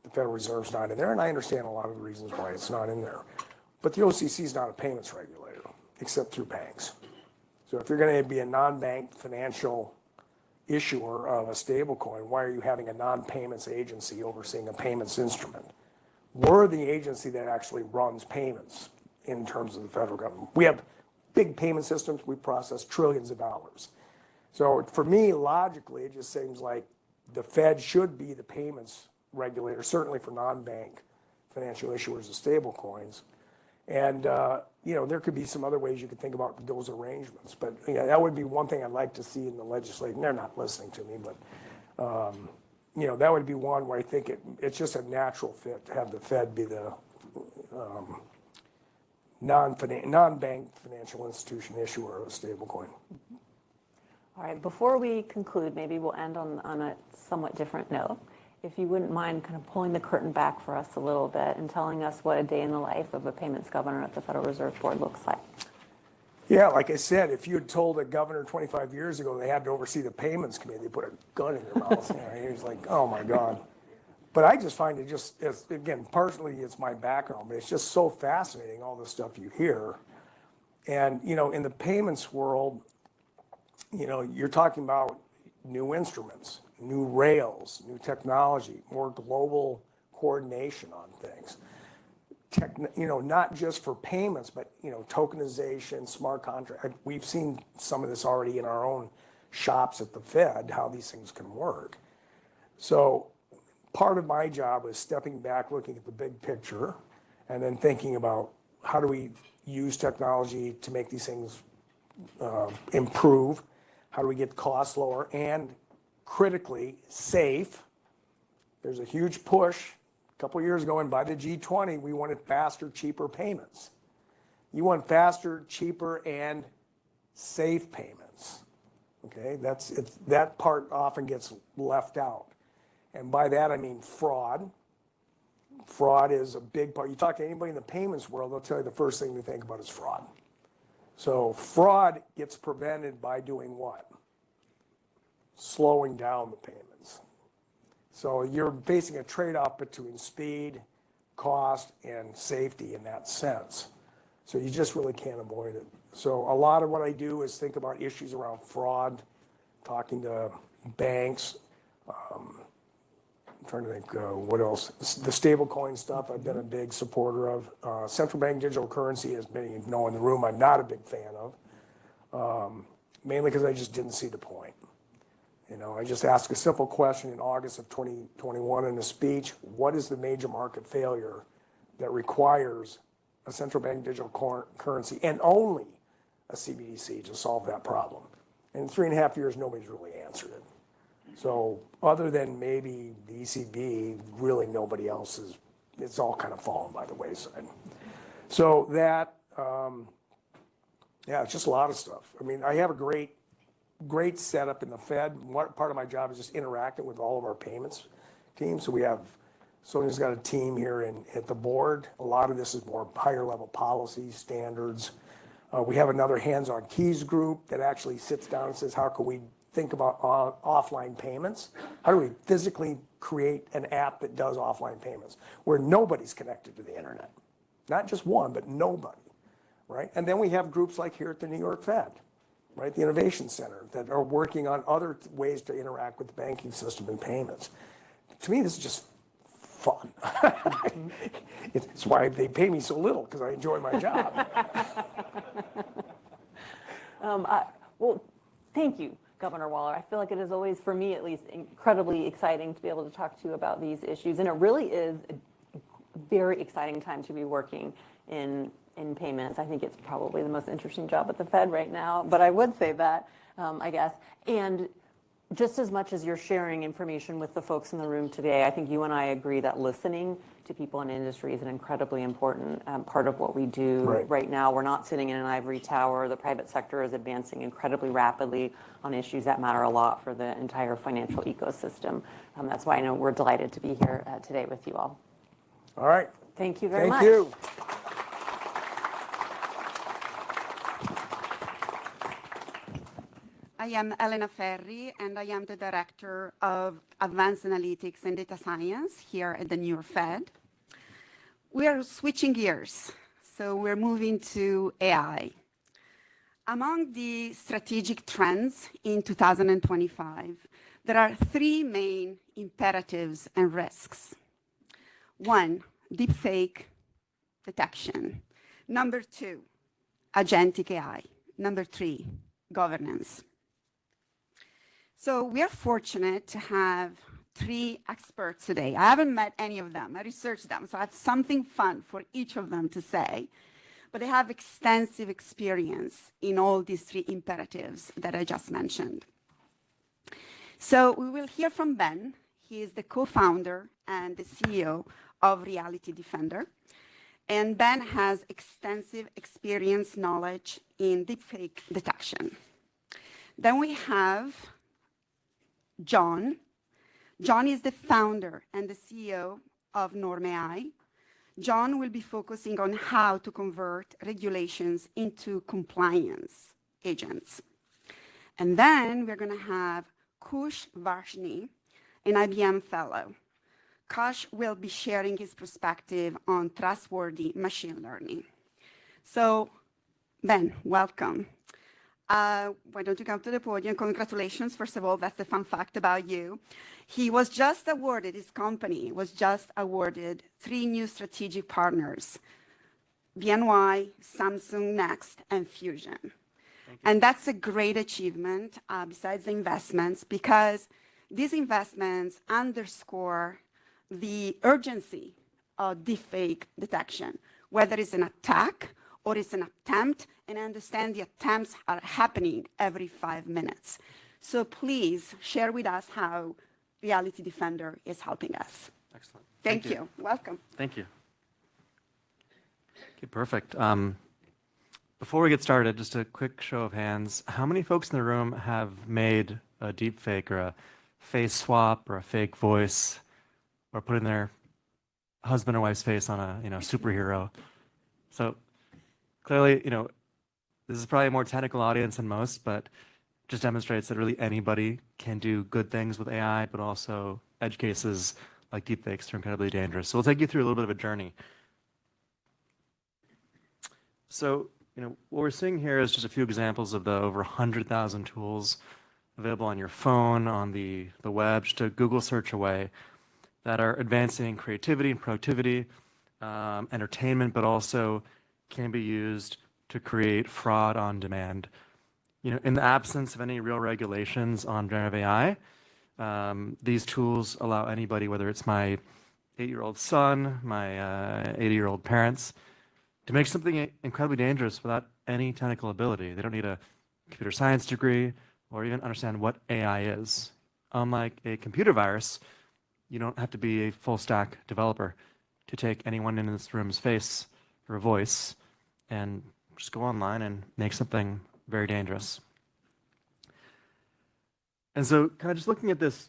S19: The Federal Reserve's not in there, and I understand a lot of the reasons why it's not in there. But the OCC is not a payments regulator, except through banks. So if you're going to be a non-bank financial issuer of a stablecoin, why are you having a non-payments agency overseeing a payments instrument? We're the agency that actually runs payments in terms of the federal government. We have big payment systems. We process trillions of dollars. So for me, logically, it just seems like the Fed should be the payments regulator, certainly for non-bank financial issuers of stablecoins. And there could be some other ways you could think about those arrangements. But that would be one thing I'd like to see in the legislation. They're not listening to me, but that would be one where I think it's just a natural fit to have the Fed be the non-bank financial institution issuer of a stablecoin.
S18: All right, before we conclude, maybe we'll end on a somewhat different note. If you wouldn't mind kind of pulling the curtain back for us a little bit and telling us what a day in the life of a payments governor at the Federal Reserve Board looks like.
S19: Yeah, like I said, if you had told a governor 25 years ago they had to oversee the payments committee, they put a gun in their mouth. He was like, oh my God. But I just find it again, partially it's my background, but it's just so fascinating, all the stuff you hear. And, in the payments world, you're talking about new instruments, new rails, new technology, more global coordination on things. Not just for payments, but tokenization, smart contract. We've seen some of this already in our own shops at the Fed, how these things can work. So part of my job was stepping back, looking at the big picture, and then thinking about how do we use technology to make these things improve? How do we get costs lower and critically safe? There's a huge push. A couple years ago, and by the G20, we wanted faster, cheaper payments. You want faster, cheaper, and safe payments. Okay, that part often gets left out. And by that, I mean fraud. Fraud is a big part. You talk to anybody in the payments world, they'll tell you the first thing they think about is fraud. So fraud gets prevented by doing what? Slowing down the payments. So you're facing a trade-off between speed, cost, and safety in that sense. So you just really can't avoid it. So a lot of what I do is think about issues around fraud, talking to banks. I'm trying to think what else. The stablecoin stuff I've been a big supporter of. Central bank digital currency, as many of you know in the room, I'm not a big fan of, mainly because I just didn't see the point. You know, I just asked a simple question in August of 2021 in a speech: what is the major market failure that requires a central bank digital currency and only a CBDC to solve that problem? And in 3.5 years, nobody's really answered it. So other than maybe the ECB, really nobody else is, it's all kind of fallen by the wayside. So that, yeah, it's just a lot of stuff. I mean, I have a great setup in the Fed. Part of my job is just interacting with all of our payments teams. So we have, Sonia's got a team here at the board. A lot of this is more higher level policy standards. We have another hands-on keys group that actually sits down and says, how can we think about offline payments? How do we physically create an app that does offline payments where nobody's connected to the internet? Not just one, but nobody, right? And then we have groups like here at the New York Fed, right? The Innovation Center that are working on other ways to interact with the banking system and payments. To me, this is just fun. It's why they pay me so little, because I enjoy my job.
S18: Well, thank you, Governor Waller. I feel like it is always, for me at least, incredibly exciting to be able to talk to you about these issues. And it really is a very exciting time to be working in payments. I think it's probably the most interesting job at the Fed right now, but I would say that, I guess. And just as much as you're sharing information with the folks in the room today, I think you and I agree that listening to people in industry is an incredibly important part of what we do right now. We're not sitting in an ivory tower. The private sector is advancing incredibly rapidly on issues that matter a lot for the entire financial ecosystem. That's why I know we're delighted to be here today with you all.
S19: All right.
S18: Thank you very much.
S19: Thank you.
S20: I am Elena Ferri, and I am the Director of Advanced Analytics and Data Science here at the New York Fed. We are switching gears, so we're moving to AI. Among the strategic trends in 2025, there are three main imperatives and risks. One, deepfake detection. Number two, agentic AI. Number three, governance. So we are fortunate to have three experts today. I haven't met any of them. I researched them, so I have something fun for each of them to say. But they have extensive experience in all these three imperatives that I just mentioned. So we will hear from Ben. He is the co-founder and the CEO of Reality Defender. And Ben has extensive experience, knowledge in deepfake detection. Then we have John. John is the founder and the CEO of Norm AI. John will be focusing on how to convert regulations into compliance agents. And then we're going to have Kush Varshney, an IBM fellow. Kush will be sharing his perspective on trustworthy machine learning. So, Ben, welcome. Why don't you come to the podium? Congratulations, first of all, that's the fun fact about you. He was just awarded, his company was just awarded 3 new strategic partners, BNY, Samsung Next, and Fusion. And that's a great achievement, besides the investments, because these investments underscore the urgency of deepfake detection, whether it's an attack or it's an attempt, and I understand the attempts are happening every 5 minutes. So please share with us how Reality Defender is helping us.
S21: Excellent.
S20: Thank you. Welcome.
S21: Thank you. Okay, perfect. Before we get started, just a quick show of hands. How many folks in the room have made a deep fake or a face swap or a fake voice or put in their husband or wife's face on a superhero? So clearly, this is probably a more technical audience than most, but just demonstrates that really anybody can do good things with AI, but also edge cases like deepfakes are incredibly dangerous. So we'll take you through a little bit of a journey. So, what we're seeing here is just a few examples of the over 100,000 tools available on your phone, on the web, just a Google search away, that are advancing creativity and productivity, entertainment, but also can be used to create fraud on demand. In the absence of any real regulations on generative AI, these tools allow anybody, whether it's my 8-year-old son, my 80-year-old parents, to make something incredibly dangerous without any technical ability. They don't need a computer science degree or even understand what AI is. Unlike a computer virus, you don't have to be a full stack developer to take anyone in this room's face or voice and just go online and make something very dangerous. And so kind of just looking at this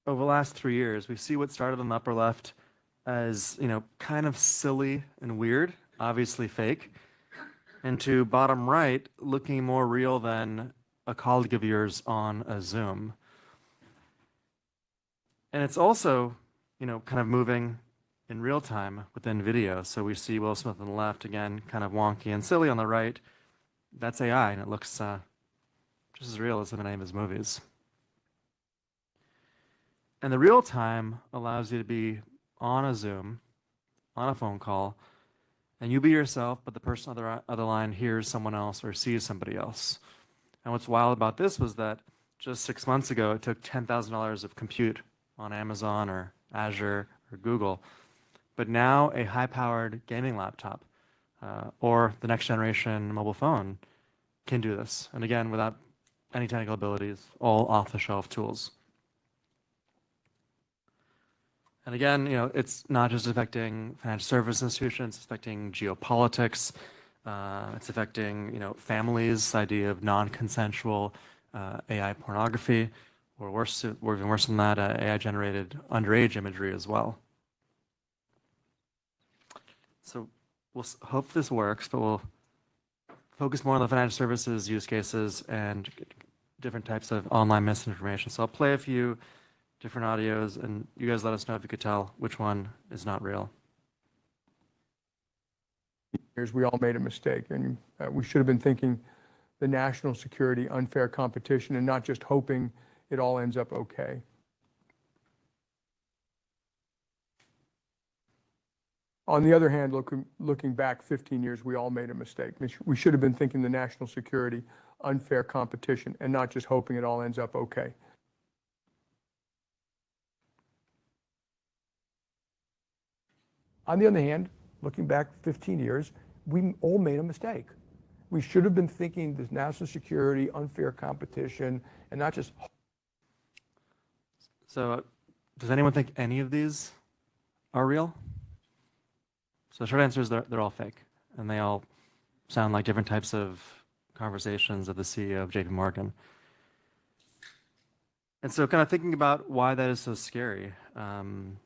S21: over the last 3 years, we see what started on the upper left as, kind of silly and weird, obviously fake, and to bottom right, looking more real than a colleague of yours on a Zoom. And it's also, kind of moving in real time within video. So we see Will Smith on the left, again, kind of wonky and silly on the right. That's AI, and it looks just as real as in any of his movies. And the real time allows you to be on a Zoom, on a phone call, and you be yourself, but the person on the other line hears someone else or sees somebody else. And what's wild about this was that just 6 months ago, it took $10,000 of compute on Amazon or Azure or Google. But now a high-powered gaming laptop or the next generation mobile phone can do this. And again, without any technical abilities, all off-the-shelf tools. And again, it's not just affecting financial service institutions, it's affecting geopolitics, it's affecting, families, the idea of non-consensual AI pornography, or even worse than that, AI-generated underage imagery as well. So we'll hope this works, but we'll focus more on the financial services use cases and different types of online misinformation. So I'll play a few different audios, and you guys let us know if you could tell which one is not real.
S22: We all made a mistake, and we should have been thinking the national security, unfair competition, and not just hoping it all ends up okay. On the other hand, looking back 15 years, we all made a mistake. We should have been thinking the national security, unfair competition, and not just hoping it all ends up okay. On the other hand, looking back 15 years, we all made a mistake. We should have been thinking this national security, unfair competition, and not just...
S21: So does anyone think any of these are real? So the short answer is they're all fake, and they all sound like different types of conversations of the CEO of JP Morgan. And so kind of thinking about why that is so scary, some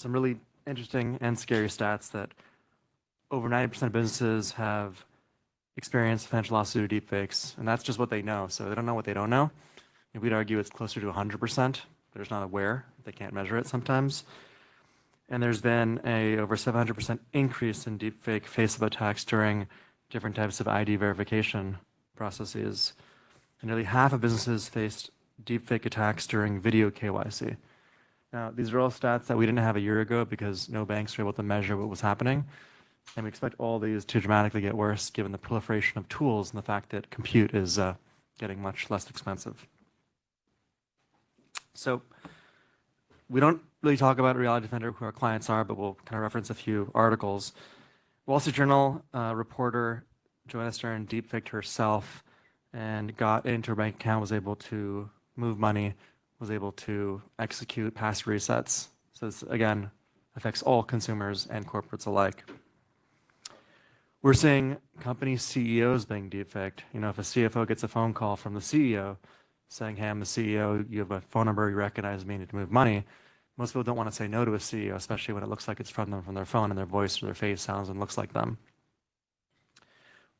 S21: really interesting and scary stats that over 90% of businesses have experienced financial loss due to deepfakes, and that's just what they know. So they don't know what they don't know. And we'd argue it's closer to 100%. They're just not aware. They can't measure it sometimes. And there's been a over 700% increase in deepfake face-up attacks during different types of ID verification processes. And nearly half of businesses faced deepfake attacks during video KYC. Now, these are all stats that we didn't have a year ago because no banks were able to measure what was happening. And we expect all these to dramatically get worse given the proliferation of tools and the fact that compute is getting much less expensive. So we don't really talk about Reality Defender, who our clients are, but we'll kind of reference a few articles. Wall Street Journal reporter Joanna Stern deepfaked herself and got into her bank account, was able to move money, was able to execute past resets. So this, again, affects all consumers and corporates alike. We're seeing company CEOs being deepfaked. You know, if a CFO gets a phone call from the CEO saying, hey, I'm the CEO, you have a phone number, you recognize me, need to move money. Most people don't want to say no to a CEO, especially when it looks like it's from them from their phone and their voice or their face sounds and looks like them.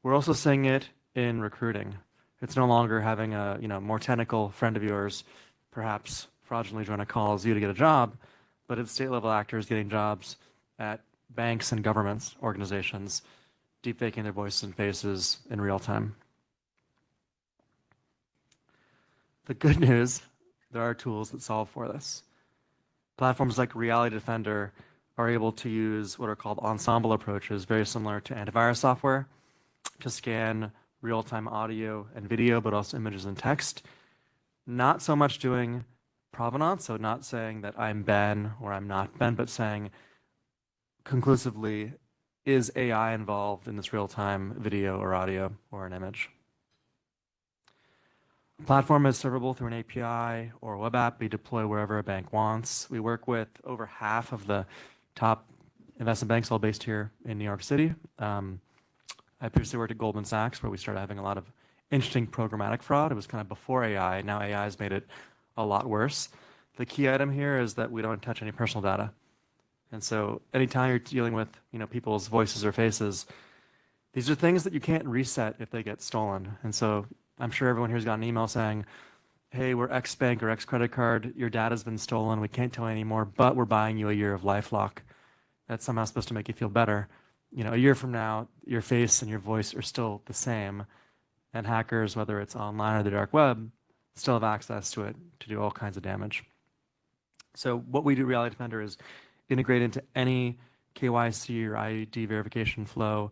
S21: We're also seeing it in recruiting. It's no longer having a more technical friend of yours, perhaps fraudulently trying to call you to get a job, but it's state-level actors getting jobs at banks and governments, organizations, deepfaking their voices and faces in real time. The good news, there are tools that solve for this. Platforms like Reality Defender are able to use what are called ensemble approaches, very similar to antivirus software, to scan real-time audio and video, but also images and text. Not so much doing provenance, so not saying that I'm Ben or I'm not Ben, but saying conclusively, is AI involved in this real-time video or audio or an image? The platform is servable through an API or a web app. We deploy wherever a bank wants. We work with over half of the top investment banks, all based here in New York City. I previously worked at Goldman Sachs, where we started having a lot of interesting programmatic fraud. It was kind of before AI. Now AI has made it a lot worse. The key item here is that we don't touch any personal data. And so anytime you're dealing with people's voices or faces, these are things that you can't reset if they get stolen. And so I'm sure everyone here has got an email saying, hey, we're X bank or X credit card, your data's been stolen, we can't tell you anymore, but we're buying you a year of LifeLock. That's somehow supposed to make you feel better. A year from now, your face and your voice are still the same, and hackers, whether it's online or the dark web, still have access to it to do all kinds of damage. So what we do at Reality Defender is integrate into any KYC or ID verification flow.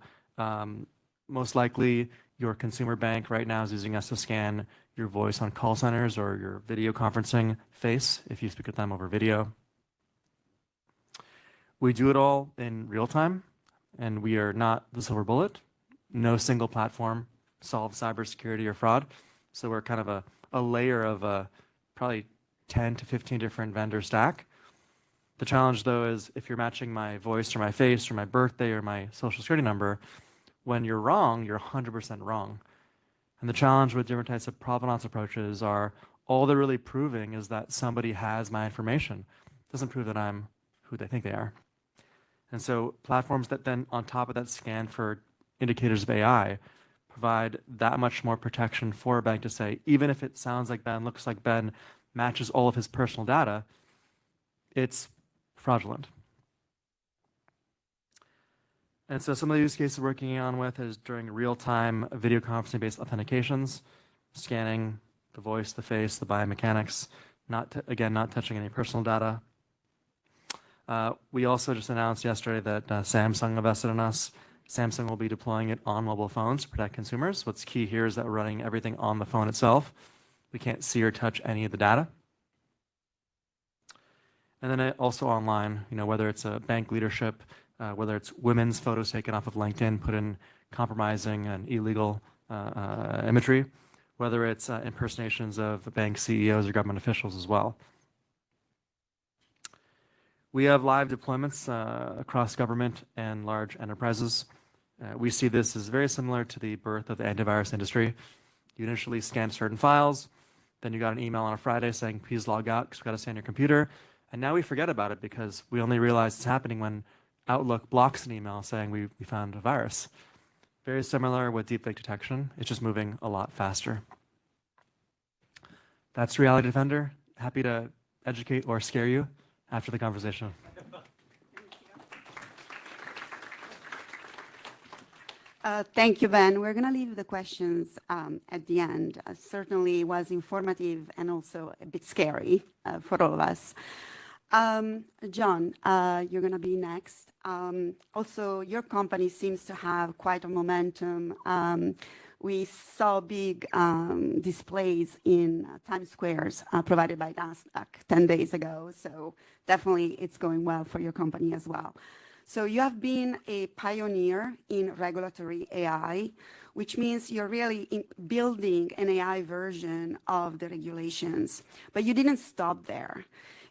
S21: Most likely, your consumer bank right now is using us to scan your voice on call centers or your video conferencing face if you speak with them over video. We do it all in real time, and we are not the silver bullet. No single platform solves cybersecurity or fraud. So we're kind of a layer of probably 10 to 15 different vendor stack. The challenge, though, is if you're matching my voice or my face or my birthday or my social security number, when you're wrong, you're 100% wrong. And the challenge with different types of provenance approaches are all they're really proving is that somebody has my information. It doesn't prove that I'm who they think they are. And so platforms that then on top of that scan for indicators of AI provide that much more protection for a bank to say, even if it sounds like Ben, looks like Ben, matches all of his personal data, it's fraudulent. And so some of the use cases we're working on with is during real-time video conferencing-based authentications, scanning the voice, the face, the biomechanics, again, not touching any personal data. We also just announced yesterday that Samsung invested in us. Samsung will be deploying it on mobile phones to protect consumers. What's key here is that we're running everything on the phone itself. We can't see or touch any of the data. And then also online, whether it's a bank leadership, whether it's women's photos taken off of LinkedIn, put in compromising and illegal imagery, whether it's impersonations of bank CEOs or government officials as well. We have live deployments across government and large enterprises. We see this as very similar to the birth of the antivirus industry. You initially scan certain files, then you got an email on a Friday saying, please log out because we've got to scan your computer. And now we forget about it because we only realize it's happening when Outlook blocks an email saying we found a virus. Very similar with deepfake detection. It's just moving a lot faster. That's Reality Defender. Happy to educate or scare you after the conversation.
S20: Thank you, Ben. We're going to leave the questions at the end. Certainly it was informative and also a bit scary for all of us. John, you're going to be next. Also, your company seems to have quite a momentum we saw big displays in Times Squares provided by NASDAQ 10 days ago. So definitely it's going well for your company as well. So you have been a pioneer in regulatory AI, which means you're really building an AI version of the regulations. But you didn't stop there.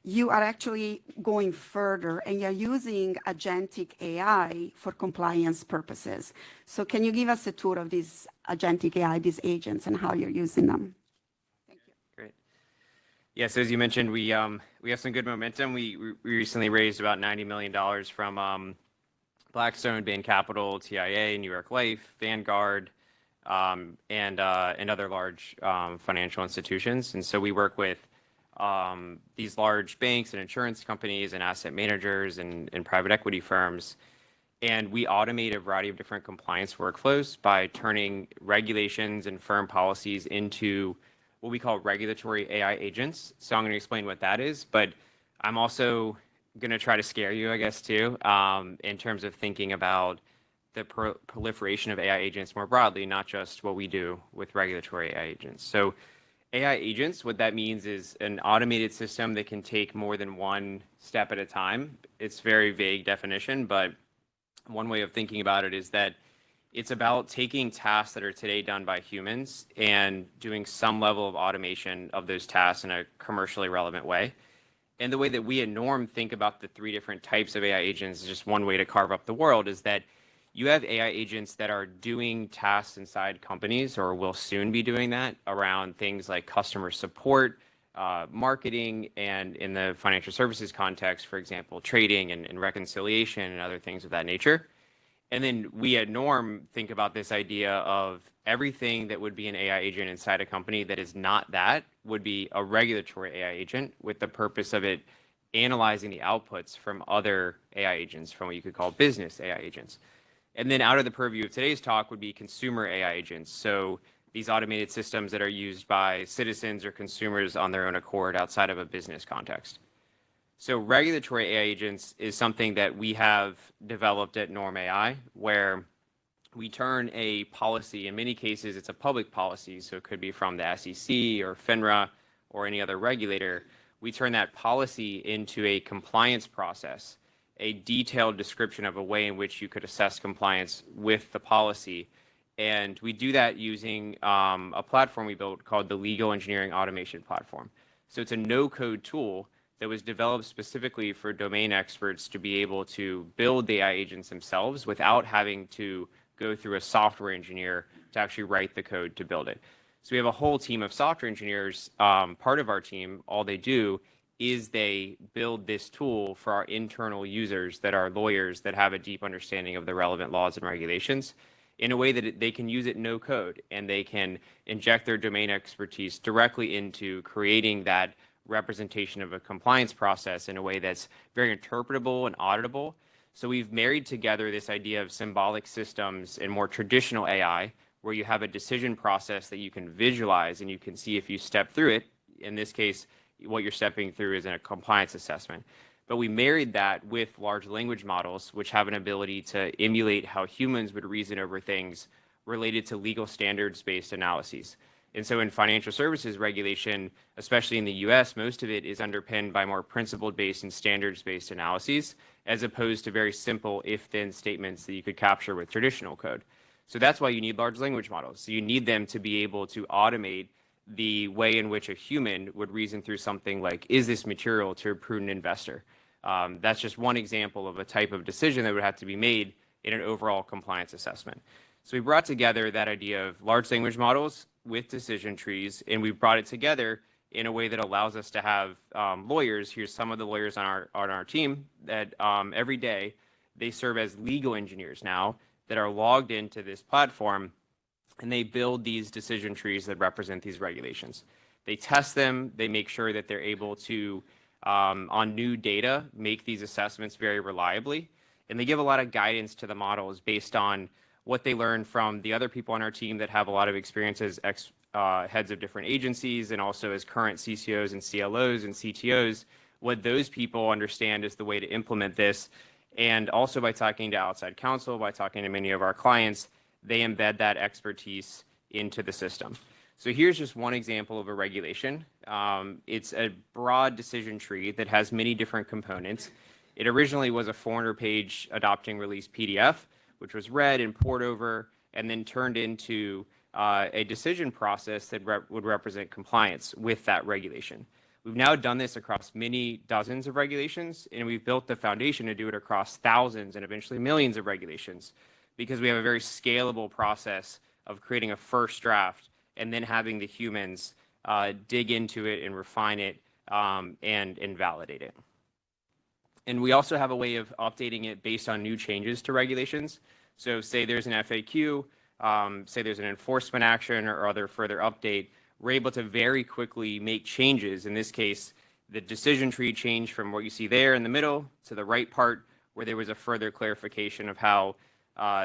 S20: You are actually going further and you're using agentic AI for compliance purposes. So can you give us a tour of these agentic AI, these agents, and how you're using them?
S4: Great. Yes, as you mentioned, we have some good momentum. We recently raised about $90 million from Blackstone, Bain Capital, TIA, New York Life, Vanguard, and other large financial institutions. And so we work with these large banks and insurance companies and asset managers and private equity firms. And we automate a variety of different compliance workflows by turning regulations and firm policies into what we call regulatory AI agents. So I'm going to explain what that is, but I'm also going to try to scare you, I guess, too, in terms of thinking about the proliferation of AI agents more broadly, not just what we do with regulatory AI agents. So AI agents, what that means is an automated system that can take more than one step at a time. It's a very vague definition, but one way of thinking about it is that it's about taking tasks that are today done by humans and doing some level of automation of those tasks in a commercially relevant way. And the way that we at Norm think about the three different types of AI agents is just one way to carve up the world is that you have AI agents that are doing tasks inside companies or will soon be doing that around things like customer support, marketing, and in the financial services context, for example, trading and reconciliation and other things of that nature. And then we at Norm think about this idea of everything that would be an AI agent inside a company that is not that would be a regulatory AI agent with the purpose of it analyzing the outputs from other AI agents, from what you could call business AI agents. And then out of the purview of today's talk would be consumer AI agents. So these automated systems that are used by citizens or consumers on their own accord outside of a business context. So regulatory AI agents is something that we have developed at Norm AI, where we turn a policy, in many cases it's a public policy, so it could be from the SEC or FINRA or any other regulator. We turn that policy into a compliance process, a detailed description of a way in which you could assess compliance with the policy. And we do that using a platform we built called the Legal Engineering Automation Platform. So it's a no-code tool that was developed specifically for domain experts to be able to build the AI agents themselves without having to go through a software engineer to actually write the code to build it. So we have a whole team of software engineers. Part of our team, all they do is they build this tool for our internal users that are lawyers that have a deep understanding of the relevant laws and regulations in a way that they can use it no code, and they can inject their domain expertise directly into creating that representation of a compliance process in a way that's very interpretable and auditable. So we've married together this idea of symbolic systems and more traditional AI, where you have a decision process that you can visualize and you can see if you step through it. In this case, what you're stepping through is in a compliance assessment. But we married that with large language models, which have an ability to emulate how humans would reason over things related to legal standards-based analyses. And so in financial services regulation, especially in the US, most of it is underpinned by more principle-based and standards-based analyses, as opposed to very simple if-then statements that you could capture with traditional code. So that's why you need large language models. So you need them to be able to automate the way in which a human would reason through something like, is this material to a prudent investor? That's just one example of a type of decision that would have to be made in an overall compliance assessment. So we brought together that idea of large language models with decision trees, and we brought it together in a way that allows us to have lawyers. Here's some of the lawyers on our team that every day they serve as legal engineers now that are logged into this platform, and they build these decision trees that represent these regulations. They test them, they make sure that they're able to, on new data, make these assessments very reliably, and they give a lot of guidance to the models based on what they learn from the other people on our team that have a lot of experience as heads of different agencies and also as current CCOs and CLOs and CTOs, what those people understand is the way to implement this. And also by talking to outside counsel, by talking to many of our clients, they embed that expertise into the system. So here's just one example of a regulation. It's a broad decision tree that has many different components. It originally was a 400-page adopting release PDF, which was read and poured over and then turned into a decision process that would represent compliance with that regulation. We've now done this across many dozens of regulations, and we've built the foundation to do it across thousands and eventually millions of regulations, because we have a very scalable process of creating a first draft and then having the humans dig into it and refine it and validate it. And we also have a way of updating it based on new changes to regulations. So say there's an FAQ, say there's an enforcement action or other further update, we're able to very quickly make changes. In this case, the decision tree changed from what you see there in the middle to the right part, where there was a further clarification of how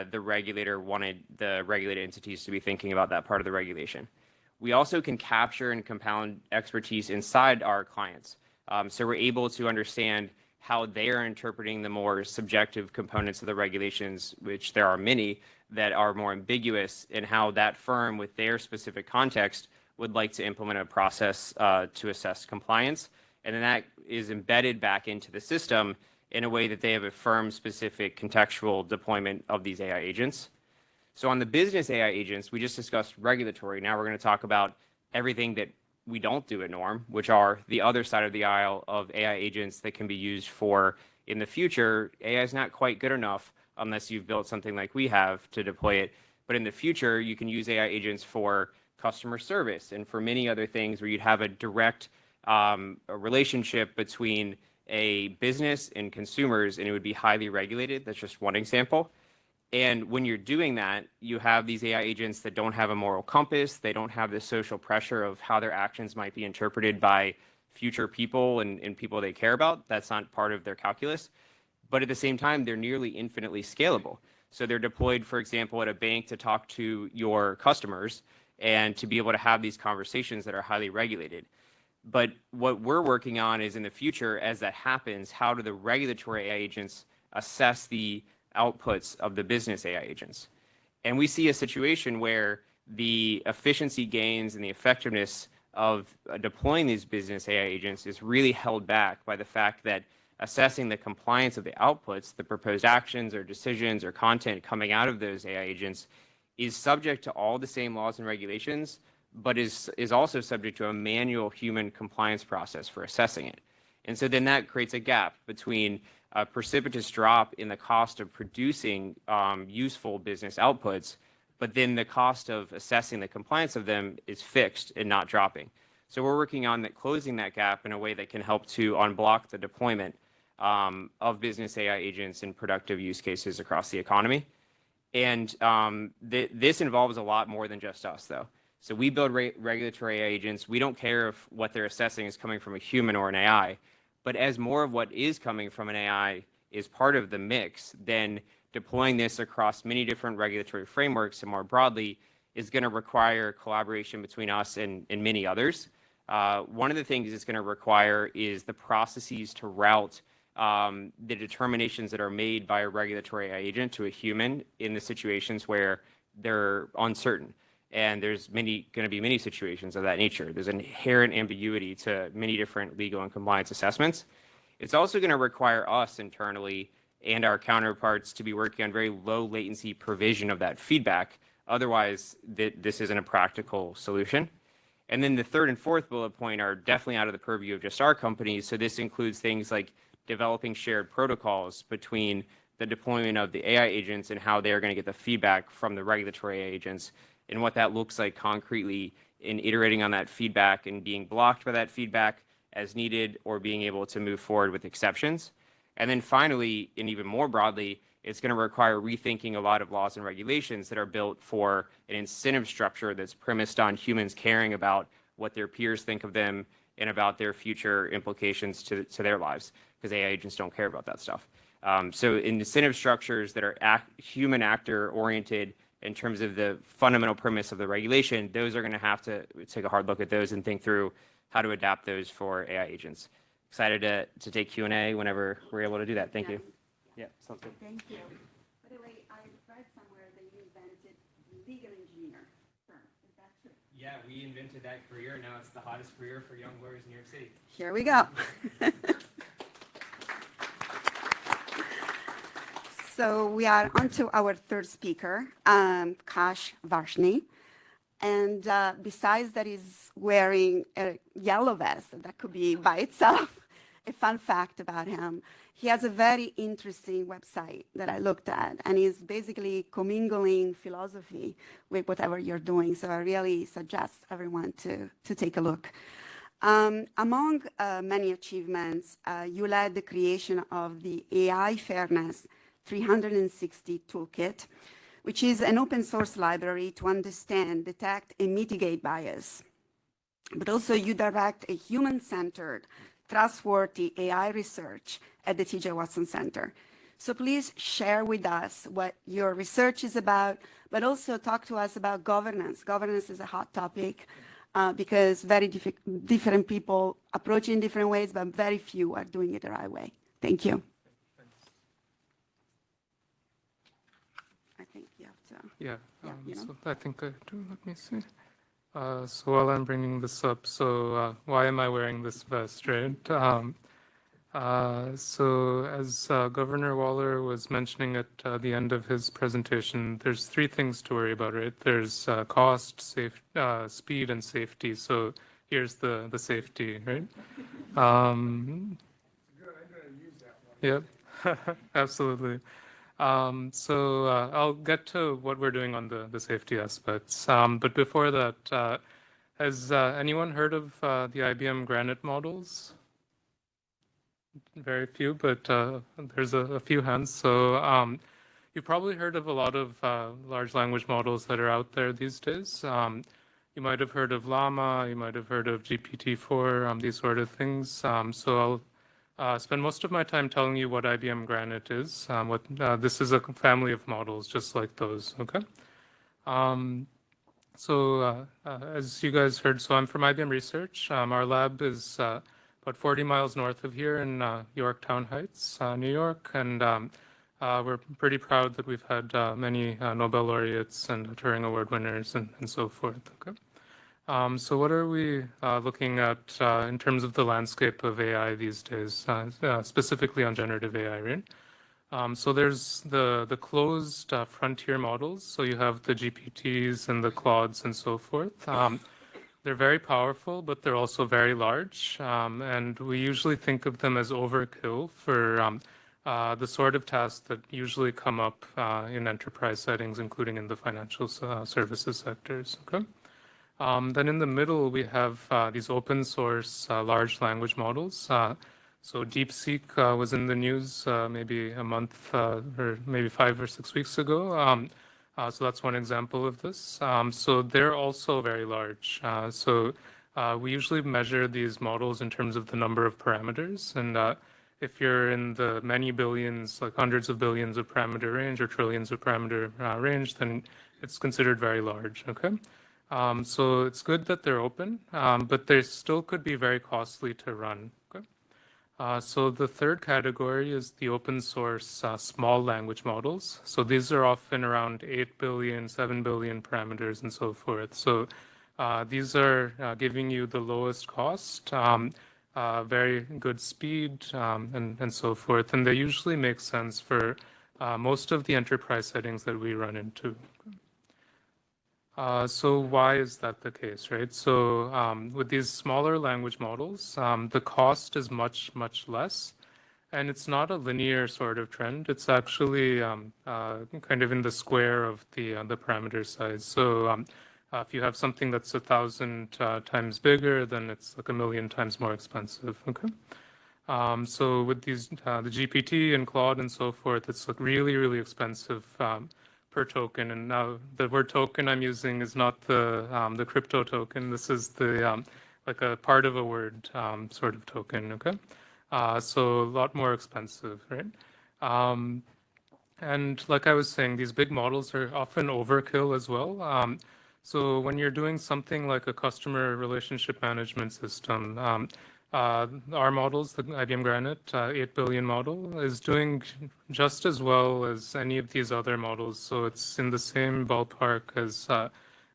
S4: the regulator wanted the regulated entities to be thinking about that part of the regulation. We also can capture and compound expertise inside our clients. So we're able to understand how they are interpreting the more subjective components of the regulations, which there are many that are more ambiguous, and how that firm with their specific context would like to implement a process to assess compliance. And then that is embedded back into the system in a way that they have a firm-specific contextual deployment of these AI agents. So on the business AI agents, we just discussed regulatory. Now we're going to talk about everything that we don't do at Norm, which are the other side of the aisle of AI agents that can be used for, in the future, AI is not quite good enough unless you've built something like we have to deploy it. But in the future, you can use AI agents for customer service and for many other things where you'd have a direct a relationship between a business and consumers, and it would be highly regulated. That's just one example. And when you're doing that, you have these AI agents that don't have a moral compass. They don't have the social pressure of how their actions might be interpreted by future people and people they care about. That's not part of their calculus. But at the same time, they're nearly infinitely scalable. So they're deployed, for example, at a bank to talk to your customers and to be able to have these conversations that are highly regulated. But what we're working on is, in the future, as that happens, how do the regulatory AI agents assess the outputs of the business AI agents? And we see a situation where the efficiency gains and the effectiveness of deploying these business AI agents is really held back by the fact that assessing the compliance of the outputs, the proposed actions or decisions or content coming out of those AI agents, is subject to all the same laws and regulations, but is also subject to a manual human compliance process for assessing it. And so then that creates a gap between a precipitous drop in the cost of producing useful business outputs, but then the cost of assessing the compliance of them is fixed and not dropping. So we're working on closing that gap in a way that can help to unblock the deployment of business AI agents in productive use cases across the economy. And this involves a lot more than just us, though. So we build regulatory AI agents. We don't care if what they're assessing is coming from a human or an AI. But as more of what is coming from an AI is part of the mix, then deploying this across many different regulatory frameworks and more broadly is going to require collaboration between us and many others. One of the things it's going to require is the processes to route the determinations that are made by a regulatory AI agent to a human in the situations where they're uncertain. And there's going to be many situations of that nature. There's an inherent ambiguity to many different legal and compliance assessments. It's also going to require us internally and our counterparts to be working on very low latency provision of that feedback. Otherwise, this isn't a practical solution. And then the third and fourth bullet point are definitely out of the purview of just our companies. So this includes things like developing shared protocols between the deployment of the AI agents and how they're going to get the feedback from the regulatory agents, and what that looks like concretely in iterating on that feedback and being blocked by that feedback as needed, or being able to move forward with exceptions. And then finally, and even more broadly, it's going to require rethinking a lot of laws and regulations that are built for an incentive structure that's premised on humans caring about what their peers think of them and about their future implications to their lives, because AI agents don't care about that stuff. So incentive structures that are human actor oriented in terms of the fundamental premise of the regulation, those are going to have to take a hard look at those and think through how to adapt those for AI agents. Excited to take Q&A whenever we're able to do that. Thank you. Yeah, sounds good.
S20: Thank you. By the way, I read somewhere that you invented legal engineer term.
S14: Yeah, we invented that career. Now it's the hottest career for young lawyers in New York City.
S20: Here we go. So we are on to our third speaker, Kash Varshney. And besides that he's wearing a yellow vest, that could be by itself a fun fact about him. He has a very interesting website that I looked at, and he's basically commingling philosophy with whatever you're doing. So I really suggest everyone to take a look. Among many achievements, you led the creation of the AI Fairness 360 Toolkit, which is an open source library to understand, detect, and mitigate bias. But also you direct a human-centered, trustworthy AI research at the TJ Watson Center. So please share with us what your research is about, but also talk to us about governance. Governance is a hot topic because very different people approach it in different ways, but very few are doing it the right way. Thank you. I think you have to.
S5: Yeah,
S20: you know?
S5: so I think I do. Let me see. So while I'm bringing this up, so why am I wearing this vest, right? So as Governor Waller was mentioning at the end of his presentation, there's three things to worry about, right? There's cost, speed, and safety. So here's the safety, right? Yep, absolutely. So I'll get to what we're doing on the safety aspects. But before that, has anyone heard of the IBM Granite models? Very few, but there's a few hands. So you've probably heard of a lot of large language models that are out there these days. You might have heard of Llama, you might have heard of GPT-4, these sort of things. So I'll spend most of my time telling you what IBM Granite is. This is a family of models just like those, okay? As you guys heard, so I'm from IBM Research. Our lab is about 40 miles north of here in Yorktown Heights, New York, and we're pretty proud that we've had many Nobel laureates and Turing Award winners and so forth, okay? So what are we looking at in terms of the landscape of AI these days, specifically on generative AI, right? So there's the closed frontier models. So you have the GPTs and the Claudes and so forth. They're very powerful, but they're also very large. And we usually think of them as overkill for the sort of tasks that usually come up in enterprise settings, including in the financial services sectors, okay? Then in the middle, we have these open source large language models. So DeepSeek was in the news maybe a month or maybe 5 or 6 weeks ago. So that's one example of this. So they're also very large. So we usually measure these models in terms of the number of parameters. And if you're in the many billions, like hundreds of billions of parameter range or trillions of parameter range, then it's considered very large, okay? So it's good that they're open, but they still could be very costly to run. Okay? So the third category is the open source small language models. So these are often around 8 billion, 7 billion parameters and so forth. So these are giving you the lowest cost, very good speed, and so forth. And they usually make sense for most of the enterprise settings that we run into. So why is that the case, right? So with these smaller language models, the cost is much, much less. And it's not a linear sort of trend. It's actually kind of in the square of the parameter size. So if you have something that's 1,000 times bigger, then it's like 1,000,000 times more expensive, okay? So with these, the GPT and Claude and so forth, it's like really, really expensive per token. And now the word token I'm using is not the crypto token. This is the like a part of a word sort of token, okay? So a lot more expensive, right? And like I was saying, these big models are often overkill as well. So when you're doing something like a customer relationship management system, our models, the IBM Granite 8 billion model, is doing just as well as any of these other models. So it's in the same ballpark as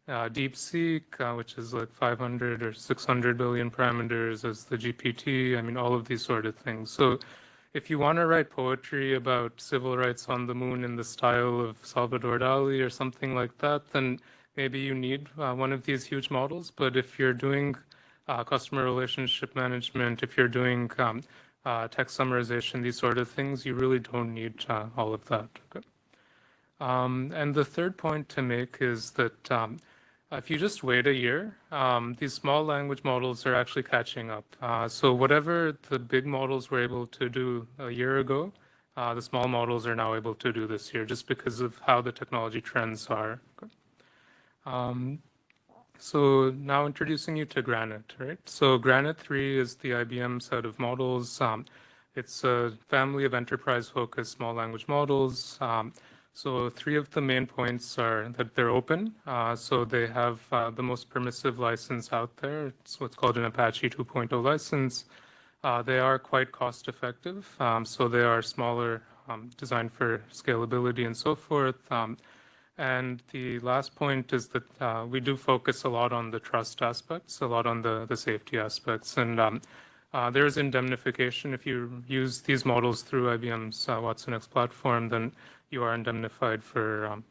S5: DeepSeek, which is like 500 or 600 billion parameters as the GPT. I mean, all of these sort of things. So if you want to write poetry about civil rights on the moon in the style of Salvador Dali or something like that, then maybe you need one of these huge models. But if you're doing customer relationship management, if you're doing text summarization, these sort of things, you really don't need all of that. Okay? And the third point to make is that if you just wait a year, these small language models are actually catching up. So whatever the big models were able to do a year ago, the small models are now able to do this year just because of how the technology trends are. So now introducing you to Granite, right? So Granite 3 is the IBM set of models. It's a family of enterprise-focused small language models. So three of the main points are that they're open. So they have the most permissive license out there. It's what's called an Apache 2.0 license. They are quite cost effective. So they are smaller, designed for scalability and so forth. And the last point is that we do focus a lot on the trust aspects, a lot on the safety aspects. And there's indemnification. If you use these models through IBM's watsonx platform, then you are indemnified for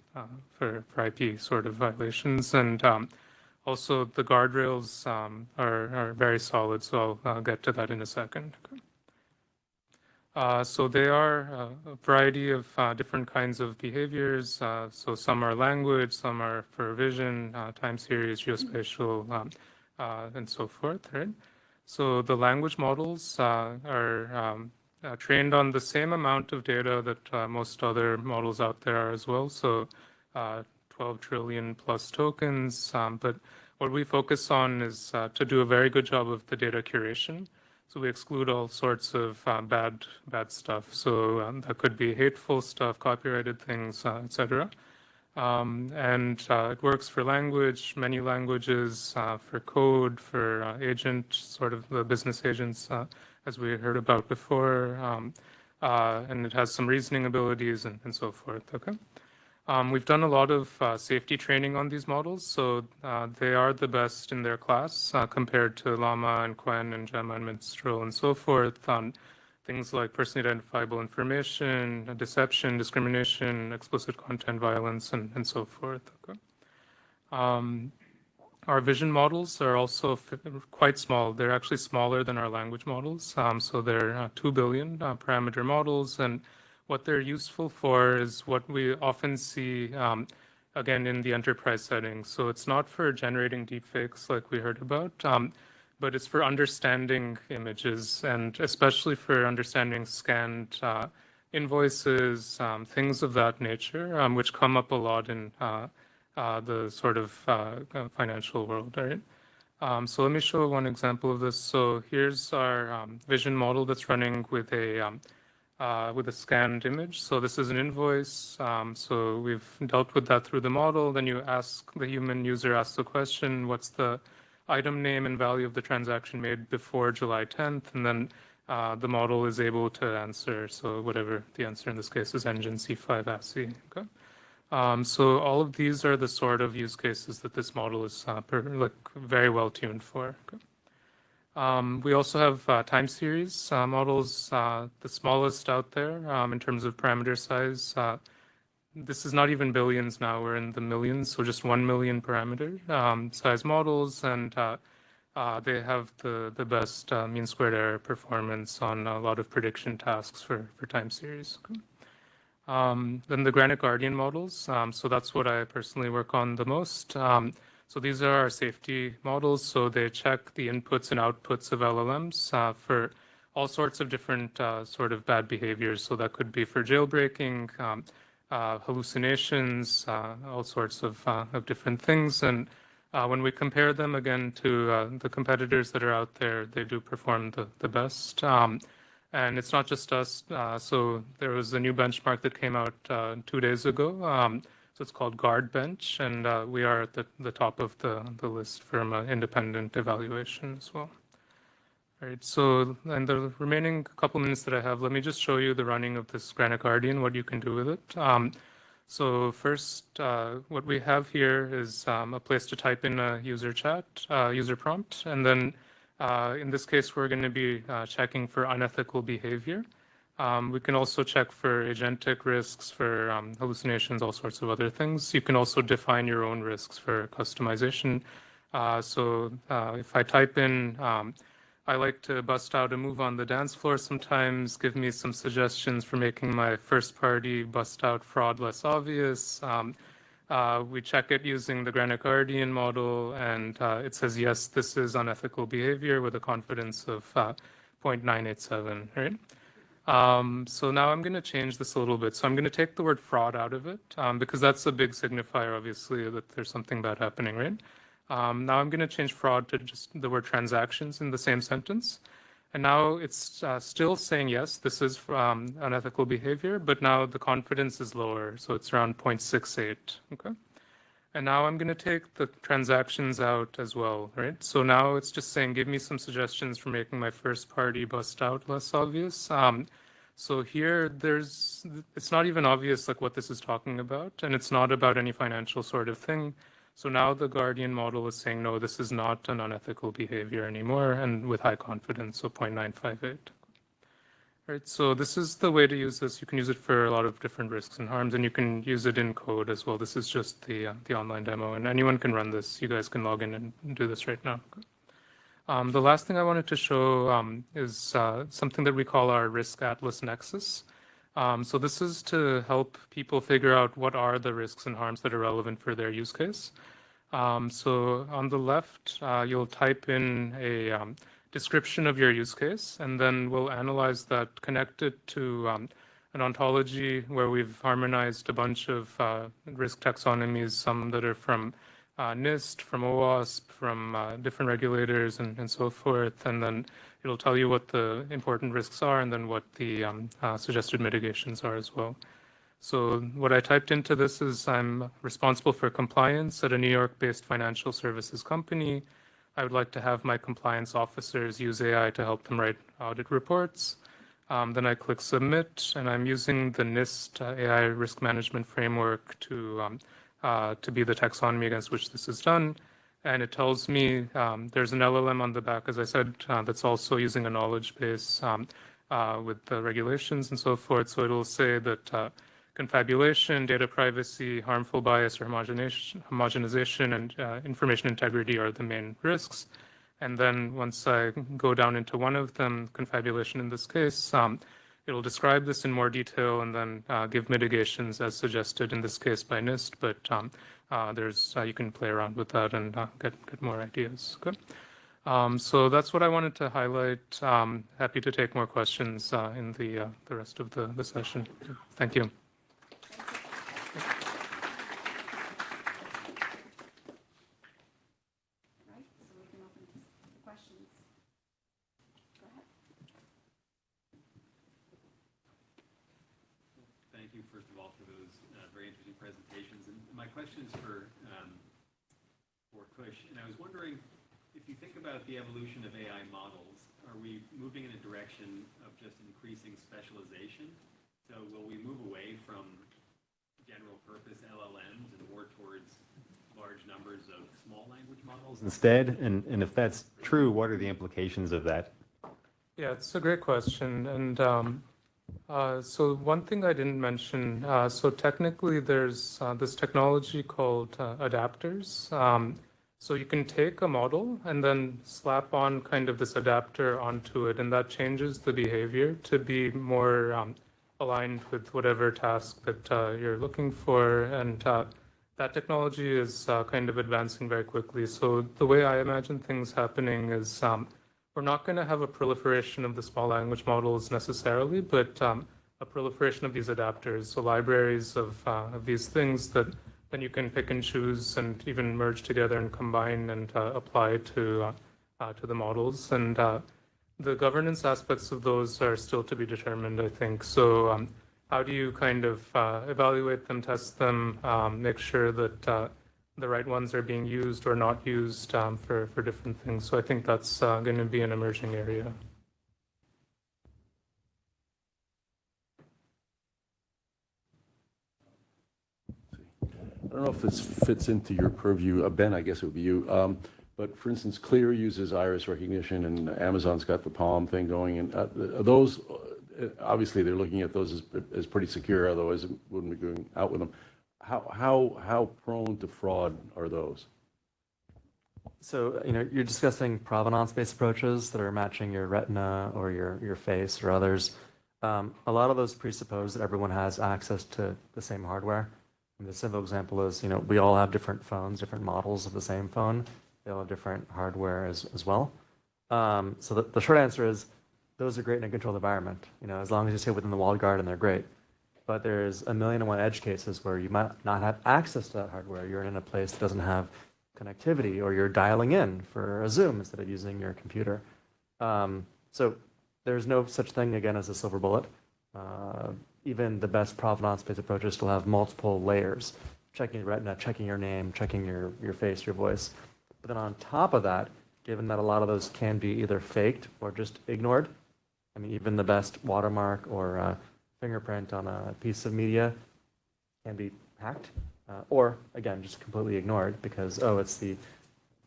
S5: IP sort of violations. And also the guardrails are very solid, so I'll get to that in a second. So they are a variety of different kinds of behaviors. So some are language, some are for vision, time series, geospatial, and so forth, right? So the language models are trained on the same amount of data that most other models out there are as well. So 12 trillion plus tokens. But what we focus on is to do a very good job of the data curation. So we exclude all sorts of bad stuff. So that could be hateful stuff, copyrighted things, etc. And it works for language, many languages, for code, for agent, sort of the business agents, as we heard about before. And it has some reasoning abilities and so forth. Okay. We've done a lot of safety training on these models, so they are the best in their class compared to Llama and Quen and Gemma and Minstrel and so forth on things like personally identifiable information, deception, discrimination, explicit content, violence, and so forth. Okay. Our vision models are also quite small. They're actually smaller than our language models, so they're 2 billion parameter models, and what they're useful for is what we often see, again, in the enterprise setting. So it's not for generating deepfakes like we heard about, but it's for understanding images and especially for understanding scanned invoices, things of that nature, which come up a lot in the sort of financial world, right? So let me show one example of this. So here's our vision model that's running with a scanned image. So this is an invoice. So we've dealt with that through the model. Then you ask, the human user asks the question, what's the item name and value of the transaction made before July 10th? And then the model is able to answer. So whatever the answer in this case is engine C5 ASCII. Okay. So all of these are the sort of use cases that this model is very well tuned for. Okay. We also have time series models, the smallest out there in terms of parameter size. This is not even billions now, we're in the millions, so just 1 million parameter size models, and they have the best mean squared error performance on a lot of prediction tasks for time series. Then the Granite Guardian models, so that's what I personally work on the most. So these are our safety models. So they check the inputs and outputs of LLMs for all sorts of different sort of bad behaviors. So that could be for jailbreaking, hallucinations, all sorts of different things. And when we compare them again to the competitors that are out there, they do perform the best. And it's not just us. So there was a new benchmark that came out 2 days ago. So it's called Guard Bench, and we are at the top of the list from an independent evaluation as well. All right, so in the remaining couple minutes that I have, let me just show you the running of this Granite Guardian, what you can do with it. So first, what we have here is a place to type in a user chat, user prompt, and then in this case, we're going to be checking for unethical behavior. We can also check for agentic risks, for hallucinations, all sorts of other things. You can also define your own risks for customization. So if I type in, I like to bust out a move on the dance floor sometimes, give me some suggestions for making my first party bust out fraud less obvious. We check it using the Granite Guardian model, and it says, yes, this is unethical behavior with a confidence of 0.987, right? So now I'm going to change this a little bit. So I'm going to take the word fraud out of it, because that's a big signifier, obviously, that there's something bad happening, right? Now I'm going to change fraud to just the word transactions in the same sentence. And now it's still saying, yes, this is unethical behavior, but now the confidence is lower. So it's around 0.68, okay? And now I'm going to take the transactions out as well, right? So now it's just saying, give me some suggestions for making my first party bust out less obvious. So here it's not even obvious like what this is talking about, and it's not about any financial sort of thing. So now the Guardian model is saying, no, this is not an unethical behavior anymore, and with high confidence, so 0.958. Right, so this is the way to use this. You can use it for a lot of different risks and harms, and you can use it in code as well. This is just the online demo, and anyone can run this. You guys can log in and do this right now. The last thing I wanted to show is something that we call our Risk Atlas Nexus. So this is to help people figure out what are the risks and harms that are relevant for their use case. So on the left, you'll type in a description of your use case, and then we'll analyze that, connect it to an ontology where we've harmonized a bunch of risk taxonomies, some that are from NIST, from OWASP, from different regulators, and so forth. And then it'll tell you what the important risks are and then what the suggested mitigations are as well. So what I typed into this is I'm responsible for compliance at a New York-based financial services company. I would like to have my compliance officers use AI to help them write audit reports. Then I click submit, and I'm using the NIST AI risk management framework to be the taxonomy against which this is done. And it tells me there's an LLM on the back, as I said, that's also using a knowledge base with the regulations and so forth. So it'll say that confabulation, data privacy, harmful bias or homogenization, and information integrity are the main risks. And then once I go down into one of them, confabulation in this case, it'll describe this in more detail and then give mitigations as suggested in this case by NIST. But you can play around with that and get more ideas. Okay. So that's what I wanted to highlight. Happy to take more questions in the rest of the session. Thank you.
S1: Thank you, first of all, for those very interesting presentations. And my question is for Kush, and I was wondering, if you think about the evolution of AI models, are we moving in a direction of just increasing specialization? So will we move away from general purpose LLMs and more towards large numbers of small language models instead? And if that's true, what are the implications of that?
S5: Yeah, it's a great question. And so one thing I didn't mention, so technically there's this technology called adapters. So you can take a model and then slap on kind of this adapter onto it, and that changes the behavior to be more aligned with whatever task that you're looking for. And that technology is kind of advancing very quickly. So the way I imagine things happening is we're not going to have a proliferation of the small language models necessarily, but a proliferation of these adapters, so libraries of these things that then you can pick and choose and even merge together and combine and apply to the models. And the governance aspects of those are still to be determined, I think. So how do you kind of evaluate them, test them, make sure that the right ones are being used or not used for different things? So I think that's going to be an emerging area.
S3: I don't know if this fits into your purview. Ben, I guess it would be you. But for instance, Clear uses iris recognition, and Amazon's got the Palm thing going. And those, obviously, they're looking at those as pretty secure. Otherwise, it wouldn't be going out with them. How prone to fraud are those?
S21: So, you're discussing provenance-based approaches that are matching your retina or your face or others. A lot of those presuppose that everyone has access to the same hardware. And the simple example is, we all have different phones, different models of the same phone. They all have different hardware as well. So the short answer is those are great in a controlled environment. As long as you stay within the walled garden, they're great. But there's 1,000,001 edge cases where you might not have access to that hardware. You're in a place that doesn't have connectivity, or you're dialing in for a Zoom instead of using your computer. So there's no such thing, again, as a silver bullet. Even the best provenance-based approaches still have multiple layers, checking your retina, checking your name, checking your face, your voice. But then on top of that, given that a lot of those can be either faked or just ignored, I mean, even the best watermark or fingerprint on a piece of media can be hacked, or, again, just completely ignored because, oh, it's the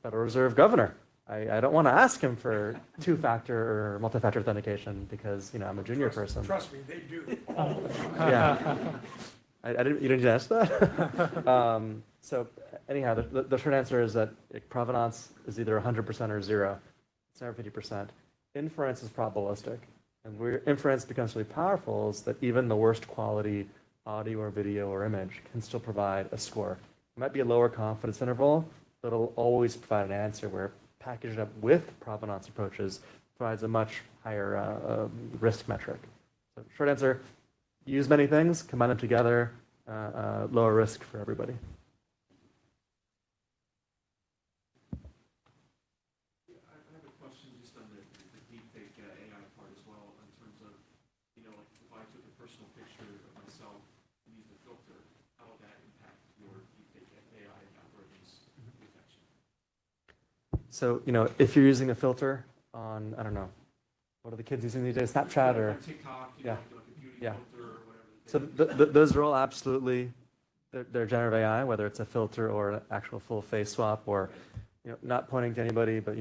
S21: Federal Reserve governor. I don't want to ask him for two-factor or multi-factor authentication because, I'm a junior person.
S19: Trust me, they do.
S21: Yeah. You didn't need to ask that? So anyhow, the short answer is that provenance is either 100% or 0. It's never 50%. Inference is probabilistic. And where inference becomes really powerful is that even the worst quality audio or video or image can still provide a score. It might be a lower confidence interval, but it'll always provide an answer where packaged up with provenance approaches provides a much higher risk metric. So short answer, use many things, combine them together, lower risk for everybody. So, if you're using a filter on, I don't know, what are the kids using these days? Snapchat or
S10: TikTok,
S21: yeah, yeah.
S10: filter or whatever.
S21: So those are all absolutely, they're generative AI, whether it's a filter or an actual full face swap, or not pointing to anybody, but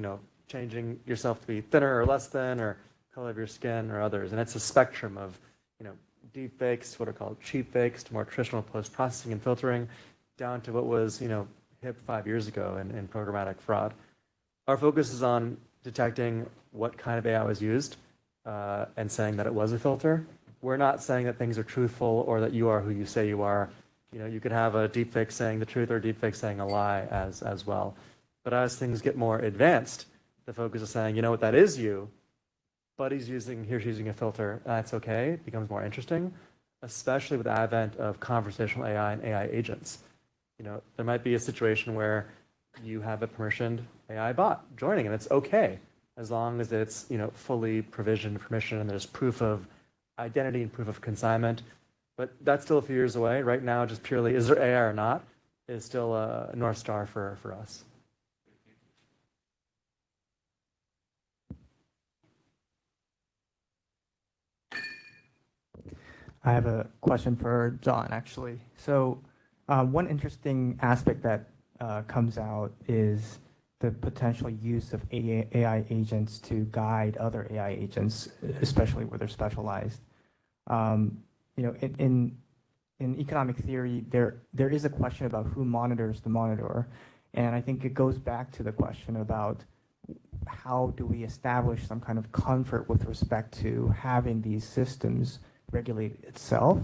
S21: changing yourself to be thinner or less thin, or color of your skin or others. And it's a spectrum of deep fakes, what are called cheap fakes, to more traditional post-processing and filtering, down to what was hip 5 years ago in programmatic fraud. Our focus is on detecting what kind of AI was used and saying that it was a filter. We're not saying that things are truthful or that you are who you say you are. You could have a deepfake saying the truth or a deepfake saying a lie as well. But as things get more advanced, the focus is saying, what, that is you, but he's using a filter. That's okay. It becomes more interesting, especially with the advent of conversational AI and AI agents. There might be a situation where you have a permissioned AI bot joining, and it's okay as long as it's fully provisioned permission and there's proof of identity and proof of consignment. But that's still a few years away. Right now, just purely is there AI or not is still a North Star for us.
S2: I have a question for John, actually. So one interesting aspect that comes out is the potential use of AI agents to guide other AI agents, especially where they're specialized. In economic theory, there is a question about who monitors the monitor, and I think it goes back to the question about how do we establish some kind of comfort with respect to having these systems regulate itself,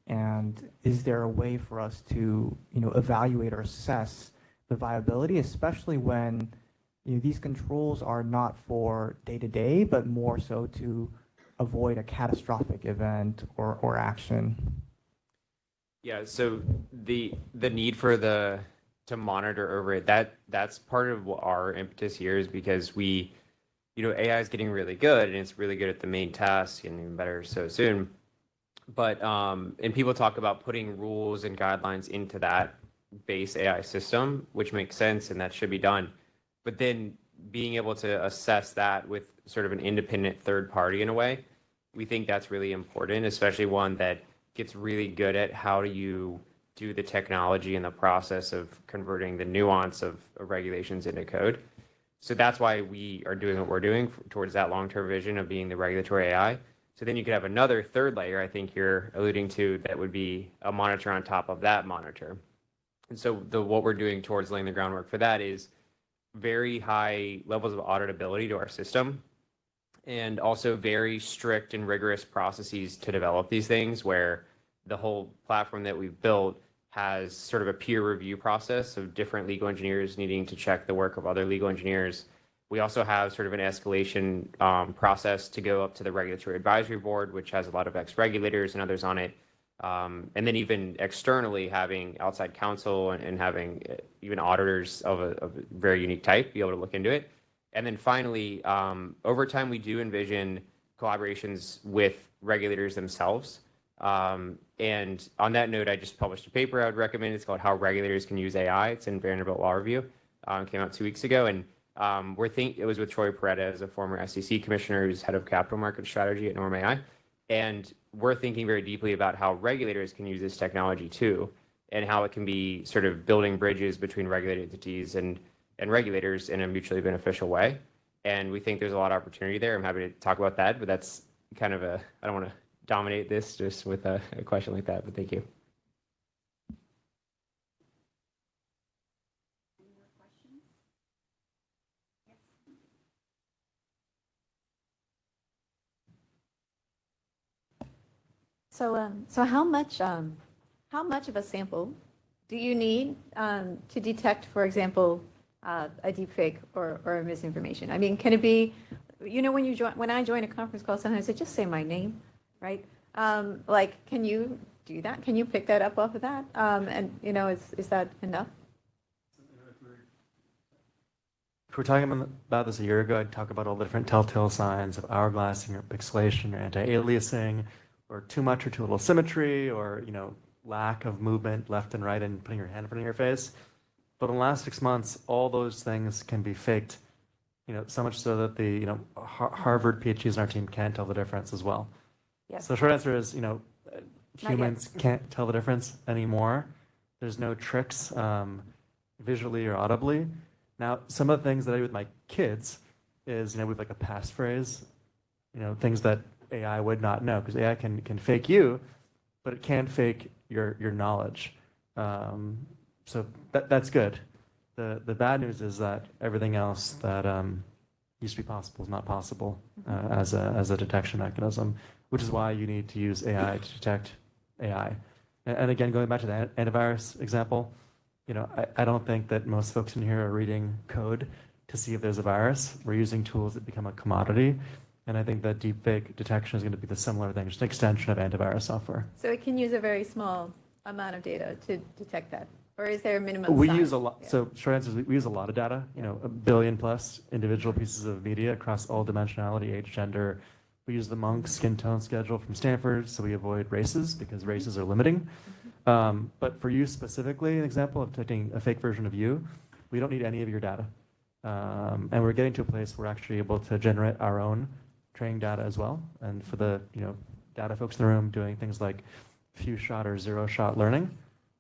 S2: and is there a way for us to evaluate or assess the viability, especially when these controls are not for day-to-day, but more so to avoid a catastrophic event or action?
S4: Yeah, so the need for to monitor over it, that's part of what our impetus here is, because AI is getting really good, and it's really good at the main task and even better so soon. But and people talk about putting rules and guidelines into that base AI system, which makes sense and that should be done. But then being able to assess that with sort of an independent third party in a way, we think that's really important, especially one that gets really good at how do you do the technology and the process of converting the nuance of regulations into code. So that's why we are doing what we're doing towards that long-term vision of being the regulatory AI. So then you could have another third layer, I think you're alluding to, that would be a monitor on top of that monitor. And so what we're doing towards laying the groundwork for that is very high levels of auditability to our system, and also very strict and rigorous processes to develop these things, where the whole platform that we've built has sort of a peer review process of different legal engineers needing to check the work of other legal engineers. We also have sort of an escalation process to go up to the regulatory advisory board, which has a lot of ex-regulators and others on it. And then even externally having outside counsel and having even auditors of a very unique type be able to look into it. And then finally, over time, we do envision collaborations with regulators themselves. And on that note, I just published a paper I would recommend. It's called How Regulators Can Use AI. It's in Vanderbilt Law Review. It came out 2 weeks ago. And it was with Troy Peretta, as a former SEC commissioner who's head of capital market strategy at Norm AI. And we're thinking very deeply about how regulators can use this technology too, and how it can be sort of building bridges between regulated entities and regulators in a mutually beneficial way. And we think there's a lot of opportunity there. I'm happy to talk about that, but that's kind of I don't want to dominate this just with a question like that, but thank you.
S18: So how much of a sample do you need to detect, for example, a deep fake or a misinformation? I mean, can it be, when I join a conference call, sometimes I just say my name, right? Like, can you do that? Can you pick that up off of that? And is that enough?
S21: If we're talking about this a year ago, I'd talk about all the different telltale signs of hourglassing or pixelation or anti-aliasing, or too much or too little symmetry, or lack of movement left and right and putting your hand in front of your face. But in the last 6 months, all those things can be faked, so much so that the Harvard PhDs in our team can't tell the difference as well.
S18: Yes.
S21: So the short answer is, humans can't tell the difference anymore. There's no tricks visually or audibly. Now, some of the things that I do with my kids is, we have like a passphrase, things that AI would not know, because AI can fake you, but it can't fake your knowledge. So that's good. The bad news is that everything else that used to be possible is not possible as a detection mechanism, which is why you need to use AI to detect AI. And again, going back to the antivirus example, I don't think that most folks in here are reading code to see if there's a virus. We're using tools that become a commodity. And I think that deepfake detection is going to be the similar thing, just an extension of antivirus software.
S18: So it can use a very small amount of data to detect that? Or is there a minimum
S21: We
S18: size?
S21: use a lot. Yeah. So short answer is we use a lot of data, 1 billion plus individual pieces of media across all dimensionality, age, gender. We use the Monk skin tone schedule from Stanford, so we avoid races because races are limiting. But for you specifically, an example of detecting a fake version of you, we don't need any of your data. And we're getting to a place where we're actually able to generate our own training data as well. And for the data folks in the room, doing things like few shot or zero shot learning.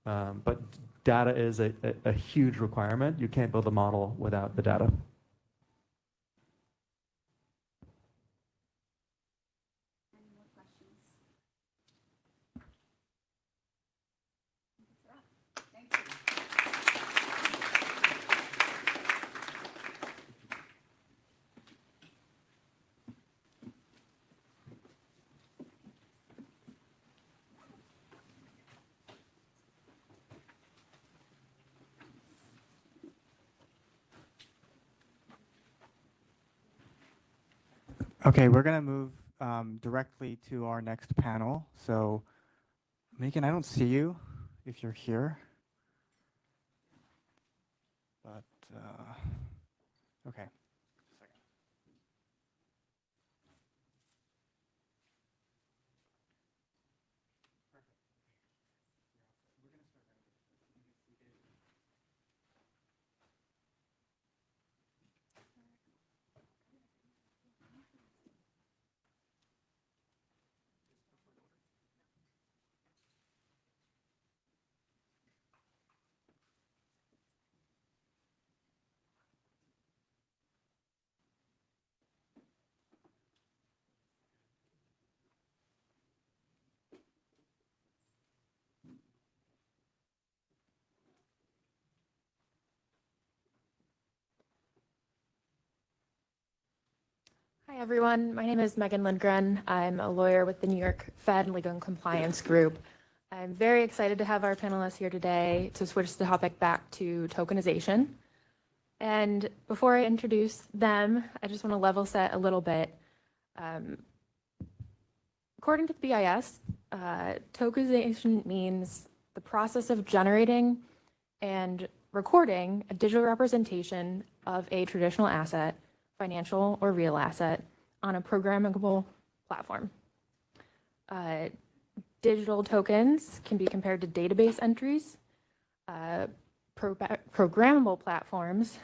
S21: But data is a huge requirement. You can't build a model without the data.
S2: Okay, we're going to move directly to our next panel. So, Megan, I don't see you if you're here. But, okay.
S6: Hi, everyone. My name is Megan Lindgren. I'm a lawyer with the New York Fed Legal and Compliance Group. I'm very excited to have our panelists here today to switch the topic back to tokenization. And before I introduce them, I just want to level set a little bit. According to the BIS, tokenization means the process of generating and recording a digital representation of a traditional asset, financial or real asset, on a programmable platform. Digital tokens can be compared to database entries. Programmable platforms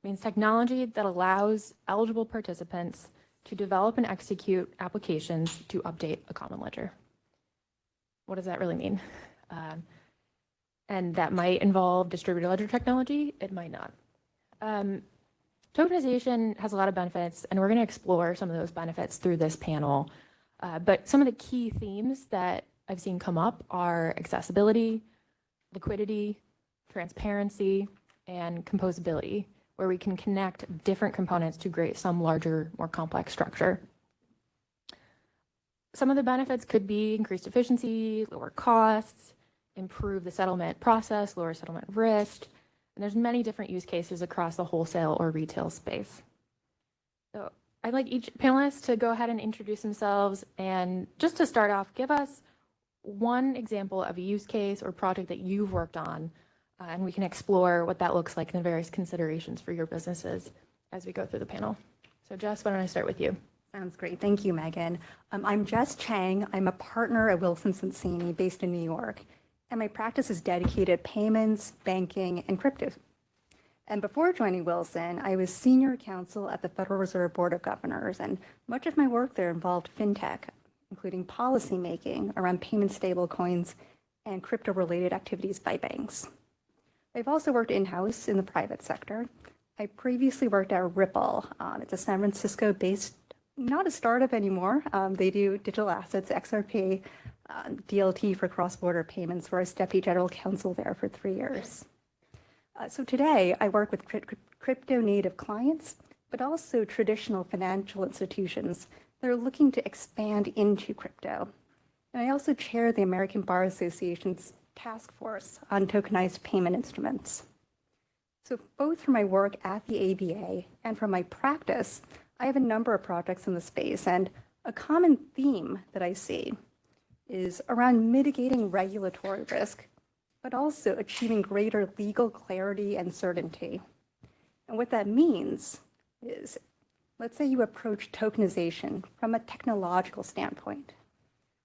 S6: means technology that allows eligible participants to develop and execute applications to update a common ledger. What does that really mean? And that might involve distributed ledger technology, it might not. Tokenization has a lot of benefits, and we're going to explore some of those benefits through this panel. But some of the key themes that I've seen come up are accessibility, liquidity, transparency, and composability, where we can connect different components to create some larger, more complex structure. Some of the benefits could be increased efficiency, lower costs, improve the settlement process, lower settlement risk, and there's many different use cases across the wholesale or retail space. So I'd like each panelist to go ahead and introduce themselves, and just to start off, give us one example of a use case or project that you've worked on, and we can explore what that looks like and the various considerations for your businesses as we go through the panel. So Jess, why don't I start with you?
S11: Sounds great. Thank you, Megan. I'm Jess Chang. I'm a partner at Wilson Sonsini based in New York, and my practice is dedicated payments, banking, and crypto. And before joining Wilson, I was senior counsel at the Federal Reserve Board of Governors, and much of my work there involved fintech, including policy making around payment stablecoins and crypto-related activities by banks. I've also worked in-house in the private sector. I previously worked at Ripple. It's a San Francisco-based, not a startup anymore. They do digital assets, XRP, DLT for cross-border payments, where I was deputy general counsel there for 3 years. So today, I work with crypto-native clients, but also traditional financial institutions that are looking to expand into crypto. And I also chair the American Bar Association's task force on tokenized payment instruments. So both from my work at the ABA and from my practice, I have a number of projects in the space, and a common theme that I see is around mitigating regulatory risk, but also achieving greater legal clarity and certainty. And what that means is, let's say you approach tokenization from a technological standpoint.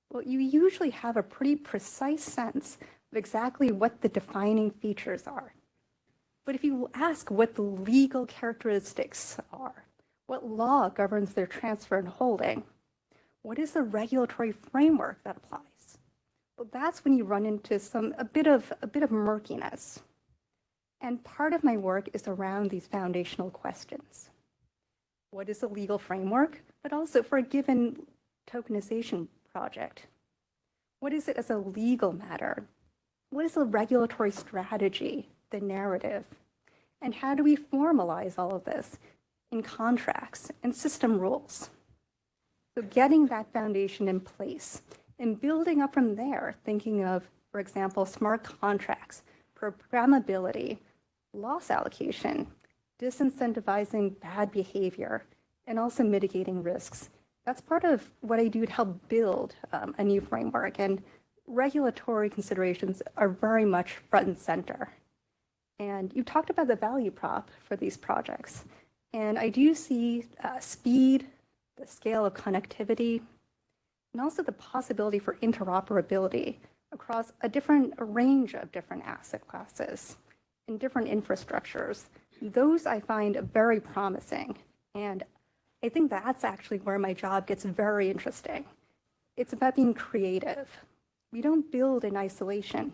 S11: Well, you usually have a pretty precise sense of exactly what the defining features are. But if you ask what the legal characteristics are, what law governs their transfer and holding, what is the regulatory framework that applies? Well, that's when you run into a bit of murkiness. And part of my work is around these foundational questions. What is the legal framework? But also for a given tokenization project, what is it as a legal matter? What is the regulatory strategy, the narrative? And how do we formalize all of this in contracts and system rules? So getting that foundation in place and building up from there, thinking of, for example, smart contracts, programmability, loss allocation, disincentivizing bad behavior, and also mitigating risks. That's part of what I do to help build a new framework, and regulatory considerations are very much front and center. And you talked about the value prop for these projects, and I do see speed, the scale of connectivity, and also the possibility for interoperability across a range of different asset classes and different infrastructures. Those I find very promising, and I think that's actually where my job gets very interesting. It's about being creative. We don't build in isolation,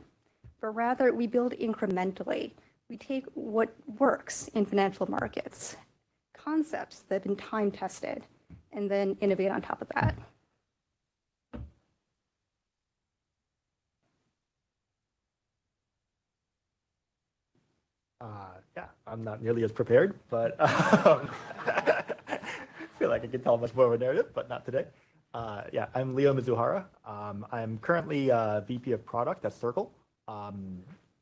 S11: but rather we build incrementally. We take what works in financial markets, concepts that have been time tested, and then innovate on top of that.
S23: Yeah, I'm not nearly as prepared, but
S8: feel like I could tell much more of a narrative, but not today. Yeah, I'm Leo Mizuhara. I'm currently VP of Product at Circle.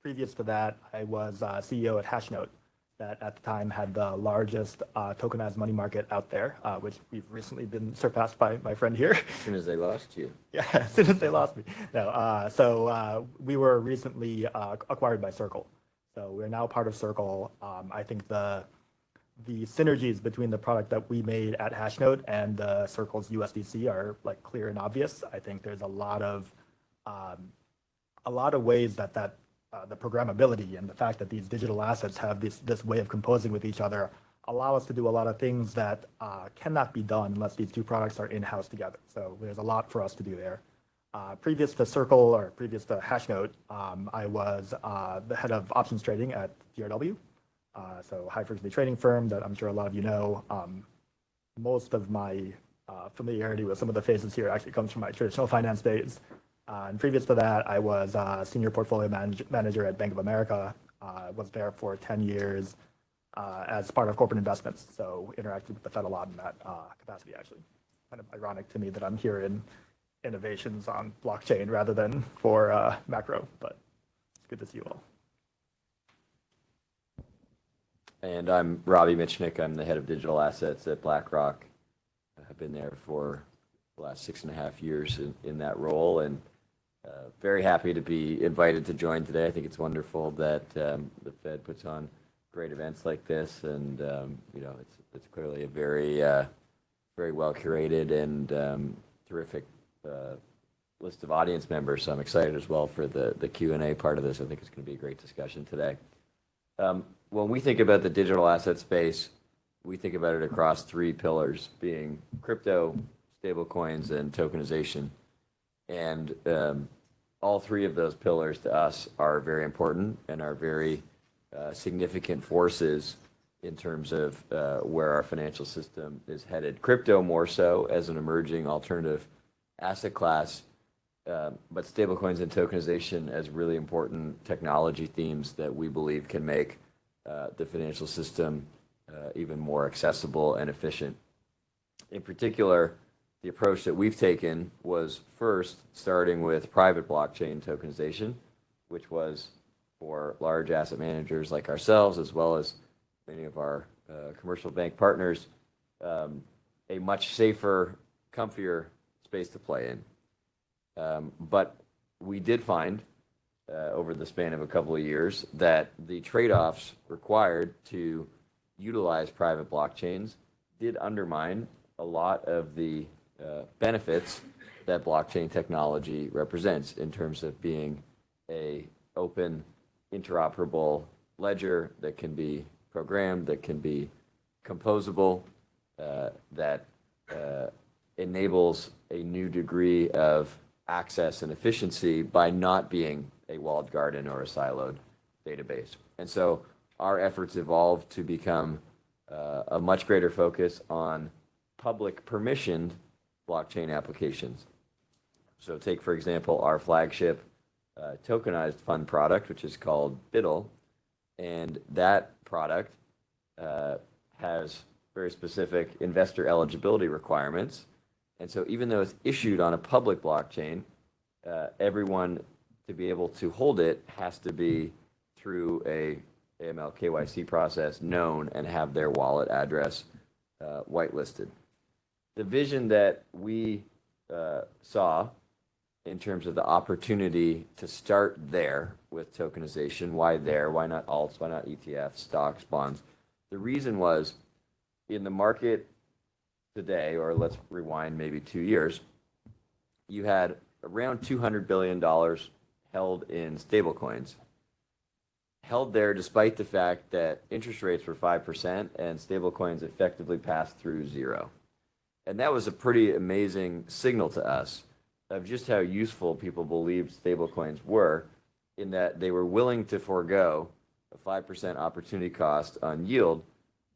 S8: Previous to that, I was CEO at Hashnote, that at the time had the largest tokenized money market out there, which we've recently been surpassed by my friend here.
S12: As soon as they lost you.
S8: Yeah, as soon as they lost me. No, so we were recently acquired by Circle. So we're now part of Circle. I think the synergies between the product that we made at Hashnote and Circle's USDC are like clear and obvious. I think there's a lot of ways that the programmability and the fact that these digital assets have this way of composing with each other allow us to do a lot of things that cannot be done unless these two products are in-house together. So there's a lot for us to do there. Previous to Circle or previous to Hashnote, I was the head of options trading at DRW. So high frequency trading firm that I'm sure a lot of you know. Most of my familiarity with some of the faces here actually comes from my traditional finance days. And previous to that, I was senior portfolio manager at Bank of America. Was there for 10 years as part of corporate investments. So interacted with the Fed a lot in that capacity, actually. Kind of ironic to me that I'm here in innovations on blockchain rather than for macro, but it's good to see you all.
S12: And I'm Robbie Mitchnick. I'm the head of digital assets at BlackRock. I've been there for the last 6.5 years in that role, and very happy to be invited to join today. I think it's wonderful that the Fed puts on great events like this, and you know, it's clearly a very very well curated and terrific list of audience members. So I'm excited as well for the Q&A part of this. I think it's going to be a great discussion today. When we think about the digital asset space, we think about it across 3 pillars, being crypto, stablecoins, and tokenization. And all 3 of those pillars to us are very important and are very significant forces in terms of where our financial system is headed. Crypto more so as an emerging alternative asset class, but stablecoins and tokenization as really important technology themes that we believe can make the financial system even more accessible and efficient. In particular, the approach that we've taken was first starting with private blockchain tokenization, which was for large asset managers like ourselves, as well as many of our commercial bank partners, a much safer, comfier space to play in. But we did find over the span of a couple of years that the trade-offs required to utilize private blockchains did undermine a lot of the benefits that blockchain technology represents in terms of being a open, interoperable ledger that can be programmed, that can be composable, that enables a new degree of access and efficiency by not being a walled garden or a siloed database. And so our efforts evolved to become a much greater focus on public permissioned blockchain applications. So take, for example, our flagship tokenized fund product, which is called BIDL, and that product has very specific investor eligibility requirements. And so even though it's issued on a public blockchain, everyone to be able to hold it has to be through a AML KYC process known and have their wallet address whitelisted. The vision that we saw in terms of the opportunity to start there with tokenization, why there, why not alts, why not ETFs, stocks, bonds? The reason was in the market today, or let's rewind maybe 2 years, you had around $200 billion held in stablecoins, held there despite the fact that interest rates were 5% and stablecoins effectively passed through 0. And that was a pretty amazing signal to us of just how useful people believed stablecoins were, in that they were willing to forego a 5% opportunity cost on yield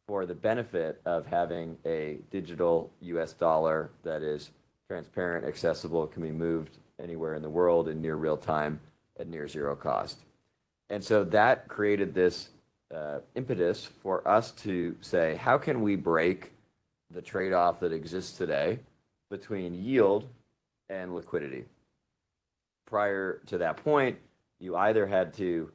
S12: for the benefit of having a digital US dollar that is transparent, accessible, can be moved anywhere in the world in near real time at near 0 cost. And so that created this impetus for us to say, how can we break the trade-off that exists today between yield and liquidity. Prior to that point, you either had to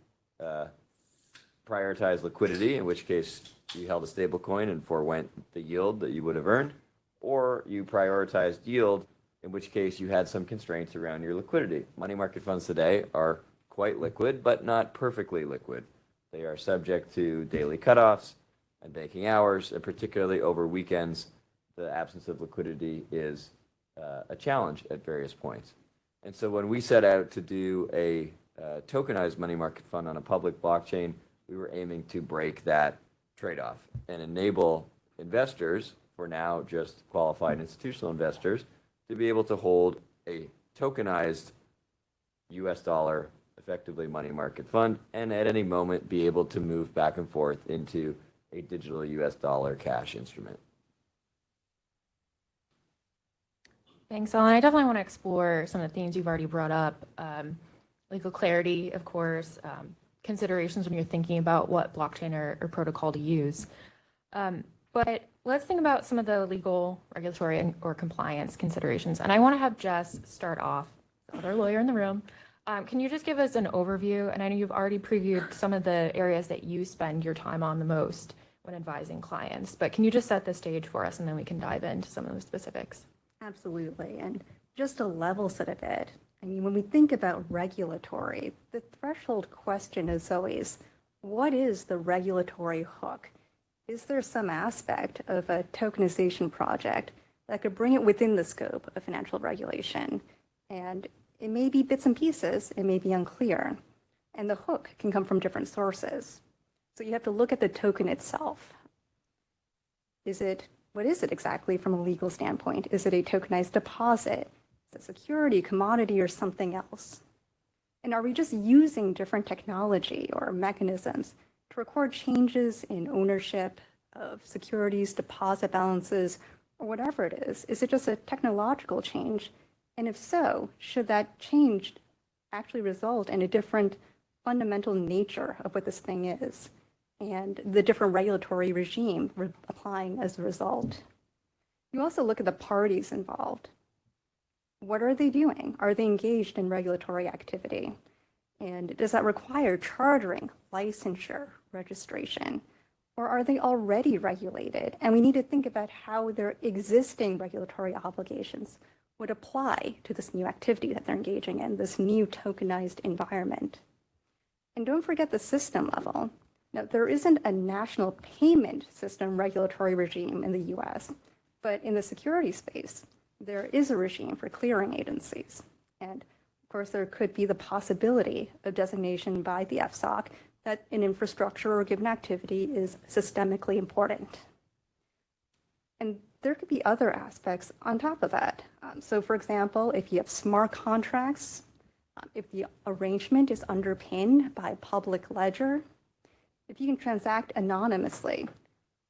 S12: prioritize liquidity, in which case you held a stable coin and forewent the yield that you would have earned, or you prioritized yield, in which case you had some constraints around your liquidity. Money market funds today are quite liquid, but not perfectly liquid. They are subject to daily cutoffs and banking hours, and particularly over weekends, the absence of liquidity is a challenge at various points. And so when we set out to do a tokenized money market fund on a public blockchain, we were aiming to break that trade-off and enable investors, for now just qualified institutional investors, to be able to hold a tokenized US dollar, effectively money market fund, and at any moment be able to move back and forth into a digital US dollar cash instrument.
S6: Thanks, Alan. I definitely want to explore some of the themes you've already brought up. Legal clarity, of course, considerations when you're thinking about what blockchain or protocol to use. But let's think about some of the legal, regulatory, or compliance considerations. And I want to have Jess start off, the other lawyer in the room. Can you just give us an overview? And I know you've already previewed some of the areas that you spend your time on the most when advising clients, but can you just set the stage for us and then we can dive into some of the specifics?
S11: Absolutely. And just to level set a bit, I mean, when we think about regulatory, the threshold question is always, what is the regulatory hook? Is there some aspect of a tokenization project that could bring it within the scope of financial regulation? And it may be bits and pieces, it may be unclear. And the hook can come from different sources. So you have to look at the token itself. What is it exactly from a legal standpoint? Is it a tokenized deposit? Is it security, commodity, or something else? And are we just using different technology or mechanisms to record changes in ownership of securities, deposit balances, or whatever it is? Is it just a technological change? And if so, should that change actually result in a different fundamental nature of what this thing is and the different regulatory regime applying as a result? You also look at the parties involved. What are they doing? Are they engaged in regulatory activity? And does that require chartering, licensure, registration? Or are they already regulated? And we need to think about how their existing regulatory obligations would apply to this new activity that they're engaging in, this new tokenized environment. And don't forget the system level. Now, there isn't a national payment system regulatory regime in the US, but in the security space, there is a regime for clearing agencies. And of course, there could be the possibility of designation by the FSOC that an infrastructure or given activity is systemically important. And there could be other aspects on top of that. So for example, if you have smart contracts, if the arrangement is underpinned by public ledger, if you can transact anonymously,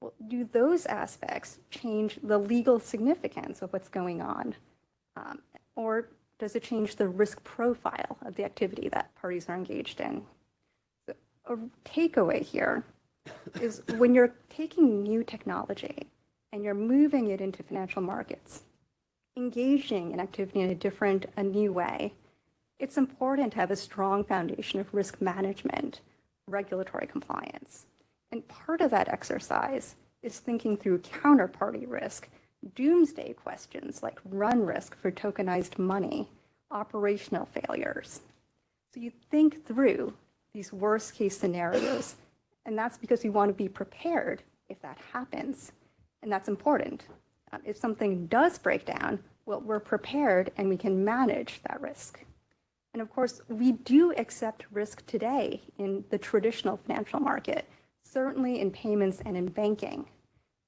S11: well, do those aspects change the legal significance of what's going on? Or does it change the risk profile of the activity that parties are engaged in? So a takeaway here is when you're taking new technology and you're moving it into financial markets, engaging in activity in a new way, it's important to have a strong foundation of risk management, regulatory compliance. And part of that exercise is thinking through counterparty risk, doomsday questions like run risk for tokenized money, operational failures. So you think through these worst case scenarios, and that's because you want to be prepared if that happens. And that's important. If something does break down, well, we're prepared and we can manage that risk. And of course, we do accept risk today in the traditional financial market, certainly in payments and in banking.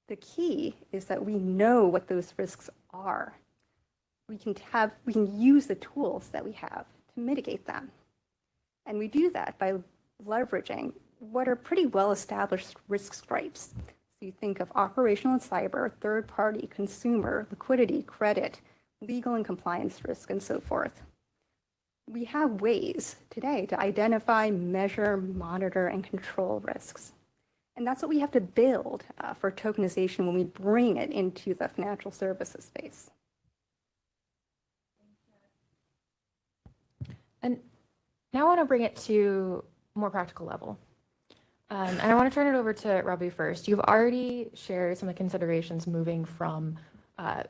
S11: The key is that we know what those risks are. We can use the tools that we have to mitigate them. And we do that by leveraging what are pretty well-established risk stripes. So you think of operational and cyber, third-party, consumer, liquidity, credit, legal and compliance risk, and so forth. We have ways today to identify, measure, monitor, and control risks. And that's what we have to build for tokenization when we bring it into the financial services space.
S6: And now I want to bring it to a more practical level. And I want to turn it over to Robbie first. You've already shared some of the considerations moving from a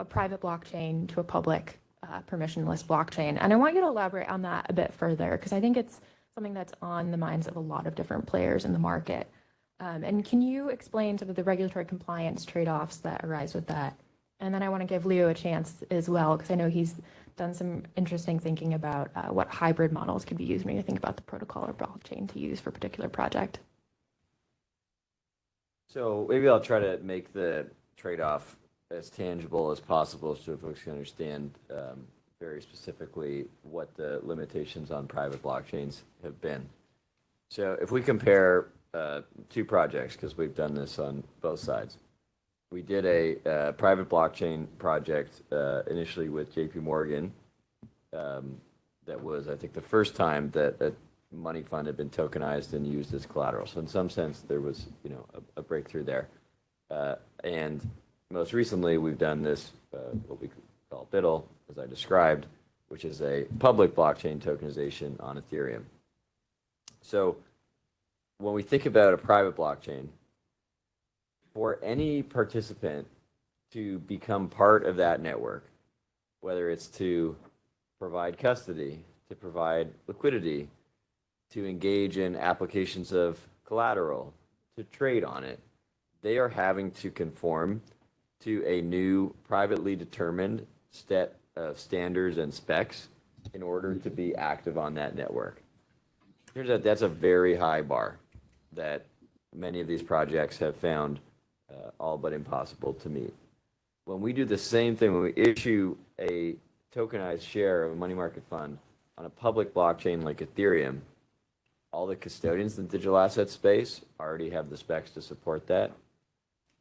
S6: private blockchain to a public permissionless blockchain. And I want you to elaborate on that a bit further, because I think it's something that's on the minds of a lot of different players in the market. And can you explain some of the regulatory compliance trade-offs that arise with that? And then I want to give Leo a chance as well, because I know he's done some interesting thinking about what hybrid models could be used when you think about the protocol or blockchain to use for a particular project.
S12: So maybe I'll try to make the trade-off as tangible as possible so folks can understand very specifically what the limitations on private blockchains have been. So if we compare two projects, because we've done this on both sides, we did a private blockchain project initially with JP Morgan. That was, I think, the first time that a money fund had been tokenized and used as collateral. So in some sense, there was, a breakthrough there. And most recently, we've done this, what we call BIDL, as I described, which is a public blockchain tokenization on Ethereum. So when we think about a private blockchain, for any participant to become part of that network, whether it's to provide custody, to provide liquidity, to engage in applications of collateral, to trade on it, they are having to conform to a new privately determined set of standards and specs in order to be active on that network. Turns out that's a very high bar that many of these projects have found all but impossible to meet. When we do the same thing, when we issue a tokenized share of a money market fund on a public blockchain like Ethereum, all the custodians in the digital asset space already have the specs to support that.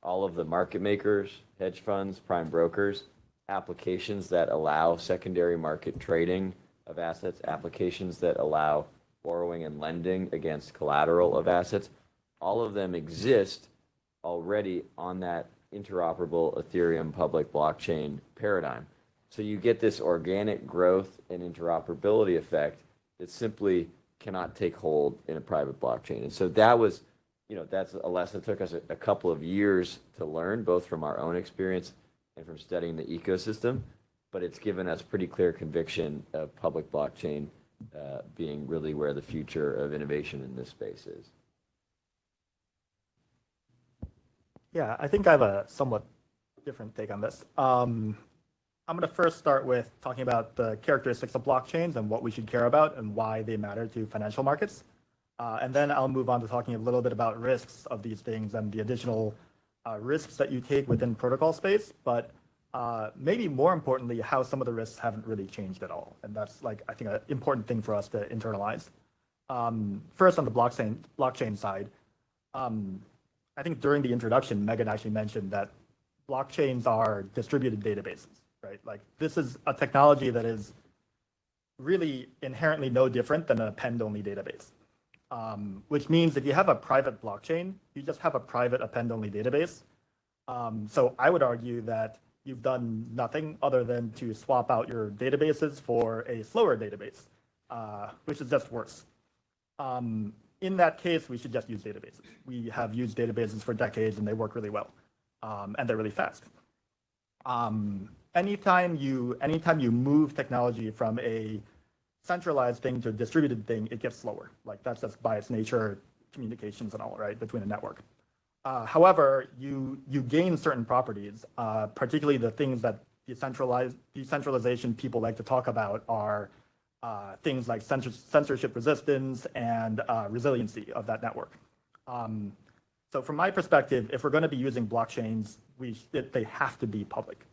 S12: All of the market makers, hedge funds, prime brokers, applications that allow secondary market trading of assets, applications that allow borrowing and lending against collateral of assets, all of them exist already on that interoperable Ethereum public blockchain paradigm. So you get this organic growth and interoperability effect that simply cannot take hold in a private blockchain. And so that was, that's a lesson that took us a couple of years to learn, both from our own experience and from studying the ecosystem, but it's given us pretty clear conviction of public blockchain being really where the future of innovation in this space is.
S8: Yeah, I think I have a somewhat different take on this. I'm going to first start with talking about the characteristics of blockchains and what we should care about and why they matter to financial markets. And then I'll move on to talking a little bit about risks of these things and the additional risks that you take within protocol space, but maybe more importantly, how some of the risks haven't really changed at all. And that's, I think, an important thing for us to internalize. First, on the blockchain side, I think during the introduction, Megan actually mentioned that blockchains are distributed databases, right? This is a technology that is really inherently no different than an append-only database, which means if you have a private blockchain, you just have a private append-only database. So I would argue that you've done nothing other than to swap out your databases for a slower database, which is just worse. In that case, we should just use databases. We have used databases for decades and they work really well, and they're really fast. Anytime you move technology from a centralized thing to a distributed thing, it gets slower. That's just by its nature, communications and all, right, between a network. However, you gain certain properties, particularly the things that decentralization people like to talk about are things like censorship resistance and resiliency of that network. So from my perspective, if we're going to be using blockchains, they have to be public.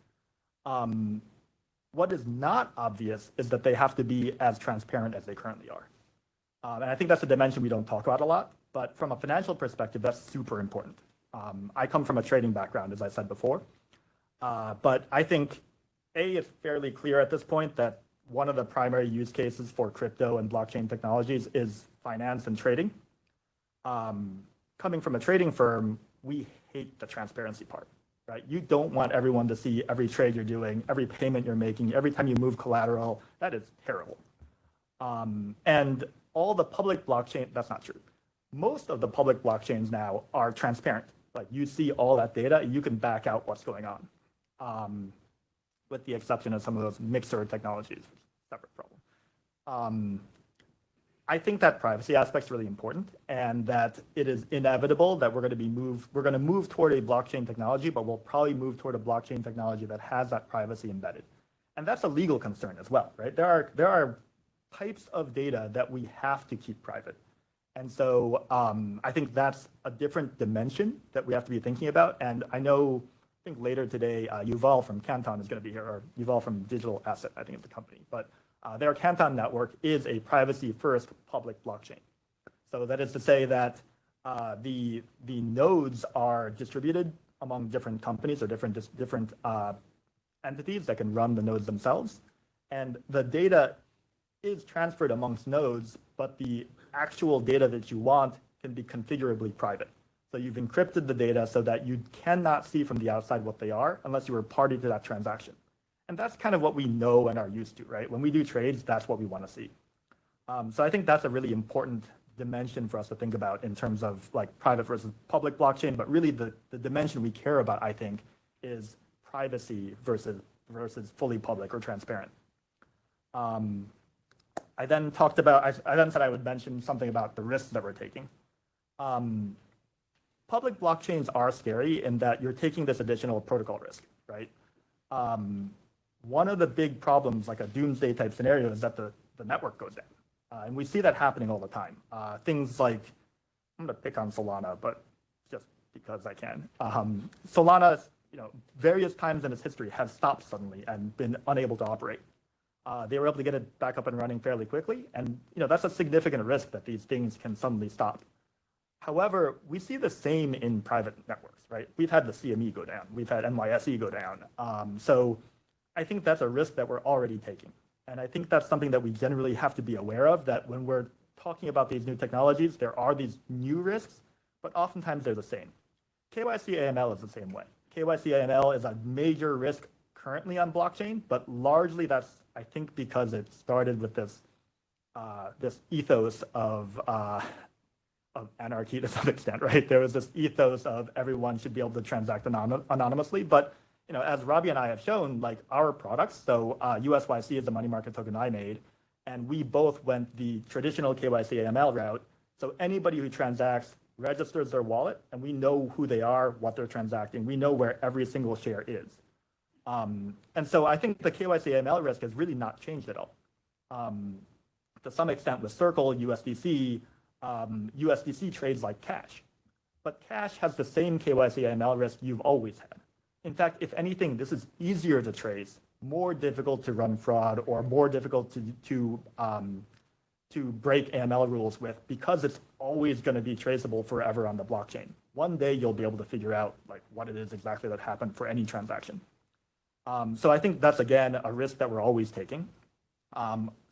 S8: What is not obvious is that they have to be as transparent as they currently are. And I think that's a dimension we don't talk about a lot, but from a financial perspective, that's super important. I come from a trading background, as I said before, but I think, it's fairly clear at this point that one of the primary use cases for crypto and blockchain technologies is finance and trading. coming from a trading firm, we hate the transparency part, right? You don't want everyone to see every trade you're doing, every payment you're making, every time you move collateral. That is terrible. And all the public blockchain, that's not true. Most of the public blockchains now are transparent. Like you see all that data, you can back out what's going on, with the exception of some of those mixer technologies, separate problem. I think that privacy aspect is really important, and that it is inevitable that we're going to move toward a blockchain technology, but we'll probably move toward a blockchain technology that has that privacy embedded. And that's a legal concern as well, right? There are types of data that we have to keep private. And so I think that's a different dimension that we have to be thinking about. And I think later today, Yuval from Canton is going to be here, or Yuval from Digital Asset, I think is the company. But their Canton network is a privacy-first public blockchain. So that is to say that the nodes are distributed among different companies or different entities that can run the nodes themselves. And the data is transferred amongst nodes, but the actual data that you want can be configurably private. So you've encrypted the data so that you cannot see from the outside what they are unless you were party to that transaction. And that's kind of what we know and are used to, right? When we do trades, that's what we want to see. So I think that's a really important dimension for us to think about in terms of like private versus public blockchain, but really the dimension we care about, I think, is privacy versus fully public or transparent. I then talked about, I then said I would mention something about the risks that we're taking. Public blockchains are scary in that you're taking this additional protocol risk, right? One of the big problems, like a doomsday type scenario, is that the network goes down. And we see that happening all the time. Things like, I'm going to pick on Solana, but just because I can. Solana, various times in its history has stopped suddenly and been unable to operate. They were able to get it back up and running fairly quickly. And that's a significant risk that these things can suddenly stop. However, we see the same in private networks, right? We've had the CME go down. We've had NYSE go down. So I think that's a risk that we're already taking. And I think that's something that we generally have to be aware of, that when we're talking about these new technologies, there are these new risks, but oftentimes they're the same. KYC AML is the same way. KYC AML is a major risk currently on blockchain, but largely that's, I think, because it started with this ethos of anarchy to some extent, right? There was this ethos of everyone should be able to transact anonymously, but as Robbie and I have shown, like our products, so USYC is the money market token I made, and we both went the traditional KYC AML route. So anybody who transacts registers their wallet, and we know who they are, what they're transacting. We know where every single share is. And so I think the KYC AML risk has really not changed at all. To some extent with Circle, USDC, USDC trades like Cash. But Cash has the same KYC AML risk you've always had. In fact, if anything, this is easier to trace, more difficult to run fraud, or more difficult to break AML rules with, because it's always going to be traceable forever on the blockchain. One day you'll be able to figure out like what it is exactly that happened for any transaction. So I think that's, again, a risk that we're always taking.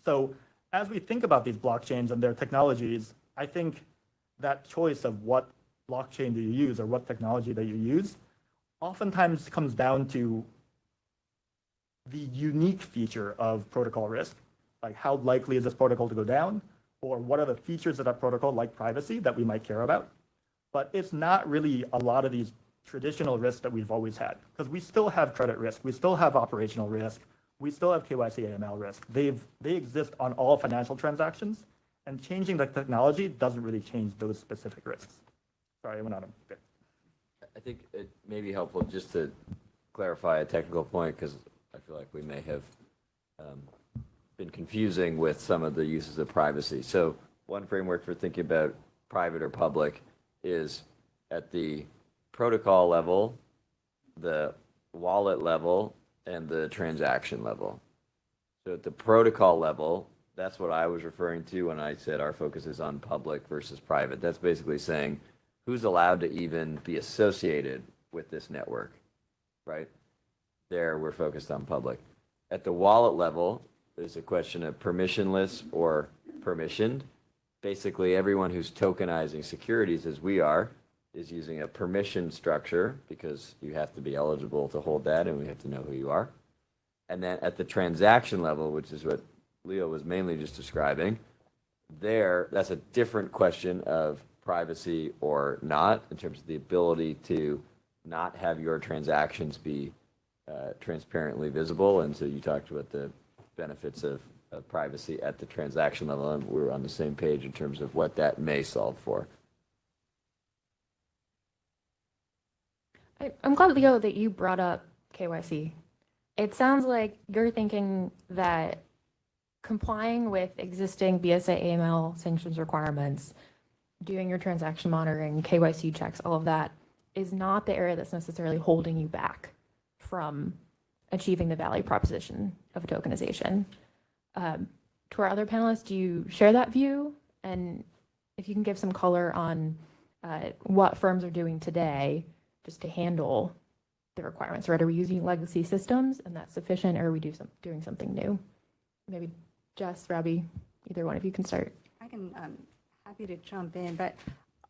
S8: So as we think about these blockchains and their technologies, I think that choice of what blockchain do you use or what technology that you use oftentimes comes down to the unique feature of protocol risk, like how likely is this protocol to go down, or what are the features of that protocol, like privacy, that we might care about. But it's not really a lot of these traditional risks that we've always had, because we still have credit risk, we still have operational risk, we still have KYC AML risk. They exist on all financial transactions, and changing the technology doesn't really change those specific risks. Sorry, I went on a bit.
S12: I think it may be helpful just to clarify a technical point, because I feel like we may have been confusing with some of the uses of privacy. So one framework for thinking about private or public is at the protocol level, the wallet level, and the transaction level. So at the protocol level, that's what I was referring to when I said our focus is on public versus private. That's basically saying who's allowed to even be associated with this network, right? There, we're focused on public. At the wallet level, there's a question of permissionless or permissioned. Basically, everyone who's tokenizing securities, as we are, is using a permission structure because you have to be eligible to hold that and we have to know who you are. And then at the transaction level, which is what Leo was mainly just describing, that's a different question of privacy or not in terms of the ability to not have your transactions be transparently visible. And so you talked about the benefits of privacy at the transaction level, and we're on the same page in terms of what that may solve for.
S6: I'm glad, Leo, that you brought up KYC. It sounds like you're thinking that complying with existing BSA AML sanctions requirements, doing your transaction monitoring, KYC checks, all of that is not the area that's necessarily holding you back from achieving the value proposition of tokenization. To our other panelists, do you share that view? And if you can give some color on what firms are doing today just to handle the requirements, right? Are we using legacy systems and that's sufficient, or are we doing something new? Maybe Jess, Robbie, either one of you can start.
S11: I can, happy to jump in, but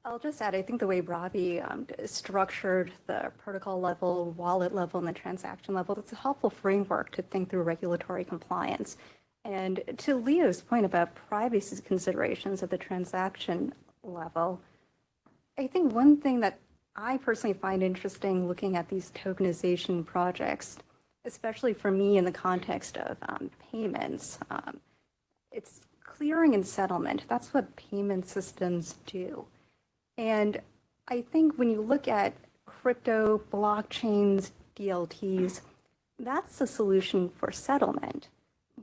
S11: I'll just add, I think the way Robbie structured the protocol level, wallet level, and the transaction level, it's a helpful framework to think through regulatory compliance. And to Leo's point about privacy considerations at the transaction level, I think one thing that I personally find interesting looking at these tokenization projects, especially for me in the context of payments, it's clearing and settlement. That's what payment systems do. And I think when you look at crypto, blockchains, DLTs, that's the solution for settlement.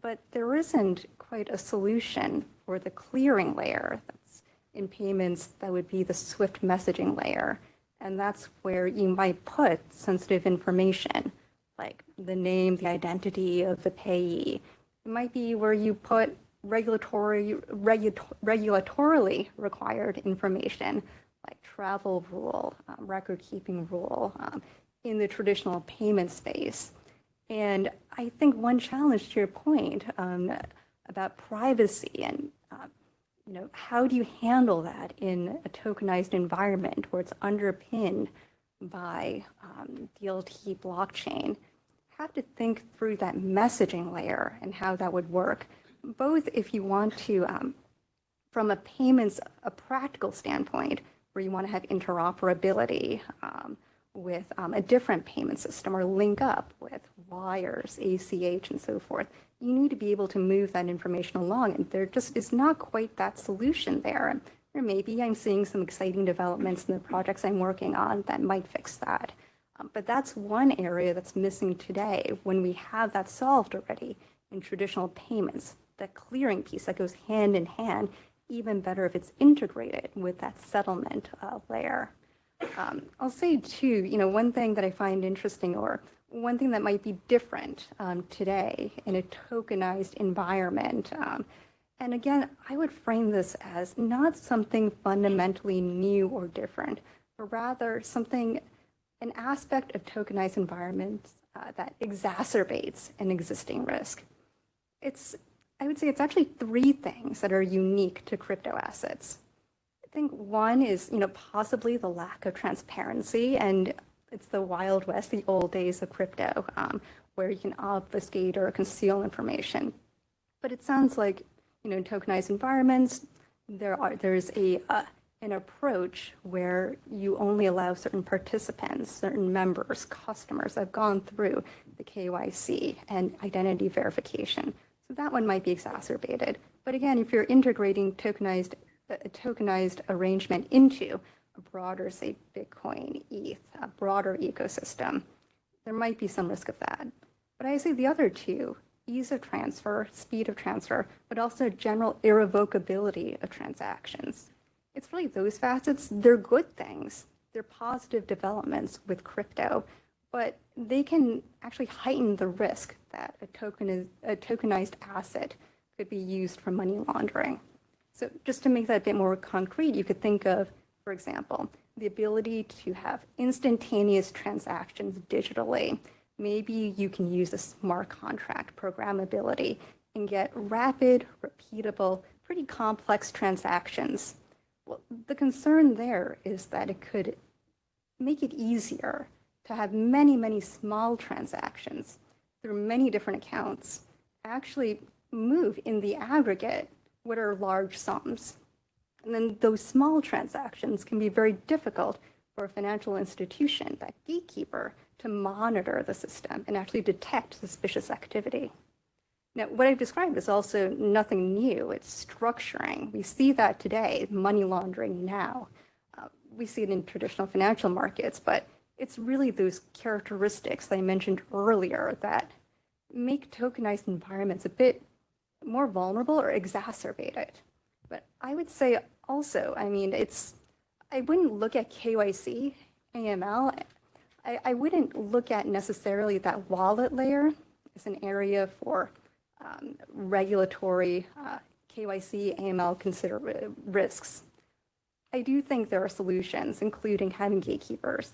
S11: But there isn't quite a solution for the clearing layer that's in payments. That would be the SWIFT messaging layer. And that's where you might put sensitive information, like the name, the identity of the payee. It might be where you put regulatorily required information, like travel rule, record-keeping rule, in the traditional payment space. And I think one challenge to your point about privacy and how do you handle that in a tokenized environment where it's underpinned by DLT blockchain? Have to think through that messaging layer and how that would work, both if you want to, from a payments, a practical standpoint, where you want to have interoperability with a different payment system or link up with wires, ACH, and so forth. You need to be able to move that information along, and there just is not quite that solution there. Or maybe I'm seeing some exciting developments in the projects I'm working on that might fix that. But that's one area that's missing today when we have that solved already in traditional payments, that clearing piece that goes hand in hand, even better if it's integrated with that settlement layer. I'll say too, one thing that I find interesting, or one thing that might be different today in a tokenized environment. And again, I would frame this as not something fundamentally new or different, but rather an aspect of tokenized environments that exacerbates an existing risk. I would say it's actually three things that are unique to crypto assets. I think one is, possibly the lack of transparency, and it's the Wild West, the old days of crypto, where you can obfuscate or conceal information. But it sounds like, in tokenized environments, there's an approach where you only allow certain participants, certain members, customers that have gone through the KYC and identity verification. So that one might be exacerbated. But again, if you're integrating a tokenized arrangement into a broader, say, Bitcoin, ETH, a broader ecosystem, there might be some risk of that. But I say the other two, ease of transfer, speed of transfer, but also general irrevocability of transactions. It's really those facets. They're good things. They're positive developments with crypto, but they can actually heighten the risk that a tokenized asset could be used for money laundering. So just to make that a bit more concrete, you could think of, for example, the ability to have instantaneous transactions digitally. Maybe you can use a smart contract programmability and get rapid, repeatable, pretty complex transactions. Well, the concern there is that it could make it easier to have many, many small transactions through many different accounts actually move in the aggregate what are large sums. And then those small transactions can be very difficult for a financial institution, that gatekeeper, to monitor the system and actually detect suspicious activity. Now, what I've described is also nothing new. It's structuring. We see that today, money laundering now. We see it in traditional financial markets, but it's really those characteristics I mentioned earlier that make tokenized environments a bit more vulnerable or exacerbate it. But I would say also, I mean, I wouldn't look at KYC, AML. I wouldn't look at necessarily that wallet layer as an area for regulatory KYC, AML risks. I do think there are solutions, including having gatekeepers.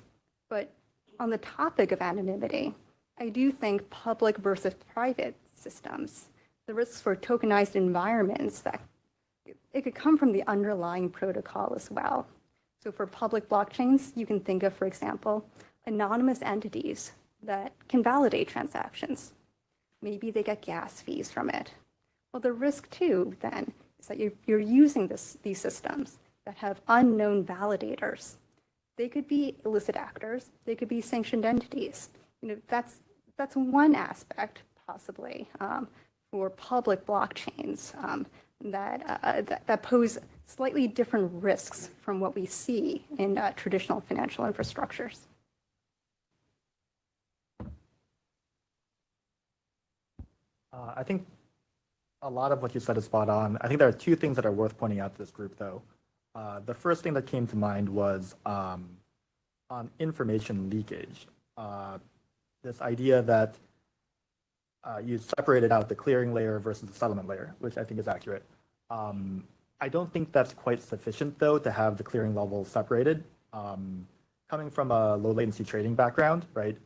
S11: But on the topic of anonymity, I do think public versus private systems, the risks for tokenized environments, that it could come from the underlying protocol as well. So for public blockchains, you can think of, for example, anonymous entities that can validate transactions. Maybe they get gas fees from it. Well, the risk too, then, is that you're using these systems that have unknown validators. They could be illicit actors. They could be sanctioned entities. You know, that's one aspect, possibly, for public blockchains that pose slightly different risks from what we see in traditional financial infrastructures.
S8: I think a lot of what you said is spot on. I think there are two things that are worth pointing out to this group, though. The first thing that came to mind was on information leakage. This idea that you separated out the clearing layer versus the settlement layer, which I think is accurate. I don't think that's quite sufficient, though, to have the clearing levels separated. Coming from a low latency trading background, right,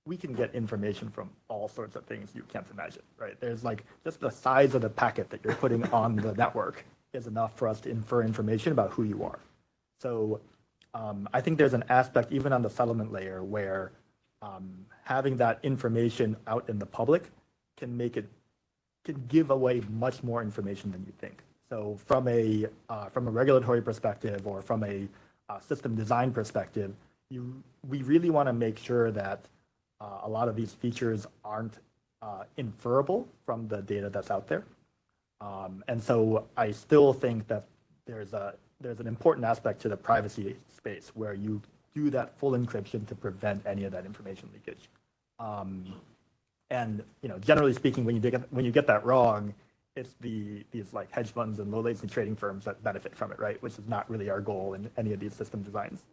S8: we can get information from all sorts of things you can't imagine, right? There's like just the size of the packet that you're putting on the network is enough for us to infer information about who you are. So I think there's an aspect even on the settlement layer where having that information out in the public can give away much more information than you think. So from a regulatory perspective or from a system design perspective, we really want to make sure that a lot of these features aren't inferable from the data that's out there. And so I still think that there's an important aspect to the privacy space where you do that full encryption to prevent any of that information leakage. And generally speaking, when you get that wrong, it's these like hedge funds and low latency trading firms that benefit from it, right? Which is not really our goal in any of these system designs.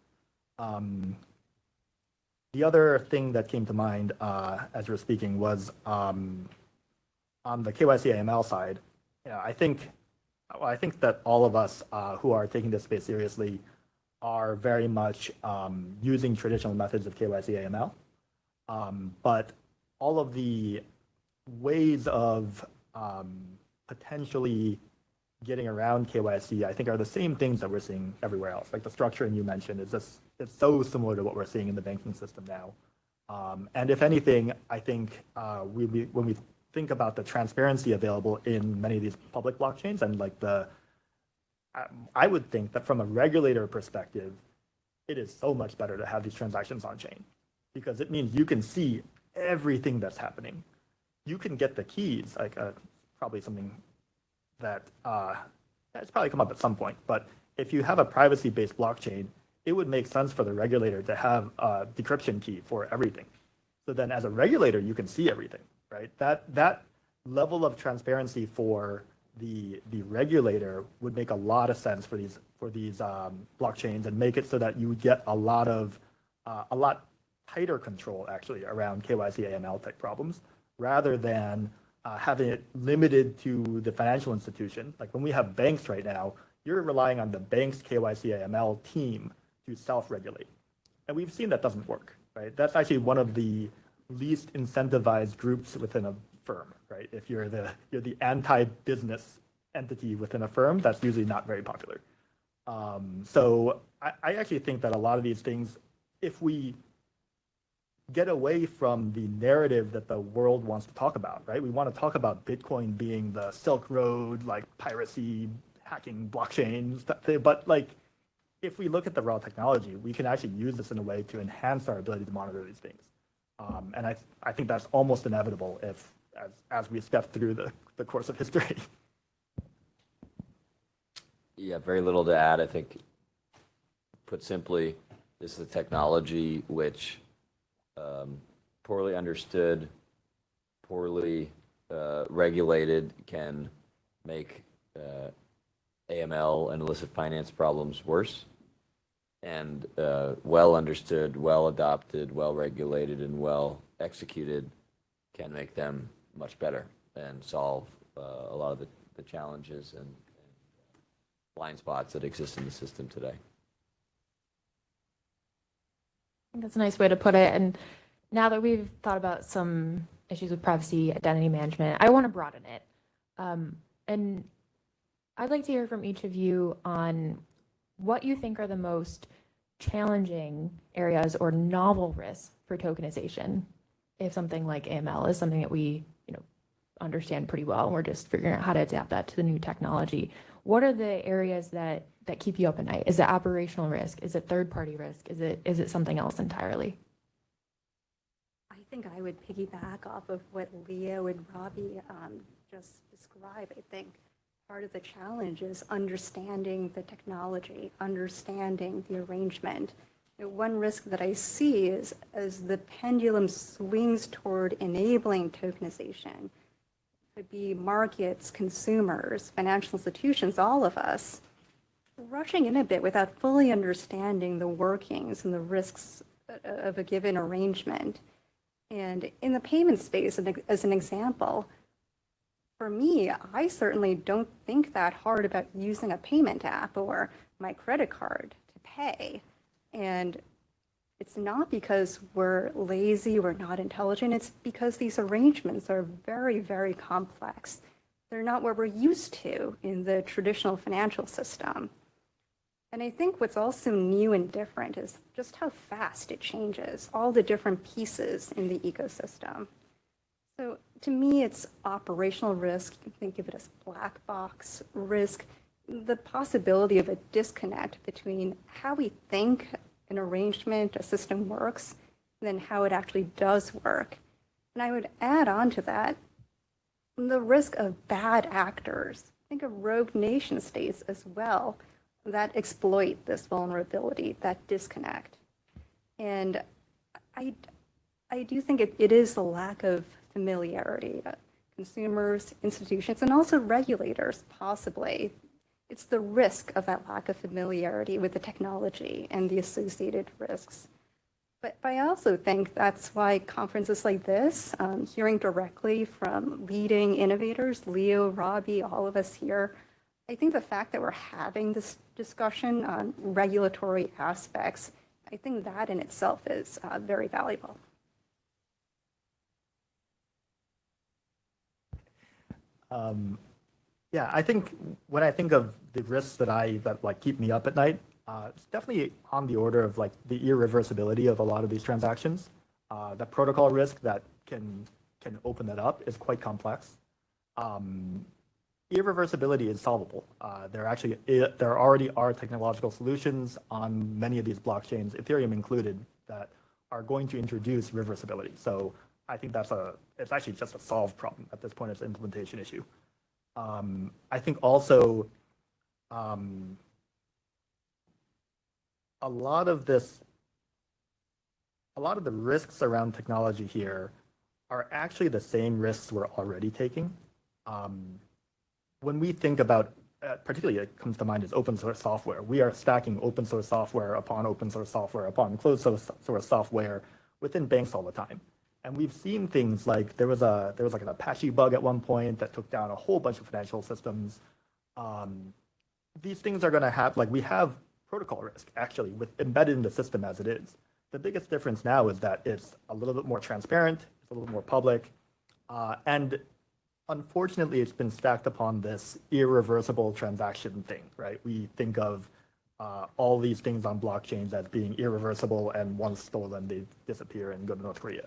S8: The other thing that came to mind as you were speaking was on the KYC AML side. I think that all of us who are taking this space seriously are very much using traditional methods of KYC AML. But all of the ways of potentially getting around KYC, I think, are the same things that we're seeing everywhere else. Like the structuring you mentioned is just, it's so similar to what we're seeing in the banking system now. And if anything, I think when we think about the transparency available in many of these public blockchains and like I would think that from a regulator perspective, it is so much better to have these transactions on chain because it means you can see everything that's happening. You can get the keys, like probably something that it's probably come up at some point, but if you have a privacy-based blockchain, it would make sense for the regulator to have a decryption key for everything. So then as a regulator, you can see everything, right? That level of transparency for the regulator would make a lot of sense for these blockchains and make it so that you get a lot tighter control actually around KYC AML type problems rather than having it limited to the financial institution. Like when we have banks right now, you're relying on the bank's KYC AML team to self-regulate. And we've seen that doesn't work, right? That's actually one of the least incentivized groups within a firm, right? If you're the anti-business entity within a firm, that's usually not very popular. So I actually think that a lot of these things, if we get away from the narrative that the world wants to talk about, right? We want to talk about Bitcoin being the Silk Road, like piracy, hacking blockchains, but like, if we look at the raw technology, we can actually use this in a way to enhance our ability to monitor these things. And I think that's almost inevitable as we step through the course of history.
S12: Yeah, very little to add. I think, put simply, this is a technology which poorly understood, poorly regulated, can make AML and illicit finance problems worse. And well understood, well adopted, well regulated, and well executed can make them much better and solve a lot of the challenges and blind spots that exist in the system today.
S6: I think that's a nice way to put it. And now that we've thought about some issues with privacy, identity management, I want to broaden it. And I'd like to hear from each of you on what you think are the most challenging areas or novel risks for tokenization. If something like AML is something that we, understand pretty well, and we're just figuring out how to adapt that to the new technology. What are the areas that keep you up at night? Is it operational risk? Is it third-party risk? Is it something else entirely?
S11: I think I would piggyback off of what Leo and Robbie just described. I think part of the challenge is understanding the technology, understanding the arrangement. One risk that I see is as the pendulum swings toward enabling tokenization, could be markets, consumers, financial institutions, all of us, rushing in a bit without fully understanding the workings and the risks of a given arrangement. And in the payment space, as an example, for me, I certainly don't think that hard about using a payment app or my credit card to pay. And it's not because we're lazy, we're not intelligent, it's because these arrangements are very, very complex. They're not what we're used to in the traditional financial system. And I think what's also new and different is just how fast it changes, all the different pieces in the ecosystem. So to me, it's operational risk. You can think of it as black box risk, the possibility of a disconnect between how we think an arrangement, a system works, and then how it actually does work. And I would add on to that the risk of bad actors. Think of rogue nation states as well that exploit this vulnerability, that disconnect. And I do think it is the lack of familiarity. Consumers, institutions, and also regulators, possibly. It's the risk of that lack of familiarity with the technology and the associated risks. But I also think that's why conferences like this, hearing directly from leading innovators, Leo, Robbie, all of us here, I think the fact that we're having this discussion on regulatory aspects, I think that in itself is very valuable.
S8: Yeah, I think when I think of the risks that like keep me up at night, it's definitely on the order of like the irreversibility of a lot of these transactions. The protocol risk that can open that up is quite complex. Irreversibility is solvable. There already are technological solutions on many of these blockchains, Ethereum included, that are going to introduce reversibility. So I think it's actually just a solved problem at this point. It's an implementation issue. I think also a lot of the risks around technology here are actually the same risks we're already taking. When we think about, particularly it comes to mind is open source software. We are stacking open source software upon open source software upon closed source software within banks all the time. And we've seen things like there was like an Apache bug at one point that took down a whole bunch of financial systems. These things are going to have, like we have protocol risk actually embedded in the system as it is. The biggest difference now is that it's a little bit more transparent, it's a little more public, and unfortunately it's been stacked upon this irreversible transaction thing, right? We think of all these things on blockchains as being irreversible, and once stolen, they disappear and go to North Korea.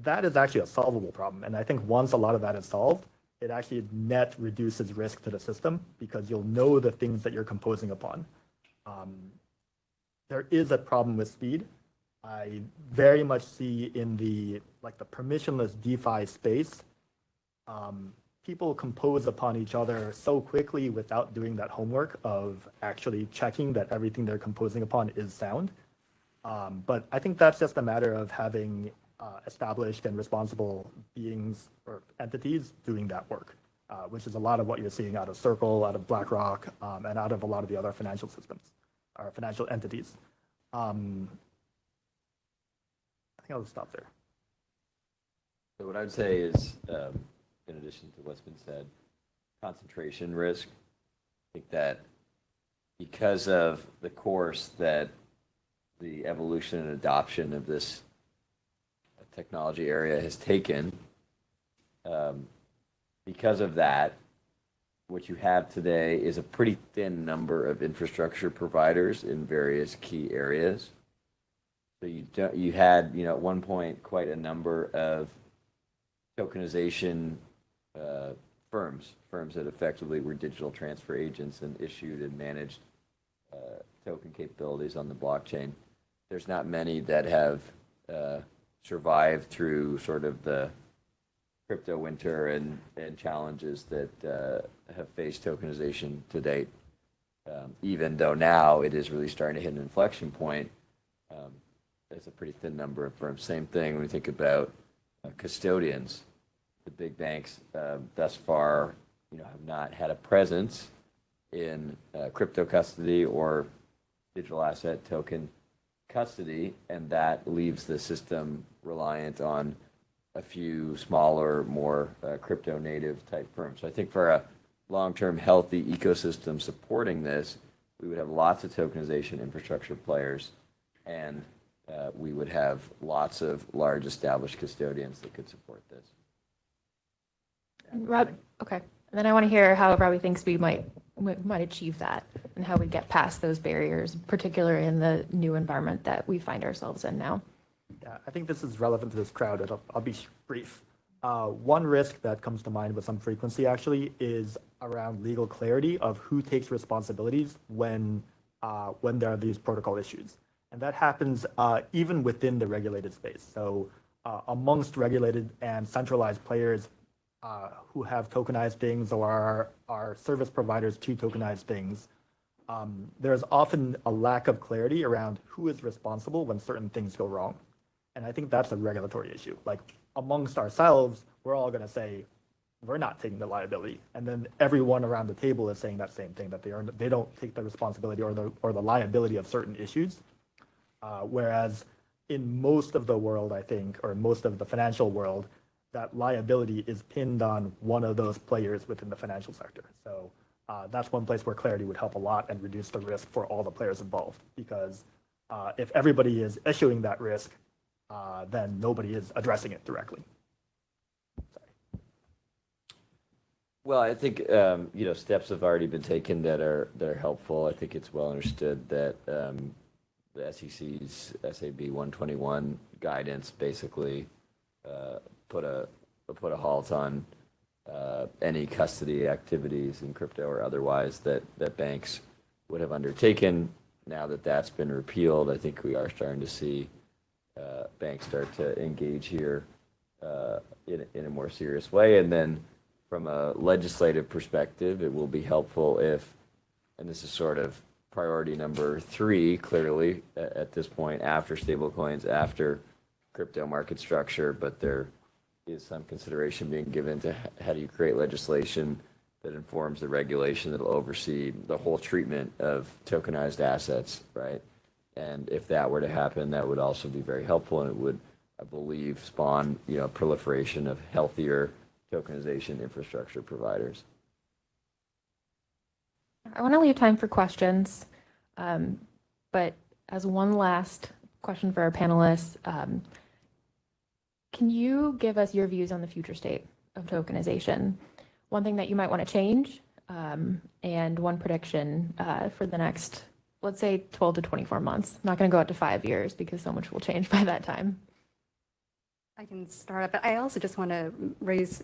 S8: That is actually a solvable problem. And I think once a lot of that is solved, it actually net reduces risk to the system because you'll know the things that you're composing upon. There is a problem with speed. I very much see in the permissionless DeFi space, people compose upon each other so quickly without doing that homework of actually checking that everything they're composing upon is sound. But I think that's just a matter of having established and responsible beings or entities doing that work, which is a lot of what you're seeing out of Circle, out of BlackRock, and out of a lot of the other financial systems or financial entities. I think I'll stop there.
S12: So what I would say is, in addition to what's been said, concentration risk. I think that because of the course that the evolution and adoption of this technology area has taken, because of that, what you have today is a pretty thin number of infrastructure providers in various key areas. So you had, at one point, quite a number of tokenization firms that effectively were digital transfer agents and issued and managed token capabilities on the blockchain. There's not many that have survived through sort of the crypto winter and challenges that have faced tokenization to date. Even though now it is really starting to hit an inflection point, there's a pretty thin number of firms. Same thing when we think about custodians. The big banks thus far, have not had a presence in crypto custody or digital asset token custody, and that leaves the system reliant on a few smaller, more crypto native type firms. So I think for a long-term healthy ecosystem supporting this, we would have lots of tokenization infrastructure players, and we would have lots of large established custodians that could support this.
S6: Rob, okay. And then I want to hear how Robbie thinks we might achieve that and how we get past those barriers, particularly in the new environment that we find ourselves in now.
S8: Yeah, I think this is relevant to this crowd. I'll be brief. One risk that comes to mind with some frequency actually is around legal clarity of who takes responsibilities when there are these protocol issues. And that happens even within the regulated space. So amongst regulated and centralized players who have tokenized things or are service providers to tokenized things, there's often a lack of clarity around who is responsible when certain things go wrong. And I think that's a regulatory issue. Like amongst ourselves, we're all going to say, we're not taking the liability. And then everyone around the table is saying that same thing, that they don't take the responsibility or the liability of certain issues. Whereas in most of the world, I think, or most of the financial world, that liability is pinned on one of those players within the financial sector. So that's one place where clarity would help a lot and reduce the risk for all the players involved. Because if everybody is issuing that risk, then nobody is addressing it directly.
S12: Well, I think steps have already been taken that are helpful. I think it's well understood that the SEC's SAB 121 guidance basically put a halt on any custody activities in crypto or otherwise that banks would have undertaken. Now that that's been repealed, I think we are starting to see banks start to engage here in a more serious way. And then from a legislative perspective, it will be helpful if, and this is sort of priority number 3, clearly, at this point, after stablecoins, after crypto market structure, but there is some consideration being given to how do you create legislation that informs the regulation that will oversee the whole treatment of tokenized assets, right? And if that were to happen, that would also be very helpful, and it would, I believe, spawn proliferation of healthier tokenization infrastructure providers.
S6: I want to leave time for questions, but as one last question for our panelists, can you give us your views on the future state of tokenization? One thing that you might want to change, And one prediction for the next, let's say, 12 to 24 months. I'm not going to go out to 5 years because so much will change by that time.
S11: I can start up, but I also just want to raise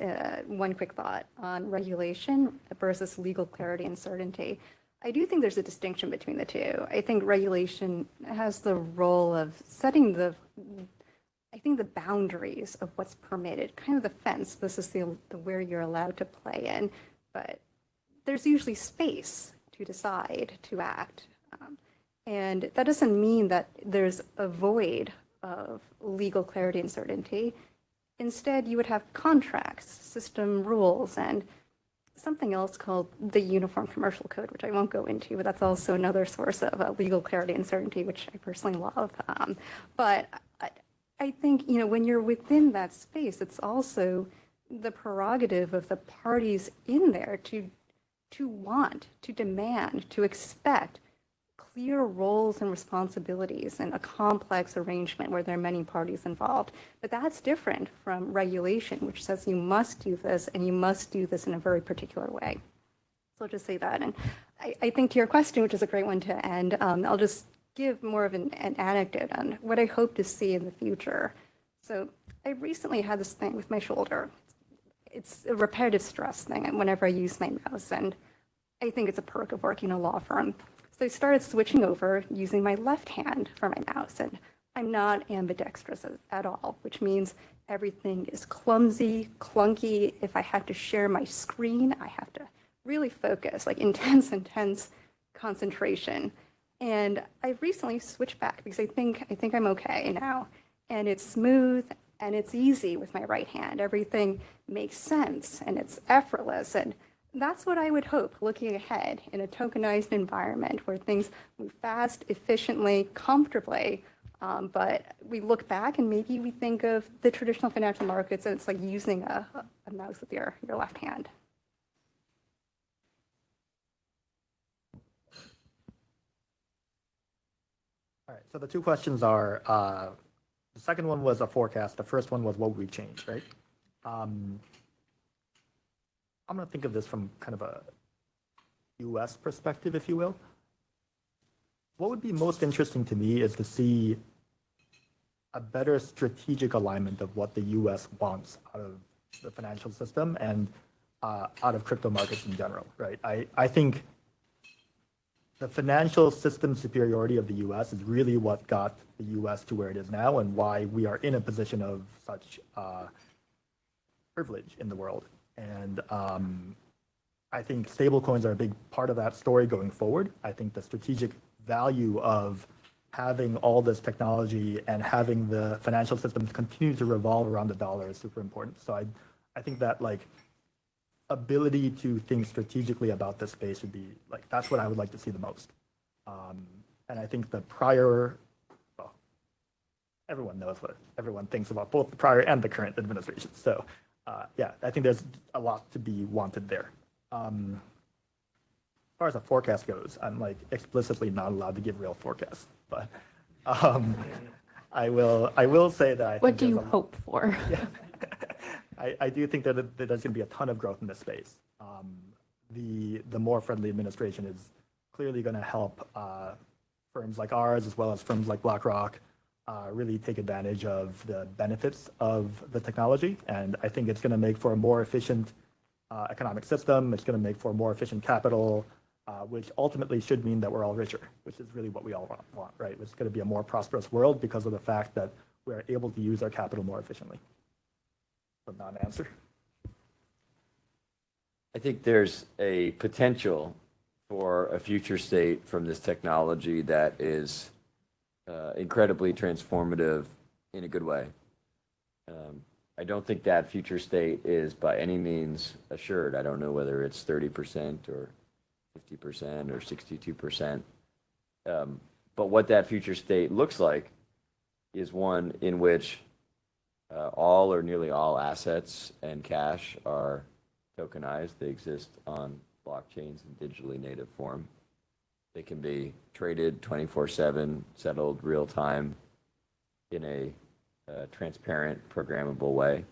S11: one quick thought on regulation versus legal clarity and certainty. I do think there's a distinction between the two. I think regulation has the role of setting the boundaries of what's permitted, kind of the fence. This is the where you're allowed to play in, but there's usually space to decide to act. And that doesn't mean that there's a void of legal clarity and certainty. Instead, you would have contracts, system rules, and something else called the Uniform Commercial Code, which I won't go into, but that's also another source of legal clarity and certainty, which I personally love. But I think, when you're within that space, it's also the prerogative of the parties in there to want, to demand, to expect clear roles and responsibilities in a complex arrangement where there are many parties involved. But that's different from regulation, which says you must do this and you must do this in a very particular way. So I'll just say that. And I think to your question, which is a great one to end, I'll just give more of an anecdote on what I hope to see in the future. So I recently had this thing with my shoulder. It's a repetitive stress thing whenever I use my mouse, and I think it's a perk of working in a law firm. So I started switching over using my left hand for my mouse, and I'm not ambidextrous at all, which means everything is clumsy, clunky. If I have to share my screen, I have to really focus, like intense concentration. And I've recently switched back because I think I'm okay now. And it's smooth and it's easy with my right hand. Everything makes sense and it's effortless. And that's what I would hope looking ahead in a tokenized environment where things move fast, efficiently, comfortably. But we look back and maybe we think of the traditional financial markets and it's like using a mouse with your left hand.
S8: All right, so the two questions are, the second one was a forecast. The first one was what would we change, right? I'm going to think of this from kind of a US perspective, if you will. What would be most interesting to me is to see a better strategic alignment of what the US wants out of the financial system and out of crypto markets in general, right? I think the financial system superiority of the US is really what got the US to where it is now and why we are in a position of such privilege in the world. And I think stablecoins are a big part of that story going forward. I think the strategic value of having all this technology and having the financial systems continue to revolve around the dollar is super important. So I think that ability to think strategically about this space would be that's what I would like to see the most. And I think the prior, well, everyone knows what everyone thinks about both the prior and the current administration. So yeah, I think there's a lot to be wanted there. As far as a forecast goes, I'm explicitly not allowed to give real forecasts, but I will say that I
S6: what do you hope for?
S8: Yeah. I do think that there's going to be a ton of growth in this space. The more friendly administration is clearly going to help firms like ours, as well as firms like BlackRock, really take advantage of the benefits of the technology. And I think it's going to make for a more efficient economic system. It's going to make for more efficient capital, which ultimately should mean that we're all richer, which is really what we all want, right? It's going to be a more prosperous world because of the fact that we're able to use our capital more efficiently. A non-answer.
S12: I think there's a potential for a future state from this technology that is incredibly transformative in a good way. I don't think that future state is by any means assured. I don't know whether it's 30% or 50% or 62%. But what that future state looks like is one in which all or nearly all assets and cash are tokenized. They exist on blockchains in digitally native form. They can be traded 24/7, settled real time in a transparent, programmable way.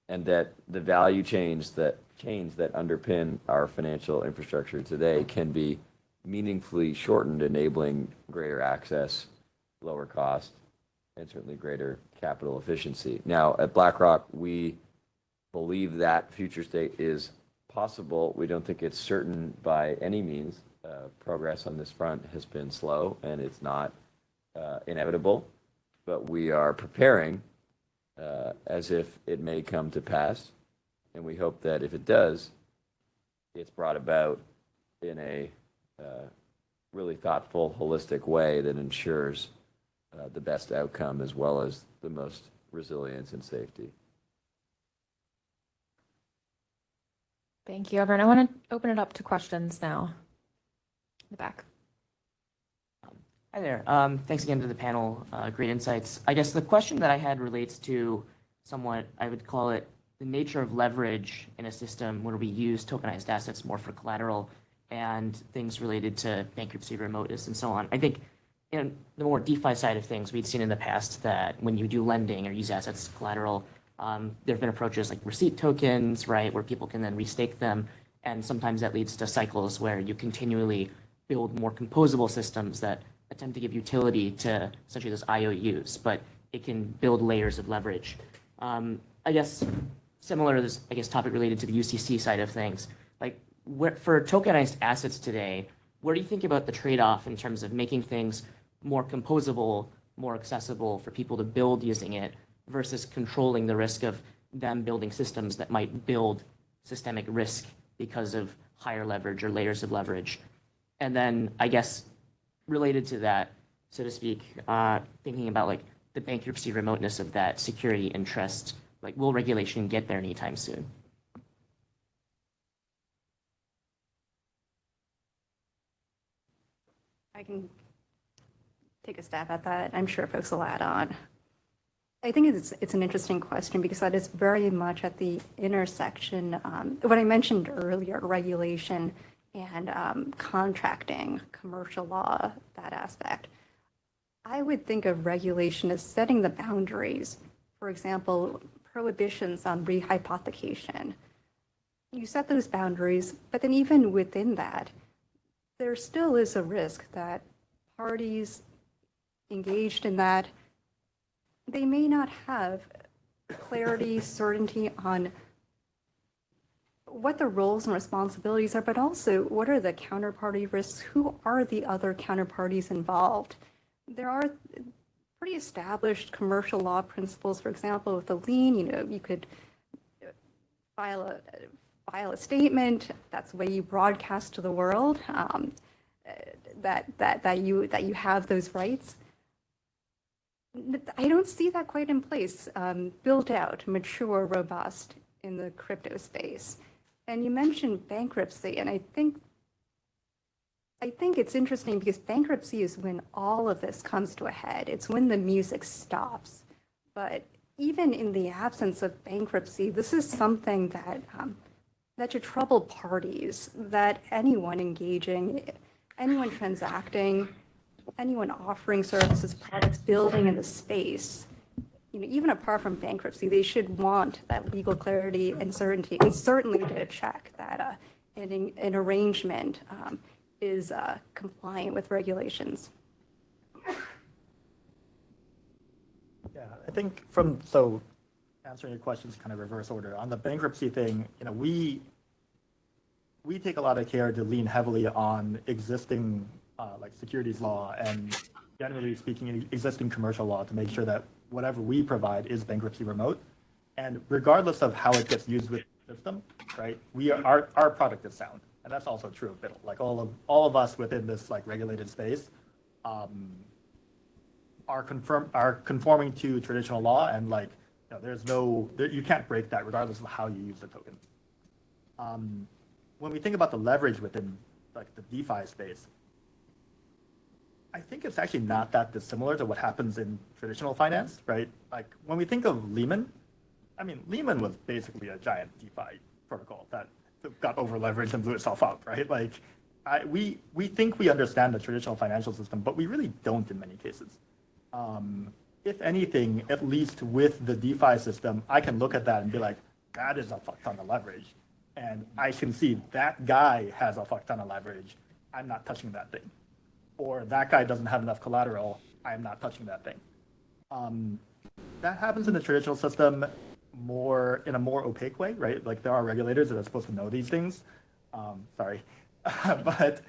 S12: and that the value chains that underpin our financial infrastructure today can be meaningfully shortened, enabling greater access, lower cost, and certainly greater capital efficiency. Now, at BlackRock, we believe that future state is possible. We don't think it's certain by any means. Progress on this front has been slow, and it's not inevitable, but we are preparing as if it may come to pass, and we hope that if it does, it's brought about in a really thoughtful, holistic way that ensures the best outcome as well as the most resilience and safety.
S6: Thank you, everyone. I want to open it up to questions now. In the back.
S9: Hi there. Thanks again to the panel. Great insights. I guess the question that I had relates to somewhat, I would call it, the nature of leverage in a system where we use tokenized assets more for collateral and things related to bankruptcy, remoteness, and so on. I think in the more DeFi side of things, we'd seen in the past that when you do lending or use assets as collateral, there have been approaches like receipt tokens, right, where people can then restake them. And sometimes that leads to cycles where you continually build more composable systems that attempt to give utility to essentially those IOUs, but it can build layers of leverage. I guess similar to this, topic related to the UCC side of things, like for tokenized assets today, where do you think about the trade-off in terms of making things more composable, more accessible for people to build using it versus controlling the risk of them building systems that might build systemic risk because of higher leverage or layers of leverage? And then I guess related to that, so to speak, thinking about like the bankruptcy remoteness of that security interest, like will regulation get there anytime soon?
S11: I can take a stab at that. I'm sure folks will add on. I think it's an interesting question because that is very much at the intersection, what I mentioned earlier, regulation and contracting, commercial law, that aspect. I would think of regulation as setting the boundaries. For example, prohibitions on rehypothecation. You set those boundaries, but then even within that, there still is a risk that parties engaged in that, they may not have clarity, certainty on what the roles and responsibilities are, but also what are the counterparty risks? Who are the other counterparties involved? There are pretty established commercial law principles. For example, with a lien, you could file a statement. That's the way you broadcast to the world that you have those rights. I don't see that quite in place, built out, mature, robust in the crypto space. And you mentioned bankruptcy, and I think it's interesting because bankruptcy is when all of this comes to a head. It's when the music stops. But even in the absence of bankruptcy, this is something that should trouble parties, that anyone engaging, anyone transacting, anyone offering services, products, building in the space, even apart from bankruptcy, they should want that legal clarity and certainty, and certainly to check that an arrangement is compliant with regulations.
S8: Yeah, I think answering your questions kind of reverse order. On the bankruptcy thing, we take a lot of care to lean heavily on existing like securities law and generally speaking, existing commercial law to make sure that whatever we provide is bankruptcy remote. And regardless of how it gets used with the system, right, our product is sound. And that's also true of BITL. Like all of us within this like regulated space are conforming to traditional law, and like you can't break that regardless of how you use the token. When we think about the leverage within like the DeFi space, I think it's actually not that dissimilar to what happens in traditional finance, right? Like when we think of Lehman, Lehman was basically a giant DeFi protocol that got over leveraged and blew itself up, right? Like we think we understand the traditional financial system, but we really don't in many cases. If anything, at least with the DeFi system, I can look at that and be like, that is a fuck ton of leverage. And I can see that guy has a fuck ton of leverage. I'm not touching that thing. Or that guy doesn't have enough collateral. I'm not touching that thing. That happens in the traditional system in a more opaque way, right? Like there are regulators that are supposed to know these things. Sorry. But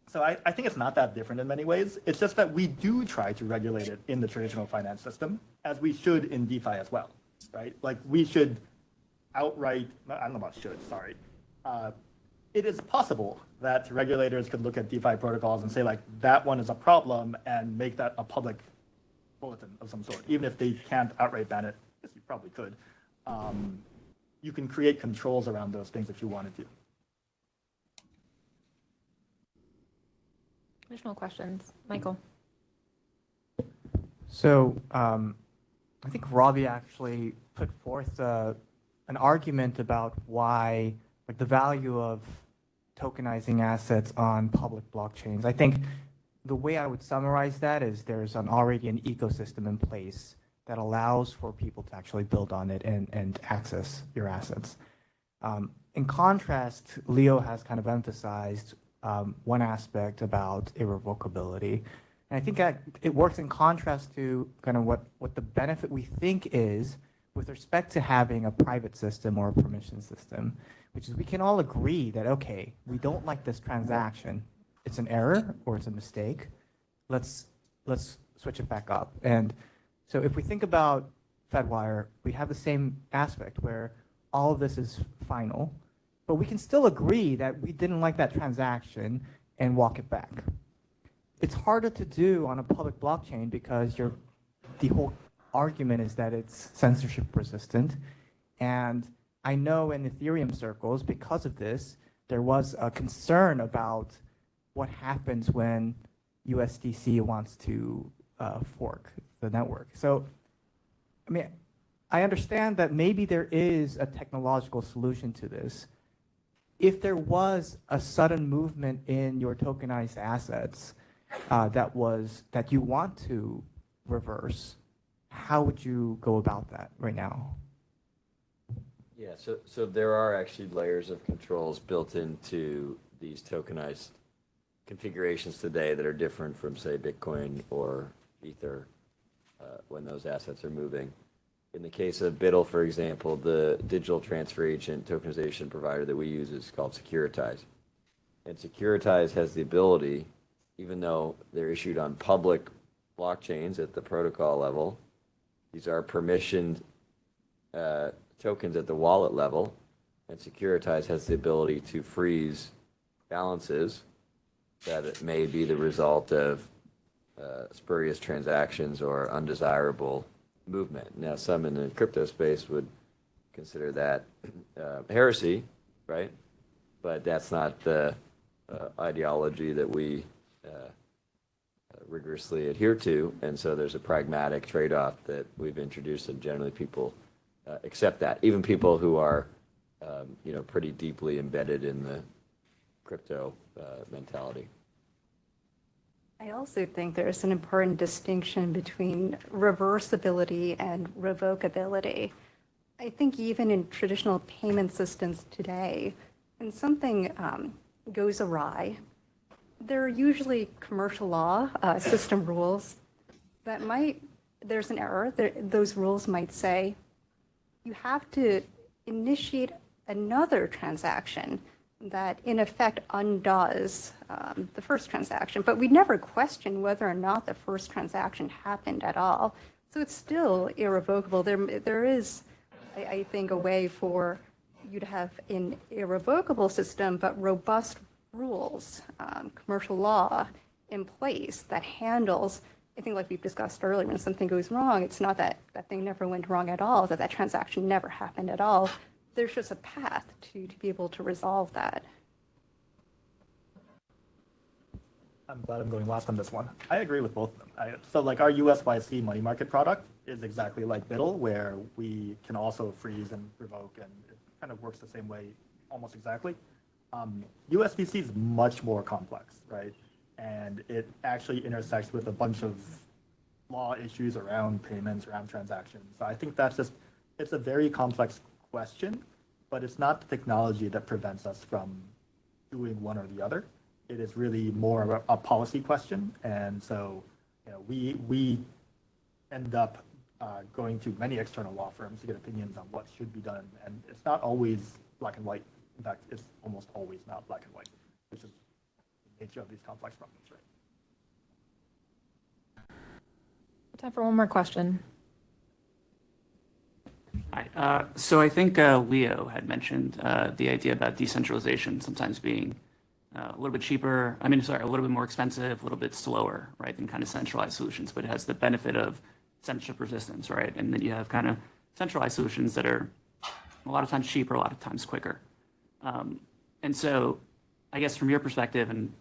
S8: so I think it's not that different in many ways. It's just that we do try to regulate it in the traditional finance system, as we should in DeFi as well, right? Like we should outright, I don't know about should, sorry. It is possible that regulators could look at DeFi protocols and say like, that one is a problem and make that a public bulletin of some sort. Even if they can't outright ban it, yes, you probably could. You can create controls around those things if you wanted to.
S6: Additional questions? Michael.
S2: So I think Robbie actually put forth an argument about why, like, the value of tokenizing assets on public blockchains. I think the way I would summarize that is there's already an ecosystem in place that allows for people to actually build on it and access your assets. In contrast, Leo has kind of emphasized one aspect about irrevocability. And I think that it works in contrast to kind of what the benefit we think is with respect to having a private system or a permission system, which is we can all agree that, okay, we don't like this transaction. It's an error or it's a mistake. Let's switch it back up. And so if we think about Fedwire, we have the same aspect where all of this is final, but we can still agree that we didn't like that transaction and walk it back. It's harder to do on a public blockchain because the whole argument is that it's censorship resistant. And I know in Ethereum circles, because of this, there was a concern about what happens when USDC wants to fork the network. So, I mean, I understand that maybe there is a technological solution to this. If there was a sudden movement in your tokenized assets that you want to reverse, how would you go about that right now?
S12: Yeah, so there are actually layers of controls built into these tokenized configurations today that are different from, say, Bitcoin or Ether when those assets are moving. In the case of BIDL, for example, the digital transfer agent tokenization provider that we use is called Securitize. And Securitize has the ability, even though they're issued on public blockchains at the protocol level, these are permissioned tokens at the wallet level, and Securitize has the ability to freeze balances that it may be the result of spurious transactions or undesirable movement. Now, some in the crypto space would consider that heresy, right? But that's not the ideology that we rigorously adhere to, and so there's a pragmatic trade-off that we've introduced, and generally people accept that. Even people who are, pretty deeply embedded in the crypto mentality.
S11: I also think there's an important distinction between reversibility and revocability. I think even in traditional payment systems today, when something goes awry, there are usually commercial law system rules that there's an error, those rules might say, you have to initiate another transaction that in effect undoes the first transaction, but we never question whether or not the first transaction happened at all. So it's still irrevocable. There is, I think, a way for you to have an irrevocable system, but robust rules, commercial law in place that handles, I think like we've discussed earlier, when something goes wrong, it's not that that thing never went wrong at all, that transaction never happened at all. There's just a path to be able to resolve that.
S8: I'm glad I'm going last on this one. I agree with both of them. So like our USYC money market product is exactly like BIDL, where we can also freeze and revoke, and it kind of works the same way almost exactly. USDC is much more complex, right? And it actually intersects with a bunch of law issues around payments, around transactions. So I think that's just it's a very complex question, but it's not the technology that prevents us from doing one or the other. It is really more of a policy question. And so, we end up going to many external law firms to get opinions on what should be done. And it's not always black and white. In fact, it's almost always not black and white, which is the nature of these complex problems, right?
S6: Time for one more question.
S7: Hi. So I think Leo had mentioned the idea about decentralization sometimes being a little bit cheaper. I mean, sorry, a little bit more expensive, a little bit slower, right, than kind of centralized solutions, but it has the benefit of censorship resistance, right? And then you have kind of centralized solutions that are a lot of times cheaper, a lot of times quicker. And so I guess from your perspective, and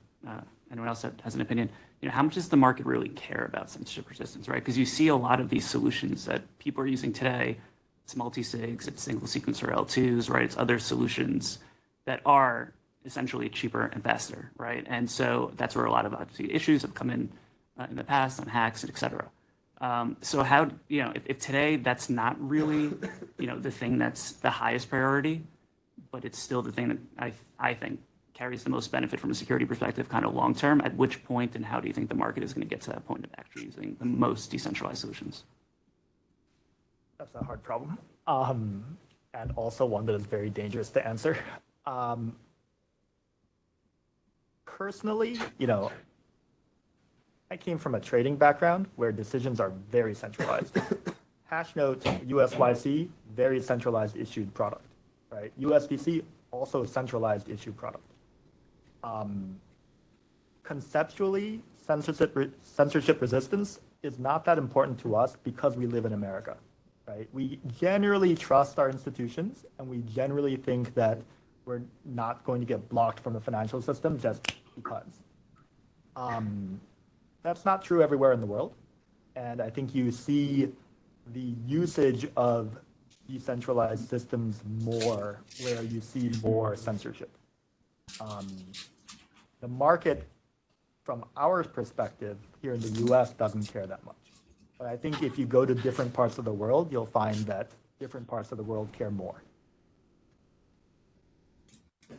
S7: anyone else that has an opinion, how much does the market really care about censorship resistance, right? Because you see a lot of these solutions that people are using today. It's multi-sigs, it's single sequencer L2s, right? It's other solutions that are essentially cheaper and faster, right? And so that's where a lot of obviously issues have come in the past on hacks, et cetera. So how, if today that's not really, the thing that's the highest priority, but it's still the thing that I think carries the most benefit from a security perspective kind of long term, at which point and how do you think the market is going to get to that point of actually using the most decentralized solutions?
S8: That's a hard problem, and also one that is very dangerous to answer. Personally, I came from a trading background where decisions are very centralized. Hashnote, USYC, very centralized issued product, right? USDC, also centralized issued product. Conceptually, censorship resistance is not that important to us because we live in America. Right? We generally trust our institutions, and we generally think that we're not going to get blocked from the financial system just because. That's not true everywhere in the world, and I think you see the usage of decentralized systems more where you see more censorship. The market, from our perspective here in the US, doesn't care that much. But I think if you go to different parts of the world, you'll find that different parts of the world care more.
S6: I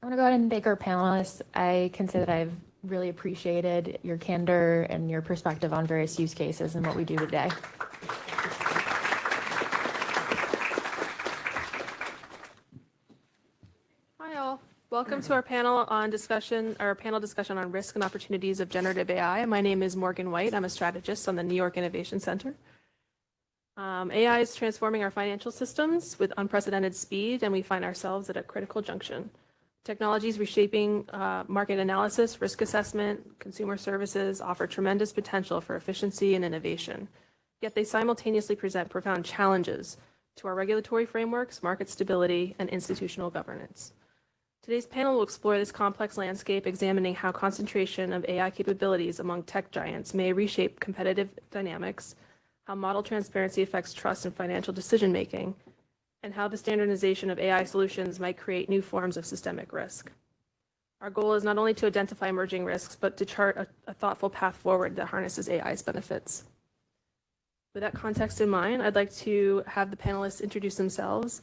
S6: want to go ahead and thank our panelists. I can say that I've really appreciated your candor and your perspective on various use cases and what we do today.
S13: Hi all. Welcome to our panel discussion on risk and opportunities of generative AI. My name is Morgan White. I'm a strategist on the New York Innovation Center. AI is transforming our financial systems with unprecedented speed, and we find ourselves at a critical junction. Technologies reshaping market analysis, risk assessment, consumer services offer tremendous potential for efficiency and innovation. Yet they simultaneously present profound challenges to our regulatory frameworks, market stability, and institutional governance. Today's panel will explore this complex landscape, examining how concentration of AI capabilities among tech giants may reshape competitive dynamics, how model transparency affects trust in financial decision-making, and how the standardization of AI solutions might create new forms of systemic risk. Our goal is not only to identify emerging risks, but to chart a thoughtful path forward that harnesses AI's benefits. With that context in mind, I'd like to have the panelists introduce themselves.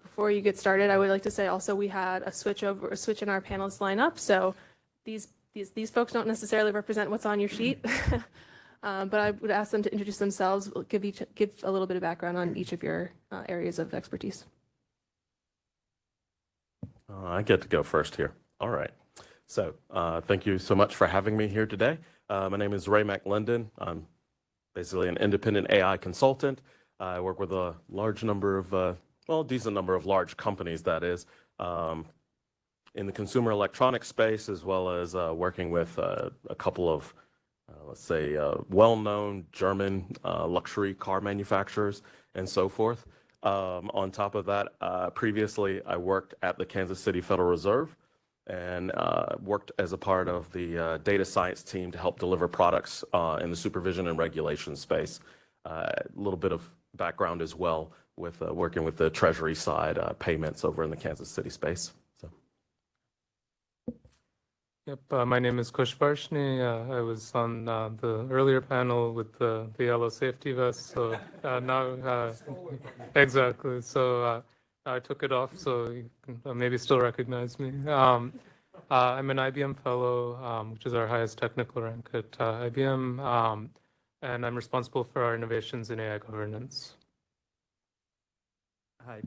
S13: Before you get started, I would like to say also we had a switch in our panelist lineup. So these folks don't necessarily represent what's on your sheet, but I would ask them to introduce themselves, give a little bit of background on each of your areas of expertise.
S23: I get to go first here. All right. So thank you so much for having me here today. My name is Ray McLendon. I'm basically an independent AI consultant. I work with a large number of decent number of large companies, that is, in the consumer electronics space, as well as working with a couple of, let's say, well-known German luxury car manufacturers and so forth. On top of that, previously, I worked at the Kansas City Federal Reserve and worked as a part of the data science team to help deliver products in the supervision and regulation space. A little bit of background as well with working with the Treasury side payments over in the Kansas City space. So.
S5: Yep, my name is Kush Varshni. I was on the earlier panel with the yellow safety vest, so now, exactly. So I took it off, so you can maybe still recognize me. I'm an IBM fellow, which is our highest technical rank at IBM, and I'm responsible for our innovations in AI governance.
S21: Hi.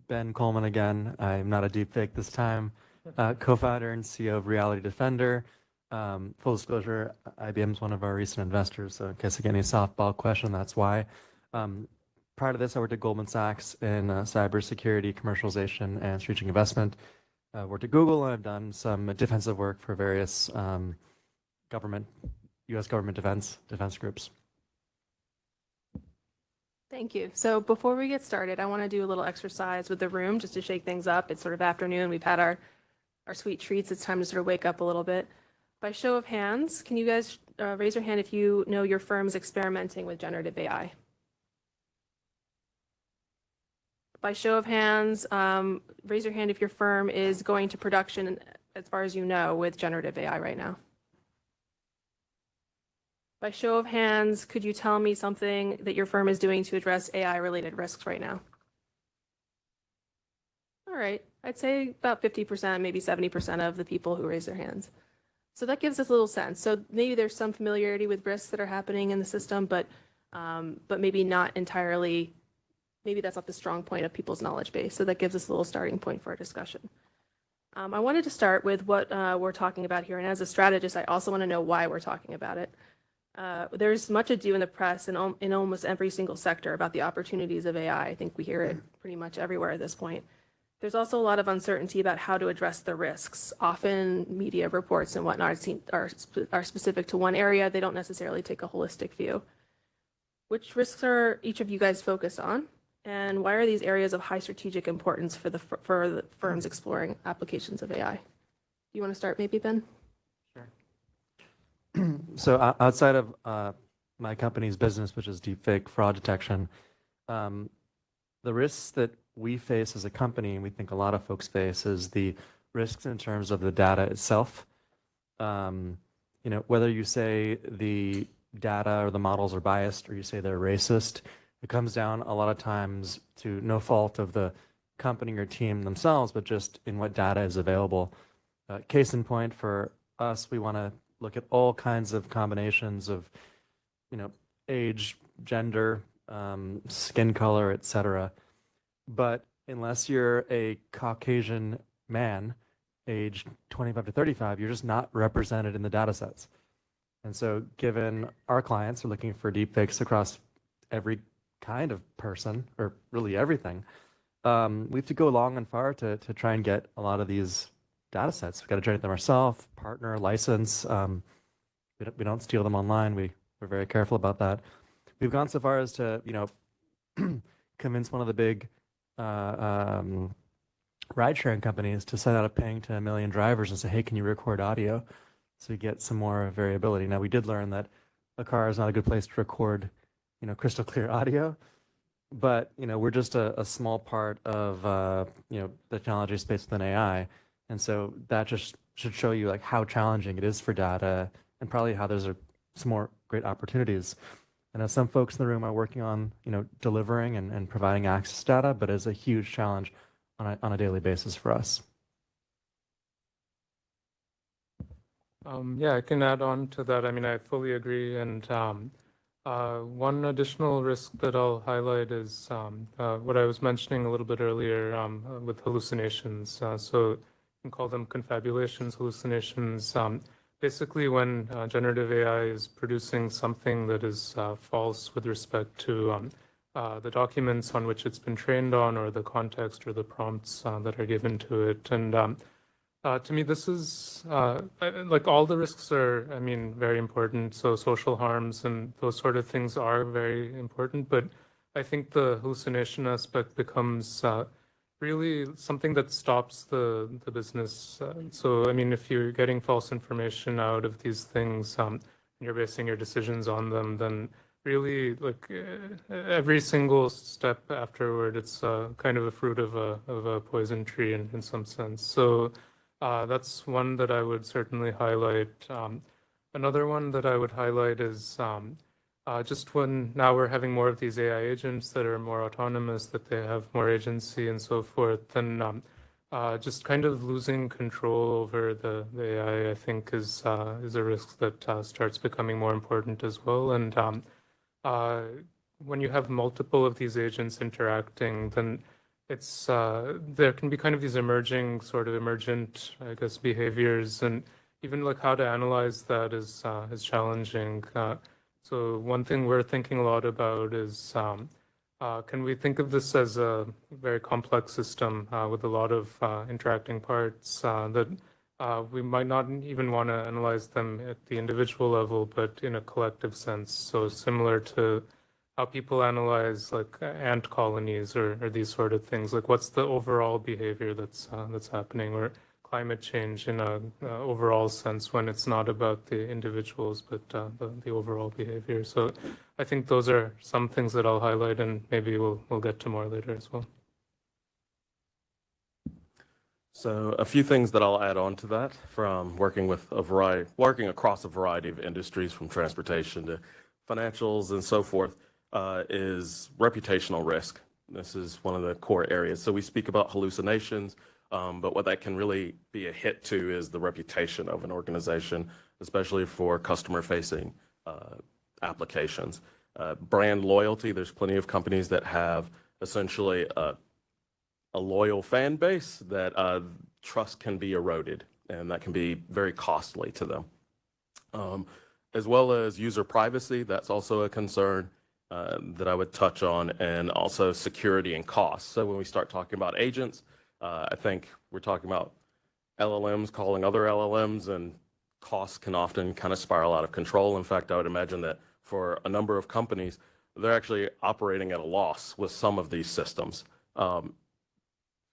S21: Ben Coleman again. I'm not a deepfake this time. Co-founder and CEO of Reality Defender. Full disclosure, IBM is one of our recent investors, so in case you get any softball question, that's why. Prior to this, I worked at Goldman Sachs in cybersecurity, commercialization, and strategic investment. Worked at Google, and I've done some defensive work for various U.S. government defense groups.
S13: Thank you. So before we get started, I want to do a little exercise with the room just to shake things up. It's sort of afternoon. We've had our sweet treats. It's time to sort of wake up a little bit. By show of hands, can you guys raise your hand if you know your firm's experimenting with generative AI? By show of hands, raise your hand if your firm is going to production, as far as you know, with generative AI right now. By show of hands, could you tell me something that your firm is doing to address AI-related risks right now? All right, I'd say about 50%, maybe 70% of the people who raise their hands. So that gives us a little sense. So maybe there's some familiarity with risks that are happening in the system, but maybe not entirely, maybe that's not the strong point of people's knowledge base. So that gives us a little starting point for our discussion. I wanted to start with what we're talking about here. And as a strategist, I also want to know why we're talking about it. There's much ado in the press and in almost every single sector about the opportunities of AI. I think we hear it pretty much everywhere at this point. There's also a lot of uncertainty about how to address the risks. Often media reports and whatnot are specific to one area. They don't necessarily take a holistic view. Which risks are each of you guys focused on? And why are these areas of high strategic importance for the firms exploring applications of AI? You want to start maybe, Ben?
S21: So outside of my company's business, which is deepfake fraud detection, the risks that we face as a company, and we think a lot of folks face, is the risks in terms of the data itself. Whether you say the data or the models are biased or you say they're racist, it comes down a lot of times to no fault of the company or team themselves, but just in what data is available. Case in point, for us, we want to look at all kinds of combinations of, age, gender, skin color, etc. But unless you're a Caucasian man, aged 25 to 35, you're just not represented in the data sets. And so given our clients are looking for deepfakes across every kind of person, or really everything, we have to go long and far to try and get a lot of these data sets. We've got to generate them ourselves, partner, license. We don't steal them online. We're very careful about that. We've gone so far as to, convince one of the big ride-sharing companies to send out a ping to 1 million drivers and say, hey, can you record audio? So you get some more variability. Now, we did learn that a car is not a good place to record, crystal clear audio. But, we're just a small part of, the technology space within AI. And so that just should show you like how challenging it is for data and probably how there's some more great opportunities. I know some folks in the room are working on, delivering and providing access data, but it's a huge challenge on a daily basis for us.
S5: Yeah, I can add on to that. I mean, I fully agree. And one additional risk that I'll highlight is what I was mentioning a little bit earlier with hallucinations. So you can call them confabulations, hallucinations. Basically, when generative AI is producing something that is false with respect to the documents on which it's been trained on, or the context or the prompts that are given to it. And to me, this is like all the risks are, very important. So social harms and those sort of things are very important. But I think the hallucination aspect becomes really something that stops the business. So, if you're getting false information out of these things, and you're basing your decisions on them, then really, like every single step afterward, it's kind of a fruit of a poison tree in some sense. So, That's one that I would certainly highlight. Another one that I would highlight is just when now we're having more of these AI agents that are more autonomous, that they have more agency and so forth, then just kind of losing control over the AI, I think, is a risk that starts becoming more important as well. And when you have multiple of these agents interacting, then it's there can be kind of these emergent, I guess, behaviors, and even like how to analyze that is challenging. So one thing we're thinking a lot about is can we think of this as a very complex system with a lot of interacting parts that we might not even want to analyze them at the individual level, but in a collective sense. So similar to how people analyze like ant colonies or these sort of things, like what's the overall behavior that's happening, or climate change in a overall sense when it's not about the individuals but the overall behavior. So I think those are some things that I'll highlight, and maybe we'll get to more later as well.
S23: So a few things that I'll add on to that from working across a variety of industries, from transportation to financials and so forth, is reputational risk. This is one of the core areas. So we speak about hallucinations, but what that can really be a hit to is the reputation of an organization, especially for customer-facing applications. Brand loyalty, there's plenty of companies that have essentially a loyal fan base that trust can be eroded, and that can be very costly to them. As well as user privacy, that's also a concern that I would touch on, and also security and costs. So when we start talking about agents, I think we're talking about LLMs calling other LLMs, and costs can often kind of spiral out of control. In fact, I would imagine that for a number of companies, they're actually operating at a loss with some of these systems.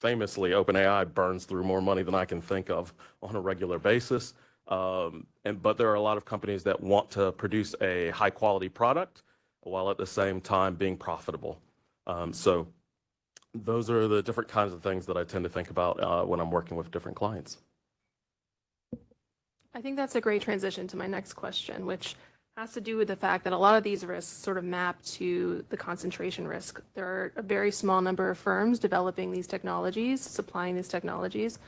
S23: Famously, OpenAI burns through more money than I can think of on a regular basis. But there are a lot of companies that want to produce a high quality product while at the same time being profitable. So those are the different kinds of things that I tend to think about when I'm working with different clients.
S13: I think that's a great transition to my next question, which has to do with the fact that a lot of these risks sort of map to the concentration risk. There are a very small number of firms developing these technologies, supplying these technologies.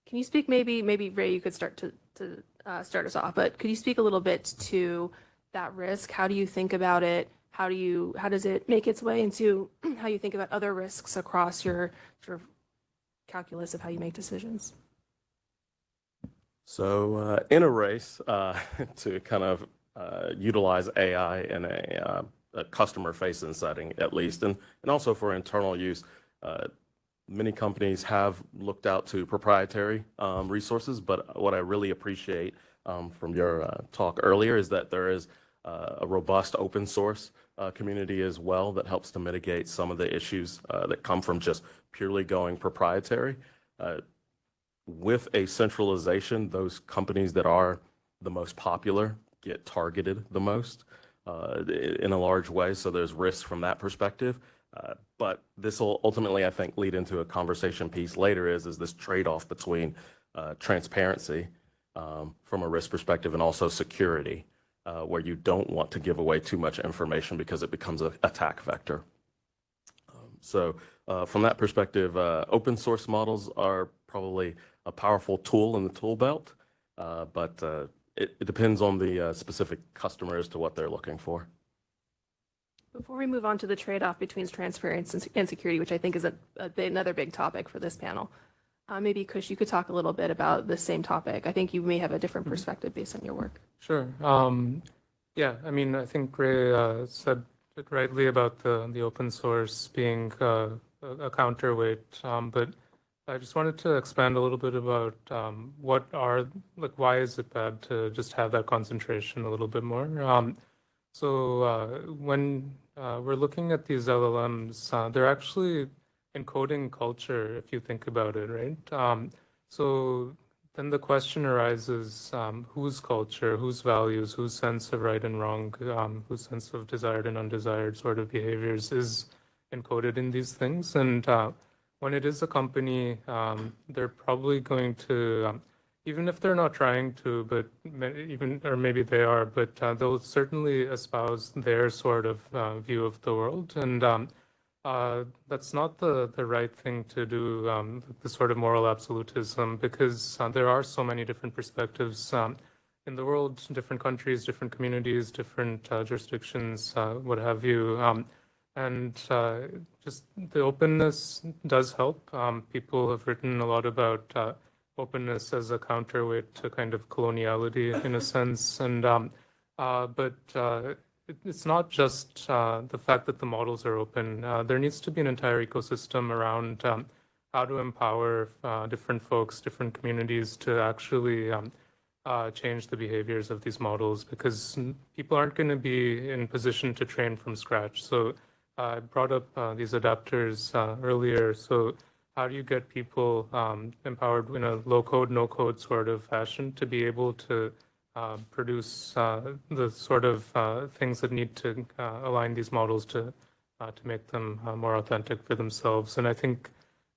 S13: Can you speak, maybe Ray, you could start to start us off, but could you speak a little bit to that risk? How do you think about it? How does it make its way into how you think about other risks across your sort of calculus of how you make decisions?
S23: So in a race to kind of utilize AI in a customer-facing setting, at least, and also for internal use, many companies have looked out to proprietary resources. But what I really appreciate from your talk earlier is that there is a robust open source community as well that helps to mitigate some of the issues that come from just purely going proprietary. With a centralization, those companies that are the most popular get targeted the most in a large way. So there's risk from that perspective. But this will ultimately, I think, lead into a conversation piece later is this trade-off between transparency from a risk perspective and also security, where you don't want to give away too much information because it becomes an attack vector. So from that perspective, open source models are probably a powerful tool in the tool belt, but it depends on the specific customer as to what they're looking for.
S13: Before we move on to the trade-off between transparency and security, which I think is another big topic for this panel, maybe Kush, you could talk a little bit about the same topic. I think you may have a different perspective based on your work.
S5: Sure. Yeah, I mean, I think Ray said it rightly about the open source being a counterweight, but I just wanted to expand a little bit about why is it bad to just have that concentration a little bit more? So when we're looking at these LLMs, they're actually encoding culture, if you think about it, right? So then the question arises, whose culture, whose values, whose sense of right and wrong, whose sense of desired and undesired sort of behaviors is encoded in these things? And when it is a company, they're probably going to, even if they're not trying to, but or maybe they are, but they'll certainly espouse their sort of view of the world. And that's not the right thing to do, the sort of moral absolutism, because there are so many different perspectives in the world, different countries, different communities, different jurisdictions, what have you. And just the openness does help. People have written a lot about openness as a counterweight to kind of coloniality in a sense. And but it's not just the fact that the models are open. There needs to be an entire ecosystem around how to empower different folks, different communities to actually change the behaviors of these models, because people aren't going to be in position to train from scratch. So I brought up these adapters earlier. So how do you get people empowered in a low-code, no-code sort of fashion to be able to produce the sort of things that need to align these models to make them more authentic for themselves? And I think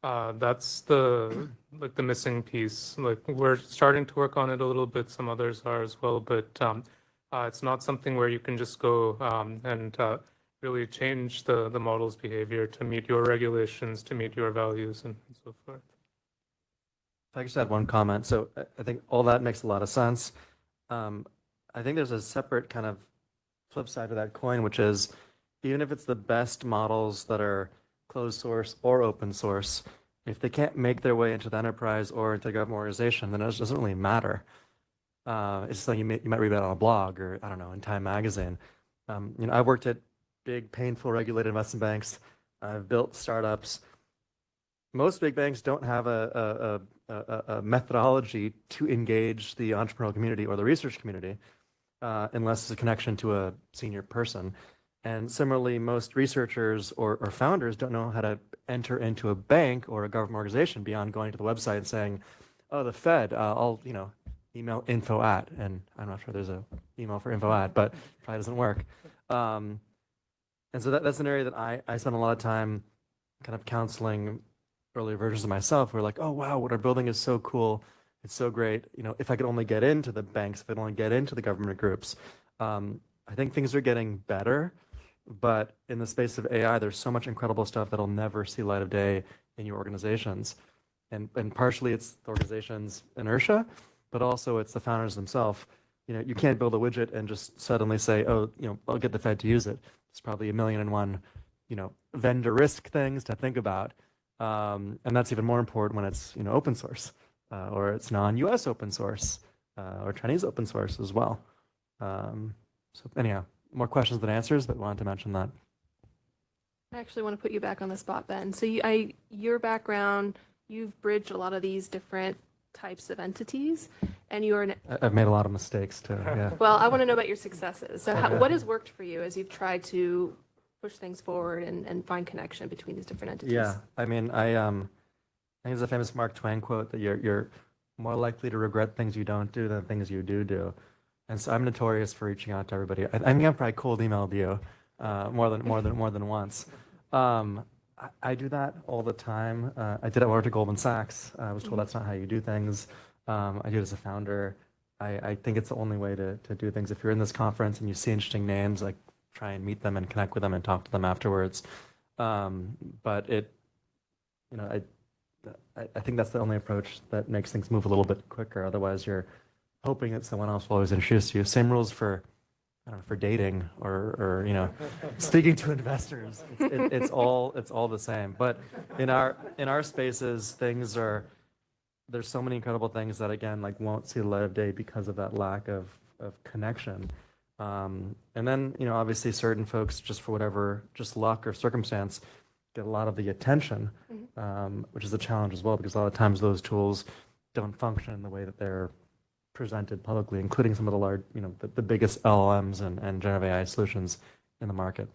S5: that's the missing piece. Like, we're starting to work on it a little bit. Some others are as well, but it's not something where you can just go and really change the model's behavior to meet your regulations, to meet your values, and so forth.
S21: If I could just add one comment. So I think all that makes a lot of sense. I think there's a separate kind of flip side to that coin, which is even if it's the best models that are closed source or open source, if they can't make their way into the enterprise or into the government organization, then it doesn't really matter. It's something you might read about on a blog or, I don't know, in Time magazine. I worked at big, painful, regulated investment banks. I've built startups. Most big banks don't have a methodology to engage the entrepreneurial community or the research community unless it's a connection to a senior person. And similarly, most researchers or founders don't know how to enter into a bank or a government organization beyond going to the website and saying, oh, the Fed, I'll email info at, and I'm not sure there's an email for info at, but probably doesn't work. And so that's an area that I spend a lot of time kind of counseling earlier versions of myself who are like, oh, wow, what we're building is so cool. It's so great. If I could only get into the banks, if I could only get into the government groups. I think things are getting better, but in the space of AI, there's so much incredible stuff that'll never see light of day in your organizations. And partially it's the organization's inertia, but also it's the founders themselves. You can't build a widget and just suddenly say, oh, I'll get the Fed to use it. It's probably 1,000,001, vendor risk things to think about. And that's even more important when it's, open source, or it's non-US open source, or Chinese open source as well. So anyhow, more questions than answers, but wanted to mention that.
S13: I actually want to put you back on the spot, Ben. So your background, you've bridged a lot of these different types of entities, and
S21: I've made a lot of mistakes too. Yeah.
S13: Well, I want to know about your successes. So what has worked for you as you've tried to push things forward and find connection between these different entities?
S21: Yeah, I mean, I think there's a famous Mark Twain quote that you're more likely to regret things you don't do than things you do. And so I'm notorious for reaching out to everybody. I think I've probably cold emailed you more than once. I do that all the time. I did it when I worked at Goldman Sachs. I was told that's not how you do things. I do it as a founder. I think it's the only way to do things. If you're in this conference and you see interesting names, like, try and meet them and connect with them and talk to them afterwards. But I think that's the only approach that makes things move a little bit quicker. Otherwise, you're hoping that someone else will always introduce you. Same rules for dating or speaking to investors. It's all the same. But in our spaces, there's so many incredible things that, again, like, won't see the light of day because of that lack of connection. And then, obviously certain folks, just for whatever, just luck or circumstance, get a lot of the attention, which is a challenge as well, because a lot of times those tools don't function in the way that they're presented publicly, including some of the large, the biggest LLMs and generative AI solutions in the market.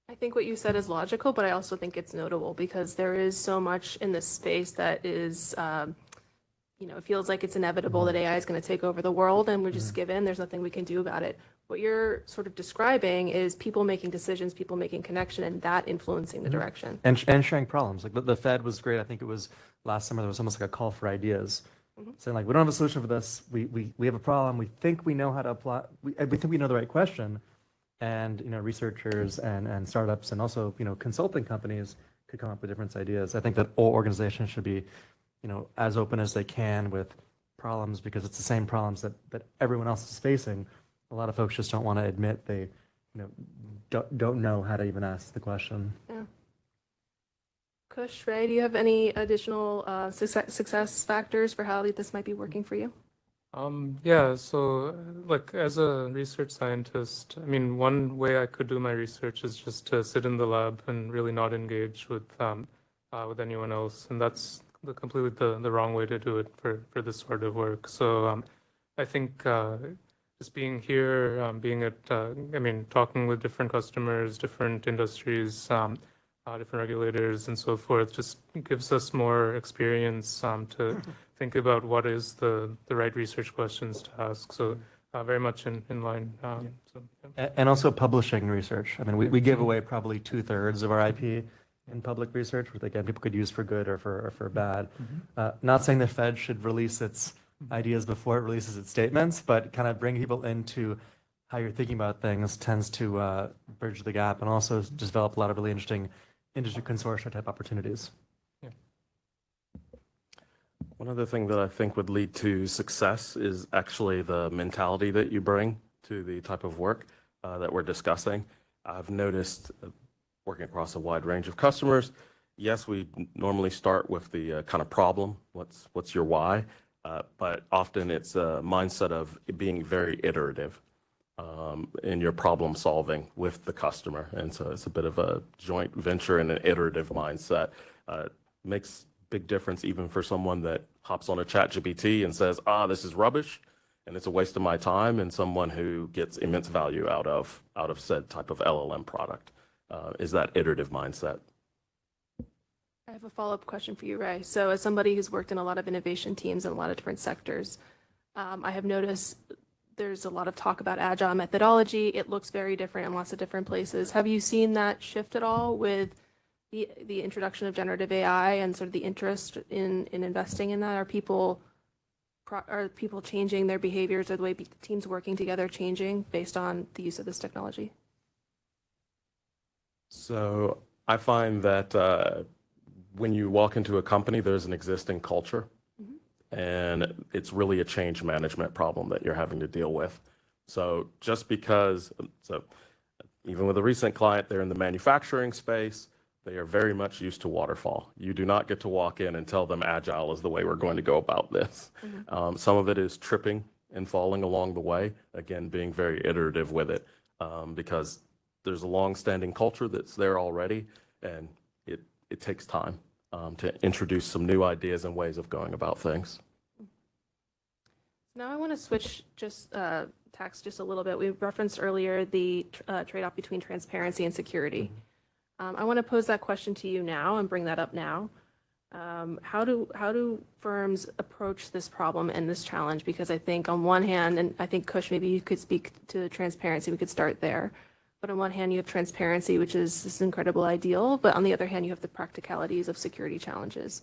S13: I think what you said is logical, but I also think it's notable because there is so much in this space that is it feels like it's inevitable that AI is going to take over the world and we're just given, there's nothing we can do about it. What you're sort of describing is people making decisions, people making connection, and that influencing the direction.
S21: And sharing problems. Like the Fed was great. I think it was last summer, there was almost like a call for ideas. Saying like, we don't have a solution for this. We have a problem. We think we know how to apply. We think we know the right question. And, researchers and startups and also, consulting companies could come up with different ideas. I think that all organizations should be, as open as they can with problems because it's the same problems that everyone else is facing. A lot of folks just don't want to admit they, don't know how to even ask the question.
S13: Yeah. Kush, Ray, do you have any additional success factors for how this might be working for you?
S5: Yeah, so like as a research scientist, I mean, one way I could do my research is just to sit in the lab and really not engage with anyone else, and that's completely the wrong way to do it for this sort of work. So I think just being here, being at, talking with different customers, different industries, different regulators and so forth, just gives us more experience to think about what is the right research questions to ask. So very much in line.
S21: And also publishing research. I mean, we give away probably 2/3 of our IP in public research, which again, people could use for good or for bad. Not saying the Fed should release its ideas before it releases its statements, but kind of bring people into how you're thinking about things tends to bridge the gap and also develop a lot of really interesting industry consortia type opportunities.
S5: Yeah.
S23: One other thing that I think would lead to success is actually the mentality that you bring to the type of work that we're discussing. I've noticed working across a wide range of customers, yes, we normally start with the kind of problem, what's your why, but often it's a mindset of being very iterative in your problem solving with the customer. And so it's a bit of a joint venture and an iterative mindset. Makes big difference even for someone that hops on a ChatGPT and says, this is rubbish and it's a waste of my time, and someone who gets immense value out of said type of LLM product is that iterative mindset.
S13: I have a follow-up question for you, Ray. So as somebody who's worked in a lot of innovation teams in a lot of different sectors, I have noticed there's a lot of talk about agile methodology. It looks very different in lots of different places. Have you seen that shift at all with the introduction of generative AI and sort of the interest in investing in that? Are people changing their behaviors or the way teams working together changing based on the use of this technology?
S23: So I find that when you walk into a company, there's an existing culture. And it's really a change management problem that you're having to deal with. So just because, even with a recent client, they're in the manufacturing space, they are very much used to waterfall. You do not get to walk in and tell them agile is the way we're going to go about this. Some of it is tripping and falling along the way, again, being very iterative with it, because there's a long-standing culture that's there already, and it takes time to introduce some new ideas and ways of going about things.
S13: Now I want to switch tax just a little bit. We referenced earlier the trade-off between transparency and security. I want to pose that question to you now and bring that up now. How do firms approach this problem and this challenge? Because I think on one hand, and I think Kush, maybe you could speak to transparency, we could start there. But on one hand, you have transparency, which is this incredible ideal. But on the other hand, you have the practicalities of security challenges.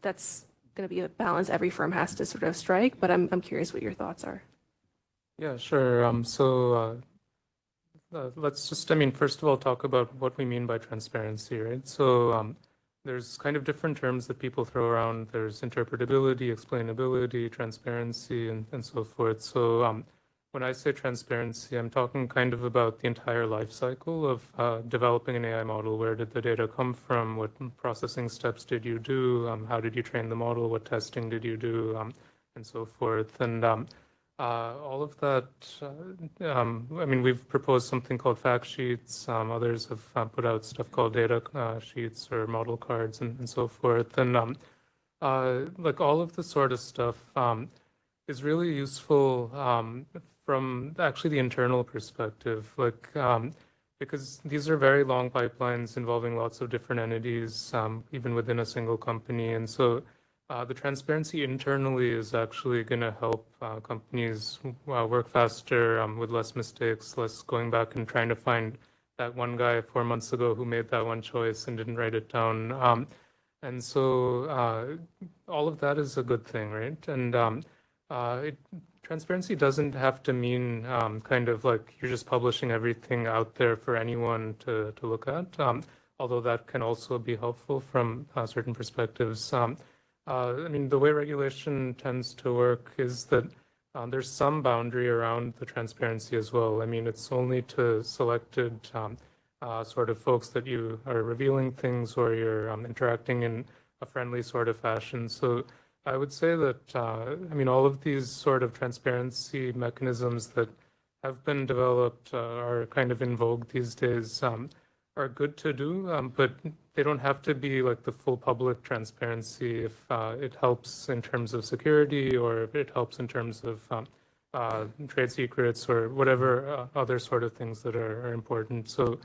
S13: That's going to be a balance every firm has to sort of strike. But I'm curious what your thoughts are.
S5: Yeah, sure. Let's just, first of all, talk about what we mean by transparency, right? So there's kind of different terms that people throw around. There's interpretability, explainability, transparency, and so forth. So when I say transparency, I'm talking kind of about the entire life cycle of developing an AI model. Where did the data come from? What processing steps did you do? How did you train the model? What testing did you do? And so forth. And all of that, we've proposed something called fact sheets. Others have put out stuff called data sheets or model cards and so forth. And like all of this sort of stuff is really useful from actually the internal perspective, because these are very long pipelines involving lots of different entities, even within a single company. And so the transparency internally is actually going to help companies work faster with less mistakes, less going back and trying to find that one guy 4 months ago who made that one choice and didn't write it down. And so all of that is a good thing, right? And transparency doesn't have to mean kind of like you're just publishing everything out there for anyone to look at, although that can also be helpful from certain perspectives. I mean, the way regulation tends to work is that there's some boundary around the transparency as well. I mean, it's only to selected sort of folks that you are revealing things or you're interacting in a friendly sort of fashion. So I would say that, I mean, all of these sort of transparency mechanisms that have been developed are kind of in vogue these days, are good to do, but they don't have to be like the full public transparency if it helps in terms of security or if it helps in terms of trade secrets or whatever other sort of things that are important. So,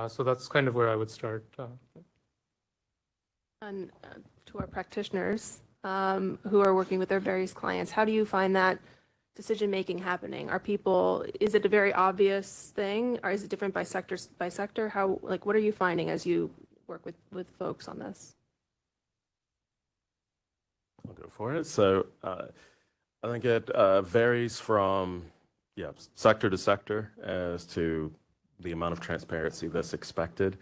S5: so that's kind of where I would start.
S13: And to our practitioners who are working with their various clients, how do you find that decision making happening? Are people, is it a very obvious thing, or is it different by sector? How, like, what are you finding as you work with folks on this?
S23: I'll go for it. So I think it varies from sector to sector as to the amount of transparency that's expected.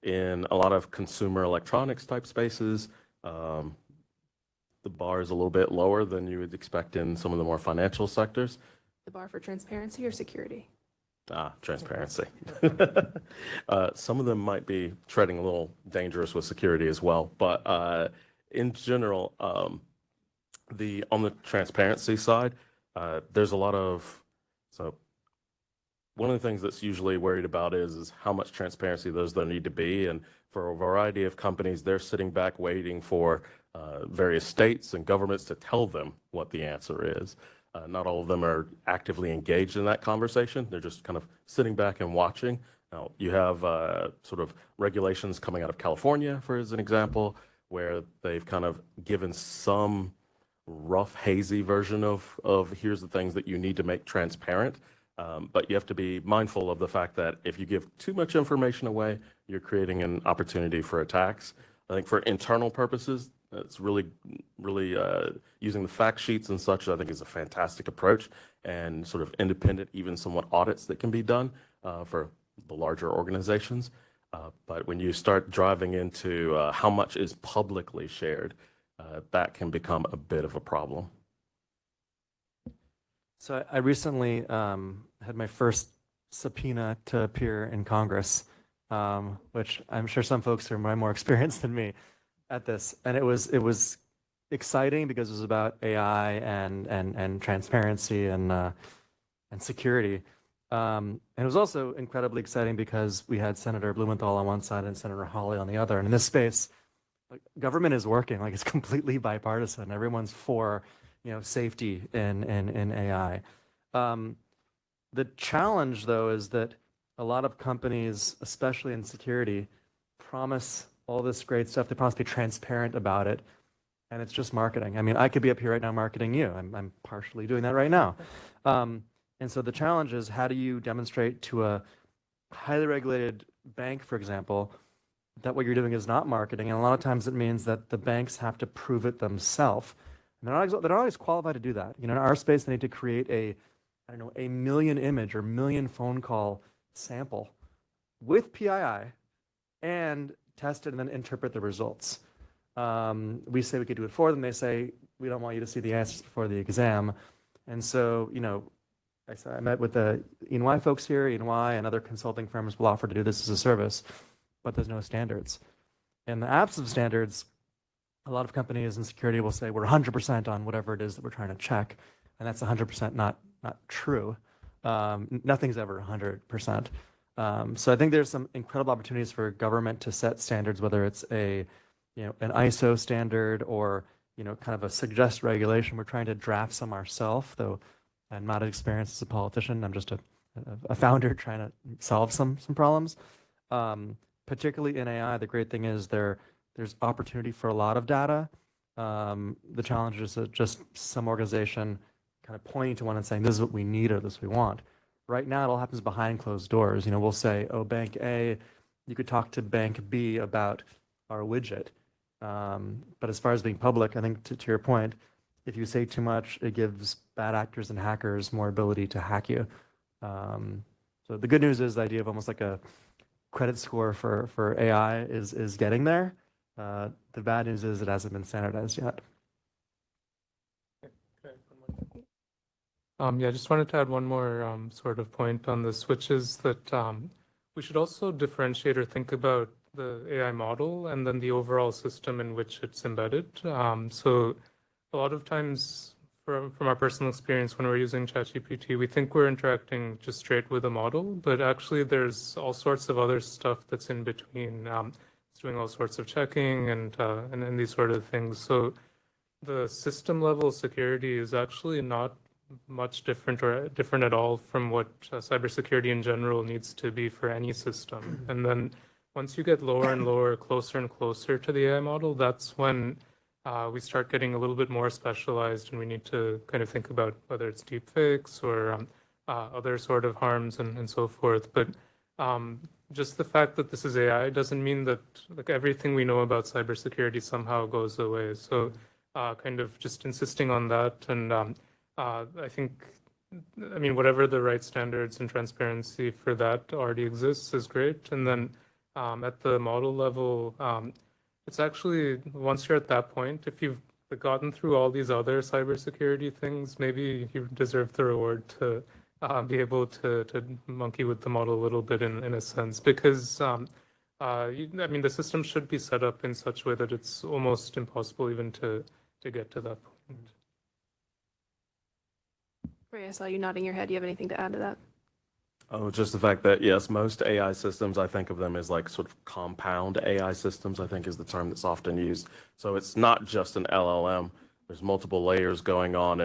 S23: In a lot of consumer electronics type spaces, the bar is a little bit lower than you would expect in some of the more financial sectors.
S13: The bar for transparency or security?
S23: Transparency. Some of them might be treading a little dangerous with security as well, but in general, on the transparency side, there's a lot of, so one of the things that's usually worried about is how much transparency there need to be, and for a variety of companies, they're sitting back waiting for various states and governments to tell them what the answer is. Not all of them are actively engaged in that conversation. They're just kind of sitting back and watching. Now, you have sort of regulations coming out of California, for as an example, where they've kind of given some rough, hazy version of here's the things that you need to make transparent. But you have to be mindful of the fact that if you give too much information away, you're creating an opportunity for attacks. I think for internal purposes, it's really using the fact sheets and such, I think is a fantastic approach, and sort of independent, even somewhat audits that can be done for the larger organizations. But when you start driving into how much is publicly shared, that can become a bit of a problem.
S21: So I recently had my first subpoena to appear in Congress, which I'm sure some folks are more experienced than me at this, and it was exciting because it was about AI and transparency and security. And it was also incredibly exciting because we had Senator Blumenthal on one side and Senator Hawley on the other. And in this space, like, government is working, like it's completely bipartisan. Everyone's for safety in AI. The challenge, though, is that a lot of companies, especially in security, promise all this great stuff. They promise to be transparent about it, and it's just marketing. I mean, I could be up here right now marketing you. I'm partially doing that right now. And so the challenge is, how do you demonstrate to a highly regulated bank, for example, that what you're doing is not marketing? And a lot of times it means that the banks have to prove it themselves. And they're not always qualified to do that. In our space, they need to create a 1 million image or 1 million phone call sample with PII and test it and then interpret the results. We say we could do it for them. They say, we don't want you to see the answers before the exam. And so, I met with the E&Y folks here. E&Y and other consulting firms will offer to do this as a service, but there's no standards. In the absence of standards, a lot of companies in security will say we're 100% on whatever it is that we're trying to check, and that's 100% not true. Nothing's ever 100%. So I think there's some incredible opportunities for government to set standards, whether it's an ISO standard or kind of a suggested regulation. We're trying to draft some ourselves, though I'm not experienced as a politician. I'm just a founder trying to solve some problems. Particularly in AI, the great thing is there's opportunity for a lot of data, The challenge is that just some organization kind of pointing to one and saying, this is what we need or this we want. Right now, it all happens behind closed doors. We'll say, oh, Bank A, you could talk to Bank B about our widget. But as far as being public, I think to your point, if you say too much, it gives bad actors and hackers more ability to hack you. So the good news is the idea of almost like a credit score for AI is getting there. The bad news is it hasn't been standardized yet.
S5: Yeah, I just wanted to add one more sort of point on this, which is that we should also differentiate or think about the AI model and then the overall system in which it's embedded. So a lot of times from our personal experience when we're using ChatGPT, we think we're interacting just straight with a model, but actually there's all sorts of other stuff that's in between. It's doing all sorts of checking and these sort of things. So the system level security is actually not much different or different at all from what cybersecurity in general needs to be for any system. And then once you get lower and lower, closer and closer to the AI model, that's when we start getting a little bit more specialized, and we need to kind of think about whether it's deepfakes or other sort of harms and so forth. But just the fact that this is AI doesn't mean that like everything we know about cybersecurity somehow goes away. So kind of just insisting on that, and I think, I mean, whatever the right standards and transparency for that already exists is great. And then at the model level, it's actually, once you're at that point, if you've gotten through all these other cybersecurity things, maybe you deserve the reward to be able to monkey with the model a little bit in a sense, because I mean, the system should be set up in such a way that it's almost impossible even to get to that point.
S13: Ray, I saw you nodding your head. Do you have anything to add to that?
S23: Oh, just the fact that, yes, most AI systems, I think of them as like sort of compound AI systems, I think is the term that's often used. So it's not just an LLM. There's multiple layers going on,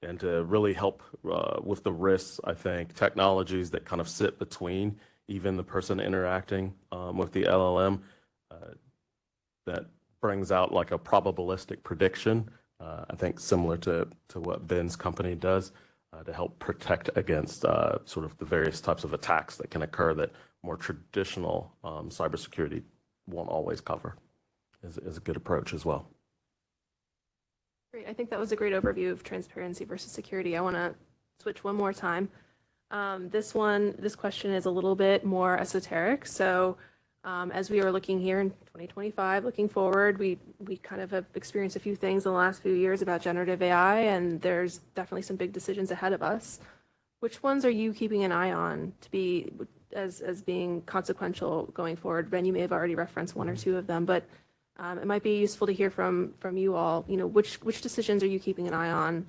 S23: and to really help with the risks, I think technologies that kind of sit between even the person interacting with the LLM that brings out like a probabilistic prediction, I think similar to what Ben's company does. To help protect against sort of the various types of attacks that can occur that more traditional cybersecurity won't always cover is a good approach as well.
S13: Great. I think that was a great overview of transparency versus security. I want to switch one more time. This question is a little bit more esoteric. So as we are looking here in 2025, looking forward, we kind of have experienced a few things in the last few years about generative AI, and there's definitely some big decisions ahead of us. Which ones are you keeping an eye on to be as being consequential going forward? Ben, you may have already referenced one or two of them, but it might be useful to hear from you all. Which decisions are you keeping an eye on?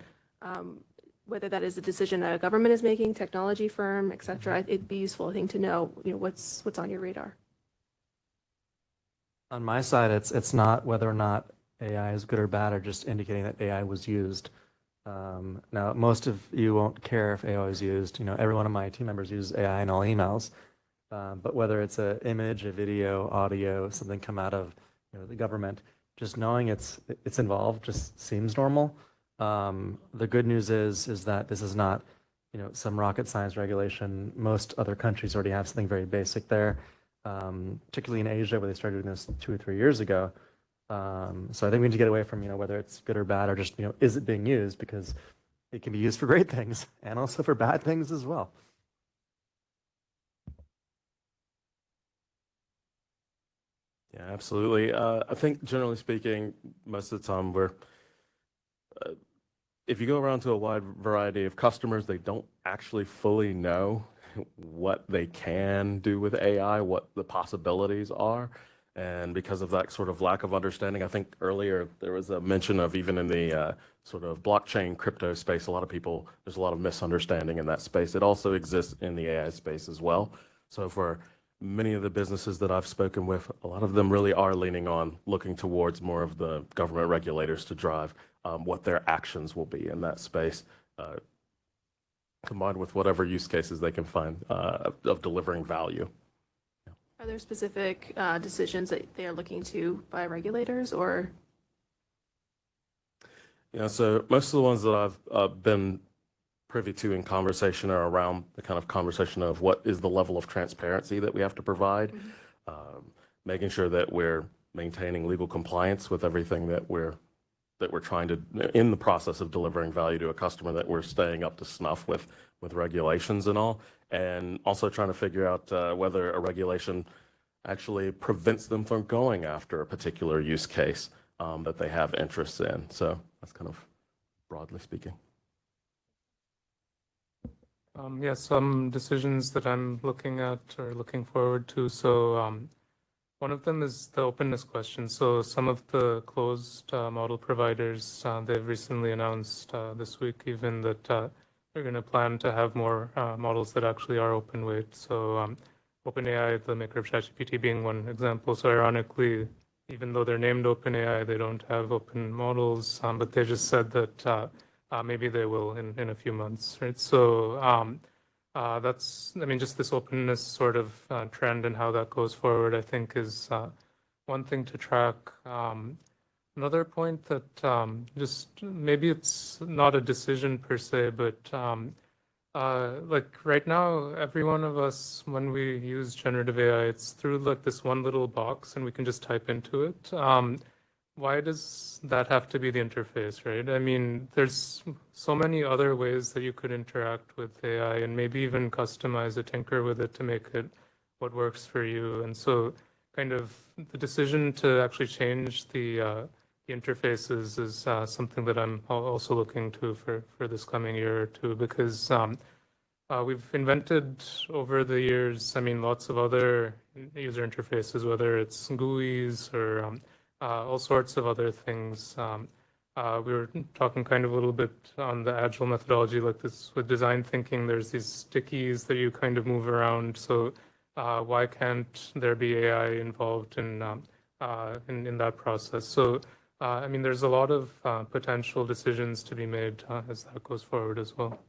S13: Whether that is a decision a government is making, technology firm, et cetera. It'd be useful, I think, to know what's on your radar.
S21: On my side, it's not whether or not AI is good or bad, or just indicating that AI was used. Now, most of you won't care if AI is used. Every one of my team members uses AI in all emails. But whether it's an image, a video, audio, something come out of the government, just knowing it's involved just seems normal. The good news is that this is not some rocket science regulation. Most other countries already have something very basic there. Particularly in Asia, where they started doing this 2 or 3 years ago. So I think we need to get away from whether it's good or bad, or just is it being used, because it can be used for great things and also for bad things as well.
S23: Yeah, absolutely. I think generally speaking, most of the time if you go around to a wide variety of customers, they don't actually fully know what they can do with AI, what the possibilities are. And because of that sort of lack of understanding, I think earlier there was a mention of, even in the sort of blockchain crypto space, there's a lot of misunderstanding in that space. It also exists in the AI space as well. So for many of the businesses that I've spoken with, a lot of them really are leaning on looking towards more of the government regulators to drive what their actions will be in that space. Combined with whatever use cases they can find of delivering value.
S13: Are there specific decisions that they are looking to by regulators, or?
S23: Yeah, so most of the ones that I've been privy to in conversation are around the kind of conversation of what is the level of transparency that we have to provide, making sure that we're maintaining legal compliance with everything that we're trying to, in the process of delivering value to a customer, that we're staying up to snuff with regulations and all, and also trying to figure out whether a regulation actually prevents them from going after a particular use case that they have interests in. So that's kind of broadly speaking.
S5: Yeah, some decisions that I'm looking at or looking forward to. So one of them is the openness question. So some of the closed model providers, they've recently announced this week even that they're going to plan to have more models that actually are open weight. So OpenAI, the maker of ChatGPT, being one example. So ironically, even though they're named OpenAI, they don't have open models, but they just said that maybe they will in a few months, right? So that's, I mean, just this openness sort of trend and how that goes forward, I think is one thing to track. Another point that just maybe it's not a decision per se, but like right now, every one of us, when we use generative AI, it's through like this one little box and we can just type into it. Why does that have to be the interface, right? I mean, there's so many other ways that you could interact with AI and maybe even customize it, tinker with it to make it what works for you. And so kind of the decision to actually change the interfaces is something that I'm also looking to for this coming year or two, because we've invented over the years, I mean, lots of other user interfaces, whether it's GUIs or all sorts of other things. We were talking kind of a little bit on the agile methodology, like this with design thinking, there's these stickies that you kind of move around. So why can't there be AI involved in that process? So I mean, there's a lot of potential decisions to be made as that goes forward as well.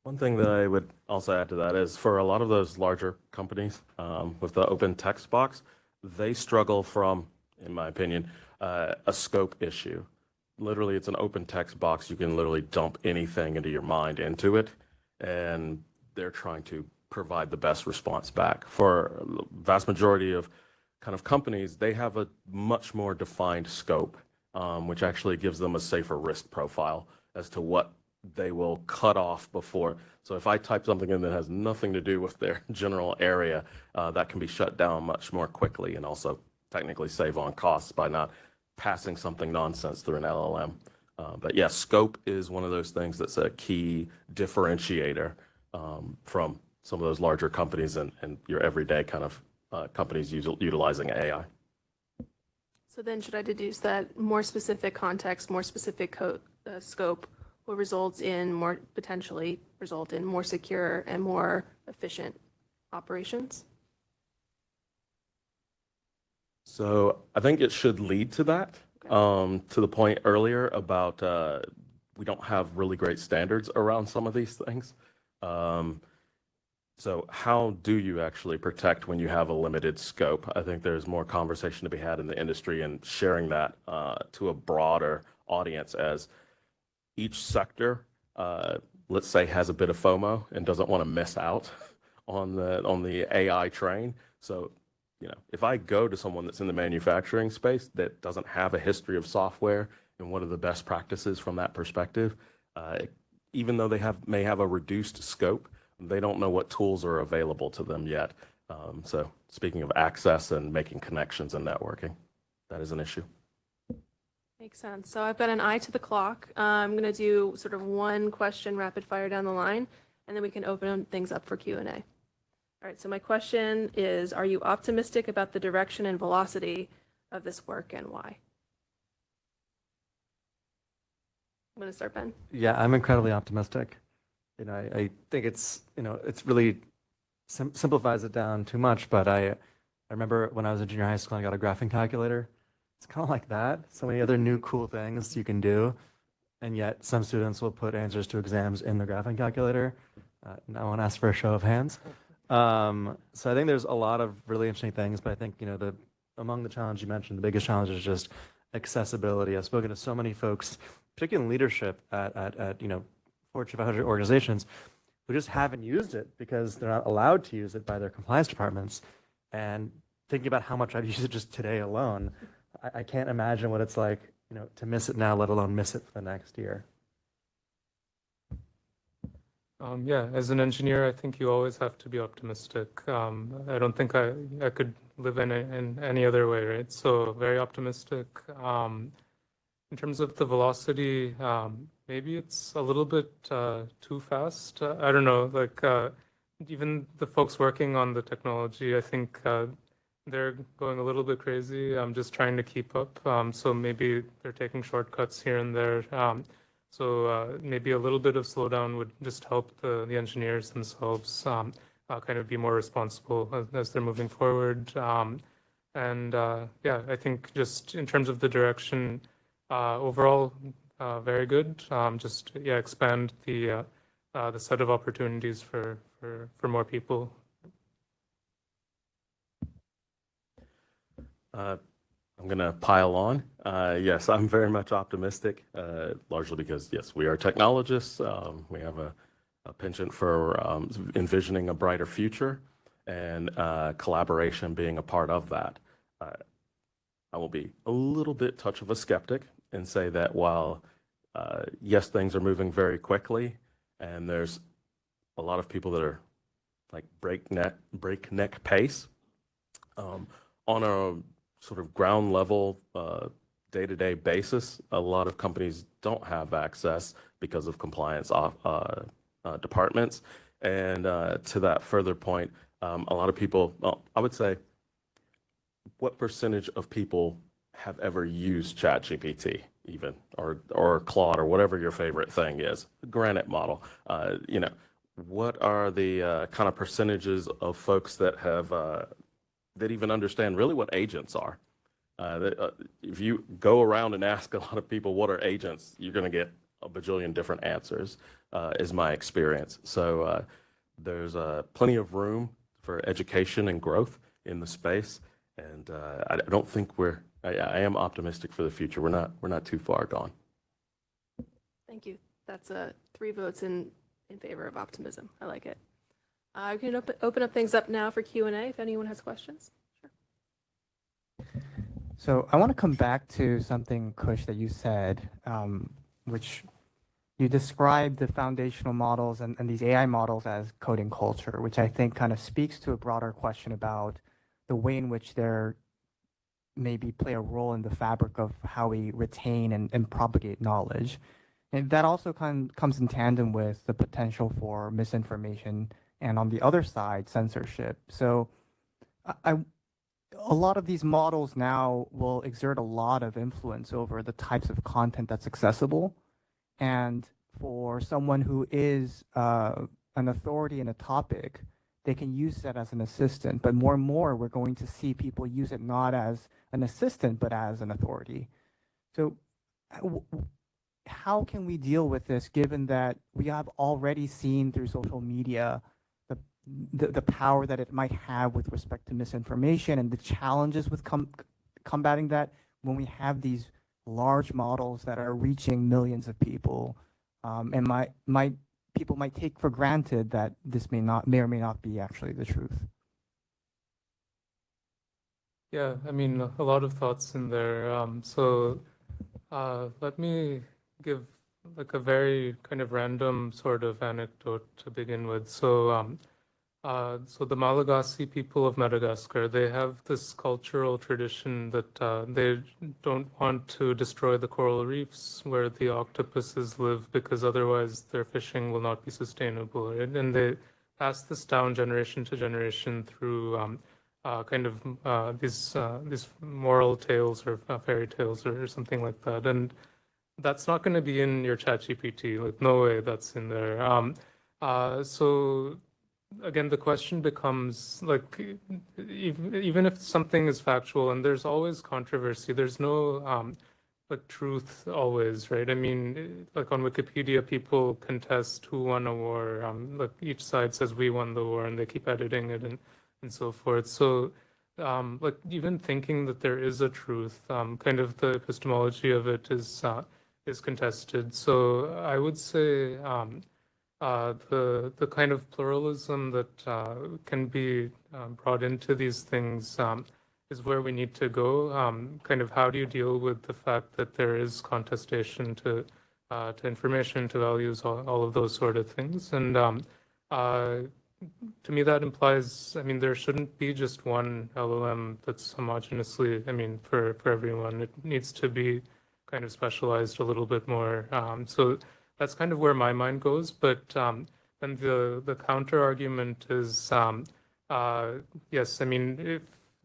S23: One thing that I would also add to that is for a lot of those larger companies with the open text box, they struggle from, in my opinion, a scope issue. Literally, it's an open text box. You can literally dump anything into your mind into it, and they're trying to provide the best response back. For the vast majority of kind of companies, they have a much more defined scope, which actually gives them a safer risk profile as to what they will cut off before. So if I type something in that has nothing to do with their general area, that can be shut down much more quickly and also technically save on costs by not passing something nonsense through an LLM. But yeah, scope is one of those things that's a key differentiator from some of those larger companies and your everyday kind of companies utilizing AI.
S13: So then should I deduce that more specific context, more specific scope will potentially result in more secure and more efficient operations?
S23: So I think it should lead to that, to the point earlier about we don't have really great standards around some of these things. So how do you actually protect when you have a limited scope? I think there's more conversation to be had in the industry and sharing that to a broader audience, as each sector, let's say, has a bit of FOMO and doesn't want to miss out on the AI train. So, you know, if I go to someone that's in the manufacturing space that doesn't have a history of software and what are the best practices from that perspective, even though they may have a reduced scope, they don't know what tools are available to them yet. So speaking of access and making connections and networking, that is an issue.
S13: Makes sense. So I've got an eye to the clock. I'm going to do sort of one question rapid fire down the line, and then we can open things up for Q&A. All right, so my question is, are you optimistic about the direction and velocity of this work, and why? I'm going to start, Ben.
S21: Yeah, I'm incredibly optimistic. You know, I think it's, you know, it's really simplifies it down too much, but I remember when I was in junior high school, I got a graphing calculator. It's kind of like that. So many other new cool things you can do. And yet some students will put answers to exams in the graphing calculator. And I won't ask for a show of hands. So I think there's a lot of really interesting things, but I think, you know, among the challenge you mentioned, the biggest challenge is just accessibility. I've spoken to so many folks, particularly in leadership at Fortune 500 organizations, who just haven't used it because they're not allowed to use it by their compliance departments. And thinking about how much I've used it just today alone, I can't imagine what it's like, to miss it now, let alone miss it for the next year.
S5: Yeah, as an engineer, I think you always have to be optimistic. I don't think I could live in any other way, right? So very optimistic. In terms of the velocity, maybe it's a little bit too fast. I don't know, even the folks working on the technology, I think they're going a little bit crazy. I'm just trying to keep up. So maybe they're taking shortcuts here and there. So maybe a little bit of slowdown would just help the engineers themselves kind of be more responsible as they're moving forward. Yeah, I think just in terms of the direction, overall, very good. Expand the set of opportunities for more people.
S23: I'm going to pile on. Yes, I'm very much optimistic, largely because, yes, we are technologists. We have a penchant for envisioning a brighter future and collaboration being a part of that. I will be a little bit touch of a skeptic and say that while, yes, things are moving very quickly and there's a lot of people that are like breakneck pace, on a sort of ground level, day-to-day basis, a lot of companies don't have access because of compliance departments. And to that further point, a lot of people, well, I would say, what percentage of people have ever used ChatGPT even, or Claude, or whatever your favorite thing is, Granite model? What are the kind of percentages of folks that have that even understand really what agents are? If you go around and ask a lot of people what are agents, you're going to get a bajillion different answers, is my experience. So there's plenty of room for education and growth in the space, and I don't think I am optimistic for the future. We're not too far gone.
S13: Thank you. That's 3 votes in favor of optimism. I like it. I can open up things up now for Q&A if anyone has questions. Sure.
S2: So I want to come back to something, Kush, that you said, which you described the foundational models and these AI models as coding culture, which I think kind of speaks to a broader question about the way in which they're maybe play a role in the fabric of how we retain and propagate knowledge. And that also comes in tandem with the potential for misinformation and, on the other side, censorship. So a lot of these models now will exert a lot of influence over the types of content that's accessible. And for someone who is an authority in a topic, they can use that as an assistant. But more and more, we're going to see people use it not as an assistant, but as an authority. So how can we deal with this, given that we have already seen through social media the power that it might have with respect to misinformation and the challenges with combating that when we have these large models that are reaching millions of people, and people might take for granted that this may or may not be actually the truth?
S5: Yeah, I mean, a lot of thoughts in there. Let me give like a very kind of random sort of anecdote to begin with. So the Malagasy people of Madagascar, they have this cultural tradition that they don't want to destroy the coral reefs where the octopuses live, because otherwise their fishing will not be sustainable. Right? And they pass this down generation to generation through these moral tales or fairy tales or something like that. And that's not going to be in your ChatGPT. Like, no way that's in there. So again, the question becomes, like, even if something is factual, and there's always controversy, there's no like truth always, right? I mean, like on Wikipedia, people contest who won a war. Like each side says we won the war, and they keep editing it and so forth. So like even thinking that there is a truth, kind of the epistemology of it is contested. So I would say the kind of pluralism that can be brought into these things is where we need to go. Kind of how do you deal with the fact that there is contestation to information, to values, all of those sort of things. And to me, that implies, I mean, there shouldn't be just one LLM that's homogeneously, I mean, for everyone. It needs to be kind of specialized a little bit more. So that's kind of where my mind goes. But then the counter argument is, yes, I mean, if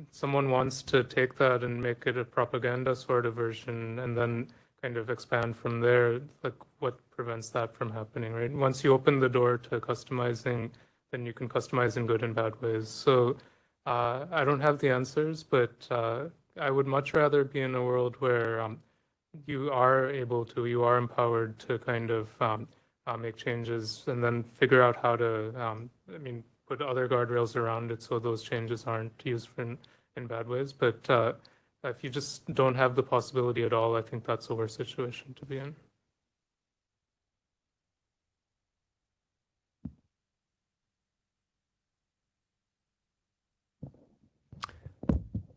S5: someone wants to take that and make it a propaganda sort of version and then kind of expand from there, like what prevents that from happening, right? Once you open the door to customizing, then you can customize in good and bad ways. So I don't have the answers, but I would much rather be in a world where you are empowered to kind of make changes and then figure out how to, I mean, put other guardrails around it so those changes aren't used in bad ways. But if you just don't have the possibility at all, I think that's a worse situation to be in.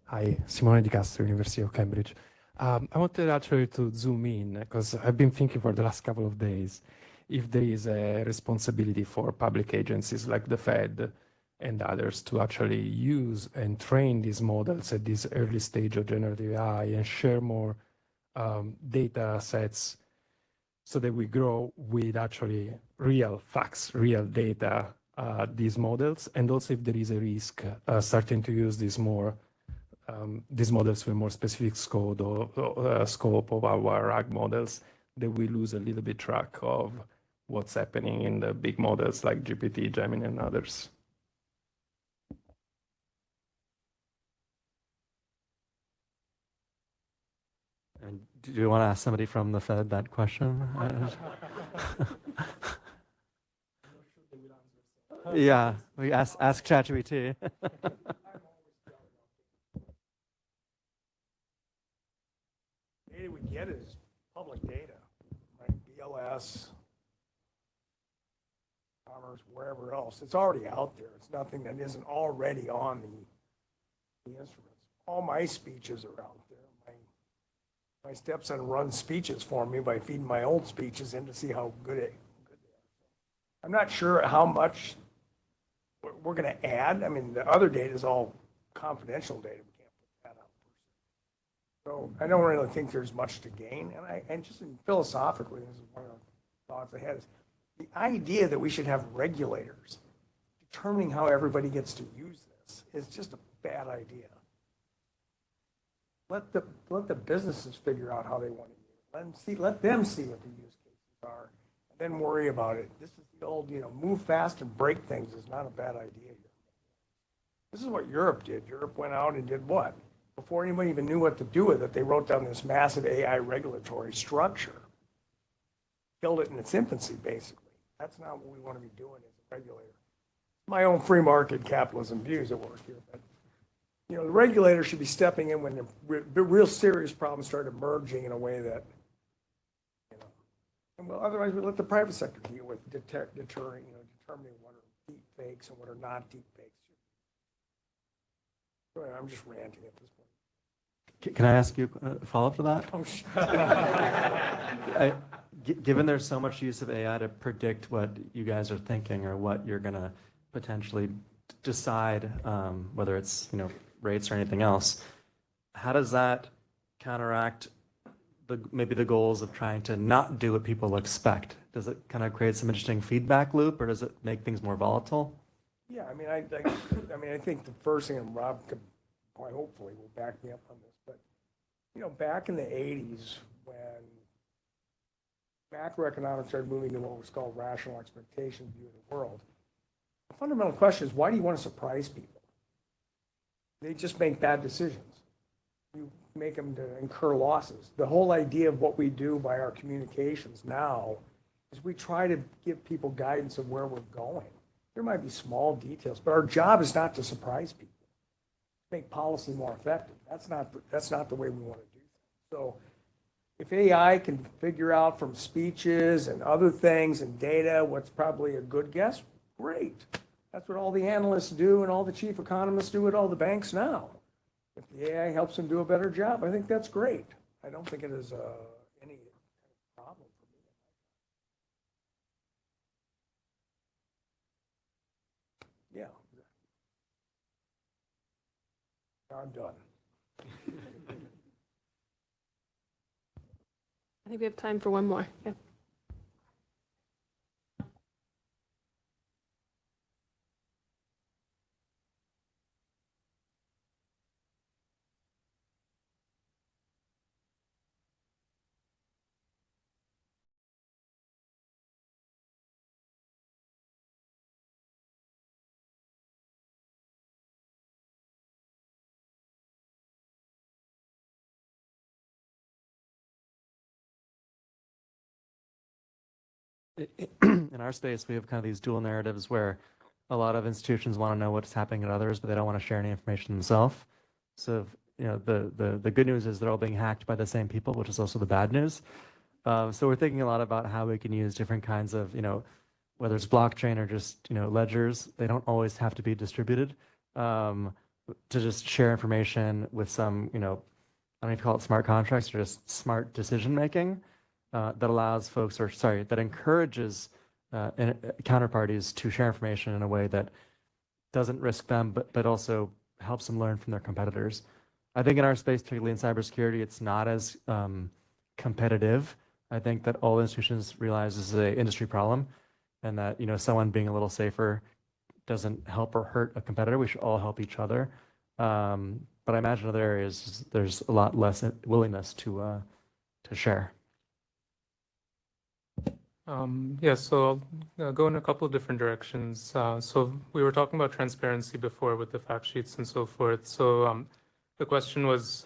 S15: Hi, Simone Di Castro, University of Cambridge. I wanted actually to zoom in because I've been thinking for the last couple of days if there is a responsibility for public agencies like the Fed and others to actually use and train these models at this early stage of generative AI and share more data sets so that we grow with actually real facts, real data, these models, and also if there is a risk starting to use these models with more specific scope of our RAG models, that we lose a little bit track of what's happening in the big models like GPT, Gemini, and others.
S21: And do you want to ask somebody from the Fed that question? Yeah, we ask ChatGPT.
S19: Data we get is public data, right? BLS, Commerce, wherever else. It's already out there. It's nothing that isn't already on the instruments. All my speeches are out there. My stepson runs speeches for me by feeding my old speeches in to see how good they are. I'm not sure how much we're going to add. I mean, the other data is all confidential data. We can't put that out. So I don't really think there's much to gain. And just philosophically, this is one of the thoughts I had, is the idea that we should have regulators determining how everybody gets to use this is just a bad idea. Let the businesses figure out how they want to use it. Let them see what the use cases are, and then worry about it. This is the old, move fast and break things is not a bad idea here. This is what Europe did. Europe went out and did what? Before anybody even knew what to do with it, they wrote down this massive AI regulatory structure. Killed it in its infancy, basically. That's not what we want to be doing as a regulator. My own free market capitalism views at work here, but the regulator should be stepping in when the real serious problems start emerging in a way that, and otherwise we let the private sector deal with determining what are deep fakes and what are not deep fakes. I'm just ranting at this point.
S21: Can I ask you a follow-up to that?
S19: Oh,
S21: given there's so much use of AI to predict what you guys are thinking or what you're going to potentially decide, whether it's rates or anything else, how does that counteract maybe the goals of trying to not do what people expect? Does it kind of create some interesting feedback loop, or does it make things more volatile?
S19: Yeah, I mean, I think the first thing, and Rob could hopefully will back me up on this, but back in the 80s when macroeconomics started moving to what was called rational expectation view of the world, the fundamental question is, why do you want to surprise people? They just make bad decisions. You make them to incur losses. The whole idea of what we do by our communications now is we try to give people guidance of where we're going. There might be small details, but our job is not to surprise people. make policy more effective. That's not the way we want to do things. So if AI can figure out from speeches and other things and data what's probably a good guess, great. That's what all the analysts do and all the chief economists do at all the banks now. If the AI helps them do a better job, I think that's great. I don't think it is any problem for me. Yeah. I'm done.
S13: I think we have time for one more. Yeah.
S21: In our space, we have kind of these dual narratives where a lot of institutions want to know what's happening at others, but they don't want to share any information themselves. So, the good news is they're all being hacked by the same people, which is also the bad news. So we're thinking a lot about how we can use different kinds of, whether it's blockchain or just, ledgers, they don't always have to be distributed, to just share information with some, I don't know if you call it smart contracts or just smart decision making. That allows folks, that encourages counterparties to share information in a way that doesn't risk them, but also helps them learn from their competitors. I think in our space, particularly in cybersecurity, it's not as competitive. I think that all institutions realize this is an industry problem, and that someone being a little safer doesn't help or hurt a competitor. We should all help each other. But I imagine other areas there's a lot less willingness to share.
S5: Yeah, so I'll go in a couple of different directions. So we were talking about transparency before with the fact sheets and so forth. So the question was,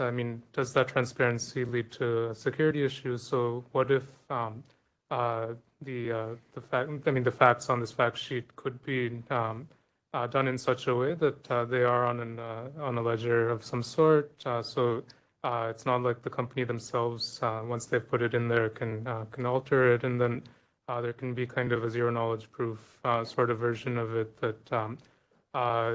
S5: does that transparency lead to security issues? So what if the facts on this fact sheet could be done in such a way that they are on a ledger of some sort? So it's not like the company themselves, once they've put it in there, can alter it, and then there can be kind of a zero knowledge proof sort of version of it that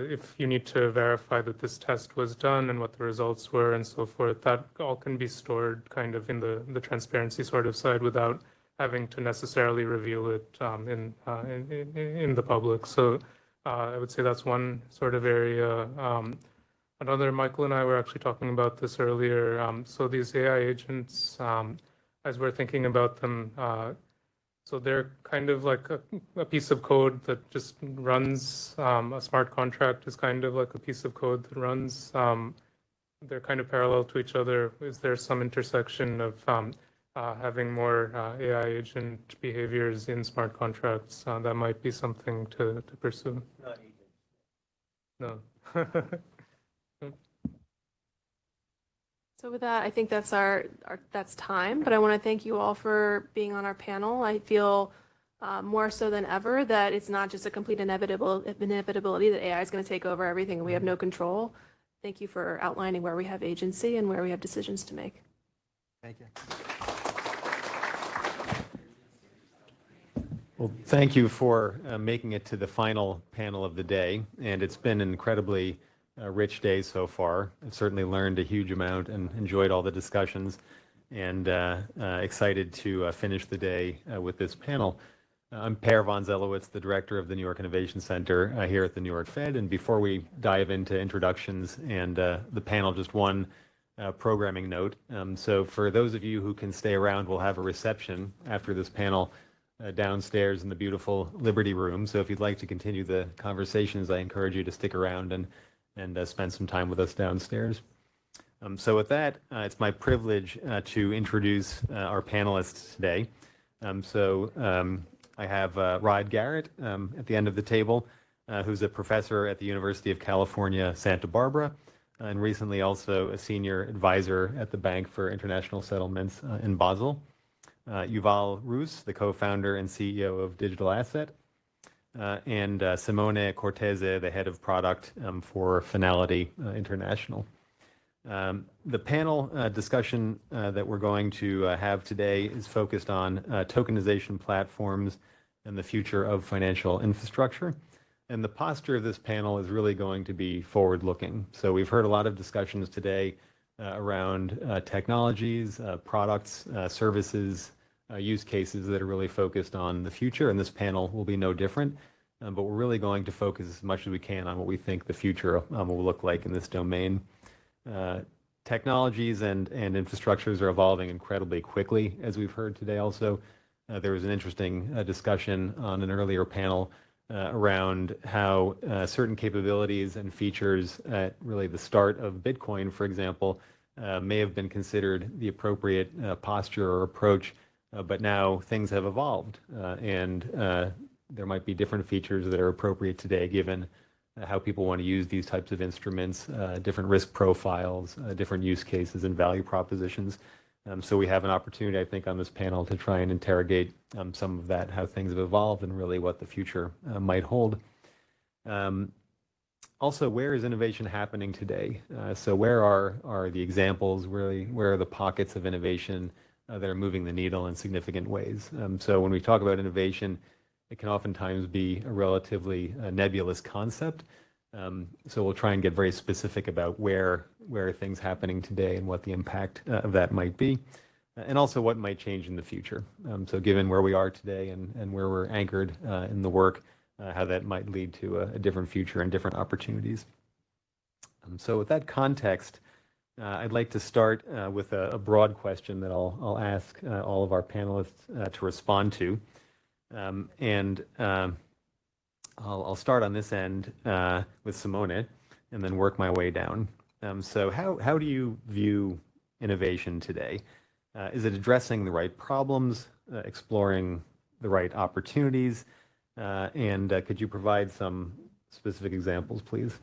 S5: if you need to verify that this test was done and what the results were and so forth, that all can be stored kind of in the transparency sort of side without having to necessarily reveal it in the public. So I would say that's one sort of area. Another, Michael and I were actually talking about this earlier. So these AI agents, as we're thinking about them, so they're kind of like a piece of code that just runs. A smart contract is kind of like a piece of code that runs. They're kind of parallel to each other. Is there some intersection of having more AI agent behaviors in smart contracts? That might be something to pursue.
S12: Not agents.
S5: No.
S13: So with that, I think that's that's time, but I want to thank you all for being on our panel. I feel more so than ever that it's not just a complete inevitability that AI is going to take over everything and we have no control. Thank you for outlining where we have agency and where we have decisions to make.
S1: Thank you. Well, thank you for making it to the final panel of the day, and it's been an incredibly rich day so far. I've certainly learned a huge amount and enjoyed all the discussions, and excited to finish the day with this panel. I'm Per von Zelowitz, the director of the New York Innovation Center here at the New York Fed, and before we dive into introductions and the panel, just one programming note. So for those of you who can stay around, we'll have a reception after this panel downstairs in the beautiful Liberty Room. So if you'd like to continue the conversations, I encourage you to stick around and spend some time with us downstairs. So with that, it's my privilege to introduce our panelists today. I have Rod Garrett at the end of the table, who's a professor at the University of California, Santa Barbara, and recently also a senior advisor at the Bank for International Settlements in Basel. Yuval Rus, the co-founder and CEO of Digital Asset. and Simone Cortese, the head of product for Finality International. The panel discussion that we're going to have today is focused on tokenization platforms and the future of financial infrastructure. And the posture of this panel is really going to be forward-looking. So we've heard a lot of discussions today around technologies, products, services, use cases that are really focused on the future, and this panel will be no different. But we're really going to focus as much as we can on what we think the future will look like in this domain. Technologies and infrastructures are evolving incredibly quickly, as we've heard today also. There was an interesting discussion on an earlier panel around how certain capabilities and features at really the start of Bitcoin, for example, may have been considered the appropriate posture or approach, but now things have evolved, and there might be different features that are appropriate today given how people want to use these types of instruments, different risk profiles, different use cases and value propositions. So we have an opportunity, I think, on this panel to try and interrogate some of that, how things have evolved and really what the future might hold. Also, where is innovation happening today? So where are the examples, really, where are the pockets of innovation that are moving the needle in significant ways? So when we talk about innovation, it can oftentimes be a relatively nebulous concept. So we'll try and get very specific about where are things happening today and what the impact of that might be, and also what might change in the future. So given where we are today and where we're anchored in the work, how that might lead to a different future and different opportunities. So with that context, I'd like to start with a broad question that I'll ask all of our panelists to respond to. I'll start on this end with Simone and then work my way down. So how do you view innovation today? Is it addressing the right problems, exploring the right opportunities? And could you provide some specific examples, please?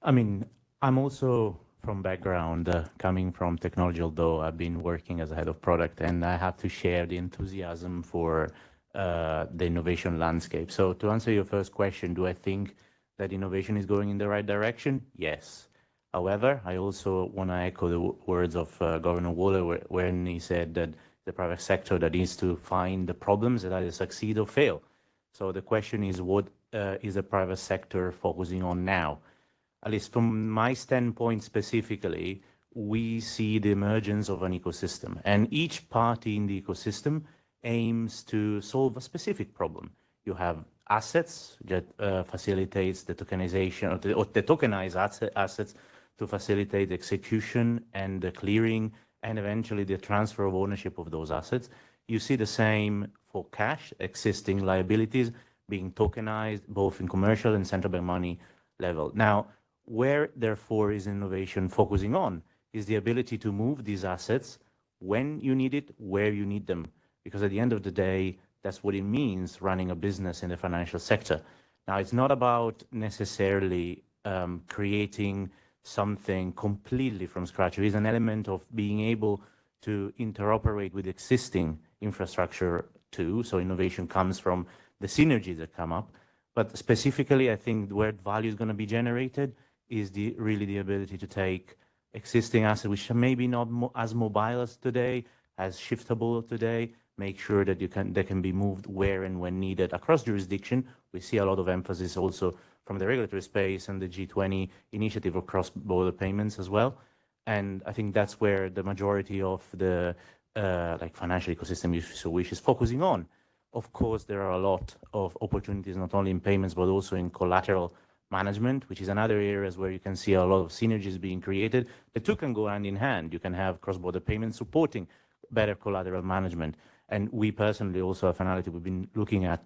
S16: I mean, I'm also from background coming from technology, although I've been working as a head of product, and I have to share the enthusiasm for the innovation landscape. So to answer your first question, do I think that innovation is going in the right direction? Yes. However, I also want to echo the words of Governor Waller when he said that the private sector that needs to find the problems that either succeed or fail. So the question is, what is the private sector focusing on now? At least from my standpoint specifically, we see the emergence of an ecosystem, and each party in the ecosystem aims to solve a specific problem. You have assets that facilitates the tokenization, or the tokenized assets to facilitate execution and the clearing and eventually the transfer of ownership of those assets. You see the same for cash, existing liabilities being tokenized both in commercial and central bank money level. Now, where therefore is innovation focusing on is the ability to move these assets when you need it, where you need them. Because at the end of the day, that's what it means running a business in the financial sector. Now, it's not about necessarily creating something completely from scratch. There is an element of being able to interoperate with existing infrastructure too. So innovation comes from the synergies that come up. But specifically, I think where value is going to be generated is really the ability to take existing assets, which are maybe not as mobile as today, as shiftable today, make sure that they can be moved where and when needed across jurisdiction. We see a lot of emphasis also from the regulatory space and the G20 initiative of cross-border payments as well. And I think that's where the majority of the financial ecosystem, if so wish, is focusing on. Of course, there are a lot of opportunities, not only in payments, but also in collateral management, which is another areas where you can see a lot of synergies being created. The two can go hand in hand. You can have cross-border payments supporting better collateral management. And we personally also at Finality, we've been looking at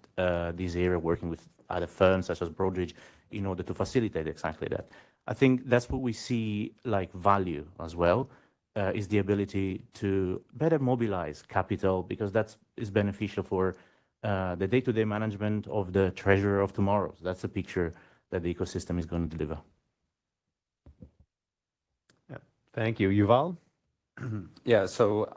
S16: this area, working with other firms such as Broadridge in order to facilitate exactly that. I think that's what we see like value as well, is the ability to better mobilize capital, because that is beneficial for the day-to-day management of the treasurer of tomorrow. So that's a picture that the ecosystem is going to deliver.
S1: Yeah. Thank you. Yuval?
S14: Yeah, so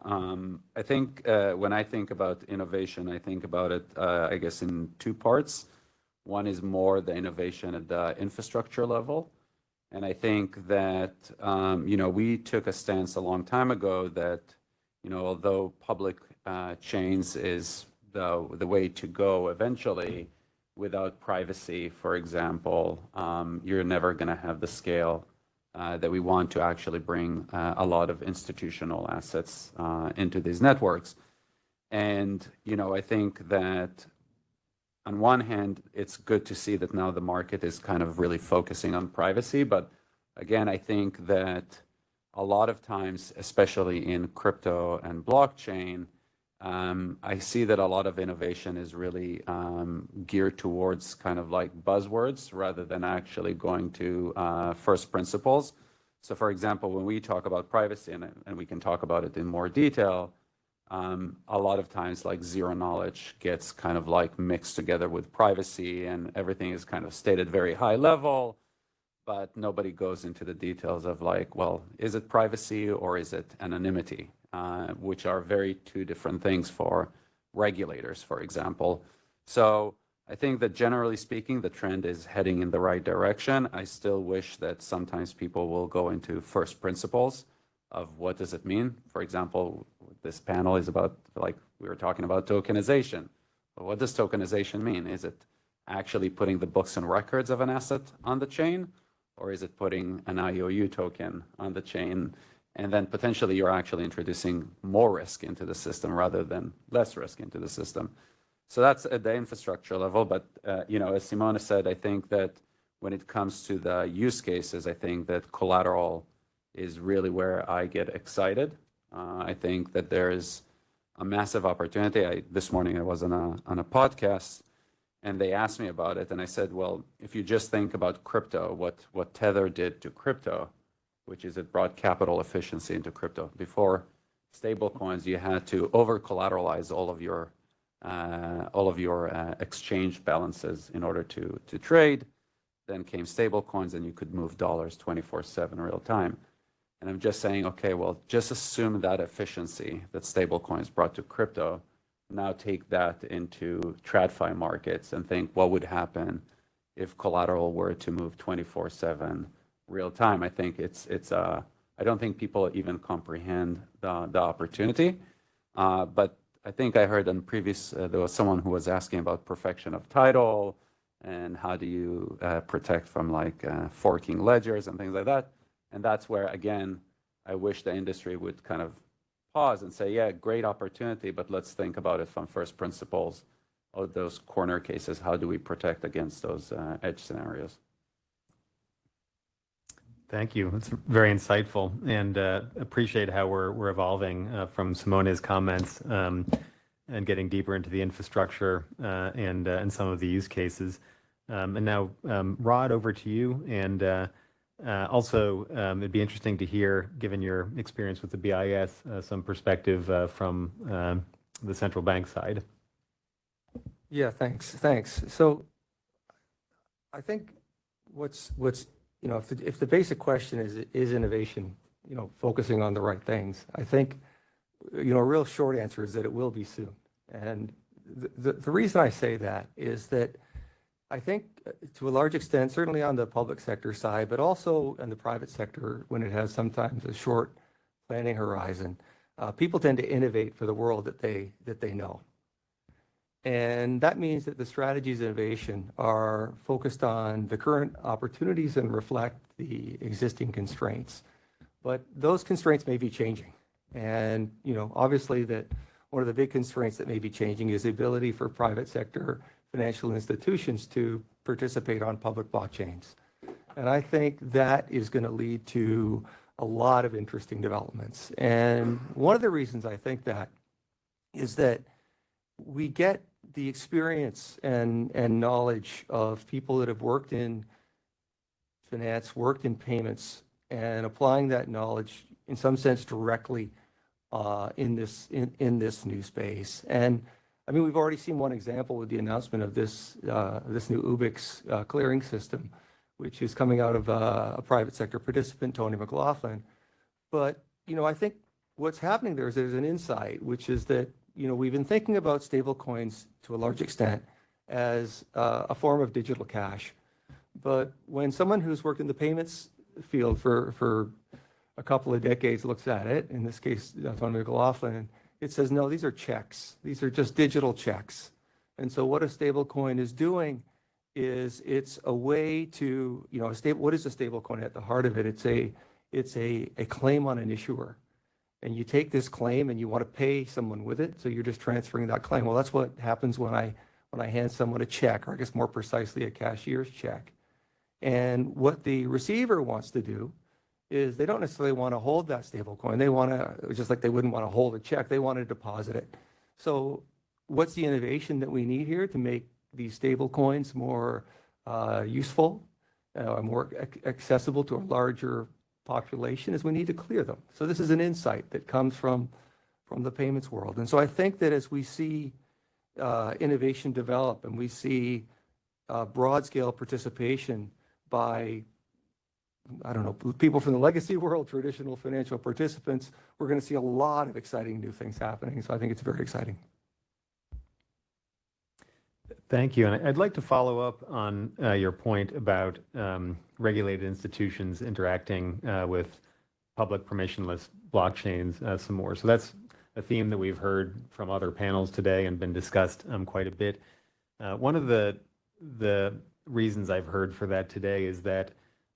S14: I think when I think about innovation, I think about it, I guess, in two parts. One is more the innovation at the infrastructure level. And I think that, we took a stance a long time ago that, although public chains is the way to go eventually, without privacy, for example, you're never going to have the scale that we want to actually bring a lot of institutional assets into these networks. And, I think that on one hand, it's good to see that now the market is kind of really focusing on privacy. But again, I think that a lot of times, especially in crypto and blockchain, I see that a lot of innovation is really geared towards kind of like buzzwords rather than actually going to first principles. So for example, when we talk about privacy, and we can talk about it in more detail, a lot of times like zero knowledge gets kind of like mixed together with privacy, and everything is kind of stated very high level, but nobody goes into the details of like, well, is it privacy or is it anonymity? Which are very two different things for regulators, for example. So I think that generally speaking, the trend is heading in the right direction. I still wish that sometimes people will go into first principles of what does it mean. For example, this panel is about, like we were talking about, tokenization. But what does tokenization mean? Is it actually putting the books and records of an asset on the chain? Or is it putting an IOU token on the chain? And then potentially you're actually introducing more risk into the system rather than less risk into the system. So that's at the infrastructure level. But, as Simona said, I think that when it comes to the use cases, I think that collateral is really where I get excited. I think that there is a massive opportunity. This morning I was on a podcast, and they asked me about it, and I said, well, if you just think about crypto, what Tether did to crypto, which is it brought capital efficiency into crypto. Before stablecoins, you had to over-collateralize all of your exchange balances in order to trade. Then came stablecoins, and you could move dollars 24/7 real time. And I'm just saying, okay, well, just assume that efficiency that stablecoins brought to crypto. Now take that into TradFi markets and think what would happen if collateral were to move 24/7 real time. I think I don't think people even comprehend the opportunity. But I think I heard in previous, there was someone who was asking about perfection of title and how do you protect from like forking ledgers and things like that. And that's where, again, I wish the industry would kind of pause and say, yeah, great opportunity, but let's think about it from first principles of those corner cases. How do we protect against those edge scenarios?
S1: Thank you. It's very insightful, and appreciate how we're evolving from Simona's comments and getting deeper into the infrastructure and some of the use cases. And now, Rod, over to you. And also, it'd be interesting to hear, given your experience with the BIS, some perspective from the central bank side.
S17: Yeah, thanks. So I think what's if the basic question is innovation, focusing on the right things, I think, a real short answer is that it will be soon. And the reason I say that is that I think to a large extent, certainly on the public sector side, but also in the private sector, when it has sometimes a short planning horizon, people tend to innovate for the world that they know. And that means that the strategies of innovation are focused on the current opportunities and reflect the existing constraints. But those constraints may be changing. And, obviously that one of the big constraints that may be changing is the ability for private sector financial institutions to participate on public blockchains. And I think that is going to lead to a lot of interesting developments. And one of the reasons I think that is that we get the experience and knowledge of people that have worked in finance, worked in payments, and applying that knowledge in some sense directly in this new space. And I mean, we've already seen one example with the announcement of this new UBIX clearing system, which is coming out of a private sector participant, Tony McLaughlin. But I think what's happening there is there's an insight, which is that, we've been thinking about stable coins to a large extent as a form of digital cash. But when someone who's worked in the payments field for a couple of decades looks at it, in this case, Tony McLaughlin, it says, no, these are checks. These are just digital checks. And so what a stable coin is doing is it's a way to, what is a stable coin at the heart of it? It's a claim on an issuer. And you take this claim and you want to pay someone with it, so you're just transferring that claim. Well, that's what happens when I hand someone a check, or I guess more precisely a cashier's check. And what the receiver wants to do is they don't necessarily want to hold that stable coin. They want to, just like they wouldn't want to hold a check, they want to deposit it. So what's the innovation that we need here to make these stable coins more useful, more accessible to a larger population, is we need to clear them. So this is an insight that comes from the payments world. And so I think that as we see innovation develop and we see broad scale participation by, I don't know, people from the legacy world, traditional financial participants, we're going to see a lot of exciting new things happening. So I think it's very exciting.
S1: Thank you. And I'd like to follow up on your point about regulated institutions interacting with public permissionless blockchains some more. So that's a theme that we've heard from other panels today and been discussed quite a bit. One of the reasons I've heard for that today is that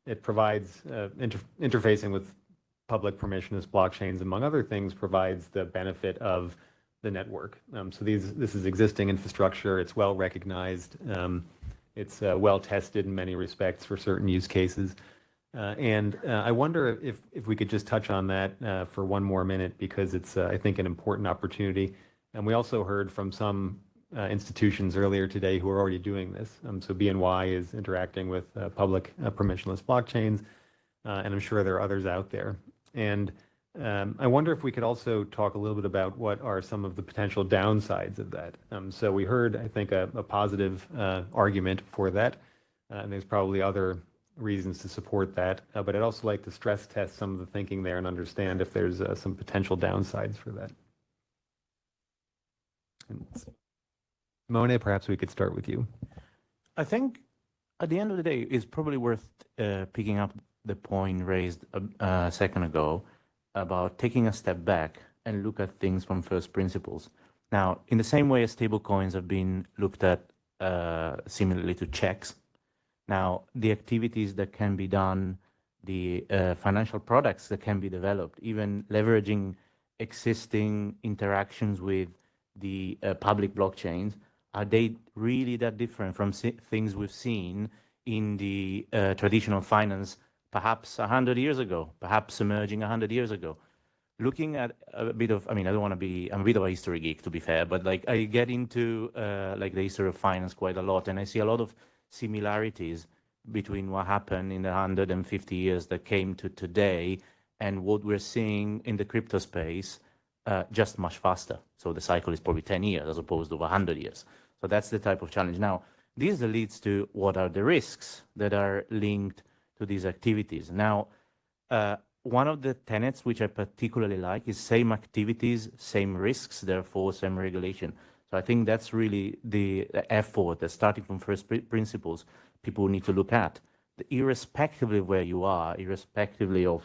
S1: it provides interfacing with public permissionless blockchains, among other things, provides the benefit of the network. So this is existing infrastructure. It's well recognized. It's well tested in many respects for certain use cases. And I wonder if we could just touch on that for one more minute, because it's, I think, an important opportunity. And we also heard from some institutions earlier today who are already doing this. So BNY is interacting with public permissionless blockchains, and I'm sure there are others out there. And I wonder if we could also talk a little bit about what are some of the potential downsides of that. So we heard, I think, a positive argument for that, and there's probably other reasons to support that. But I'd also like to stress test some of the thinking there and understand if there's some potential downsides for that. And Mone, perhaps we could start with you.
S16: I think at the end of the day, it's probably worth picking up the point raised a second ago about taking a step back and look at things from first principles. Now, in the same way as stablecoins have been looked at similarly to checks, now the activities that can be done, the financial products that can be developed, even leveraging existing interactions with the public blockchains, are they really that different from things we've seen in the traditional finance perhaps 100 years ago, perhaps emerging 100 years ago? Looking at a bit of, I mean, I don't want to be, I'm a bit of a history geek, to be fair, but like I get into like the history of finance quite a lot, and I see a lot of similarities between what happened in the 150 years that came to today and what we're seeing in the crypto space, just much faster. So the cycle is probably 10 years as opposed to 100 years. So that's the type of challenge. Now, this leads to what are the risks that are linked to these activities. Now, one of the tenets which I particularly like is same activities, same risks, therefore same regulation. So I think that's really the effort that, starting from first principles, people need to look at. Irrespectively of where you are, irrespectively of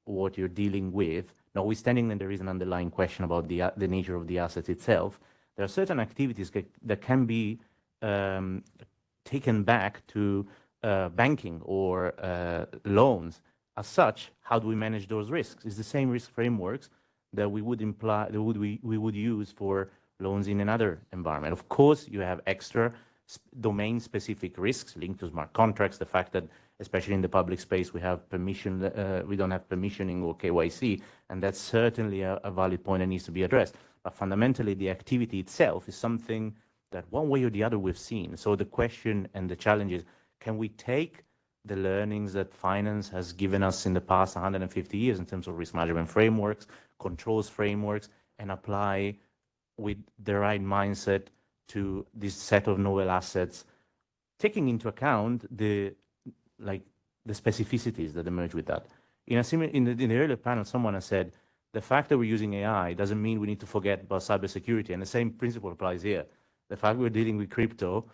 S16: what you're dealing with, notwithstanding that there is an underlying question about the nature of the asset itself, there are certain activities that can be taken back to banking or loans. As such, how do we manage those risks? It's the same risk frameworks that we would imply that we would use for loans in another environment. Of course, you have extra domain-specific risks linked to smart contracts. The fact that, especially in the public space, we have permission, we don't have permissioning or KYC, and that's certainly a valid point that needs to be addressed. But fundamentally, the activity itself is something that one way or the other we've seen. So the question and the challenge is, can we take the learnings that finance has given us in the past 150 years in terms of risk management frameworks, controls frameworks, and apply with the right mindset to this set of novel assets, taking into account the specificities that emerge with that. In the earlier panel, someone has said The fact that we're using AI doesn't mean we need to forget about cybersecurity, and the same principle applies here. The fact we're dealing with crypto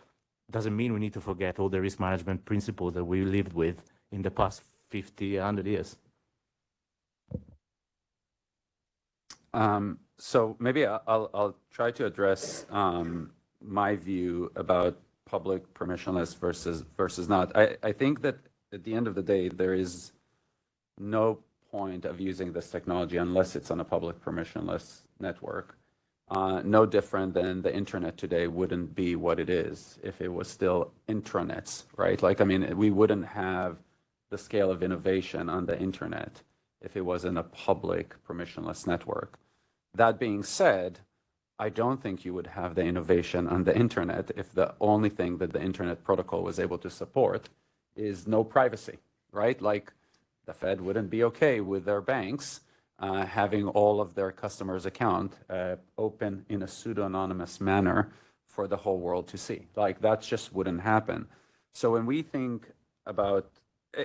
S16: doesn't mean we need to forget all the risk management principles that we lived with in the past 50, 100 years.
S14: So maybe I'll try to address my view about public permissionless versus not. I think that at the end of the day, there is no point of using this technology unless it's on a public permissionless network. No different than the internet today wouldn't be what it is if it was still intranets, right? Like, I mean, we wouldn't have the scale of innovation on the internet if it was in a public permissionless network. That being said, I don't think you would have the innovation on the internet if the only thing that the internet protocol was able to support is no privacy, right? Like, the Fed wouldn't be okay with their banks having all of their customers' account open in a pseudo-anonymous manner for the whole world to see. Like, that just wouldn't happen. So when we think about,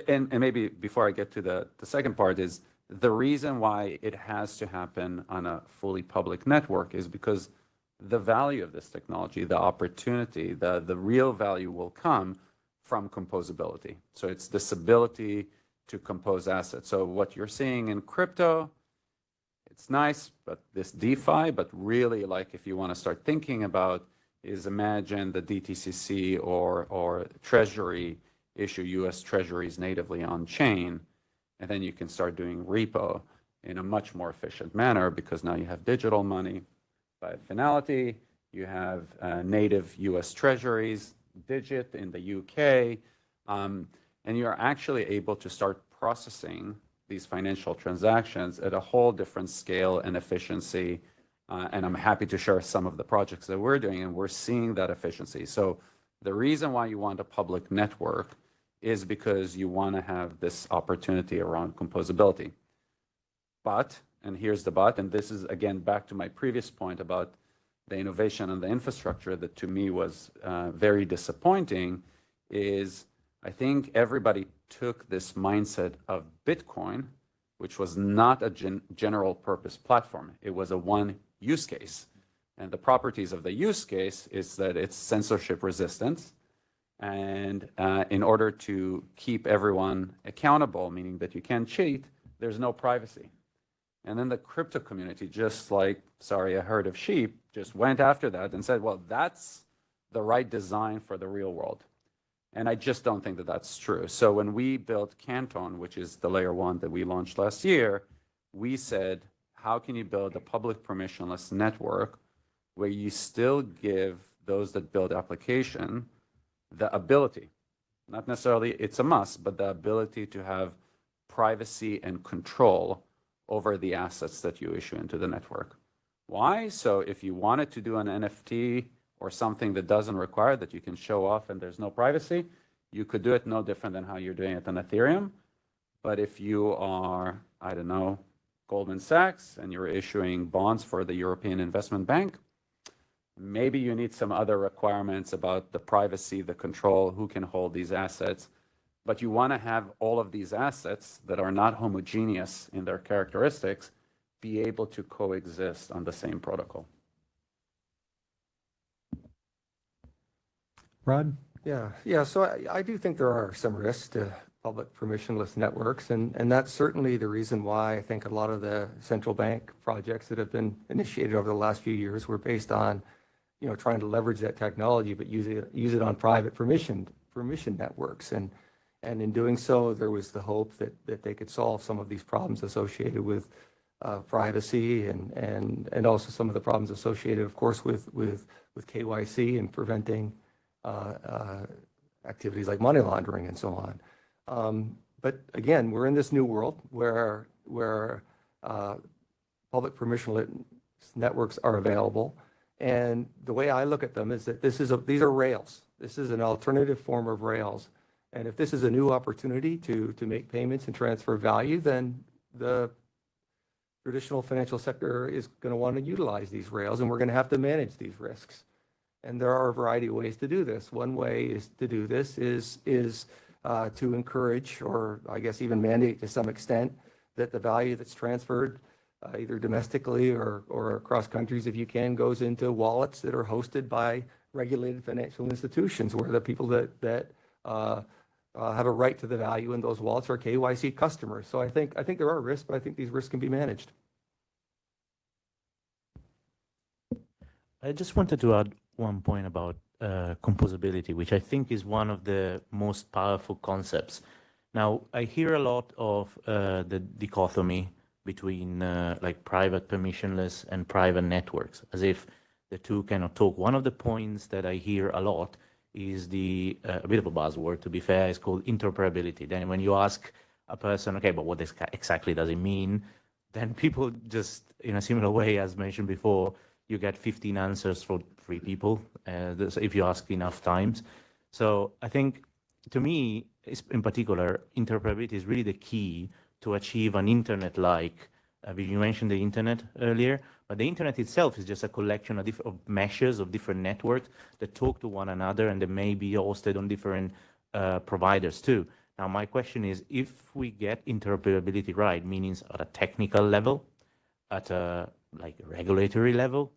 S14: and maybe before I get to the second part, is the reason why it has to happen on a fully public network is because the value of this technology, the opportunity, the real value will come from composability. So it's this ability to compose assets. So what you're seeing in crypto, it's nice, but this DeFi, but really, like, if you want to start thinking about, is imagine the DTCC or Treasury issue US Treasuries natively on chain, and then you can start doing repo in a much more efficient manner because now you have digital money by finality, you have native US Treasuries, Digit in the UK, and you're actually able to start processing these financial transactions at a whole different scale and efficiency. And I'm happy to share some of the projects that we're doing, and we're seeing that efficiency. So the reason why you want a public network is because you want to have this opportunity around composability. But, and here's the but, and this is again back to my previous point about the innovation and the infrastructure that to me was very disappointing, is I think everybody took this mindset of Bitcoin, which was not a general purpose platform. It was a one use case. And the properties of the use case is that it's censorship resistant. And in order to keep everyone accountable, meaning that you can't cheat, there's no privacy. And then the crypto community, just like, sorry, a herd of sheep, just went after that and said, well, that's the right design for the real world. And I just don't think that that's true. So when we built Canton, which is the layer 1 that we launched last year, we said, how can you build a public permissionless network where you still give those that build application the ability, not necessarily it's a must, but the ability to have privacy and control over the assets that you issue into the network. Why? So if you wanted to do an NFT or something that doesn't require that you can show off and there's no privacy, you could do it no different than how you're doing it on Ethereum. But if you are, I don't know, Goldman Sachs and you're issuing bonds for the European Investment Bank, maybe you need some other requirements about the privacy, the control, who can hold these assets. But you want to have all of these assets that are not homogeneous in their characteristics be able to coexist on the same protocol.
S17: Rod? Yeah. So I do think there are some risks to public permissionless networks, and that's certainly the reason why I think a lot of the central bank projects that have been initiated over the last few years were based on, trying to leverage that technology, but use it on private permission networks. And in doing so, there was the hope that they could solve some of these problems associated with privacy and also some of the problems associated, of course, with KYC and preventing activities like money laundering and so on. But again, we're in this new world where public permissionless networks are available. And the way I look at them is that these are rails. This is an alternative form of rails. And if this is a new opportunity to make payments and transfer value, then the traditional financial sector is going to want to utilize these rails, and we're going to have to manage these risks. And there are a variety of ways to do this. One way is to do this is to encourage, or I guess even mandate to some extent, that the value that's transferred either domestically or across countries, if you can, goes into wallets that are hosted by regulated financial institutions, where the people that have a right to the value in those wallets are KYC customers. So I think there are risks, but I think these risks can be managed.
S16: I just wanted to add one point about composability, which I think is one of the most powerful concepts. Now, I hear a lot of the dichotomy between like private permissionless and private networks, as if the two cannot talk. One of the points that I hear a lot is a bit of a buzzword, to be fair, is called interoperability. Then when you ask a person, okay, but what exactly does it mean? Then people just, in a similar way, as mentioned before, you get 15 answers for 3 people if you ask enough times. So I think, to me, in particular, interoperability is really the key to achieve an internet-like. You mentioned the internet earlier, but the internet itself is just a collection of meshes of different networks that talk to one another, and they may be hosted on different providers too. Now, my question is, if we get interoperability right, meaning at a technical level, at a regulatory level,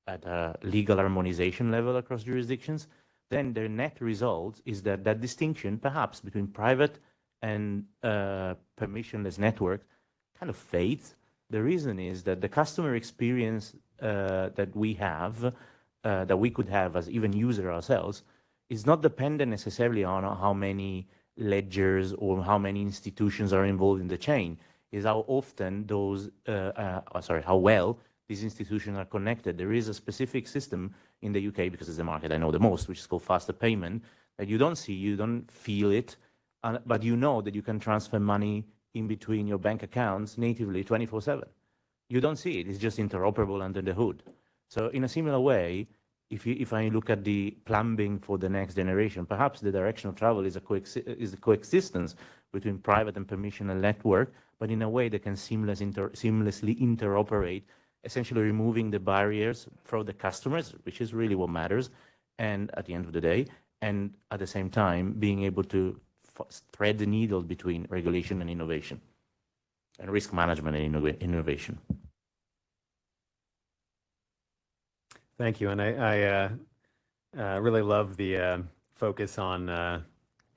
S16: at a legal harmonization level across jurisdictions, then the net result is that that distinction, perhaps between private and permissionless network, kind of fades. The reason is that the customer experience that we have, that we could have as even user ourselves, is not dependent necessarily on how many ledgers or how many institutions are involved in the chain. Is how often those, how well these institutions are connected. There is a specific system in the UK, because it's the market I know the most, which is called faster payment, that you don't see, you don't feel it, but you know that you can transfer money in between your bank accounts natively 24/7. You don't see it, it's just interoperable under the hood. So in a similar way, if I look at the plumbing for the next generation, perhaps the direction of travel is a coexistence between private and permissional network, but in a way that can seamlessly interoperate, essentially removing the barriers for the customers, which is really what matters, and at the end of the day, and at the same time, being able to thread the needle between regulation and innovation, and risk management and innovation.
S1: Thank you. And I really love the focus on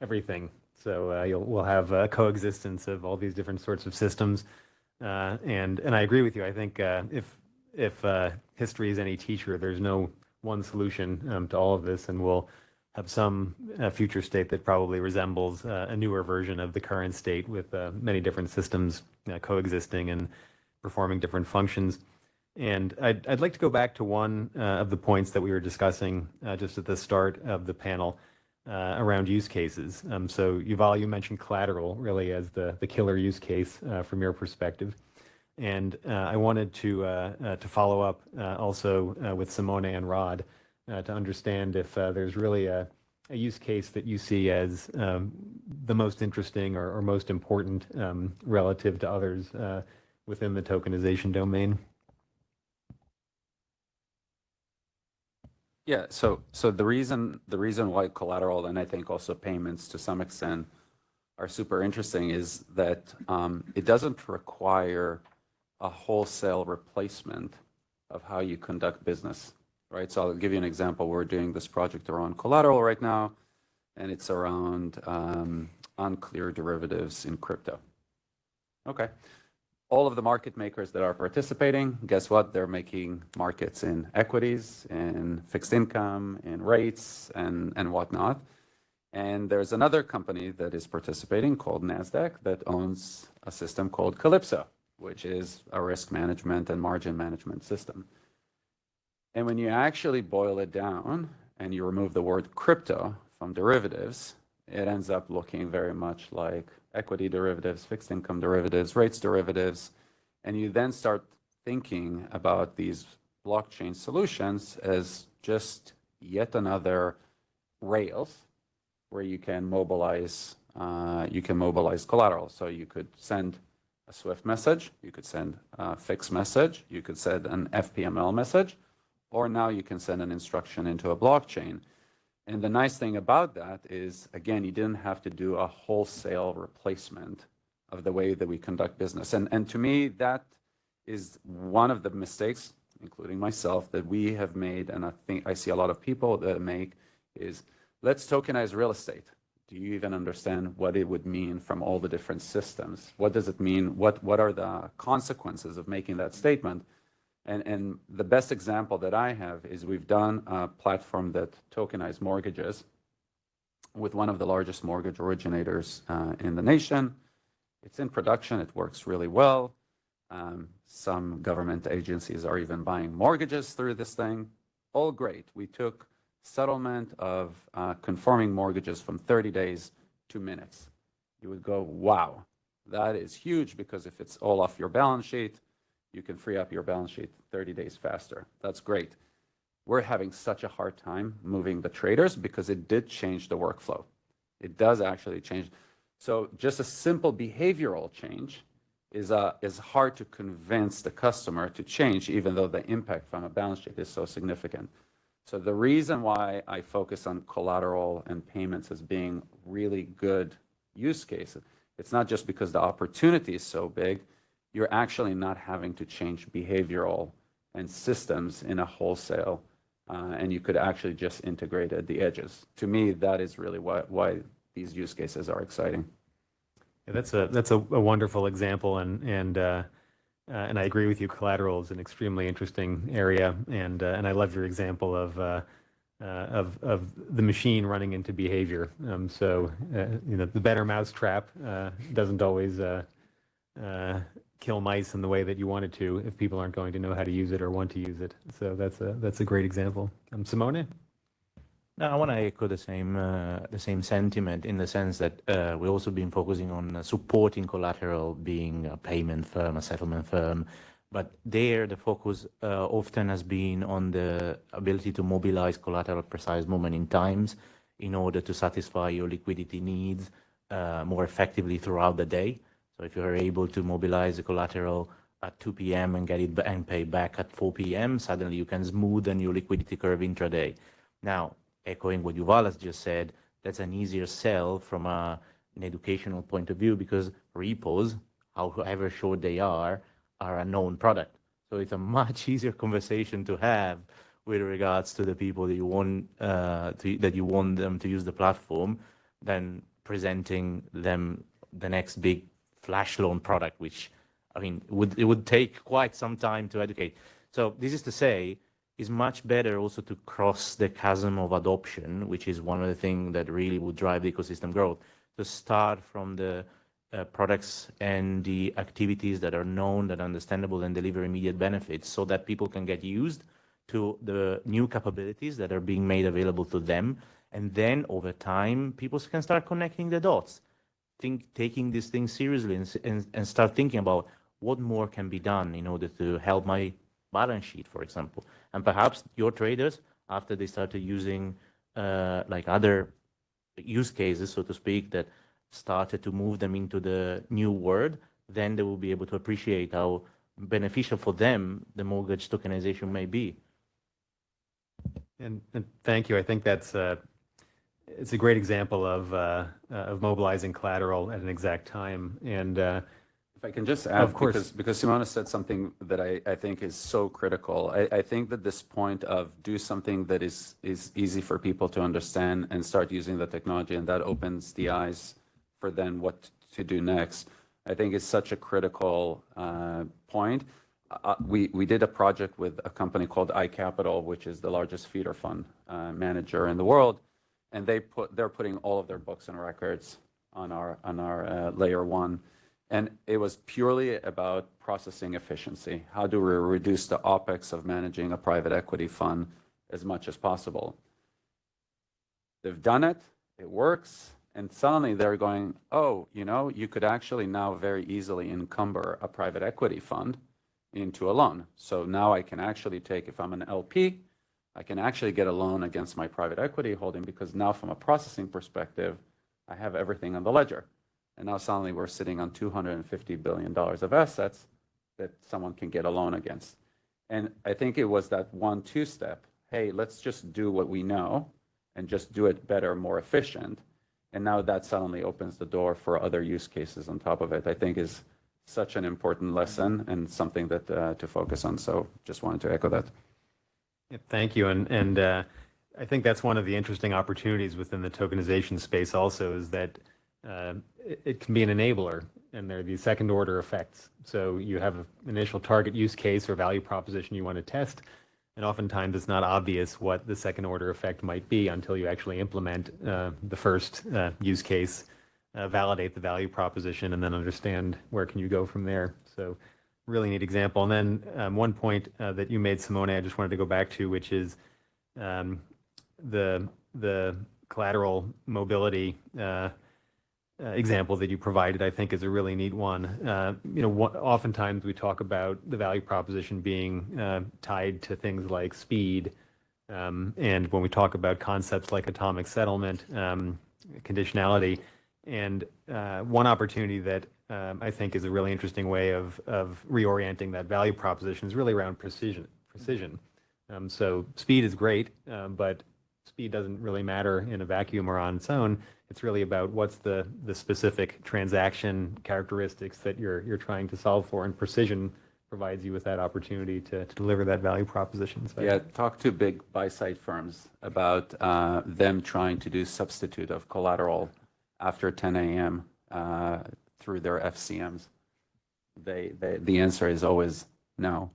S1: everything. So we'll have a coexistence of all these different sorts of systems. And I agree with you. I think if history is any teacher, there's no one solution to all of this, and we'll have some future state that probably resembles a newer version of the current state with many different systems coexisting and performing different functions. And I'd like to go back to one of the points that we were discussing just at the start of the panel around use cases. So Yuval, you mentioned collateral really as the killer use case from your perspective. And I wanted to follow up also with Simone and Rod to understand if there's really a use case that you see as the most interesting or most important relative to others within the tokenization domain.
S14: Yeah, so the reason why collateral, and I think also payments to some extent, are super interesting is that it doesn't require a wholesale replacement of how you conduct business, right? So I'll give you an example. We're doing this project around collateral right now, and it's around unclear derivatives in crypto. Okay. All of the market makers that are participating, guess what? They're making markets in equities, in fixed income, in rates, and whatnot. And there's another company that is participating called NASDAQ that owns a system called Calypso, which is a risk management and margin management system. And when you actually boil it down and you remove the word crypto from derivatives, it ends up looking very much like equity derivatives, fixed income derivatives, rates derivatives, and you then start thinking about these blockchain solutions as just yet another rails where you can mobilize collateral. So you could send a SWIFT message, you could send a fixed message, you could send an FPML message, or now you can send an instruction into a blockchain. And the nice thing about that is, again, you didn't have to do a wholesale replacement of the way that we conduct business. And to me, that is one of the mistakes, including myself, that we have made, and I think I see a lot of people that make, is let's tokenize real estate. Do you even understand what it would mean from all the different systems? What does it mean? What are the consequences of making that statement? And the best example that I have is we've done a platform that tokenized mortgages with one of the largest mortgage originators in the nation. It's in production. It works really well. Some government agencies are even buying mortgages through this thing. All great. We took settlement of conforming mortgages from 30 days to minutes. You would go, wow, that is huge, because if it's all off your balance sheet, you can free up your balance sheet 30 days faster. That's great. We're having such a hard time moving the traders because it did change the workflow. It does actually change. So just a simple behavioral change is hard to convince the customer to change, even though the impact from a balance sheet is so significant. So the reason why I focus on collateral and payments as being really good use cases, it's not just because the opportunity is so big. You're actually not having to change behavioral and systems in a wholesale, and you could actually just integrate at the edges. To me, that is really why these use cases are exciting.
S1: Yeah, that's a wonderful example, and I agree with you. Collateral is an extremely interesting area, and I love your example of the machine running into behavior. So the better mousetrap doesn't always kill mice in the way that you want it to if people aren't going to know how to use it or want to use it. So that's a great example. Simone?
S16: No, I want to echo the same sentiment, in the sense that we've also been focusing on supporting collateral, being a payment firm, a settlement firm. But there, the focus often has been on the ability to mobilize collateral at precise moment in times in order to satisfy your liquidity needs more effectively throughout the day. So if you're able to mobilize the collateral at 2 p.m. and get it and pay back at 4 p.m., suddenly you can smoothen your liquidity curve intraday. Now, echoing what Yuval has just said, that's an easier sell from an educational point of view, because repos, however short they are a known product. So it's a much easier conversation to have with regards to the people that you want them to use the platform, than presenting them the next big flash loan product, which, I mean, it would take quite some time to educate. So this is to say, it's much better also to cross the chasm of adoption, which is one of the things that really would drive the ecosystem growth, to start from the products and the activities that are known, that are understandable, and deliver immediate benefits, so that people can get used to the new capabilities that are being made available to them. And then over time, people can start connecting the dots, taking this thing seriously, and start thinking about what more can be done in order to help my balance sheet, for example. And perhaps your traders, after they started using like other use cases, so to speak, that started to move them into the new world, then they will be able to appreciate how beneficial for them the mortgage tokenization may be.
S1: And thank you. I think that's it's a great example of mobilizing collateral at an exact time. And
S14: if I can just add,
S1: of course,
S14: because Simona said something that I think is so critical. I think that this point of do something that is easy for people to understand and start using the technology, and that opens the eyes for then what to do next, I think is such a critical point. We did a project with a company called iCapital, which is the largest feeder fund manager in the world, and they're putting all of their books and records on our layer one. And it was purely about processing efficiency. How do we reduce the OpEx of managing a private equity fund as much as possible? They've done it, it works, and suddenly they're going, oh, you could actually now very easily encumber a private equity fund into a loan. So now I can actually take, if I'm an LP, I can actually get a loan against my private equity holding, because now from a processing perspective, I have everything on the ledger. And now suddenly we're sitting on $250 billion of assets that someone can get a loan against. And I think it was that 1-2 step. Hey, let's just do what we know and just do it better, more efficient. And now that suddenly opens the door for other use cases on top of it. I think is such an important lesson and something that to focus on. So just wanted to echo that.
S1: Yeah, thank you. And I think that's one of the interesting opportunities within the tokenization space also is that it can be an enabler, and there are these second order effects. So you have an initial target use case or value proposition you want to test, and oftentimes it's not obvious what the second order effect might be until you actually implement the first use case, validate the value proposition, and then understand where can you go from there. So really neat example. And then one point that you made, Simone, I just wanted to go back to, which is the collateral mobility example that you provided, I think is a really neat one. Oftentimes we talk about the value proposition being tied to things like speed. And when we talk about concepts like atomic settlement, conditionality, and one opportunity that I think is a really interesting way of reorienting that value proposition is really around precision. So speed is great, but speed doesn't really matter in a vacuum or on its own. It's really about what's the specific transaction characteristics that you're trying to solve for, and precision provides you with that opportunity to deliver that value proposition. So,
S14: yeah, talk to big buy-side firms about them trying to do substitute of collateral after 10 a.m. Through their FCMs. The answer is always no,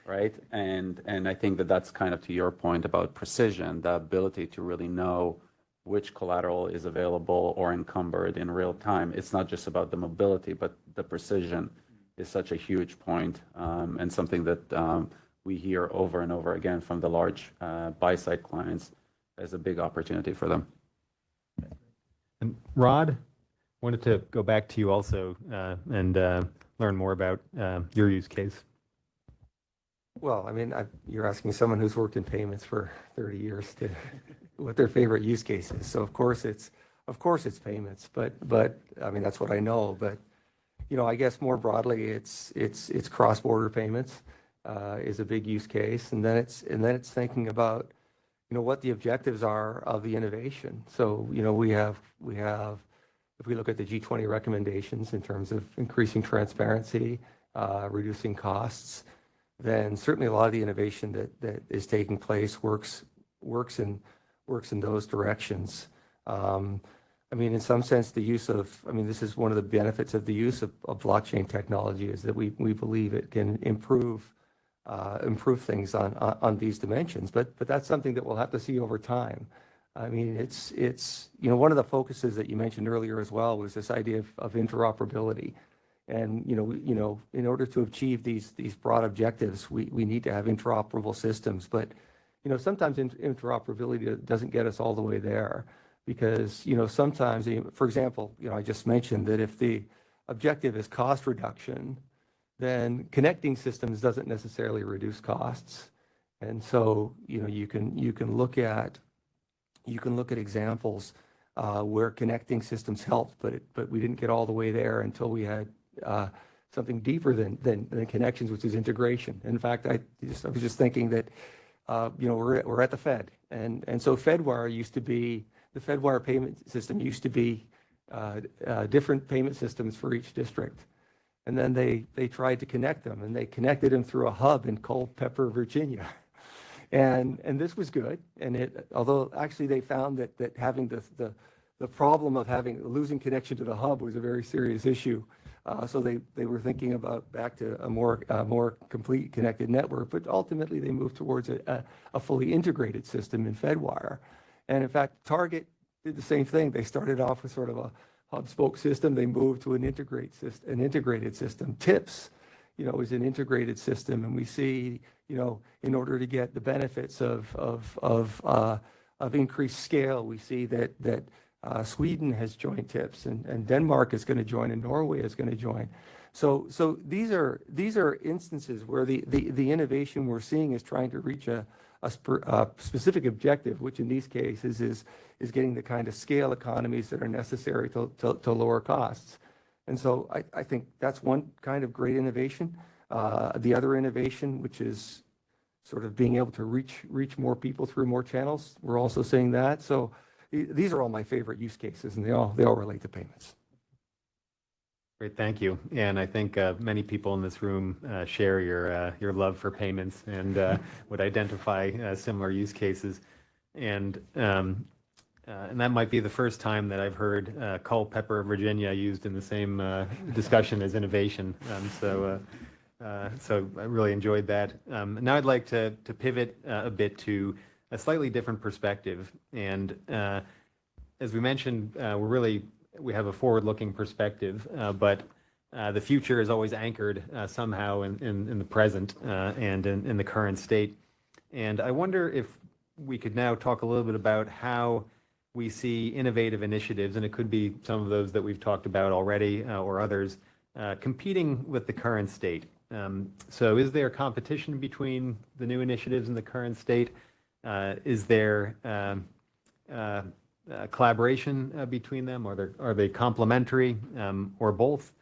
S14: right? And I think that that's kind of to your point about precision, the ability to really know which collateral is available or encumbered in real time. It's not just about the mobility, but the precision is such a huge point, and something that we hear over and over again from the large buy-side clients as a big opportunity for them.
S1: And Rod, wanted to go back to you also and learn more about your use case.
S17: Well, I mean, you're asking someone who's worked in payments for 30 years to what their favorite use case is. So of course it's payments, but I mean that's what I know. But I guess more broadly, it's cross-border payments is a big use case, and then it's thinking about what the objectives are of the innovation. So we have if we look at the G20 recommendations in terms of increasing transparency, reducing costs, then certainly a lot of the innovation that is taking place works in those directions. I mean, in some sense, this is one of the benefits of the use of blockchain technology is that we believe it can improve things on these dimensions. But that's something that we'll have to see over time. I mean, it's one of the focuses that you mentioned earlier as well was this idea of interoperability. And in order to achieve these broad objectives, we need to have interoperable systems. But sometimes interoperability doesn't get us all the way there, because sometimes, for example, I just mentioned that if the objective is cost reduction, then connecting systems doesn't necessarily reduce costs. And so you can look at examples where connecting systems helped, but we didn't get all the way there until we had something deeper than connections, which is integration. In fact, I was just thinking that we're at the Fed, and so Fedwire used to be the Fedwire payment system used to be different payment systems for each district, and then they tried to connect them, and they connected them through a hub in Culpeper, Virginia. And this was good, and although actually they found that having the problem of losing connection to the hub was a very serious issue. So they were thinking about back to a more complete connected network, but ultimately they moved towards a fully integrated system in Fedwire. And in fact, Target did the same thing. They started off with sort of a hub-spoke system. They moved to an integrated system. TIPS, is an integrated system, and we see, in order to get the benefits of increased scale, we see that Sweden has joined TIPS, and Denmark is going to join, and Norway is going to join. So these are instances where the innovation we're seeing is trying to reach a specific objective, which in these cases is getting the kind of scale economies that are necessary to lower costs. And so I think that's one kind of great innovation. The other innovation, which is sort of being able to reach more people through more channels, we're also seeing that. So these are all my favorite use cases, and they all relate to payments.
S1: Great, thank you. And I think many people in this room share your love for payments and would identify similar use cases. And that might be the first time that I've heard Culpeper, Virginia, used in the same discussion as innovation. So I really enjoyed that. Now I'd like to pivot a bit to a slightly different perspective. And as we mentioned, we have a forward-looking perspective, but the future is always anchored somehow in the present and in the current state. And I wonder if we could now talk a little bit about how we see innovative initiatives, and it could be some of those that we've talked about already or others, competing with the current state. So is there competition between the new initiatives and the current state? Is there collaboration between them? Are they complementary or both?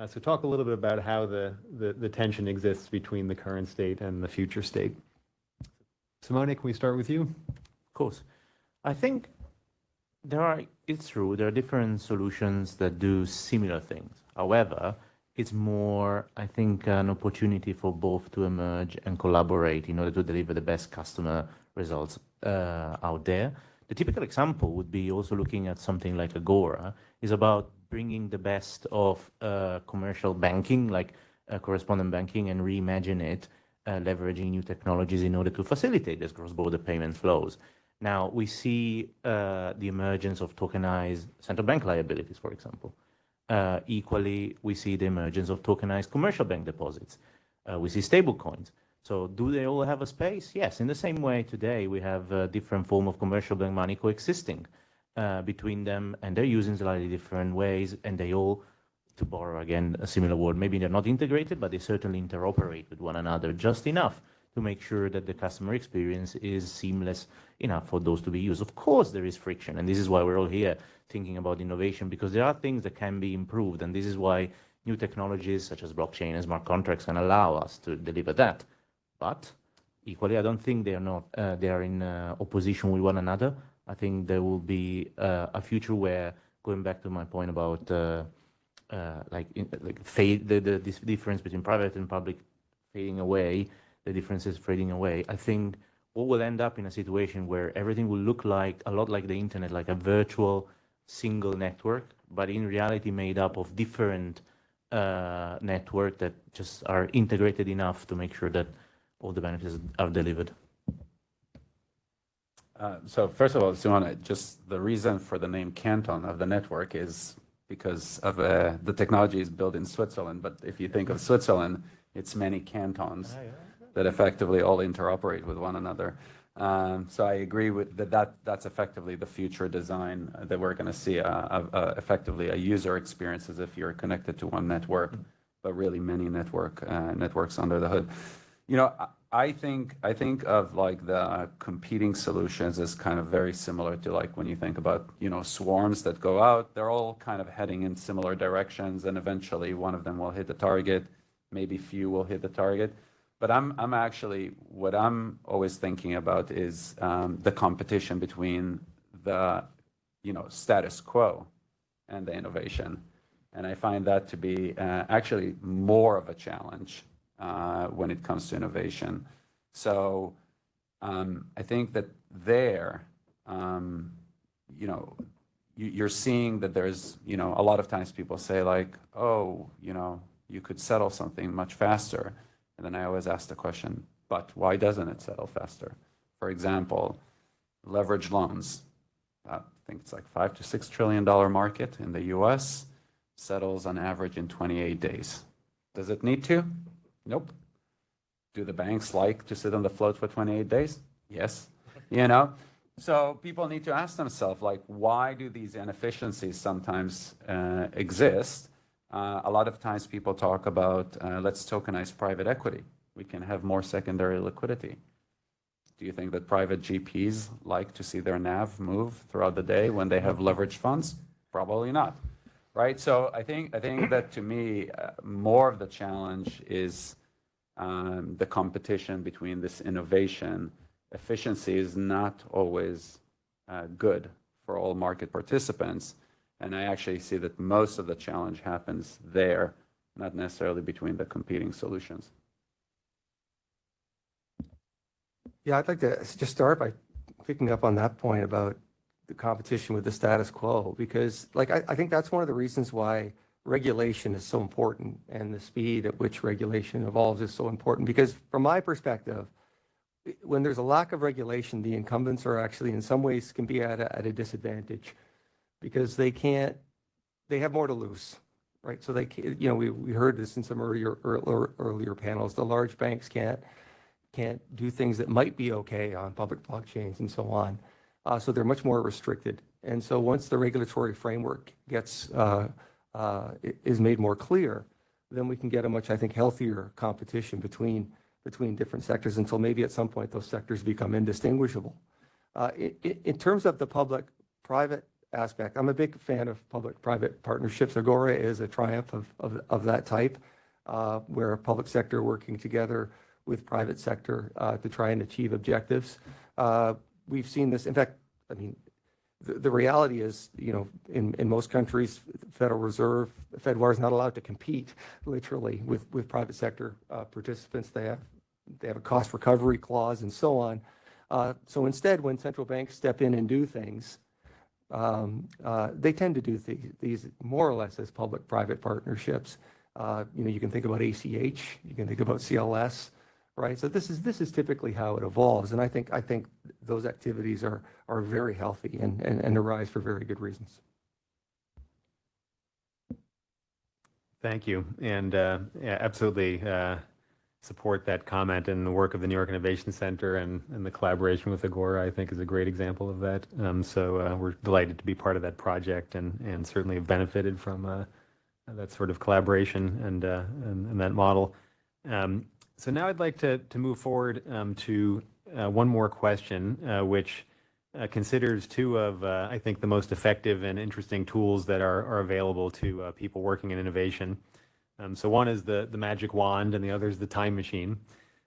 S1: So talk a little bit about how the tension exists between the current state and the future state. Simone, can we start with you?
S16: Of course. I think it's true, there are different solutions that do similar things. However, it's more, I think, an opportunity for both to emerge and collaborate in order to deliver the best customer results out there. The typical example would be also looking at something like Agora, is about bringing the best of commercial banking, like correspondent banking, and reimagine it, leveraging new technologies in order to facilitate these cross-border payment flows. Now, we see the emergence of tokenized central bank liabilities, for example. Equally, we see the emergence of tokenized commercial bank deposits. We see stable coins. So do they all have a space? Yes. In the same way today, we have a different form of commercial bank money coexisting between them, and they're using slightly different ways, and they all, to borrow again a similar word, maybe they're not integrated, but they certainly interoperate with one another just enough to make sure that the customer experience is seamless enough for those to be used. Of course, there is friction, and this is why we're all here thinking about innovation, because there are things that can be improved, and this is why new technologies such as blockchain and smart contracts can allow us to deliver that. But equally, I don't think they are in opposition with one another. I think there will be a future where, going back to my point about this difference between private and public fading away, the differences fading away. I think what will end up in a situation where everything will look like a lot like the internet, like a virtual single network, but in reality made up of different networks that just are integrated enough to make sure that all the benefits are delivered.
S14: So first of all, Simona, just the reason for the name Canton of the network is because of the technology is built in Switzerland. But if you think of Switzerland, it's many cantons that effectively all interoperate with one another. So I agree with that's effectively the future design that we're going to see, effectively a user experience as if you're connected to one network, but really many networks under the hood. You know, I think of like the competing solutions as kind of very similar to like when you think about, you know, swarms that go out, they're all kind of heading in similar directions, and eventually one of them will hit the target, maybe few will hit the target. But I'm actually, what I'm always thinking about is the competition between the, you know, status quo and the innovation. And I find that to be actually more of a challenge when it comes to innovation. So I think that there, you know, you're seeing that there's, you know, a lot of times people say like, oh, you know, you could settle something much faster. And then I always ask the question, but why doesn't it settle faster? For example, leveraged loans. I think it's like $5 to $6 trillion market in the US, settles on average in 28 days. Does it need to? Nope. Do the banks like to sit on the float for 28 days? Yes. You know? So people need to ask themselves, like, why do these inefficiencies sometimes exist? A lot of times people talk about, let's tokenize private equity. We can have more secondary liquidity. Do you think that private GPs like to see their NAV move throughout the day when they have leveraged funds? Probably not, right? So I think that to me, more of the challenge is the competition between this innovation. Efficiency is not always good for all market participants. And I actually see that most of the challenge happens there, not necessarily between the competing solutions.
S17: Yeah, I'd like to just start by picking up on that point about the competition with the status quo, because like I think that's one of the reasons why regulation is so important, and the speed at which regulation evolves is so important. Because from my perspective, when there's a lack of regulation, the incumbents are actually in some ways can be at a disadvantage, because they have more to lose, right? So they can't, we heard this in some earlier panels. The large banks can't do things that might be okay on public blockchains and so on. So they're much more restricted. And so once the regulatory framework is made more clear, then we can get a much, I think, healthier competition between different sectors, until maybe at some point those sectors become indistinguishable. In terms of the public-private aspect, I'm a big fan of public-private partnerships. Agora is a triumph of that type, where public sector working together with private sector to try and achieve objectives. We've seen this. In fact, I mean, the reality is, in most countries, Federal Reserve, Fedwar is not allowed to compete literally with private sector participants. They have a cost recovery clause and so on. So instead, when central banks step in and do things, they tend to do these more or less as public-private partnerships. You can think about ACH, you can think about CLS, right? So this is typically how it evolves, and I think those activities are very healthy and arise for very good reasons.
S1: Thank you, and yeah, absolutely support that comment, and the work of the New York Innovation Center and the collaboration with Agora, I think, is a great example of that. So we're delighted to be part of that project, and certainly have benefited from that sort of collaboration and that model. So now I'd like to move forward to one more question, which considers two of, I think, the most effective and interesting tools that are available to people working in innovation. So one is the magic wand, and the other is the time machine.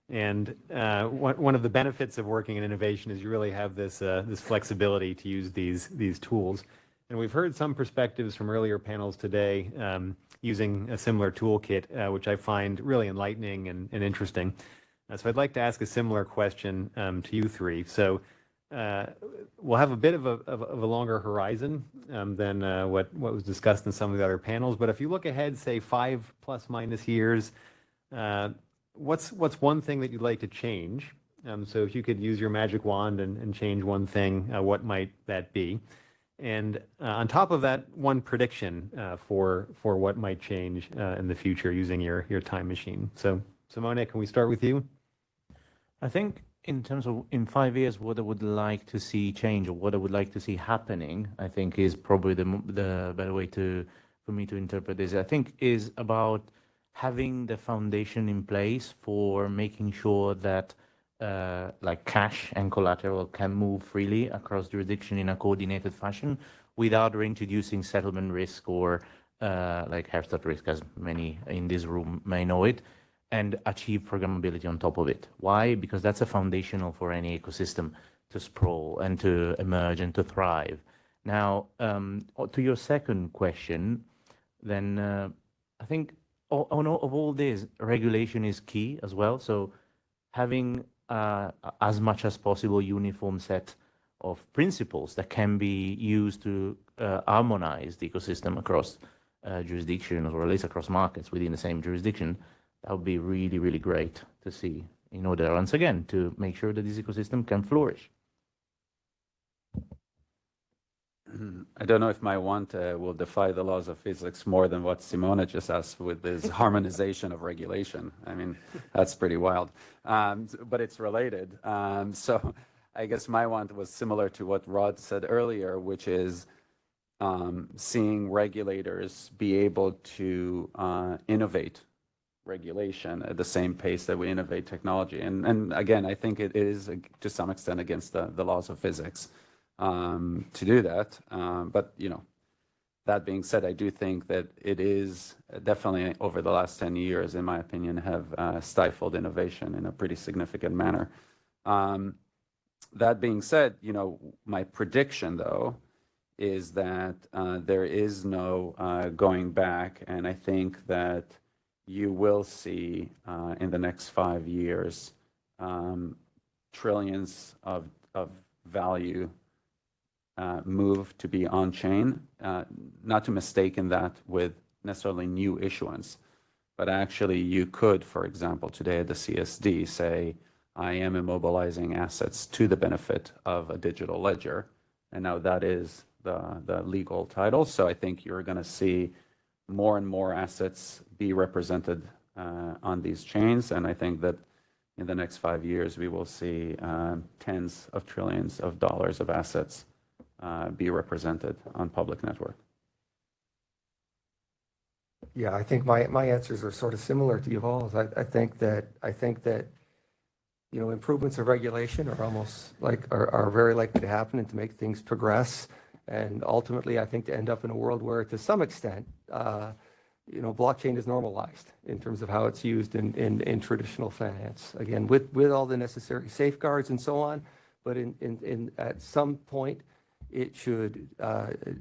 S1: And one of the benefits of working in innovation is you really have this flexibility to use these tools. And we've heard some perspectives from earlier panels today using a similar toolkit, which I find really enlightening and interesting. So I'd like to ask a similar question to you three. So we'll have a bit of a longer horizon than what was discussed in some of the other panels. But if you look ahead, say 5± years, what's one thing that you'd like to change? So if you could use your magic wand and change one thing, what might that be? And on top of that, one prediction for what might change in the future using your time machine. So Simone, can we start with you?
S16: I think in terms of in 5 years, what I would like to see change, or what I would like to see happening, I think is probably the better way for me to interpret this. I think is about having the foundation in place for making sure that like cash and collateral can move freely across jurisdiction in a coordinated fashion without reintroducing settlement risk or like Herstatt risk, as many in this room may know it, and achieve programmability on top of it. Why? Because that's a foundational for any ecosystem to sprawl and to emerge and to thrive. Now, to your second question, then I think of all this, regulation is key as well. So having as much as possible uniform set of principles that can be used to harmonize the ecosystem across jurisdictions, or at least across markets within the same jurisdiction, that would be really, really great to see, in order, once again, to make sure that this ecosystem can flourish.
S14: I don't know if my want will defy the laws of physics more than what Simone just asked with this harmonization of regulation. I mean, that's pretty wild, but it's related. So I guess my want was similar to what Rod said earlier, which is seeing regulators be able to innovate regulation at the same pace that we innovate technology. And again, I think it is to some extent against the laws of physics to do that. But, that being said, I do think that it is definitely over the last 10 years, in my opinion, have stifled innovation in a pretty significant manner. That being said, my prediction, though, is that there is no going back, and I think that you will see in the next 5 years trillions of value move to be on-chain, not to mistaken that with necessarily new issuance, but actually you could, for example, today at the CSD say, I am immobilizing assets to the benefit of a digital ledger, and now that is the legal title. So I think you're going to see more and more assets be represented on these chains, and I think that in the next 5 years we will see tens of trillions of dollars of assets be represented on public network.
S17: Yeah, I think my answers are sort of similar to Yuval's. I think that improvements of regulation are almost like are very likely to happen and to make things progress. And ultimately, I think to end up in a world where, to some extent, blockchain is normalized in terms of how it's used in traditional finance. Again, with all the necessary safeguards and so on, but at some point, it should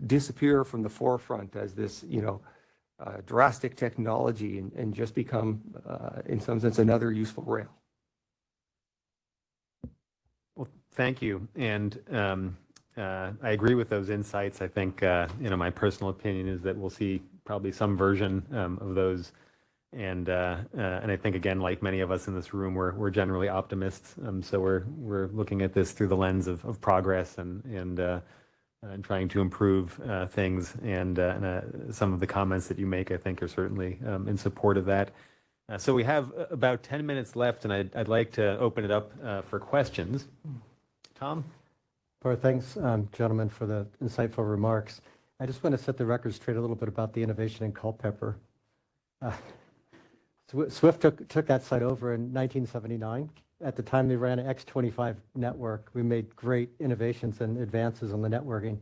S17: disappear from the forefront as this, drastic technology and just become, in some sense, another useful rail.
S1: Well, thank you. And I agree with those insights. I think, my personal opinion is that we'll see probably some version of those. And I think, again, like many of us in this room, we're generally optimists. So we're looking at this through the lens of progress and trying to improve things. And some of the comments that you make, I think, are certainly in support of that. So we have about 10 minutes left, and I'd like to open it up for questions. Tom?
S3: Thanks, gentlemen, for the insightful remarks. I just want to set the record straight a little bit about the innovation in Culpeper. Swift took that site over in 1979. At the time they ran an X25 network, we made great innovations and advances on the networking.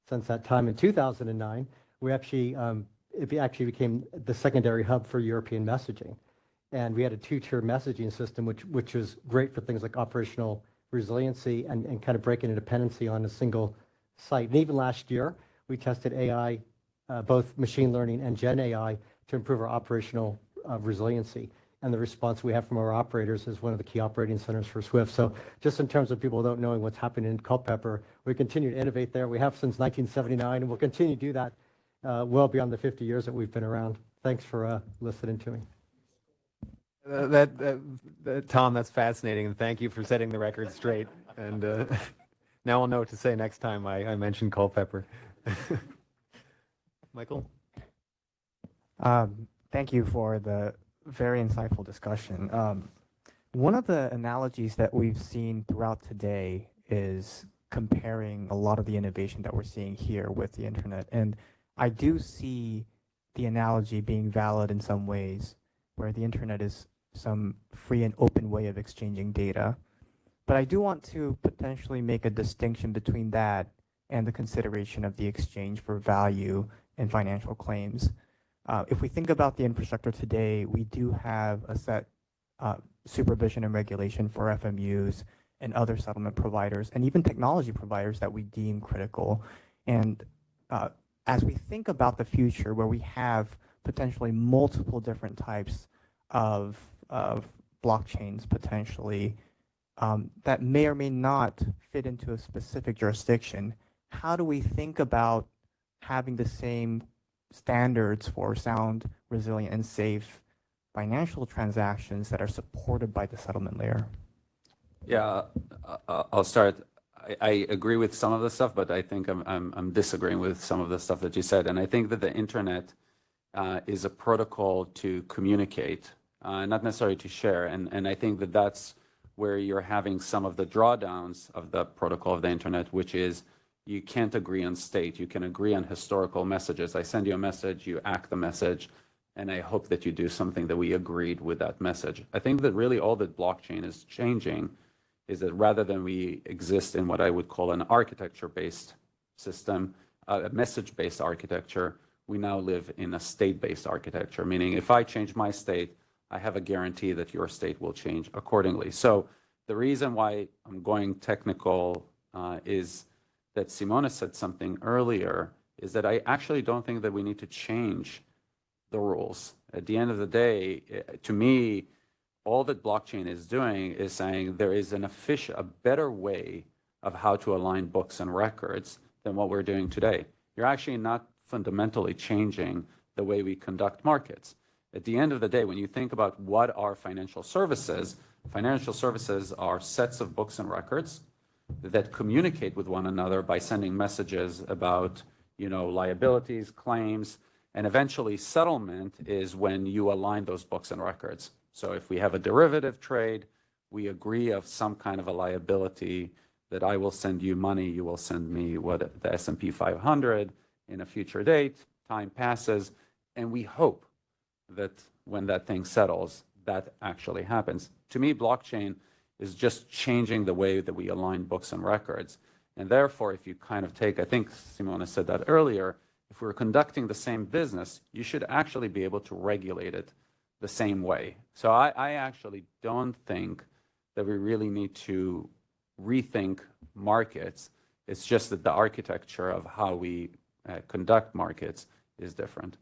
S3: Since that time in 2009, it actually became the secondary hub for European messaging. And we had a two-tier messaging system, which was great for things like operational resiliency and kind of breaking a dependency on a single site. And even last year, we tested AI, both machine learning and Gen AI, to improve our operational resiliency. And the response we have from our operators is one of the key operating centers for Swift. So just in terms of people don't knowing what's happening in Culpeper, we continue to innovate there. We have since 1979, and we'll continue to do that well beyond the 50 years that we've been around. Thanks for listening to me.
S1: Tom, that's fascinating, and thank you for setting the record straight. And now I'll know what to say next time I mention Culpeper. Michael?
S2: Thank you for the very insightful discussion. One of the analogies that we've seen throughout today is comparing a lot of the innovation that we're seeing here with the internet. And I do see the analogy being valid in some ways, where the internet is some free and open way of exchanging data. But I do want to potentially make a distinction between that and the consideration of the exchange for value and financial claims. If we think about the infrastructure today, we do have a set supervision and regulation for FMUs and other settlement providers, and even technology providers that we deem critical. And as we think about the future, where we have potentially multiple different types of blockchains potentially that may or may not fit into a specific jurisdiction, how do we think about having the same standards for sound, resilient, and safe financial transactions that are supported by the settlement layer?
S14: Yeah, I'll start. I agree with some of the stuff, but I think I'm disagreeing with some of the stuff that you said. And I think that the internet is a protocol to communicate, not necessarily to share. And I think that that's where you're having some of the drawdowns of the protocol of the internet, which is you can't agree on state. You can agree on historical messages. I send you a message, you act the message, and I hope that you do something that we agreed with that message. I think that really all that blockchain is changing is that rather than we exist in what I would call an architecture-based system, a message-based architecture, we now live in a state-based architecture, meaning if I change my state, I have a guarantee that your state will change accordingly. So the reason why I'm going technical is that Simona said something earlier, is that I actually don't think that we need to change the rules. At the end of the day, to me, all that blockchain is doing is saying there is a better way of how to align books and records than what we're doing today. You're actually not fundamentally changing the way we conduct markets. At the end of the day, when you think about what are financial services are sets of books and records that communicate with one another by sending messages about, liabilities, claims, and eventually settlement is when you align those books and records. So if we have a derivative trade, we agree of some kind of a liability that I will send you money, you will send me the S&P 500 in a future date, time passes, and we hope that when that thing settles, that actually happens. To me, blockchain is just changing the way that we align books and records. And therefore, if you kind of take, I think Simona said that earlier, if we're conducting the same business, you should actually be able to regulate it the same way. So I actually don't think that we really need to rethink markets. It's just that the architecture of how we conduct markets is different.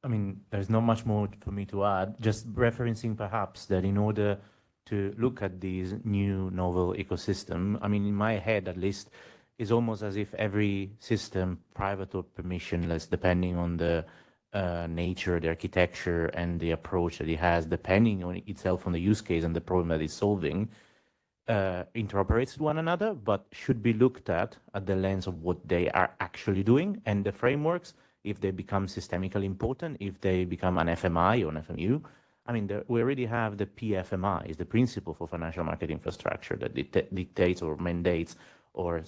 S16: I mean, there's not much more for me to add, just referencing perhaps that in order to look at these new novel ecosystem, I mean, in my head at least, it's almost as if every system, private or permissionless, depending on the nature, the architecture, and the approach that it has, depending on itself on the use case and the problem that it's solving, interoperates with one another, but should be looked at the lens of what they are actually doing and the frameworks, if they become systemically important, if they become an FMI or an FMU. I mean, we already have the PFMI, is the principle for financial market infrastructure that dictates or mandates or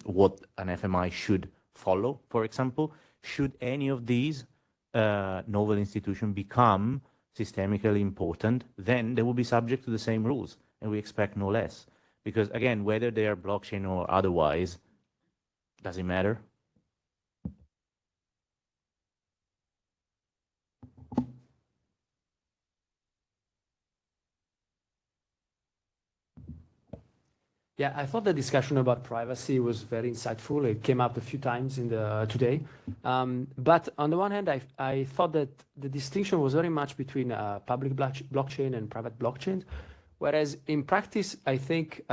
S16: what an FMI should follow, for example. Should any of these novel institutions become systemically important, then they will be subject to the same rules, and we expect no less. Because again, whether they are blockchain or otherwise, doesn't matter.
S10: Yeah, I thought the discussion about privacy was very insightful. It came up a few times today. But on the one hand, I thought that the distinction was very much between public blockchain and private blockchain, whereas in practice, I think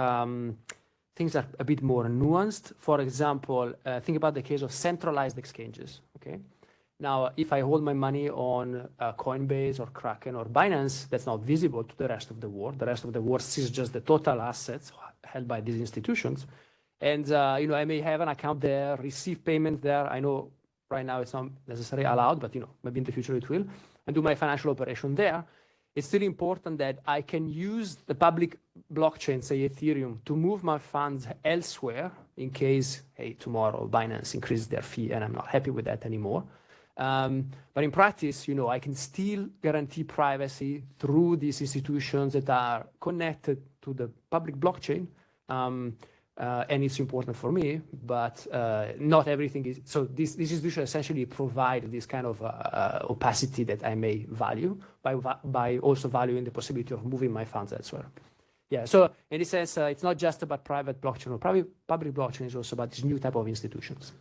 S10: things are a bit more nuanced. For example, think about the case of centralized exchanges. Okay, now if I hold my money on Coinbase or Kraken or Binance, that's not visible to the rest of the world. The rest of the world sees just the total assets held by these institutions. And, I may have an account there, receive payment there. I know right now it's not necessarily allowed, but, maybe in the future it will, and do my financial operation there. It's still important that I can use the public blockchain, say Ethereum, to move my funds elsewhere in case, hey, tomorrow Binance increases their fee and I'm not happy with that anymore. But in practice, I can still guarantee privacy through these institutions that are connected to the public blockchain. And it's important for me, but not everything is. So this institution essentially provide this kind of opacity that I may value by also valuing the possibility of moving my funds elsewhere. Yeah, so in this sense, it's not just about private blockchain or public blockchain, it's also about this new type of institutions.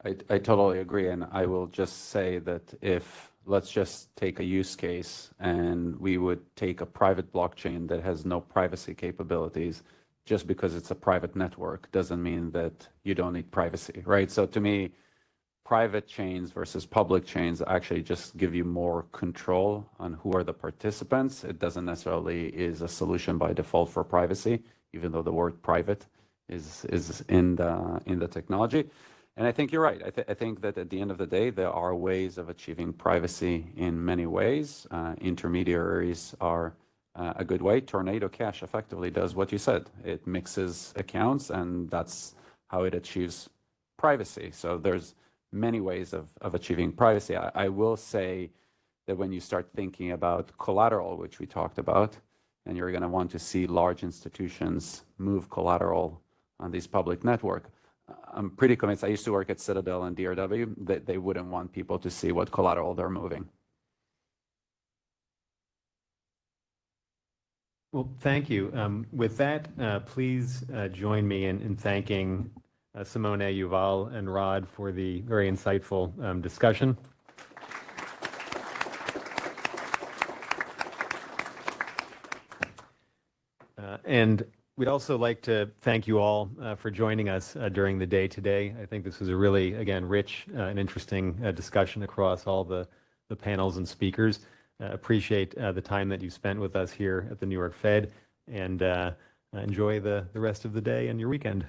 S14: I totally agree, and I will just say that if, let's just take a use case, and we would take a private blockchain that has no privacy capabilities, just because it's a private network doesn't mean that you don't need privacy, right? So to me, private chains versus public chains actually just give you more control on who are the participants. It doesn't necessarily is a solution by default for privacy, even though the word private is in the technology. And I think you're right. I think that at the end of the day, there are ways of achieving privacy in many ways. Intermediaries are a good way. Tornado Cash effectively does what you said. It mixes accounts, and that's how it achieves privacy. So there's many ways of achieving privacy. I will say that when you start thinking about collateral, which we talked about, and you're going to want to see large institutions move collateral on these public network, I'm pretty convinced. I used to work at Citadel and DRW that they wouldn't want people to see what collateral they're moving.
S1: Well, thank you. With that, please join me in thanking Simone, Yuval, and Rod for the very insightful discussion. And we'd also like to thank you all for joining us during the day today. I think this was a really, again, rich and interesting discussion across all the panels and speakers. Appreciate the time that you spent with us here at the New York Fed, and enjoy the rest of the day and your weekend.